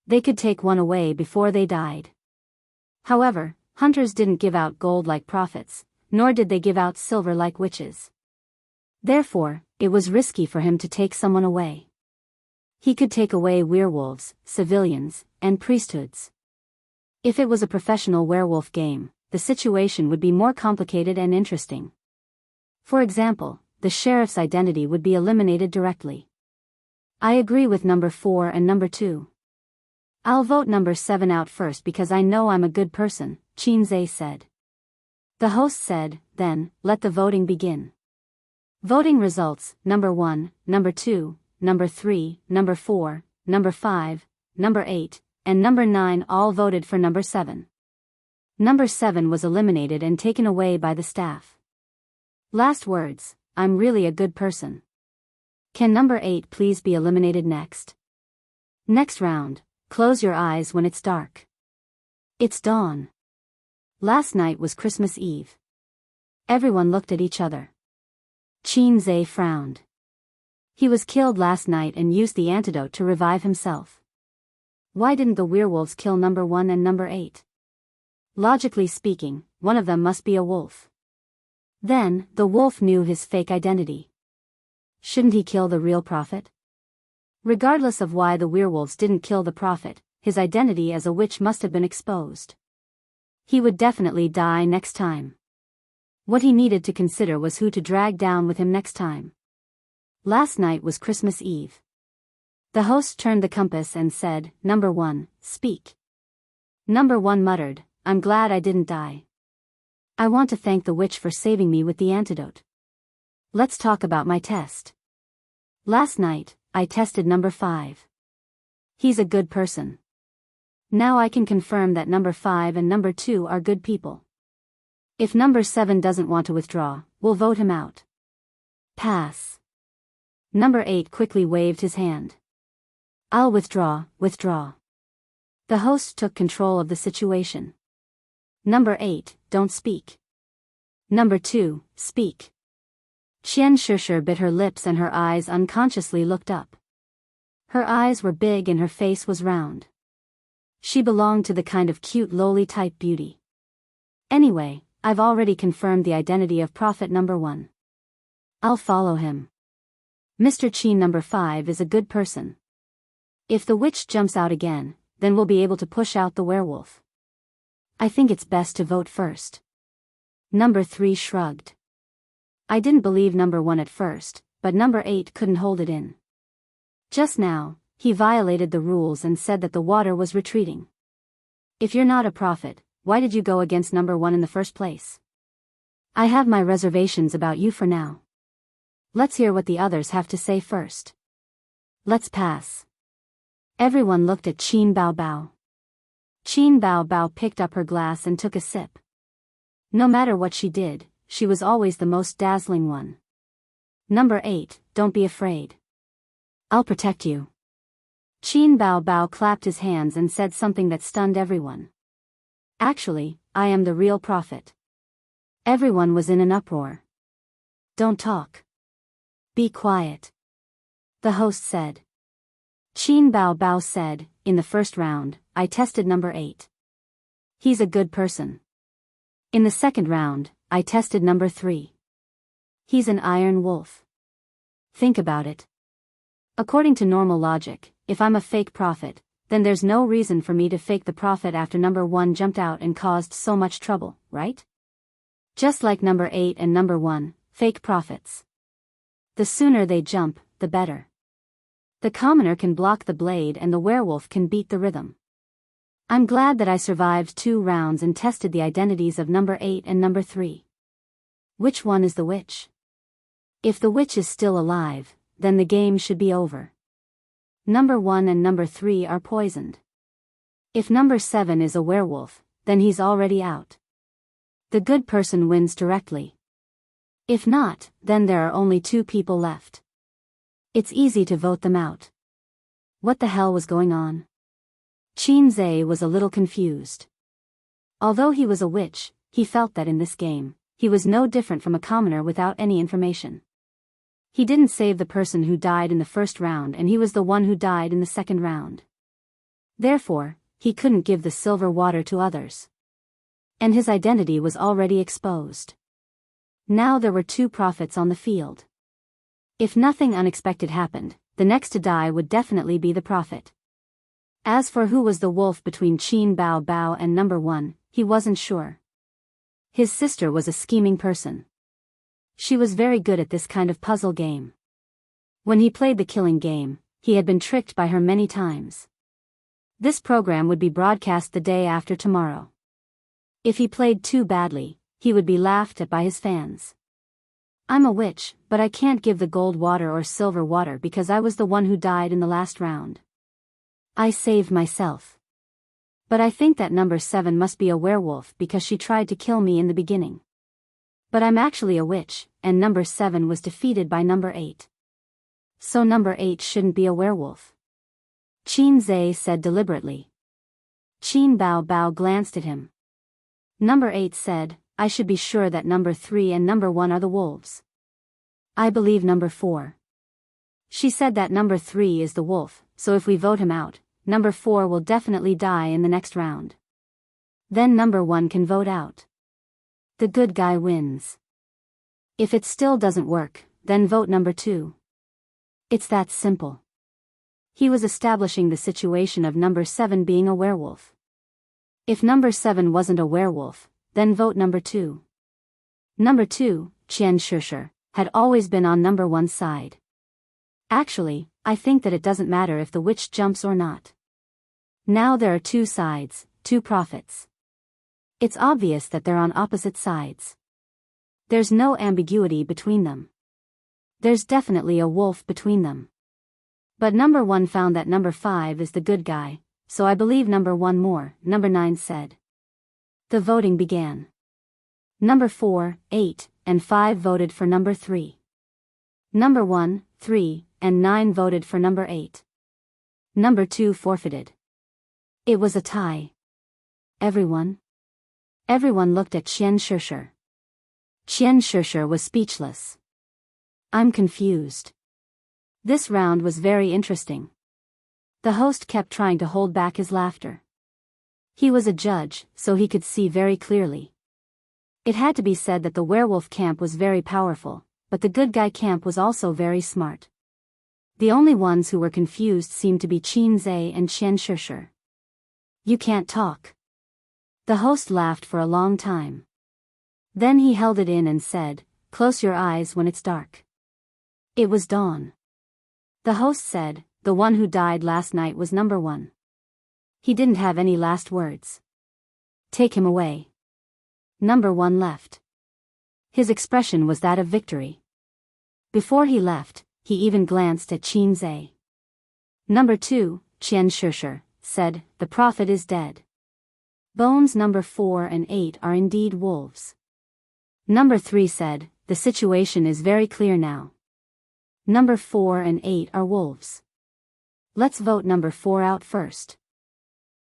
They could take one away before they died. However, hunters didn't give out gold like prophets, nor did they give out silver like witches. Therefore, it was risky for him to take someone away. He could take away werewolves, civilians, and priesthoods. If it was a professional werewolf game, the situation would be more complicated and interesting. For example, the sheriff's identity would be eliminated directly. I agree with number 4 and number 2. I'll vote number 7 out first because I know I'm a good person, Qin Zai said. The host said, "Then, let the voting begin." Voting results, number 1, number 2, number 3, number 4, number 5, number 8, and number 9 all voted for number 7. Number 7 was eliminated and taken away by the staff. Last words, "I'm really a good person." Can number 8 please be eliminated next? Next round, close your eyes when it's dark. It's dawn. Last night was Christmas Eve. Everyone looked at each other. Qin Zai frowned. He was killed last night and used the antidote to revive himself. Why didn't the werewolves kill number 1 and number 8? Logically speaking, one of them must be a wolf. Then, the wolf knew his fake identity. Shouldn't he kill the real prophet? Regardless of why the werewolves didn't kill the prophet, his identity as a witch must have been exposed. He would definitely die next time. What he needed to consider was who to drag down with him next time. Last night was Christmas Eve. The host turned the compass and said, "Number 1, speak." Number 1 muttered, "I'm glad I didn't die. I want to thank the witch for saving me with the antidote. Let's talk about my test. Last night, I tested number 5. He's a good person. Now I can confirm that number 5 and number 2 are good people. If number 7 doesn't want to withdraw, we'll vote him out." Pass. Number 8 quickly waved his hand. "I'll withdraw." The host took control of the situation. Number 8, don't speak. Number 2, speak. Qian Shishir bit her lips and her eyes unconsciously looked up. Her eyes were big and her face was round. She belonged to the kind of cute lowly type beauty. Anyway, I've already confirmed the identity of prophet number 1. I'll follow him. Mr. Qin number 5 is a good person. If the witch jumps out again, then we'll be able to push out the werewolf. I think it's best to vote first. Number 3 shrugged. I didn't believe number 1 at first, but number 8 couldn't hold it in. Just now, he violated the rules and said that the water was retreating. If you're not a prophet, why did you go against number 1 in the first place? I have my reservations about you for now. Let's hear what the others have to say first. Let's pass. Everyone looked at Qin Bao. Qin Bao picked up her glass and took a sip. No matter what she did, she was always the most dazzling one. Number 8, don't be afraid. I'll protect you. Qin Bao clapped his hands and said something that stunned everyone. Actually, I am the real prophet. Everyone was in an uproar. Don't talk. Be quiet. The host said. Qin Bao said, in the first round, I tested number 8. He's a good person. In the second round, I tested number 3. He's an iron wolf. Think about it. According to normal logic, if I'm a fake prophet, then there's no reason for me to fake the prophet after number 1 jumped out and caused so much trouble, right? Just like number 8 and number 1, fake prophets. The sooner they jump, the better. The commoner can block the blade and the werewolf can beat the rhythm. I'm glad that I survived 2 rounds and tested the identities of number 8 and number 3. Which one is the witch? If the witch is still alive, then the game should be over. Number 1 and number 3 are poisoned. If number 7 is a werewolf, then he's already out. The good person wins directly. If not, then there are only 2 people left. It's easy to vote them out. What the hell was going on? Qinze was a little confused. Although he was a witch, he felt that in this game, he was no different from a commoner without any information. He didn't save the person who died in the first round, and he was the one who died in the second round. Therefore, he couldn't give the silver water to others. And his identity was already exposed. Now there were 2 prophets on the field. If nothing unexpected happened, the next to die would definitely be the prophet. As for who was the wolf between Qin Bao Bao and number 1, he wasn't sure. His sister was a scheming person. She was very good at this kind of puzzle game. When he played the killing game, he had been tricked by her many times. This program would be broadcast the day after tomorrow. If he played too badly, he would be laughed at by his fans. I'm a witch, but I can't give the gold water or silver water because I was the one who died in the last round. I saved myself. But I think that number 7 must be a werewolf because she tried to kill me in the beginning. But I'm actually a witch, and number 7 was defeated by number 8. So number 8 shouldn't be a werewolf. Qinze said deliberately. Qin Bao Bao glanced at him. Number 8 said, I should be sure that number 3 and number 1 are the wolves. I believe number 4. She said that number 3 is the wolf, so if we vote him out, number 4 will definitely die in the next round. Then number 1 can vote out. The good guy wins. If it still doesn't work, then vote number 2. It's that simple. He was establishing the situation of number 7 being a werewolf. If number 7 wasn't a werewolf, then vote number 2. Number 2, Qian Shishir, had always been on number 1's side. Actually, I think that it doesn't matter if the witch jumps or not. Now there are 2 sides, 2 prophets. It's obvious that they're on opposite sides. There's no ambiguity between them. There's definitely a wolf between them. But number 1 found that number 5 is the good guy, so I believe number 1 more, number 9 said. The voting began. Number 4, 8, and 5 voted for number 3. Number 1, 3, and 9 voted for number 8. Number 2 forfeited. It was a tie. Everyone looked at Qian Shishir. Qian Shishir was speechless. I'm confused. This round was very interesting. The host kept trying to hold back his laughter. He was a judge, so he could see very clearly. It had to be said that the werewolf camp was very powerful, but the good guy camp was also very smart. The only ones who were confused seemed to be Qinze and Qian Shishir. You can't talk. The host laughed for a long time. Then he held it in and said, close your eyes when it's dark. It was dawn. The host said, the one who died last night was number 1. He didn't have any last words. Take him away. Number 1 left. His expression was that of victory. Before he left, he even glanced at Qinze. Number 2, Qian Shishir, said, the prophet is dead. Bones number 4 and 8 are indeed wolves. Number 3 said, the situation is very clear now. Number 4 and 8 are wolves. Let's vote number 4 out first.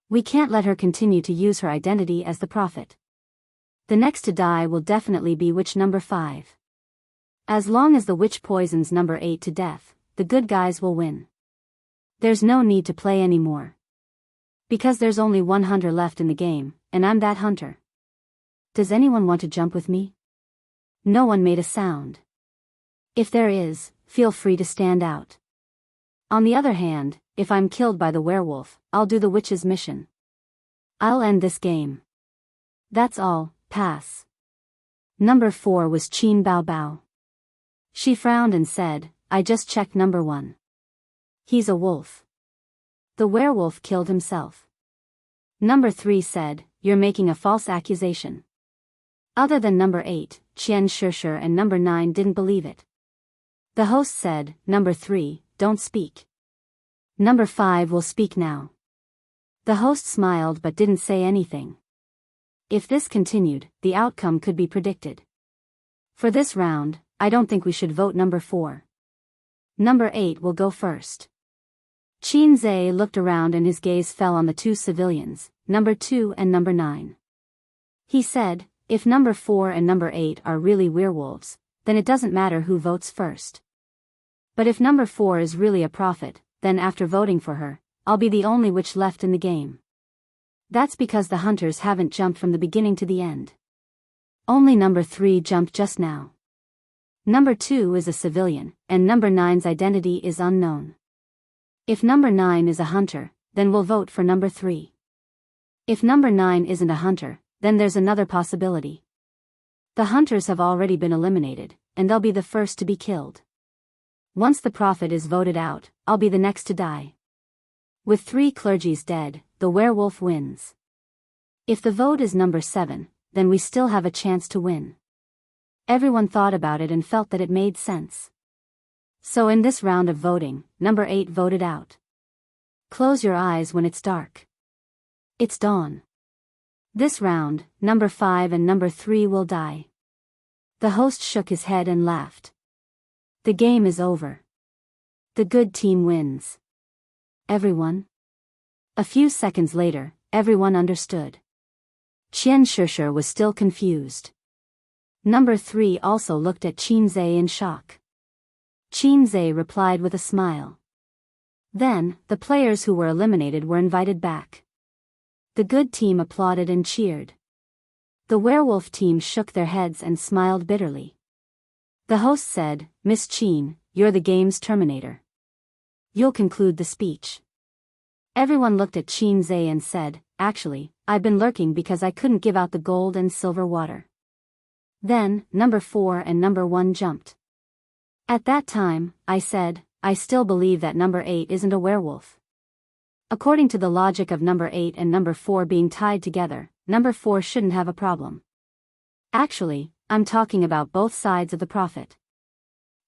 We can't let her continue to use her identity as the prophet. The next to die will definitely be witch number 5. As long as the witch poisons number 8 to death, the good guys will win. There's no need to play anymore. Because there's only 1 hunter left in the game, and I'm that hunter. Does anyone want to jump with me? No one made a sound. If there is, feel free to stand out. On the other hand, if I'm killed by the werewolf, I'll do the witch's mission. I'll end this game. That's all, pass. Number 4 was Qin Bao Bao. She frowned and said, I just checked number 1. He's a wolf. The werewolf killed himself. Number 3 said, "You're making a false accusation." Other than number 8, Qian Shishir and number 9 didn't believe it. The host said, "Number 3, don't speak. Number 5 will speak now." The host smiled but didn't say anything. If this continued, the outcome could be predicted. For this round, I don't think we should vote number 4. Number 8 will go first. Qin Zhe looked around and his gaze fell on the 2 civilians, number 2 and number 9. He said, "If number 4 and number 8 are really werewolves, then it doesn't matter who votes first. But if number 4 is really a prophet, then after voting for her, I'll be the only witch left in the game. That's because the hunters haven't jumped from the beginning to the end. Only number 3 jumped just now. Number 2 is a civilian, and number 9's identity is unknown. If number 9 is a hunter, then we'll vote for number 3. If number 9 isn't a hunter, then there's another possibility. The hunters have already been eliminated, and they'll be the first to be killed. Once the prophet is voted out, I'll be the next to die. With 3 clergies dead, the werewolf wins. If the vote is number 7, then we still have a chance to win." Everyone thought about it and felt that it made sense. So in this round of voting, number 8 voted out. Close your eyes when it's dark. It's dawn. This round, number 5 and number 3 will die. The host shook his head and laughed. The game is over. The good team wins. Everyone? A few seconds later, everyone understood. Qian Shishir was still confused. Number 3 also looked at Qin Zhe in shock. Qin Zhe replied with a smile. Then, the players who were eliminated were invited back. The good team applauded and cheered. The werewolf team shook their heads and smiled bitterly. The host said, "Miss Qin, you're the game's terminator. You'll conclude the speech." Everyone looked at Qin Zhe and said, "Actually, I've been lurking because I couldn't give out the gold and silver water." Then, number 4 and number 1 jumped. At that time, I said, "I still believe that number 8 isn't a werewolf." According to the logic of number 8 and number 4 being tied together, number 4 shouldn't have a problem. Actually, I'm talking about both sides of the prophet.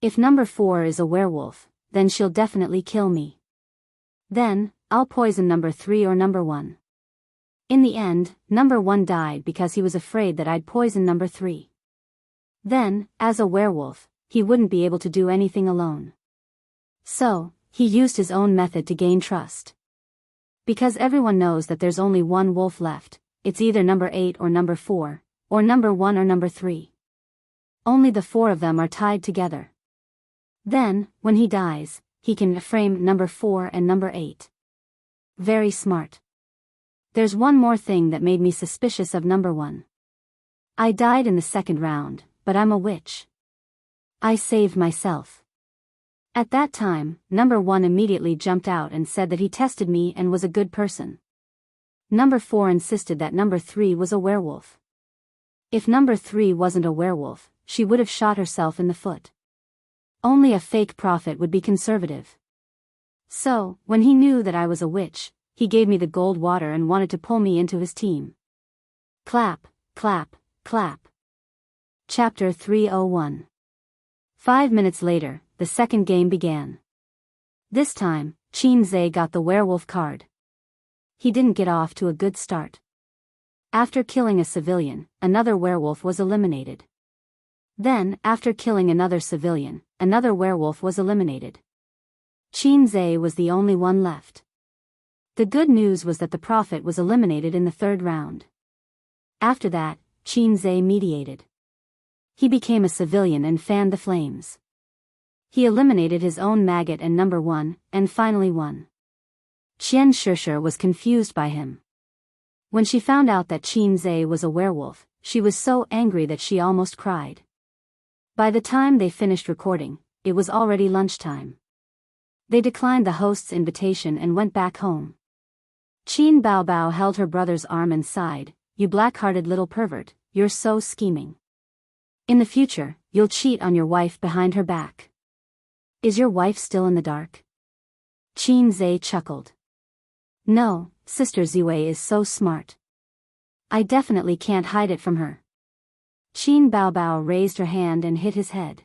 If number 4 is a werewolf, then she'll definitely kill me. Then, I'll poison number 3 or number 1. In the end, number 1 died because he was afraid that I'd poison number 3. Then, as a werewolf, he wouldn't be able to do anything alone. So, he used his own method to gain trust. Because everyone knows that there's only one wolf left, it's either number 8 or number 4, or number 1 or number 3. Only the 4 of them are tied together. Then, when he dies, he can frame number 4 and number 8. Very smart. There's one more thing that made me suspicious of number 1. I died in the second round, but I'm a witch. I saved myself. At that time, number 1 immediately jumped out and said that he tested me and was a good person. Number 4 insisted that number 3 was a werewolf. If number 3 wasn't a werewolf, she would have shot herself in the foot. Only a fake prophet would be conservative. So, when he knew that I was a witch, he gave me the gold water and wanted to pull me into his team. Clap, clap, clap. Chapter 301. 5 minutes later, the second game began. This time, Qin Zhe got the werewolf card. He didn't get off to a good start. After killing a civilian, another werewolf was eliminated. Then, after killing another civilian, another werewolf was eliminated. Qin Zhe was the only one left. The good news was that the prophet was eliminated in the third round. After that, Qin Zhe mediated. He became a civilian and fanned the flames. He eliminated his own maggot and number 1, and finally won. Qian Shishir was confused by him. When she found out that Qin Zhe was a werewolf, she was so angry that she almost cried. By the time they finished recording, it was already lunchtime. They declined the host's invitation and went back home. Qin Baobao held her brother's arm and sighed, "You black-hearted little pervert, you're so scheming. In the future, you'll cheat on your wife behind her back. Is your wife still in the dark?" Qin Zhe chuckled. "No, Sister Ziwei is so smart. I definitely can't hide it from her. Qin Baobao raised her hand and hit his head.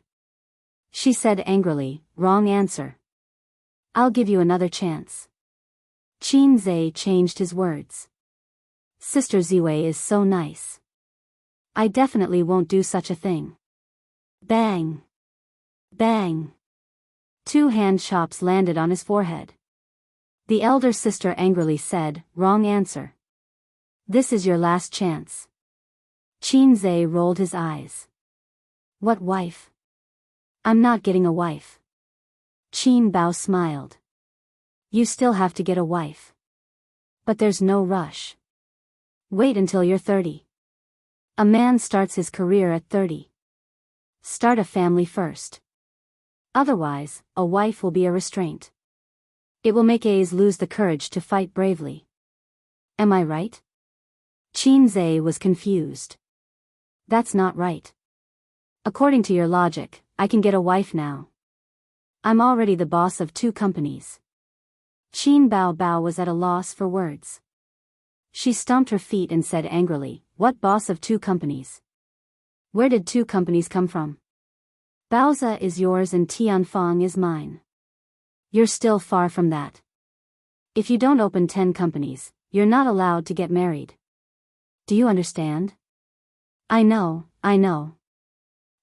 She said angrily, wrong answer. I'll give you another chance. Qin Zhe changed his words. Sister Ziwei is so nice. I definitely won't do such a thing. Bang! Bang! 2 hand chops landed on his forehead. The elder sister angrily said, wrong answer. This is your last chance. Qin Zhe rolled his eyes. What wife? I'm not getting a wife. Qin Bao smiled. You still have to get a wife. But there's no rush. Wait until you're 30. A man starts his career at 30. Start a family first. Otherwise, a wife will be a restraint. It will make A's lose the courage to fight bravely. Am I right? Qin Zhe was confused. That's not right. According to your logic, I can get a wife now. I'm already the boss of 2 companies. Qin Baobao was at a loss for words. She stomped her feet and said angrily, what boss of 2 companies? Where did 2 companies come from? Baozi is yours and Tianfang is mine. You're still far from that. If you don't open 10 companies, you're not allowed to get married. Do you understand? I know.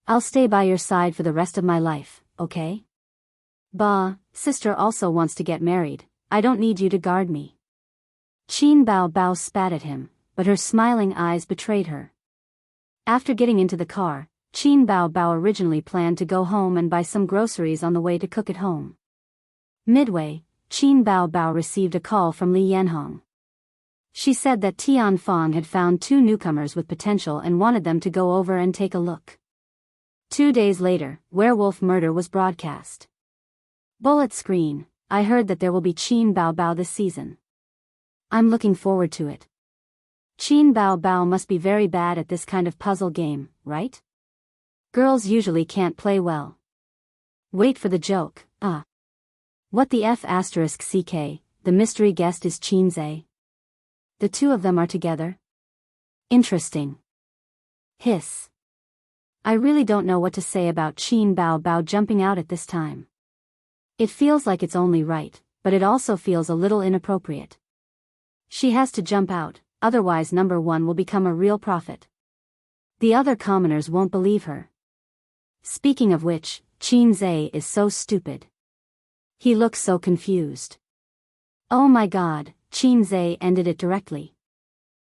I'll stay by your side for the rest of my life, okay? Ba, sister also wants to get married, I don't need you to guard me. Qin Baobao spat at him, but her smiling eyes betrayed her. After getting into the car, Qin Baobao originally planned to go home and buy some groceries on the way to cook at home. Midway, Qin Baobao received a call from Li Yanhong. She said that Tianfang had found 2 newcomers with potential and wanted them to go over and take a look. 2 days later, Werewolf Murder was broadcast. Bullet screen, I heard that there will be Qin Baobao this season. I'm looking forward to it. Qin Baobao must be very bad at this kind of puzzle game, right? Girls usually can't play well. Wait for the joke, What the F***ck, the mystery guest is Qin Zhe. The 2 of them are together? Interesting. Hiss. I really don't know what to say about Qin Baobao jumping out at this time. It feels like it's only right, but it also feels a little inappropriate. She has to jump out, otherwise number 1 will become a real prophet. The other commoners won't believe her. Speaking of which, Qin Zhe is so stupid. He looks so confused. Oh my god, Qin Zhe ended it directly.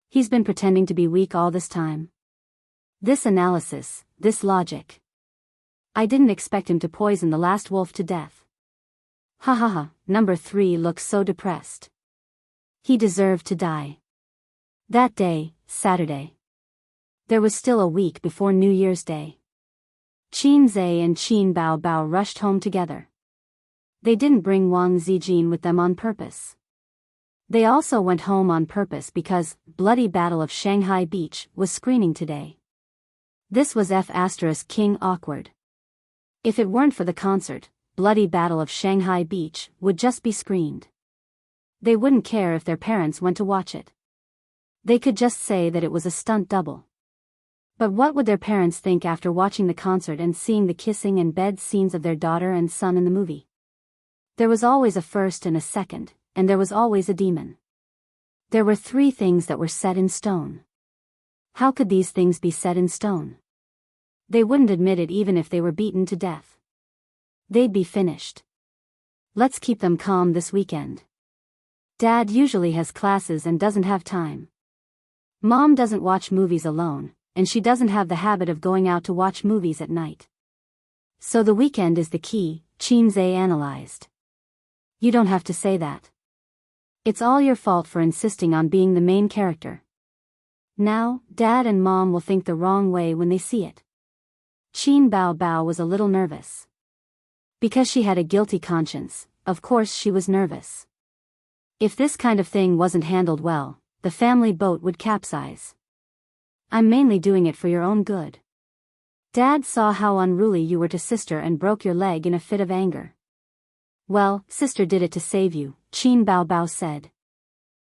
He's been pretending to be weak all this time. This analysis, this logic. I didn't expect him to poison the last wolf to death. Ha ha ha, number 3 looks so depressed. He deserved to die. That day, Saturday. There was still a week before New Year's Day. Qin Zhe and Qin Baobao rushed home together. They didn't bring Wang Zijin with them on purpose. They also went home on purpose because Bloody Battle of Shanghai Beach was screening today. This was F***ing awkward. If it weren't for the concert, Bloody Battle of Shanghai Beach would just be screened. They wouldn't care if their parents went to watch it. They could just say that it was a stunt double. But what would their parents think after watching the concert and seeing the kissing and bed scenes of their daughter and son in the movie? There was always a first and a second, and there was always a demon. There were 3 things that were set in stone. How could these things be set in stone? They wouldn't admit it even if they were beaten to death. They'd be finished. Let's keep them calm this weekend. Dad usually has classes and doesn't have time. Mom doesn't watch movies alone, and she doesn't have the habit of going out to watch movies at night. So the weekend is the key, Qin Zhe analyzed. You don't have to say that. It's all your fault for insisting on being the main character. Now, Dad and Mom will think the wrong way when they see it. Qin Baobao was a little nervous. Because she had a guilty conscience, of course she was nervous. If this kind of thing wasn't handled well, the family boat would capsize. I'm mainly doing it for your own good. Dad saw how unruly you were to sister and broke your leg in a fit of anger. Well, sister did it to save you, Qin Baobao said.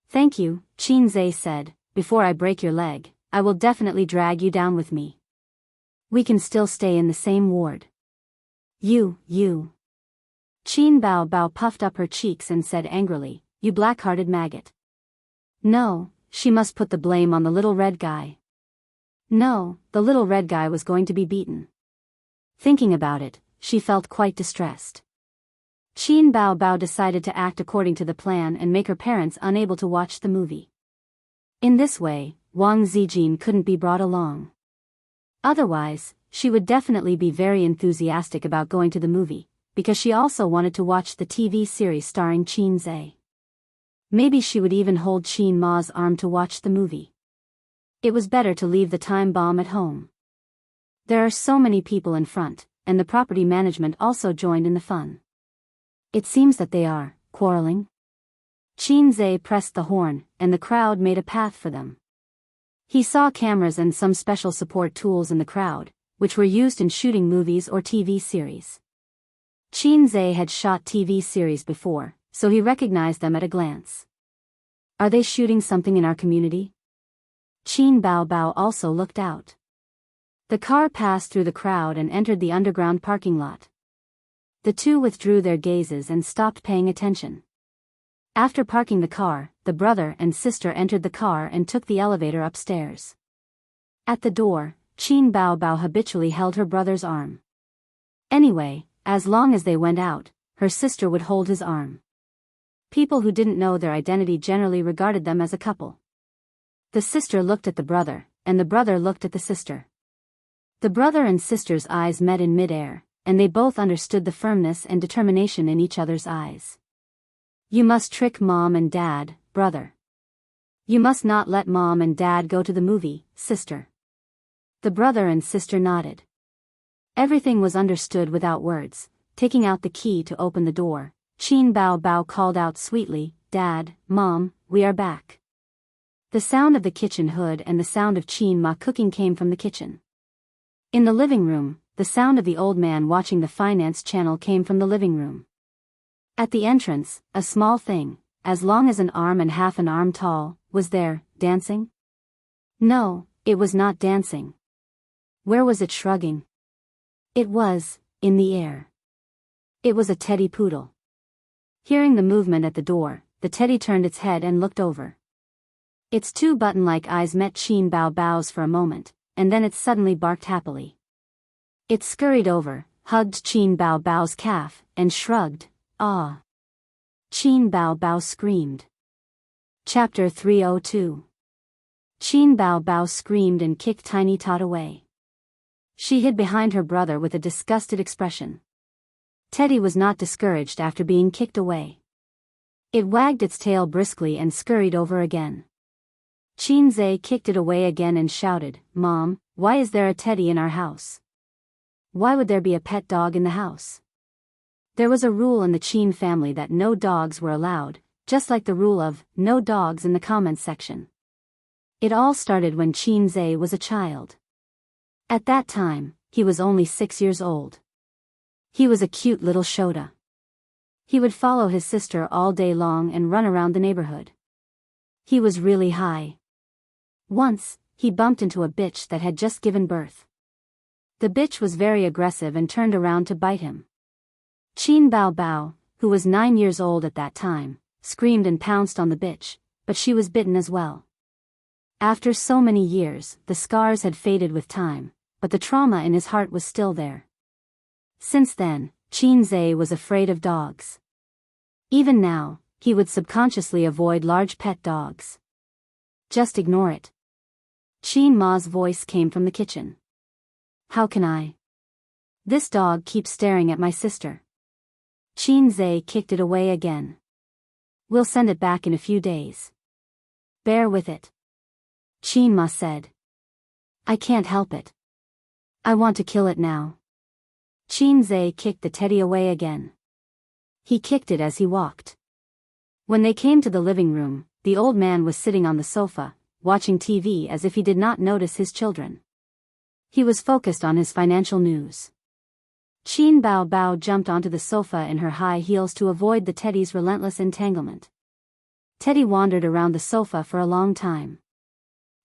Thank you, Qinzhe said. Before I break your leg, I will definitely drag you down with me. We can still stay in the same ward. You. Qin Bao puffed up her cheeks and said angrily, you black-hearted maggot. No, she must put the blame on the little red guy. No, the little red guy was going to be beaten. Thinking about it, she felt quite distressed. Qin Bao decided to act according to the plan and make her parents unable to watch the movie. In this way, Wang Zijin couldn't be brought along. Otherwise, she would definitely be very enthusiastic about going to the movie, because she also wanted to watch the TV series starring Qinzhe. Maybe she would even hold Qin Ma's arm to watch the movie. It was better to leave the time bomb at home. There are so many people in front, and the property management also joined in the fun. It seems that they are quarreling. Qinzhe pressed the horn, and the crowd made a path for them. He saw cameras and some special support tools in the crowd, which were used in shooting movies or TV series. Qinzhe had shot TV series before, so he recognized them at a glance. Are they shooting something in our community? Qin Bao also looked out. The car passed through the crowd and entered the underground parking lot. The two withdrew their gazes and stopped paying attention. After parking the car, the brother and sister entered the car and took the elevator upstairs. At the door, Qin Bao habitually held her brother's arm. Anyway, as long as they went out, her sister would hold his arm. People who didn't know their identity generally regarded them as a couple. The sister looked at the brother, and the brother looked at the sister. The brother and sister's eyes met in mid-air, and they both understood the firmness and determination in each other's eyes. You must trick mom and dad, brother. You must not let mom and dad go to the movie, sister. The brother and sister nodded. Everything was understood without words. Taking out the key to open the door, Qin Bao called out sweetly, Dad, Mom, we are back. The sound of the kitchen hood and the sound of Qin Ma cooking came from the kitchen. In the living room, the sound of the old man watching the finance channel came from the living room. At the entrance, a small thing, as long as an arm and half an arm tall, was there, dancing? No, it was not dancing. Where was it shrugging? It was, in the air. It was a teddy poodle. Hearing the movement at the door, the teddy turned its head and looked over. Its two button-like eyes met Qin Bao's for a moment, and then it suddenly barked happily. It scurried over, hugged Qin Bao's calf, and shrugged, ah. Qin Bao screamed. Chapter 302. Qin Bao screamed and kicked Tiny Tot away. She hid behind her brother with a disgusted expression. Teddy was not discouraged after being kicked away. It wagged its tail briskly and scurried over again. Qinzhe kicked it away again and shouted, Mom, why is there a teddy in our house? Why would there be a pet dog in the house? There was a rule in the Qin family that no dogs were allowed, just like the rule of no dogs in the comments section. It all started when Qinzhe was a child. At that time, he was only 6 years old. He was a cute little Shota. He would follow his sister all day long and run around the neighborhood. He was really high. Once, he bumped into a bitch that had just given birth. The bitch was very aggressive and turned around to bite him. Qin Bao, who was 9 years old at that time, screamed and pounced on the bitch, but she was bitten as well. After so many years, the scars had faded with time, but the trauma in his heart was still there. Since then, Qinzhe was afraid of dogs. Even now, he would subconsciously avoid large pet dogs. Just ignore it. Qin Ma's voice came from the kitchen. How can I? This dog keeps staring at my sister. Qinzhe kicked it away again. We'll send it back in a few days. Bear with it. Qin Ma said. I can't help it. I want to kill it now. Qinzhe kicked the teddy away again. He kicked it as he walked. When they came to the living room, the old man was sitting on the sofa, watching TV as if he did not notice his children. He was focused on his financial news. Qin Bao jumped onto the sofa in her high heels to avoid the teddy's relentless entanglement. Teddy wandered around the sofa for a long time.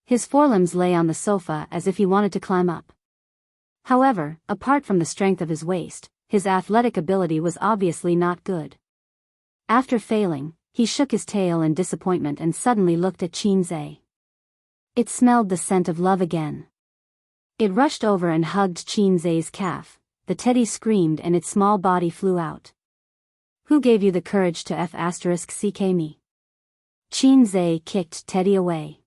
His forelimbs lay on the sofa as if he wanted to climb up. However, apart from the strength of his waist, his athletic ability was obviously not good. After failing, he shook his tail in disappointment and suddenly looked at Qinze. It smelled the scent of love again. It rushed over and hugged Qinze's calf. The teddy screamed and its small body flew out. Who gave you the courage to f***ck me? Qinze kicked Teddy away.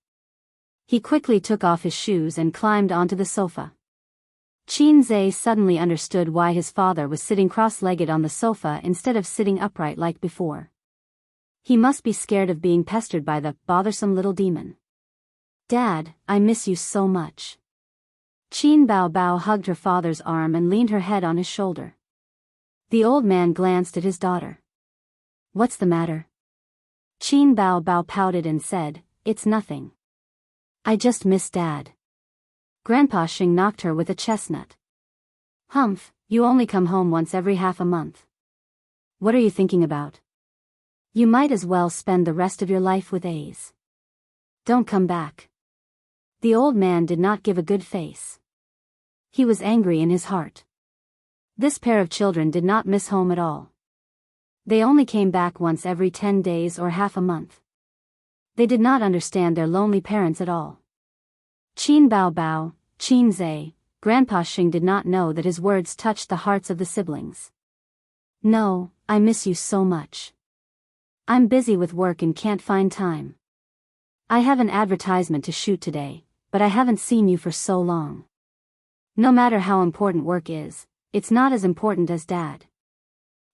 He quickly took off his shoes and climbed onto the sofa. Qinze suddenly understood why his father was sitting cross-legged on the sofa instead of sitting upright like before. He must be scared of being pestered by the bothersome little demon. Dad, I miss you so much. Qin Bao hugged her father's arm and leaned her head on his shoulder. The old man glanced at his daughter. What's the matter? Qin Bao pouted and said, It's nothing. I just miss Dad. Grandpa Xing knocked her with a chestnut. Humph, you only come home once every half a month. What are you thinking about? You might as well spend the rest of your life with A's. Don't come back. The old man did not give a good face. He was angry in his heart. This pair of children did not miss home at all. They only came back once every 10 days or half a month. They did not understand their lonely parents at all. Qin Bao, Qinze, Grandpa Xing did not know that his words touched the hearts of the siblings. No, I miss you so much. I'm busy with work and can't find time. I have an advertisement to shoot today, but I haven't seen you for so long. No matter how important work is, it's not as important as Dad.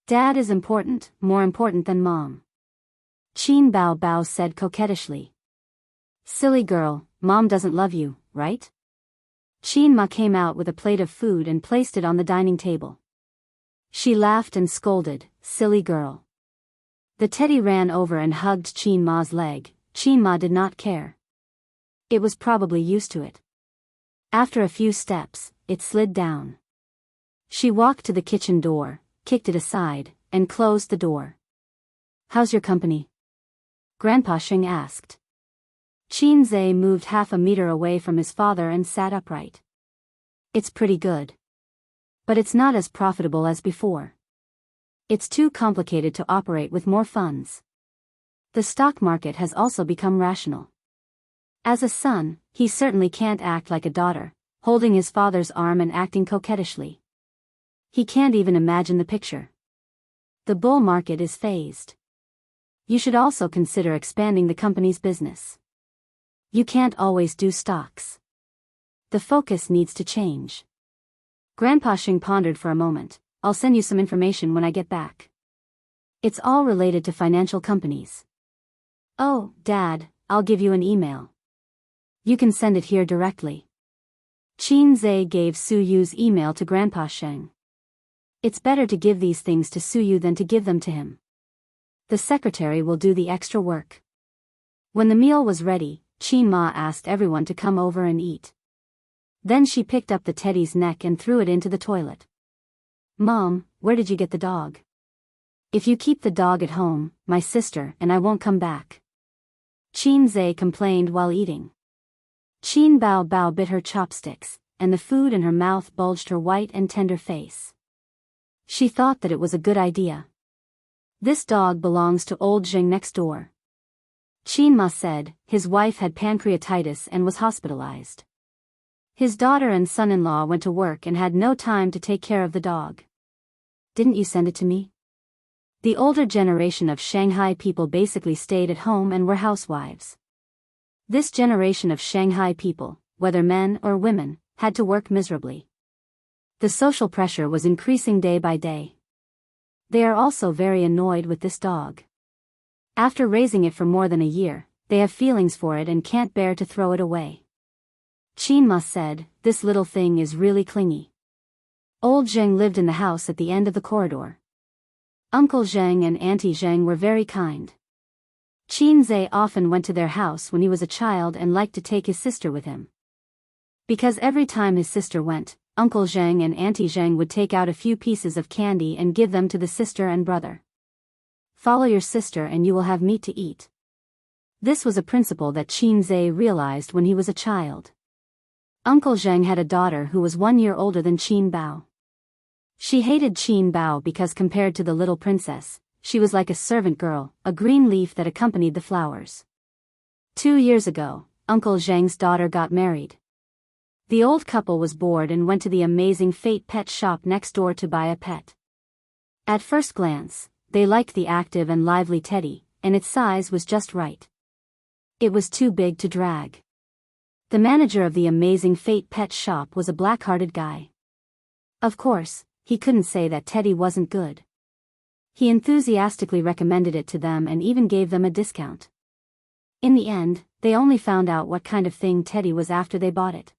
Dad is important, more important than Mom. Qin Bao said coquettishly. Silly girl, Mom doesn't love you, right? Qin Ma came out with a plate of food and placed it on the dining table. She laughed and scolded, Silly girl. The teddy ran over and hugged Qin Ma's leg. Qin Ma did not care. It was probably used to it. After a few steps, it slid down. She walked to the kitchen door, kicked it aside, and closed the door. How's your company? Grandpa Xing asked. Qinze moved half a meter away from his father and sat upright. It's pretty good. But it's not as profitable as before. It's too complicated to operate with more funds. The stock market has also become rational. As a son, he certainly can't act like a daughter, holding his father's arm and acting coquettishly. He can't even imagine the picture. The bull market is phased. You should also consider expanding the company's business. You can't always do stocks. The focus needs to change. Grandpa Xing pondered for a moment. I'll send you some information when I get back. It's all related to financial companies. Oh, Dad, I'll give you an email. You can send it here directly. Qinze gave Su Yu's email to Grandpa Xing. It's better to give these things to Su Yu than to give them to him. The secretary will do the extra work. When the meal was ready, Qin Ma asked everyone to come over and eat. Then she picked up the teddy's neck and threw it into the toilet. Mom, where did you get the dog? If you keep the dog at home, my sister and I won't come back. Qinze complained while eating. Qin Bao bit her chopsticks, and the food in her mouth bulged her white and tender face. She thought that it was a good idea. This dog belongs to old Zheng next door. Qin Ma said, his wife had pancreatitis and was hospitalized. His daughter and son-in-law went to work and had no time to take care of the dog. Didn't you send it to me? The older generation of Shanghai people basically stayed at home and were housewives. This generation of Shanghai people, whether men or women, had to work miserably. The social pressure was increasing day by day. They are also very annoyed with this dog. After raising it for more than a year, they have feelings for it and can't bear to throw it away. Qin Ma said, this little thing is really clingy. Old Zheng lived in the house at the end of the corridor. Uncle Zheng and Auntie Zheng were very kind. Qinze often went to their house when he was a child and liked to take his sister with him. Because every time his sister went, Uncle Zheng and Auntie Zheng would take out a few pieces of candy and give them to the sister and brother. Follow your sister and you will have meat to eat. This was a principle that Qin Zhe realized when he was a child. Uncle Zheng had a daughter who was 1 year older than Qin Bao. She hated Qin Bao because compared to the little princess, she was like a servant girl, a green leaf that accompanied the flowers. 2 years ago, Uncle Zheng's daughter got married. The old couple was bored and went to the Amazing Fate pet shop next door to buy a pet. At first glance, they liked the active and lively teddy, and its size was just right. It was too big to drag. The manager of the Amazing Fate pet shop was a black-hearted guy. Of course, he couldn't say that teddy wasn't good. He enthusiastically recommended it to them and even gave them a discount. In the end, they only found out what kind of thing teddy was after they bought it.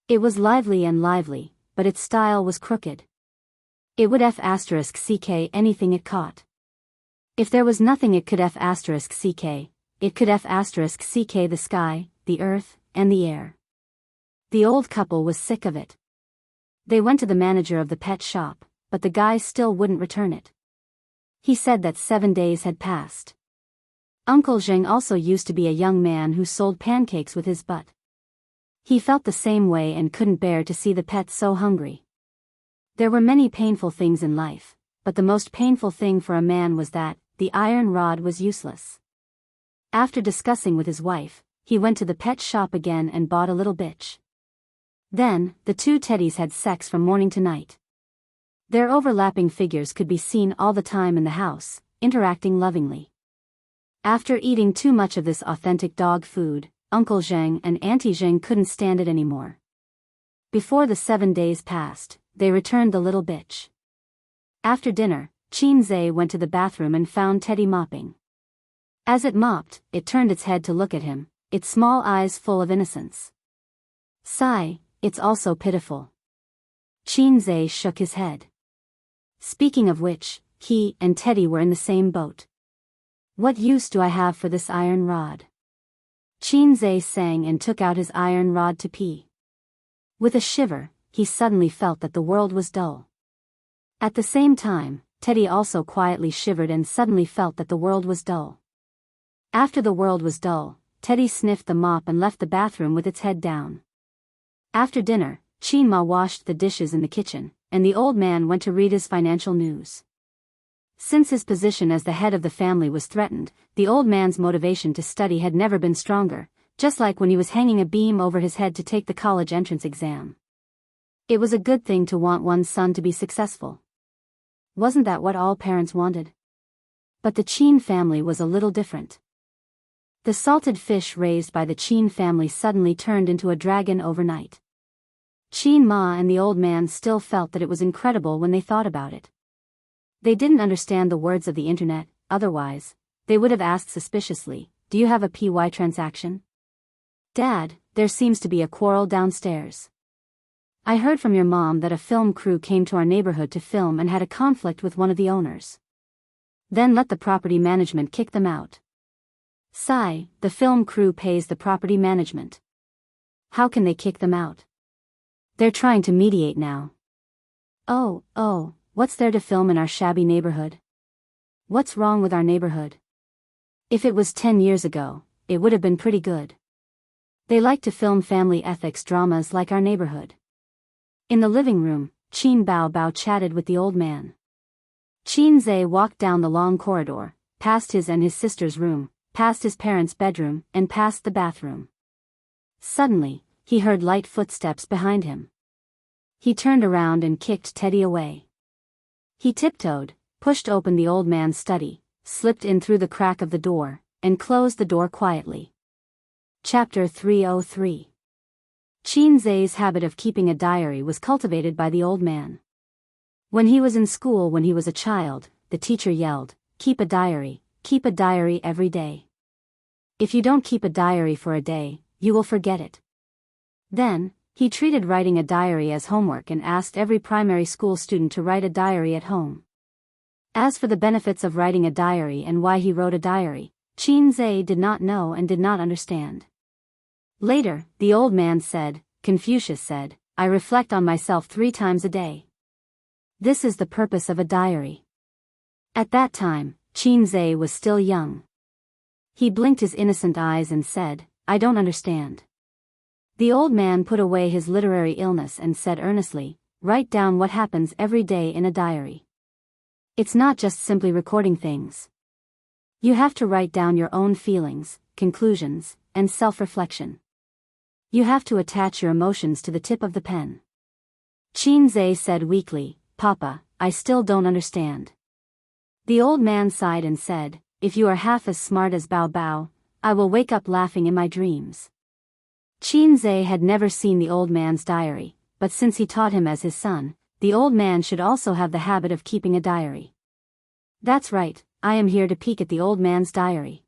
It was lively, but its style was crooked. It would *ck anything it caught. If there was nothing it could *ck, it could *ck the sky, the earth, and the air. The old couple was sick of it. They went to the manager of the pet shop, but the guy still wouldn't return it. He said that 7 days had passed. Uncle Zheng also used to be a young man who sold pancakes with his butt. He felt the same way and couldn't bear to see the pet so hungry. There were many painful things in life, but the most painful thing for a man was that the iron rod was useless. After discussing with his wife, he went to the pet shop again and bought a little bitch. Then, the two teddies had sex from morning to night. Their overlapping figures could be seen all the time in the house, interacting lovingly. After eating too much of this authentic dog food, Uncle Zheng and Auntie Zheng couldn't stand it anymore. Before the 7 days passed, they returned the little bitch. After dinner, Qin Zhe went to the bathroom and found Teddy mopping. As it mopped, it turned its head to look at him, its small eyes full of innocence. Sigh, it's also pitiful. Qin Zhe shook his head. Speaking of which, he and Teddy were in the same boat. What use do I have for this iron rod? Qin Zhe sang and took out his iron rod to pee. With a shiver, he suddenly felt that the world was dull. At the same time, Teddy also quietly shivered and suddenly felt that the world was dull. After the world was dull, Teddy sniffed the mop and left the bathroom with its head down. After dinner, Qin Ma washed the dishes in the kitchen, and the old man went to read his financial news. Since his position as the head of the family was threatened, the old man's motivation to study had never been stronger, just like when he was hanging a beam over his head to take the college entrance exam. It was a good thing to want one's son to be successful. Wasn't that what all parents wanted? But the Qin family was a little different. The salted fish raised by the Qin family suddenly turned into a dragon overnight. Qin Ma and the old man still felt that it was incredible when they thought about it. They didn't understand the words of the internet, otherwise, they would have asked suspiciously, "Do you have a PY transaction?" "Dad, there seems to be a quarrel downstairs. I heard from your mom that a film crew came to our neighborhood to film and had a conflict with one of the owners. Then let the property management kick them out." Sigh, the film crew pays the property management. How can they kick them out? They're trying to mediate now. Oh, what's there to film in our shabby neighborhood? What's wrong with our neighborhood? If it was 10 years ago, it would have been pretty good. They like to film family ethics dramas like our neighborhood. In the living room, Qin Bao chatted with the old man. Qin Zhe walked down the long corridor, past his and his sister's room, past his parents' bedroom, and past the bathroom. Suddenly, he heard light footsteps behind him. He turned around and kicked Teddy away. He tiptoed, pushed open the old man's study, slipped in through the crack of the door, and closed the door quietly. Chapter 303. Qin Zhe's habit of keeping a diary was cultivated by the old man. When he was in school when he was a child, the teacher yelled, keep a diary every day. If you don't keep a diary for a day, you will forget it." Then, he treated writing a diary as homework and asked every primary school student to write a diary at home. As for the benefits of writing a diary and why he wrote a diary, Qin Zhe did not know and did not understand. Later, the old man said, Confucius said, "I reflect on myself 3 times a day. This is the purpose of a diary." At that time, Qin Zhe was still young. He blinked his innocent eyes and said, "I don't understand." The old man put away his literary illness and said earnestly, "Write down what happens every day in a diary. It's not just simply recording things. You have to write down your own feelings, conclusions, and self-reflection. You have to attach your emotions to the tip of the pen." Qinzhe said weakly, "Papa, I still don't understand." The old man sighed and said, "If you are half as smart as Bao Bao, I will wake up laughing in my dreams." Qinzhe had never seen the old man's diary, but since he taught him as his son, the old man should also have the habit of keeping a diary. "That's right, I am here to peek at the old man's diary.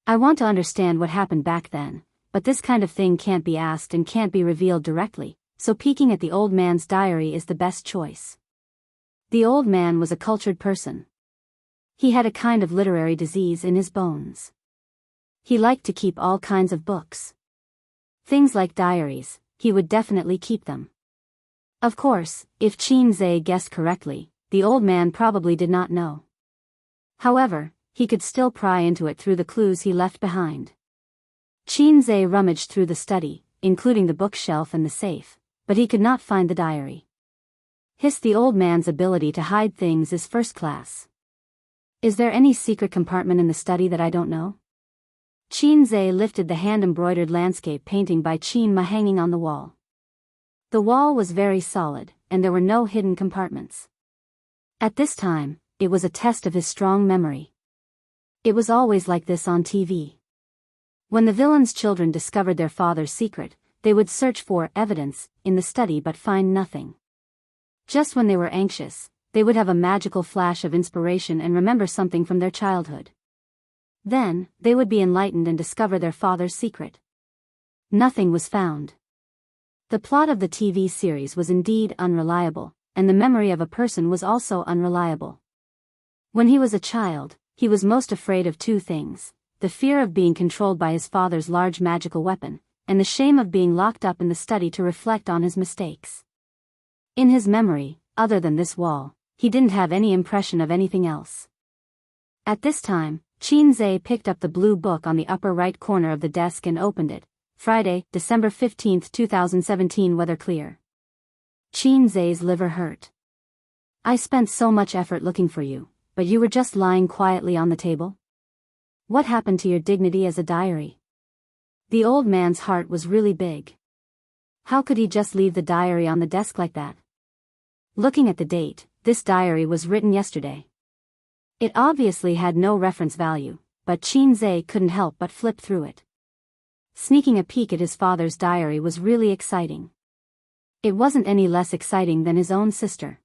I want to understand what happened back then, but this kind of thing can't be asked and can't be revealed directly, so peeking at the old man's diary is the best choice." The old man was a cultured person. He had a kind of literary disease in his bones. He liked to keep all kinds of books. Things like diaries, he would definitely keep them. Of course, if Qinzhe guessed correctly, the old man probably did not know. However, he could still pry into it through the clues he left behind. Qinzhe rummaged through the study, including the bookshelf and the safe, but he could not find the diary. The old man's ability to hide things is first class. "Is there any secret compartment in the study that I don't know?" Qinzhe lifted the hand-embroidered landscape painting by Qin Ma hanging on the wall. The wall was very solid, and there were no hidden compartments. At this time, it was a test of his strong memory. It was always like this on TV. When the villain's children discovered their father's secret, they would search for evidence in the study but find nothing. Just when they were anxious, they would have a magical flash of inspiration and remember something from their childhood. Then, they would be enlightened and discover their father's secret. Nothing was found. The plot of the TV series was indeed unreliable, and the memory of a person was also unreliable. When he was a child, he was most afraid of two things: the fear of being controlled by his father's large magical weapon, and the shame of being locked up in the study to reflect on his mistakes. In his memory, other than this wall, he didn't have any impression of anything else. At this time, Qinzhe picked up the blue book on the upper right corner of the desk and opened it. Friday, December 15, 2017. Weather clear. Qinzhe's liver hurt. "I spent so much effort looking for you, but you were just lying quietly on the table? What happened to your dignity as a diary?" The old man's heart was really big. How could he just leave the diary on the desk like that? Looking at the date, this diary was written yesterday. It obviously had no reference value, but Qinzhe couldn't help but flip through it. Sneaking a peek at his father's diary was really exciting. It wasn't any less exciting than his own sister.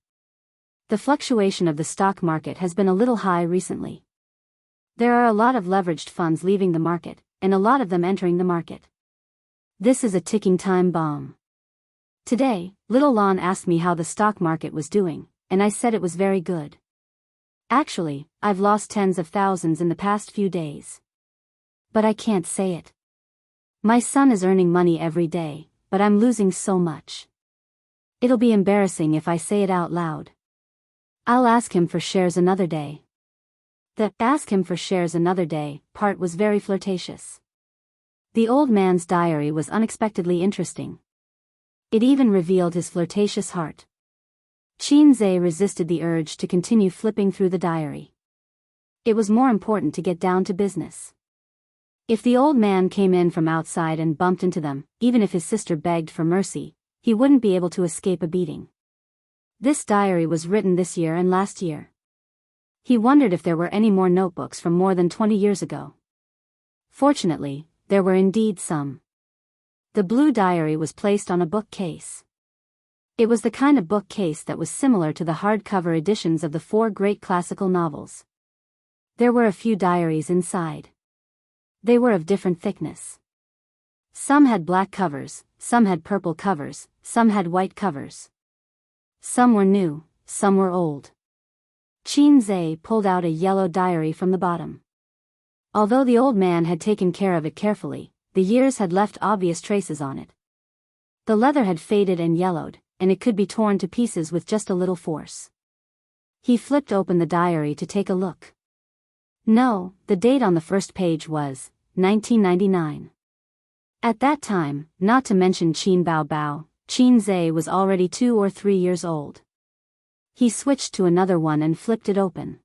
The fluctuation of the stock market has been a little high recently. There are a lot of leveraged funds leaving the market, and a lot of them entering the market. This is a ticking time bomb. Today, little Lon asked me how the stock market was doing, and I said it was very good. Actually, I've lost tens of thousands in the past few days. But I can't say it. My son is earning money every day, but I'm losing so much. It'll be embarrassing if I say it out loud. I'll ask him for shares another day. The "ask him for shares another day" part was very flirtatious. The old man's diary was unexpectedly interesting. It even revealed his flirtatious heart. Qinzhe resisted the urge to continue flipping through the diary. It was more important to get down to business. If the old man came in from outside and bumped into them, even if his sister begged for mercy, he wouldn't be able to escape a beating. This diary was written this year and last year. He wondered if there were any more notebooks from more than 20 years ago. Fortunately, there were indeed some. The blue diary was placed on a bookcase. It was the kind of bookcase that was similar to the hardcover editions of the 4 great classical novels. There were a few diaries inside. They were of different thickness. Some had black covers, some had purple covers, some had white covers. Some were new, some were old. Qinzhe pulled out a yellow diary from the bottom. Although the old man had taken care of it carefully, the years had left obvious traces on it. The leather had faded and yellowed, and it could be torn to pieces with just a little force. He flipped open the diary to take a look. No, the date on the first page was 1999. At that time, not to mention Qin Bao Bao, Qin Zhe was already 2 or 3 years old. He switched to another one and flipped it open.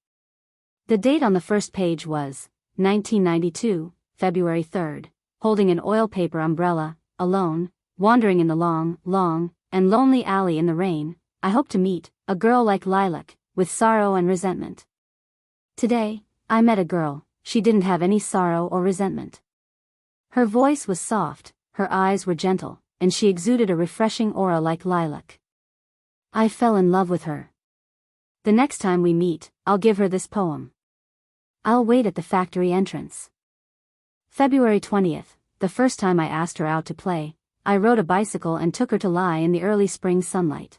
The date on the first page was 1992, February 3rd, holding an oil paper umbrella, alone, wandering in the long, long, and lonely alley in the rain, I hope to meet a girl like lilac, with sorrow and resentment. Today, I met a girl, she didn't have any sorrow or resentment. Her voice was soft, her eyes were gentle, and she exuded a refreshing aura like lilac. I fell in love with her. The next time we meet, I'll give her this poem. I'll wait at the factory entrance. February 20th, the first time I asked her out to play, I rode a bicycle and took her to lie in the early spring sunlight.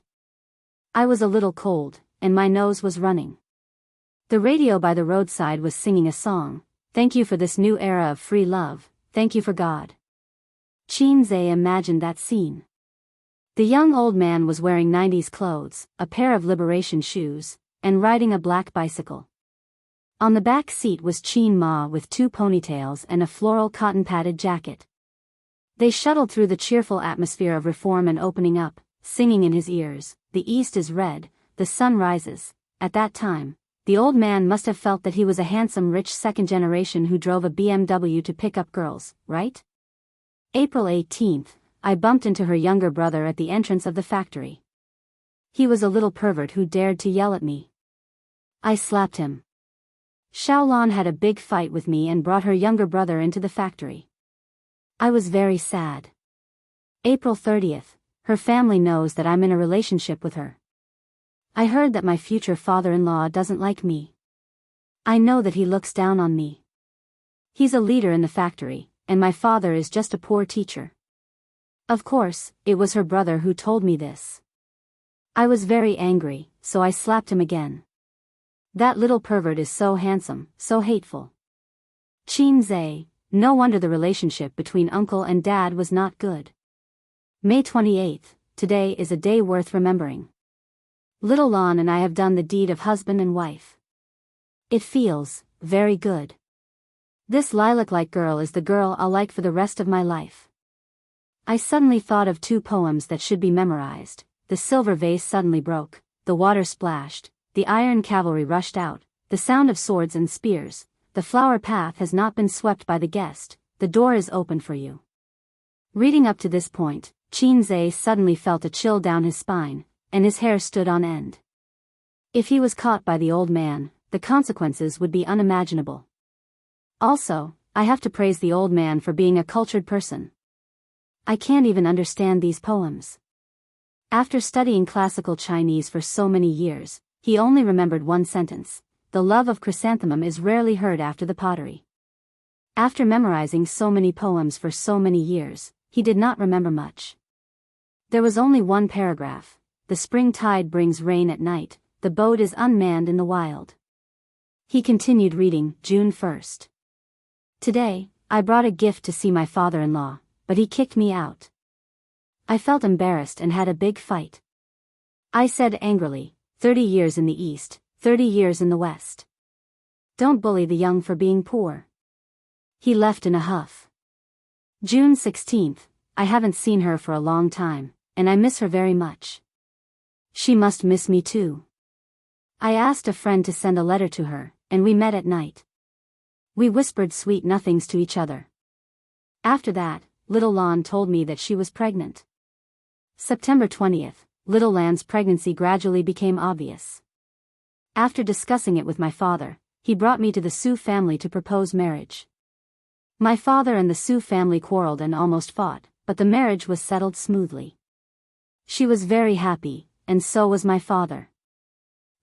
I was a little cold, and my nose was running. The radio by the roadside was singing a song, "Thank you for this new era of free love, thank you for God." Qin Zhe imagined that scene. The young old man was wearing 90s clothes, a pair of liberation shoes, and riding a black bicycle. On the back seat was Qin Ma with 2 ponytails and a floral cotton-padded jacket. They shuttled through the cheerful atmosphere of reform and opening up, singing in his ears, "The East is red, the sun rises." At that time, the old man must have felt that he was a handsome rich second generation who drove a BMW to pick up girls, right? April 18th, I bumped into her younger brother at the entrance of the factory. He was a little pervert who dared to yell at me. I slapped him. Xiaolan had a big fight with me and brought her younger brother into the factory. I was very sad. April 30th, her family knows that I'm in a relationship with her. I heard that my future father-in-law doesn't like me. I know that he looks down on me. He's a leader in the factory, and my father is just a poor teacher. Of course, it was her brother who told me this. I was very angry, so I slapped him again. That little pervert is so handsome, so hateful. Qin Zhe, no wonder the relationship between uncle and dad was not good. May 28th, today is a day worth remembering. Little Lon and I have done the deed of husband and wife. It feels very good. This lilac-like girl is the girl I'll like for the rest of my life. I suddenly thought of 2 poems that should be memorized. The silver vase suddenly broke, the water splashed, the iron cavalry rushed out, the sound of swords and spears, the flower path has not been swept by the guest, the door is open for you. Reading up to this point, Qin Zhe suddenly felt a chill down his spine, and his hair stood on end. If he was caught by the old man, the consequences would be unimaginable. Also, I have to praise the old man for being a cultured person. I can't even understand these poems. After studying classical Chinese for so many years, he only remembered one sentence: "The love of chrysanthemum is rarely heard after the pottery." After memorizing so many poems for so many years, he did not remember much. There was only one paragraph: "The spring tide brings rain at night, the boat is unmanned in the wild." He continued reading, June 1st. Today, I brought a gift to see my father-in-law, but he kicked me out. I felt embarrassed and had a big fight. I said angrily, 30 years in the East, 30 years in the West. Don't bully the young for being poor. He left in a huff. June 16th, I haven't seen her for a long time, and I miss her very much. She must miss me too. I asked a friend to send a letter to her, and we met at night. We whispered sweet nothings to each other. After that, Little Lan told me that she was pregnant. September 20th, Little Lan's pregnancy gradually became obvious. After discussing it with my father, he brought me to the Su family to propose marriage. My father and the Su family quarreled and almost fought, but the marriage was settled smoothly. She was very happy, and so was my father.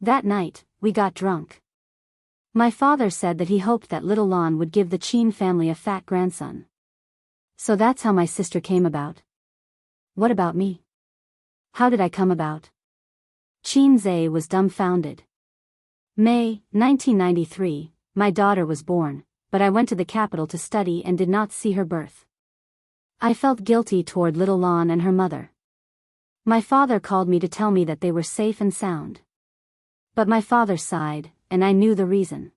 That night, we got drunk. My father said that he hoped that Little Lan would give the Qin family a fat grandson. So that's how my sister came about. What about me? How did I come about? Qin Zhe was dumbfounded. May 1993, my daughter was born, but I went to the capital to study and did not see her birth. I felt guilty toward Little Lan and her mother. My father called me to tell me that they were safe and sound. But my father sighed, and I knew the reason.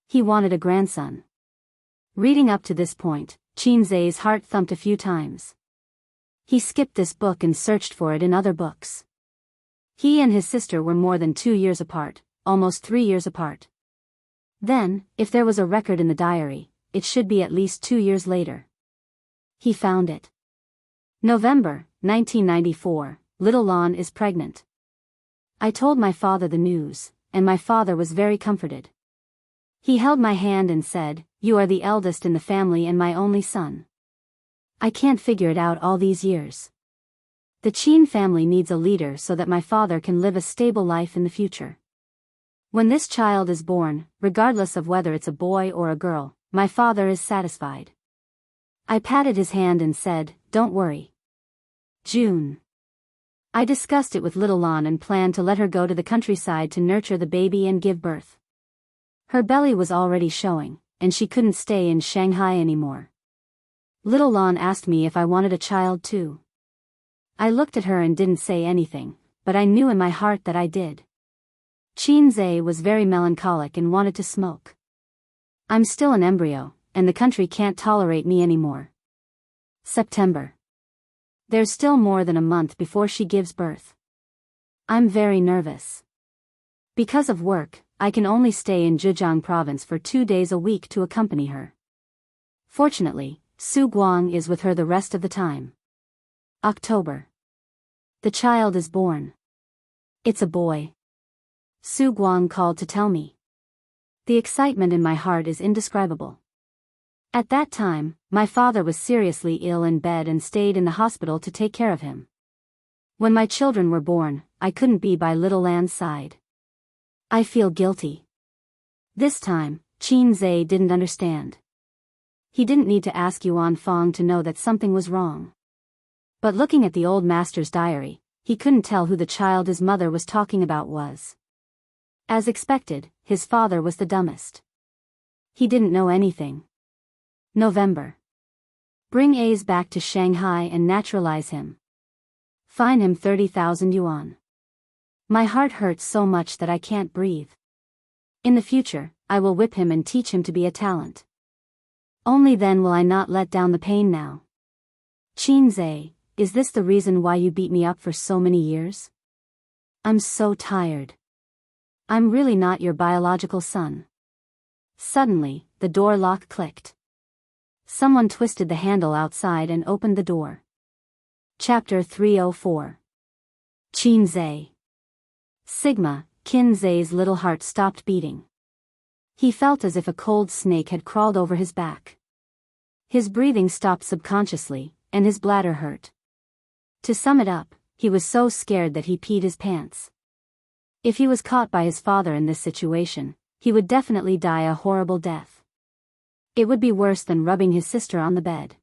He wanted a grandson. Reading up to this point, Qinzai's heart thumped a few times. He skipped this book and searched for it in other books. He and his sister were more than 2 years apart, almost 3 years apart. Then, if there was a record in the diary, it should be at least 2 years later. He found it. November, 1994, Little Lon is pregnant. I told my father the news, and my father was very comforted. He held my hand and said, "You are the eldest in the family and my only son. I can't figure it out all these years. The Qin family needs a leader so that my father can live a stable life in the future. When this child is born, regardless of whether it's a boy or a girl, my father is satisfied." I patted his hand and said, "Don't worry." June. I discussed it with Little Lon and planned to let her go to the countryside to nurture the baby and give birth. Her belly was already showing, and she couldn't stay in Shanghai anymore. Little Lon asked me if I wanted a child too. I looked at her and didn't say anything, but I knew in my heart that I did. Qinzai was very melancholic and wanted to smoke. I'm still an embryo, and the country can't tolerate me anymore. September. There's still more than a month before she gives birth. I'm very nervous. Because of work, I can only stay in Zhejiang province for 2 days a week to accompany her. Fortunately, Su Guang is with her the rest of the time. October. The child is born. It's a boy. Su Guang called to tell me. The excitement in my heart is indescribable. At that time, my father was seriously ill in bed and stayed in the hospital to take care of him. When my children were born, I couldn't be by Little Lan's side. I feel guilty. This time, Qinzai didn't understand. He didn't need to ask Yuan Fong to know that something was wrong. But looking at the old master's diary, he couldn't tell who the child his mother was talking about was. As expected, his father was the dumbest. He didn't know anything. November. Bring A's back to Shanghai and naturalize him. Fine him 30,000 yuan. My heart hurts so much that I can't breathe. In the future, I will whip him and teach him to be a talent. Only then will I not let down the pain now. Qinzai, is this the reason why you beat me up for so many years? I'm so tired. I'm really not your biological son. Suddenly, the door lock clicked. Someone twisted the handle outside and opened the door. Chapter 304. Qinzai. Sigma, Qinzai's little heart stopped beating. He felt as if a cold snake had crawled over his back. His breathing stopped subconsciously, and his bladder hurt. To sum it up, he was so scared that he peed his pants. If he was caught by his father in this situation, he would definitely die a horrible death. It would be worse than rubbing his sister on the bed.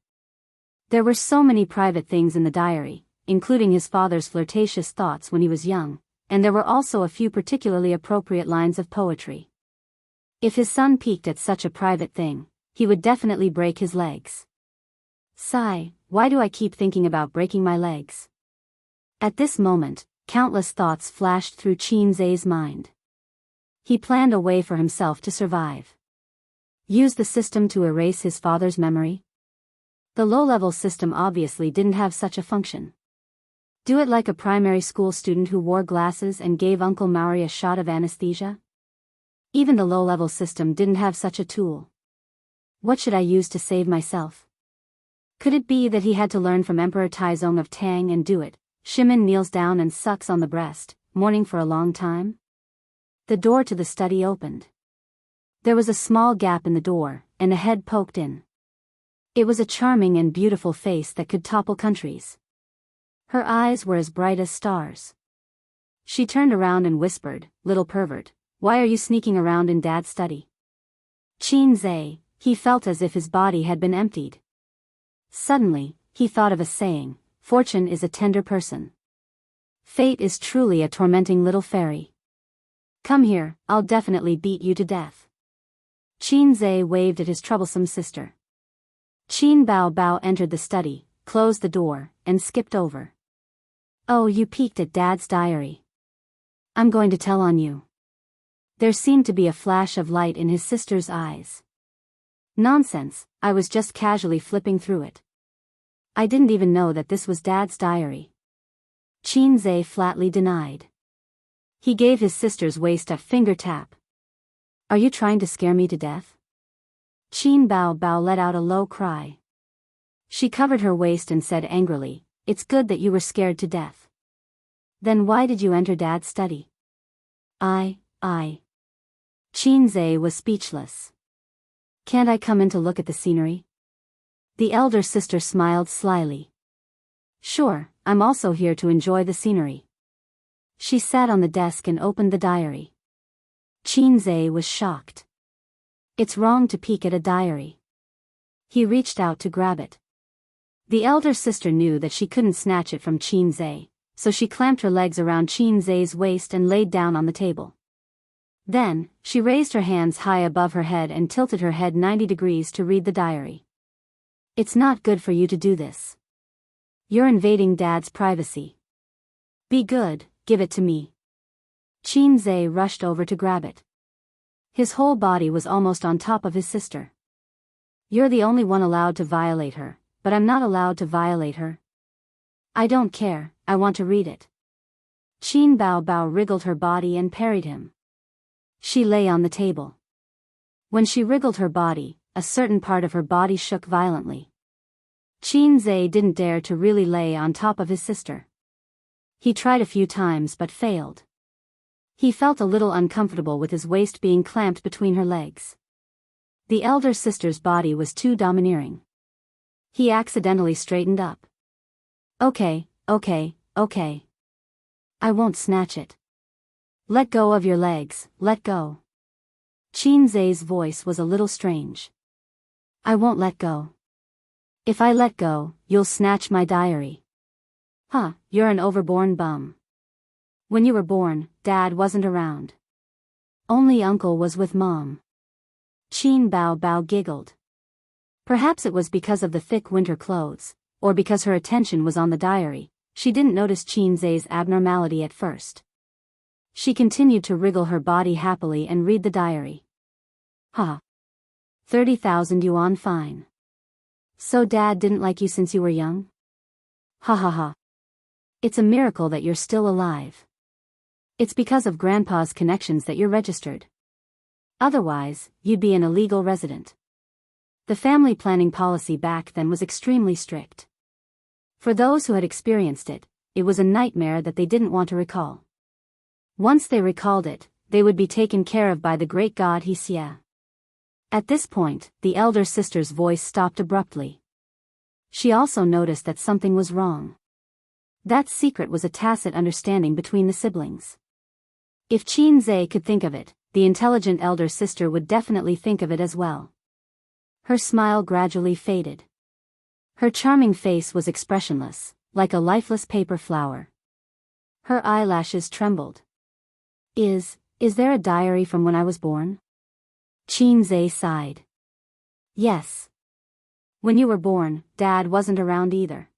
There were so many private things in the diary, including his father's flirtatious thoughts when he was young, and there were also a few particularly appropriate lines of poetry. If his son peeked at such a private thing, he would definitely break his legs. Sigh, why do I keep thinking about breaking my legs? At this moment, countless thoughts flashed through Qinzai's mind. He planned a way for himself to survive. Use the system to erase his father's memory? The low-level system obviously didn't have such a function. Do it like a primary school student who wore glasses and gave Uncle Maori a shot of anesthesia? Even the low-level system didn't have such a tool. What should I use to save myself? Could it be that he had to learn from Emperor Taizong of Tang and do it? Shimin kneels down and sucks on the breast, mourning for a long time? The door to the study opened. There was a small gap in the door, and a head poked in. It was a charming and beautiful face that could topple countries. Her eyes were as bright as stars. She turned around and whispered, "Little pervert, why are you sneaking around in Dad's study?" Qinzai, he felt as if his body had been emptied. Suddenly, he thought of a saying, "Fortune is a tender person. Fate is truly a tormenting little fairy. Come here, I'll definitely beat you to death." Qinzai waved at his troublesome sister. Qin Bao Bao entered the study, closed the door, and skipped over. "Oh, you peeked at Dad's diary. I'm going to tell on you." There seemed to be a flash of light in his sister's eyes. Nonsense, I was just casually flipping through it. I didn't even know that this was Dad's diary. Qin Zhe flatly denied. He gave his sister's waist a finger tap. Are you trying to scare me to death? Qin Bao let out a low cry. She covered her waist and said angrily, It's good that you were scared to death. Then why did you enter Dad's study? I. Qin Zhe was speechless. Can't I come in to look at the scenery? The elder sister smiled slyly. Sure, I'm also here to enjoy the scenery. She sat on the desk and opened the diary. Qin Zhe was shocked. It's wrong to peek at a diary. He reached out to grab it. The elder sister knew that she couldn't snatch it from Qin Zhe, so she clamped her legs around Qin Zhe's waist and laid down on the table. Then, she raised her hands high above her head and tilted her head 90 degrees to read the diary. It's not good for you to do this. You're invading Dad's privacy. Be good, give it to me. Qin Zhe rushed over to grab it. His whole body was almost on top of his sister. You're the only one allowed to violate her, but I'm not allowed to violate her. I don't care, I want to read it. Qin Bao wriggled her body and parried him. She lay on the table. When she wriggled her body, a certain part of her body shook violently. Qin Zhe didn't dare to really lay on top of his sister. He tried a few times but failed. He felt a little uncomfortable with his waist being clamped between her legs. The elder sister's body was too domineering. He accidentally straightened up. Okay. I won't snatch it. Let go of your legs, let go. Qin Zhe's voice was a little strange. I won't let go. If I let go, you'll snatch my diary. Huh, you're an overborn bum. When you were born, Dad wasn't around. Only Uncle was with Mom. Qin Bao giggled. Perhaps it was because of the thick winter clothes, or because her attention was on the diary, she didn't notice Qin Zhe's abnormality at first. She continued to wriggle her body happily and read the diary. 30,000 yuan fine. So Dad didn't like you since you were young? Ha. It's a miracle that you're still alive. It's because of Grandpa's connections that you're registered. Otherwise, you'd be an illegal resident. The family planning policy back then was extremely strict. For those who had experienced it, it was a nightmare that they didn't want to recall. Once they recalled it, they would be taken care of by the great god Xie. At this point, the elder sister's voice stopped abruptly. She also noticed that something was wrong. That secret was a tacit understanding between the siblings. If Qin Zhe could think of it, the intelligent elder sister would definitely think of it as well. Her smile gradually faded. Her charming face was expressionless, like a lifeless paper flower. Her eyelashes trembled. Is there a diary from when I was born? Qin Zhe sighed. Yes. When you were born, Dad wasn't around either.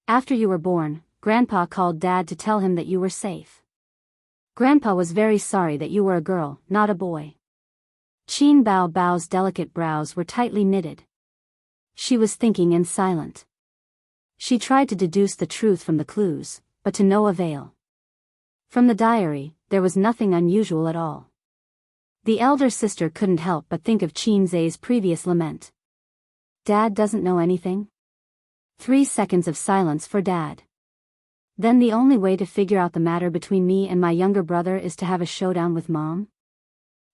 After you were born, Grandpa called Dad to tell him that you were safe. Grandpa was very sorry that you were a girl, not a boy. Qin Bao's delicate brows were tightly knitted. She was thinking and silent. She tried to deduce the truth from the clues, but to no avail. From the diary, there was nothing unusual at all. The elder sister couldn't help but think of Qin Zhe's previous lament. Dad doesn't know anything? 3 seconds of silence for Dad. Then the only way to figure out the matter between me and my younger brother is to have a showdown with Mom?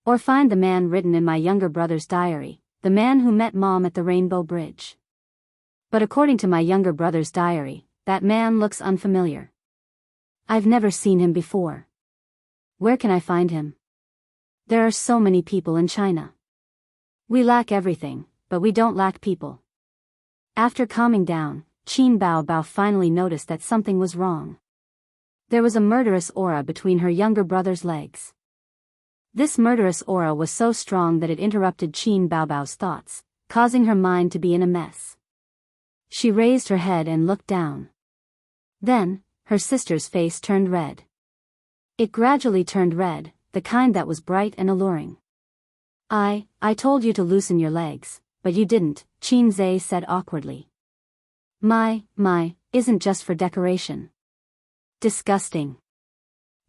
Or find the man written in my younger brother's diary, the man who met Mom at the Rainbow Bridge. But according to my younger brother's diary, that man looks unfamiliar. I've never seen him before. Where can I find him? There are so many people in China. We lack everything, but we don't lack people. After calming down, Qin Bao finally noticed that something was wrong. There was a murderous aura between her younger brother's legs. This murderous aura was so strong that it interrupted Qin Bao's thoughts, causing her mind to be in a mess. She raised her head and looked down. Then, her sister's face turned red. It gradually turned red, the kind that was bright and alluring. I told you to loosen your legs, but you didn't, Qin Zhe said awkwardly. My, isn't just for decoration. Disgusting.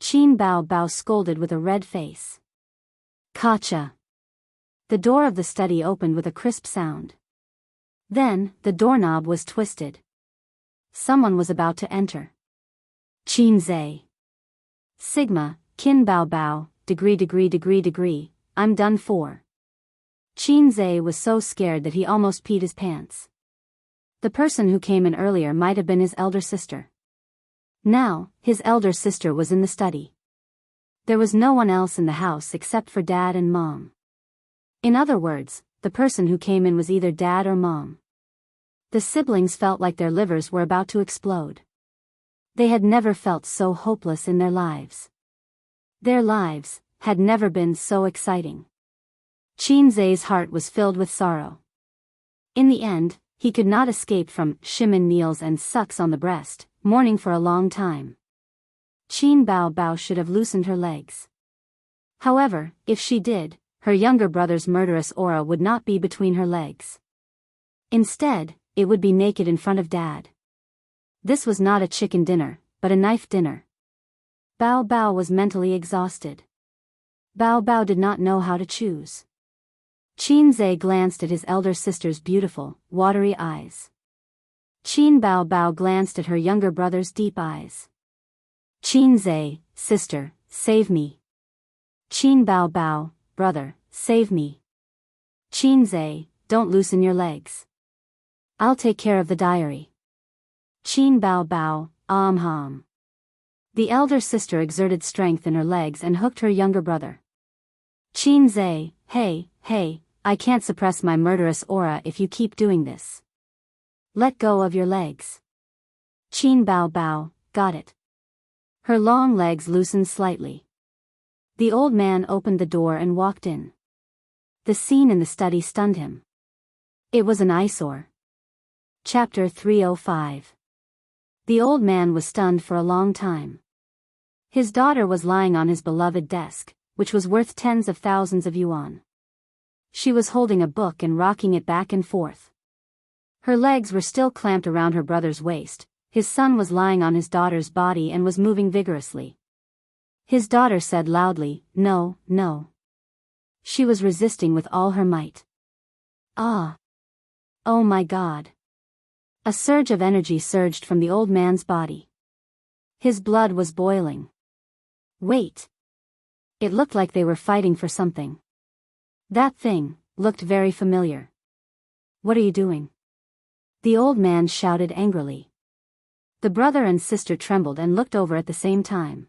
Qin Bao scolded with a red face. Gotcha. The door of the study opened with a crisp sound. Then, the doorknob was twisted. Someone was about to enter. Qin Zhe. Sigma, Qin Bao, degree, I'm done for. Qin Zhe was so scared that he almost peed his pants. The person who came in earlier might have been his elder sister. Now, his elder sister was in the study. There was no one else in the house except for Dad and Mom. In other words, the person who came in was either Dad or Mom. The siblings felt like their livers were about to explode. They had never felt so hopeless in their lives. Their lives had never been so exciting. Qin Zhe's heart was filled with sorrow. In the end, he could not escape from Shimin kneels and sucks on the breast, mourning for a long time. Qin Bao should have loosened her legs. However, if she did, her younger brother's murderous aura would not be between her legs. Instead, it would be naked in front of Dad. This was not a chicken dinner, but a knife dinner. Bao was mentally exhausted. Bao did not know how to choose. Qin Zhe glanced at his elder sister's beautiful, watery eyes. Qin Bao glanced at her younger brother's deep eyes. Qin Zhe, sister, save me. Qin Bao, brother, save me. Qin Zhe, don't loosen your legs. I'll take care of the diary. Qin Bao, hum. The elder sister exerted strength in her legs and hooked her younger brother. Qin Zhe, hey, I can't suppress my murderous aura if you keep doing this. Let go of your legs. Qin Bao, got it. Her long legs loosened slightly. The old man opened the door and walked in. The scene in the study stunned him. It was an eyesore. Chapter 305. The old man was stunned for a long time. His daughter was lying on his beloved desk, which was worth tens of thousands of yuan. She was holding a book and rocking it back and forth. Her legs were still clamped around her brother's waist. His son was lying on his daughter's body and was moving vigorously. His daughter said loudly, "No." She was resisting with all her might. Ah! Oh my God! A surge of energy surged from the old man's body. His blood was boiling. Wait! It looked like they were fighting for something. That thing looked very familiar. What are you doing? The old man shouted angrily. The brother and sister trembled and looked over at the same time.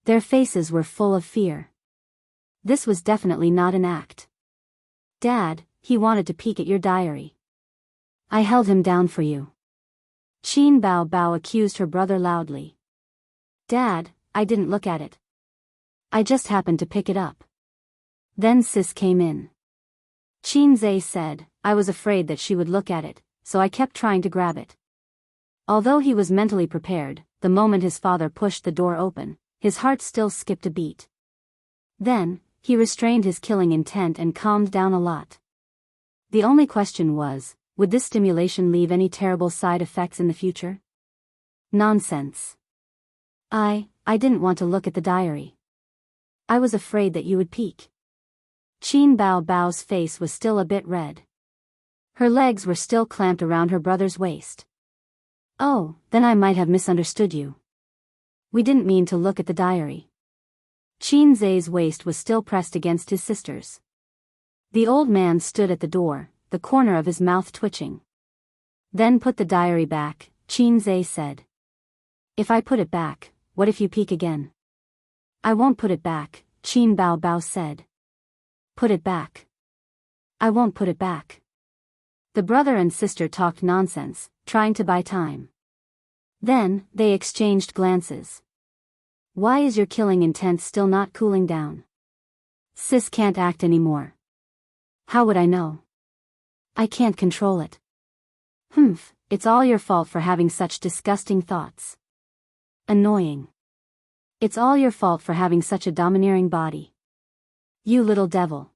Their faces were full of fear. This was definitely not an act. Dad, he wanted to peek at your diary. I held him down for you. Qin Bao accused her brother loudly. Dad, I didn't look at it. I just happened to pick it up. Then Sis came in. Qin Zhe said, I was afraid that she would look at it, so I kept trying to grab it. Although he was mentally prepared, the moment his father pushed the door open, his heart still skipped a beat. Then, he restrained his killing intent and calmed down a lot. The only question was, would this stimulation leave any terrible side effects in the future? Nonsense. I didn't want to look at the diary. I was afraid that you would peek. Qin Bao's face was still a bit red. Her legs were still clamped around her brother's waist. Oh, then I might have misunderstood you. We didn't mean to look at the diary. Qin Zhe's waist was still pressed against his sister's. The old man stood at the door, the corner of his mouth twitching. Then put the diary back, Qin Zhe said. If I put it back, what if you peek again? I won't put it back, Qin Bao said. Put it back. I won't put it back. The brother and sister talked nonsense, trying to buy time. Then, they exchanged glances. Why is your killing intent still not cooling down? Sis can't act anymore. How would I know? I can't control it. It's all your fault for having such disgusting thoughts. Annoying. It's all your fault for having such a domineering body. You little devil.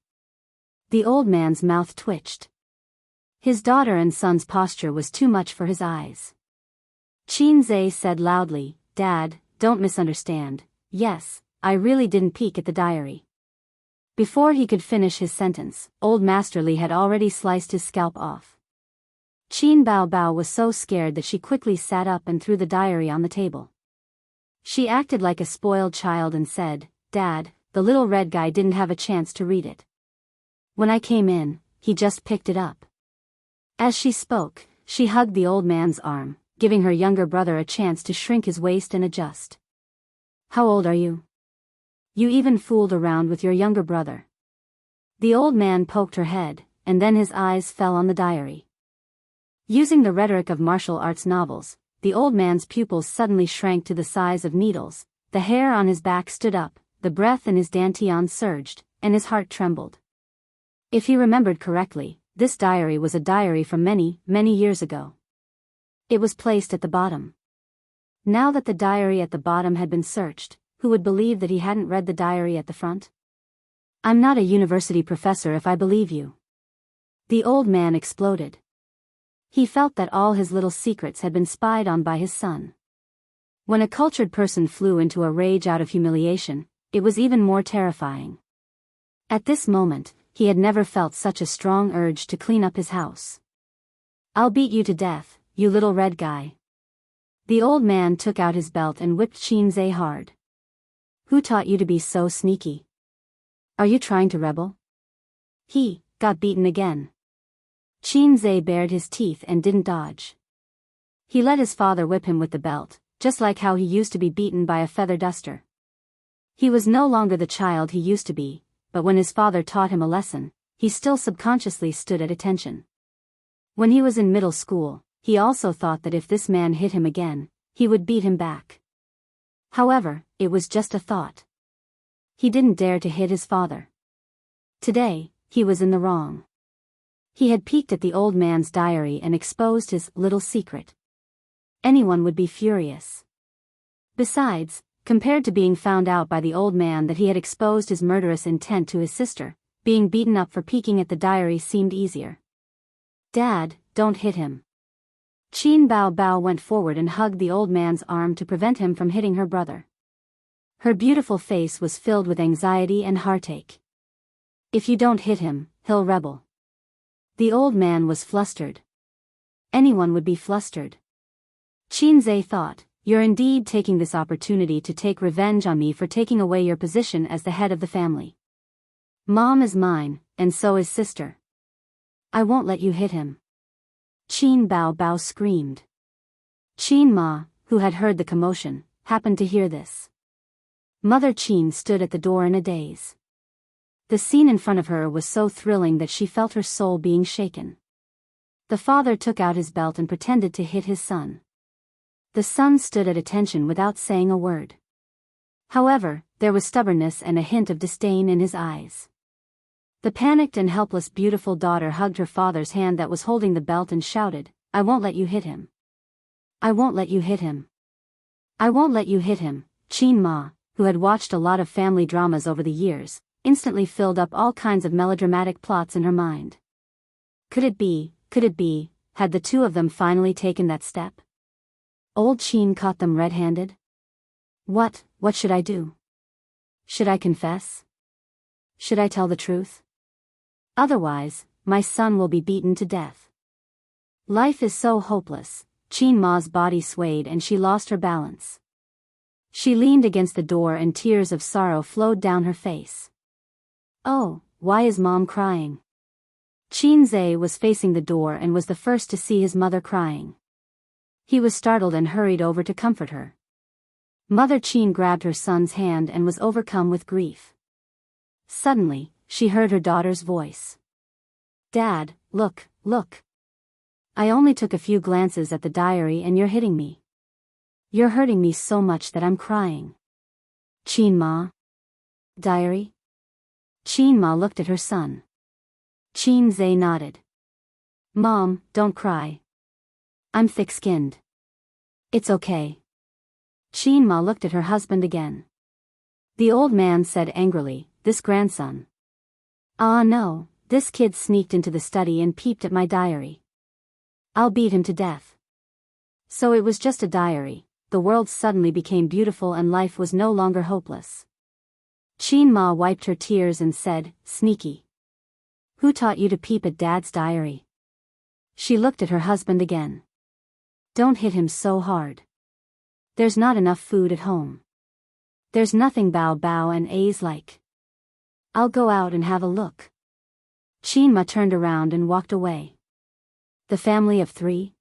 The old man's mouth twitched. His daughter and son's posture was too much for his eyes. Qinzhe said loudly, Dad, don't misunderstand. Yes, I really didn't peek at the diary. Before he could finish his sentence, old Master Li had already sliced his scalp off. Qin Bao was so scared that she quickly sat up and threw the diary on the table. She acted like a spoiled child and said, Dad, the little red guy didn't have a chance to read it. When I came in, he just picked it up. As she spoke, she hugged the old man's arm, giving her younger brother a chance to shrink his waist and adjust. How old are you? You even fooled around with your younger brother. The old man poked her head, and then his eyes fell on the diary. Using the rhetoric of martial arts novels, the old man's pupils suddenly shrank to the size of needles, the hair on his back stood up, the breath in his dantian surged, and his heart trembled. If he remembered correctly, this diary was a diary from many, many years ago. It was placed at the bottom. Now that the diary at the bottom had been searched, who would believe that he hadn't read the diary at the front? I'm not a university professor if I believe you. The old man exploded. He felt that all his little secrets had been spied on by his son. When a cultured person flew into a rage out of humiliation, it was even more terrifying. At this moment, he had never felt such a strong urge to clean up his house. I'll beat you to death, you little red guy. The old man took out his belt and whipped Qinzhe hard. Who taught you to be so sneaky? Are you trying to rebel? He got beaten again. Qinzhe bared his teeth and didn't dodge. He let his father whip him with the belt, just like how he used to be beaten by a feather duster. He was no longer the child he used to be, but when his father taught him a lesson, he still subconsciously stood at attention. When he was in middle school, he also thought that if this man hit him again, he would beat him back. However, it was just a thought. He didn't dare to hit his father. Today, he was in the wrong. He had peeked at the old man's diary and exposed his little secret. Anyone would be furious. Besides, compared to being found out by the old man that he had exposed his murderous intent to his sister, being beaten up for peeking at the diary seemed easier. Dad, don't hit him. Qin Bao went forward and hugged the old man's arm to prevent him from hitting her brother. Her beautiful face was filled with anxiety and heartache. If you don't hit him, he'll rebel. The old man was flustered. Anyone would be flustered. Qinzhe thought, You're indeed taking this opportunity to take revenge on me for taking away your position as the head of the family. Mom is mine, and so is sister. I won't let you hit him. Qin Bao screamed. Qin Ma, who had heard the commotion, happened to hear this. Mother Qin stood at the door in a daze. The scene in front of her was so thrilling that she felt her soul being shaken. The father took out his belt and pretended to hit his son. The son stood at attention without saying a word. However, there was stubbornness and a hint of disdain in his eyes. The panicked and helpless beautiful daughter hugged her father's hand that was holding the belt and shouted, I won't let you hit him. I won't let you hit him. I won't let you hit him. Qin Ma, who had watched a lot of family dramas over the years, instantly filled up all kinds of melodramatic plots in her mind. Could it be, had the two of them finally taken that step? Old Qin caught them red-handed? What should I do? Should I confess? Should I tell the truth? Otherwise, my son will be beaten to death. Life is so hopeless. Qin Ma's body swayed and she lost her balance. She leaned against the door and tears of sorrow flowed down her face. Oh, why is Mom crying? Qinzhe was facing the door and was the first to see his mother crying. He was startled and hurried over to comfort her. Mother Qin grabbed her son's hand and was overcome with grief. Suddenly, she heard her daughter's voice. Dad, look. I only took a few glances at the diary and you're hitting me. You're hurting me so much that I'm crying. Qin Ma. Diary? Qin Ma looked at her son. Qinzhe nodded. Mom, don't cry. I'm thick-skinned. It's okay. Qin Ma looked at her husband again. The old man said angrily, "This grandson." "Ah no, this kid sneaked into the study and peeped at my diary. I'll beat him to death." So it was just a diary. The world suddenly became beautiful and life was no longer hopeless. Qin Ma wiped her tears and said, "Sneaky. Who taught you to peep at Dad's diary?" She looked at her husband again. "Don't hit him so hard. There's not enough food at home. There's nothing Bao Bao and A's like. I'll go out and have a look." Qin Ma turned around and walked away. The family of three?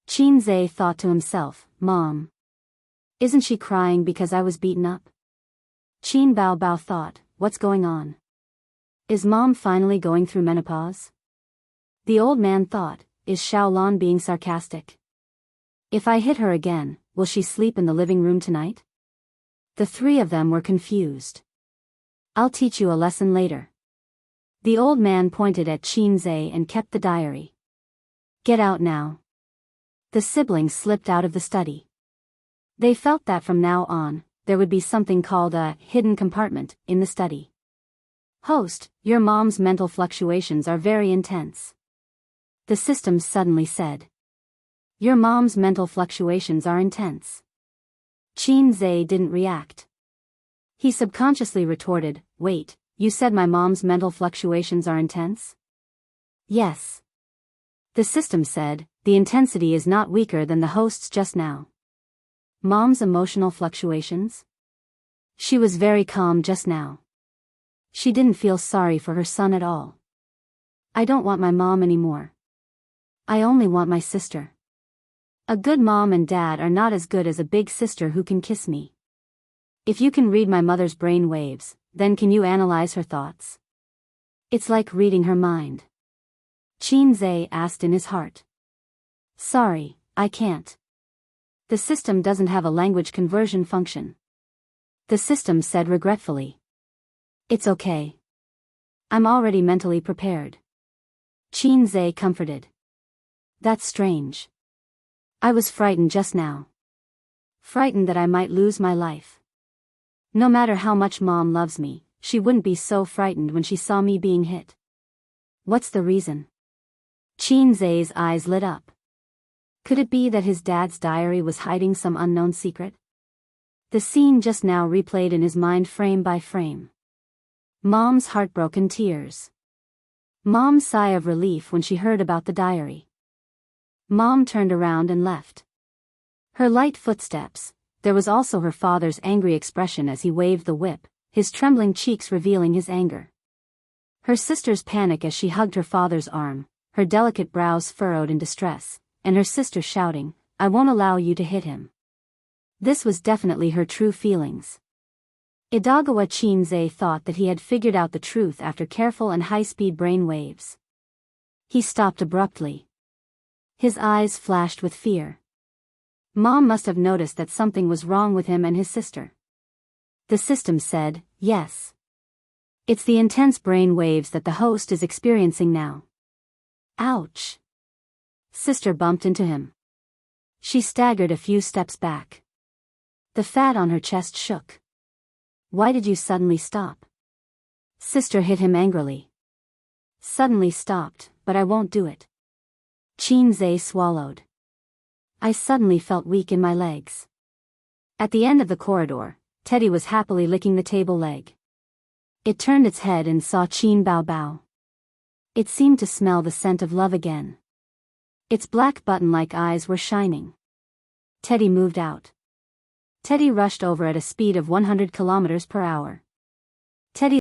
Qin Zhe thought to himself, "Mom. Isn't she crying because I was beaten up?" Qin Bao Bao thought, "What's going on? Is Mom finally going through menopause?" The old man thought, "Is Xiaolan being sarcastic? If I hit her again, will she sleep in the living room tonight?" The three of them were confused. "I'll teach you a lesson later." The old man pointed at Qin Zhe and kept the diary. "Get out now." The siblings slipped out of the study. They felt that from now on, there would be something called a hidden compartment in the study. "Host, your mom's mental fluctuations are very intense." The system suddenly said. "Your mom's mental fluctuations are intense." Qin Zhe didn't react. He subconsciously retorted, "Wait, you said my mom's mental fluctuations are intense?" "Yes." The system said, "The intensity is not weaker than the host's just now." Mom's emotional fluctuations? She was very calm just now. She didn't feel sorry for her son at all. "I don't want my mom anymore. I only want my sister. A good mom and dad are not as good as a big sister who can kiss me. If you can read my mother's brain waves, then can you analyze her thoughts? It's like reading her mind." Qin Zhe asked in his heart. "Sorry, I can't. The system doesn't have a language conversion function." The system said regretfully. "It's okay. I'm already mentally prepared." Qin Zhe comforted. "That's strange. I was frightened just now. Frightened that I might lose my life. No matter how much Mom loves me, she wouldn't be so frightened when she saw me being hit. What's the reason?" Qin Zhe's eyes lit up. Could it be that his dad's diary was hiding some unknown secret? The scene just now replayed in his mind frame by frame. Mom's heartbroken tears. Mom's sigh of relief when she heard about the diary. Mom turned around and left. Her light footsteps. There was also her father's angry expression as he waved the whip, his trembling cheeks revealing his anger. Her sister's panic as she hugged her father's arm, her delicate brows furrowed in distress, and her sister shouting, "I won't allow you to hit him." This was definitely her true feelings. Idagawa Qin Zhe thought that he had figured out the truth after careful and high-speed brain waves. He stopped abruptly. His eyes flashed with fear. Mom must have noticed that something was wrong with him and his sister. The system said, "Yes. It's the intense brain waves that the host is experiencing now." Ouch! Sister bumped into him. She staggered a few steps back. The fat on her chest shook. "Why did you suddenly stop?" Sister hit him angrily. "Suddenly stopped, but I won't do it." Qin Zhe swallowed. "I suddenly felt weak in my legs." At the end of the corridor, Teddy was happily licking the table leg. It turned its head and saw Qin Bao Bao. It seemed to smell the scent of love again. Its black button-like eyes were shining. Teddy moved out. Teddy rushed over at a speed of 100 kilometers per hour. Teddy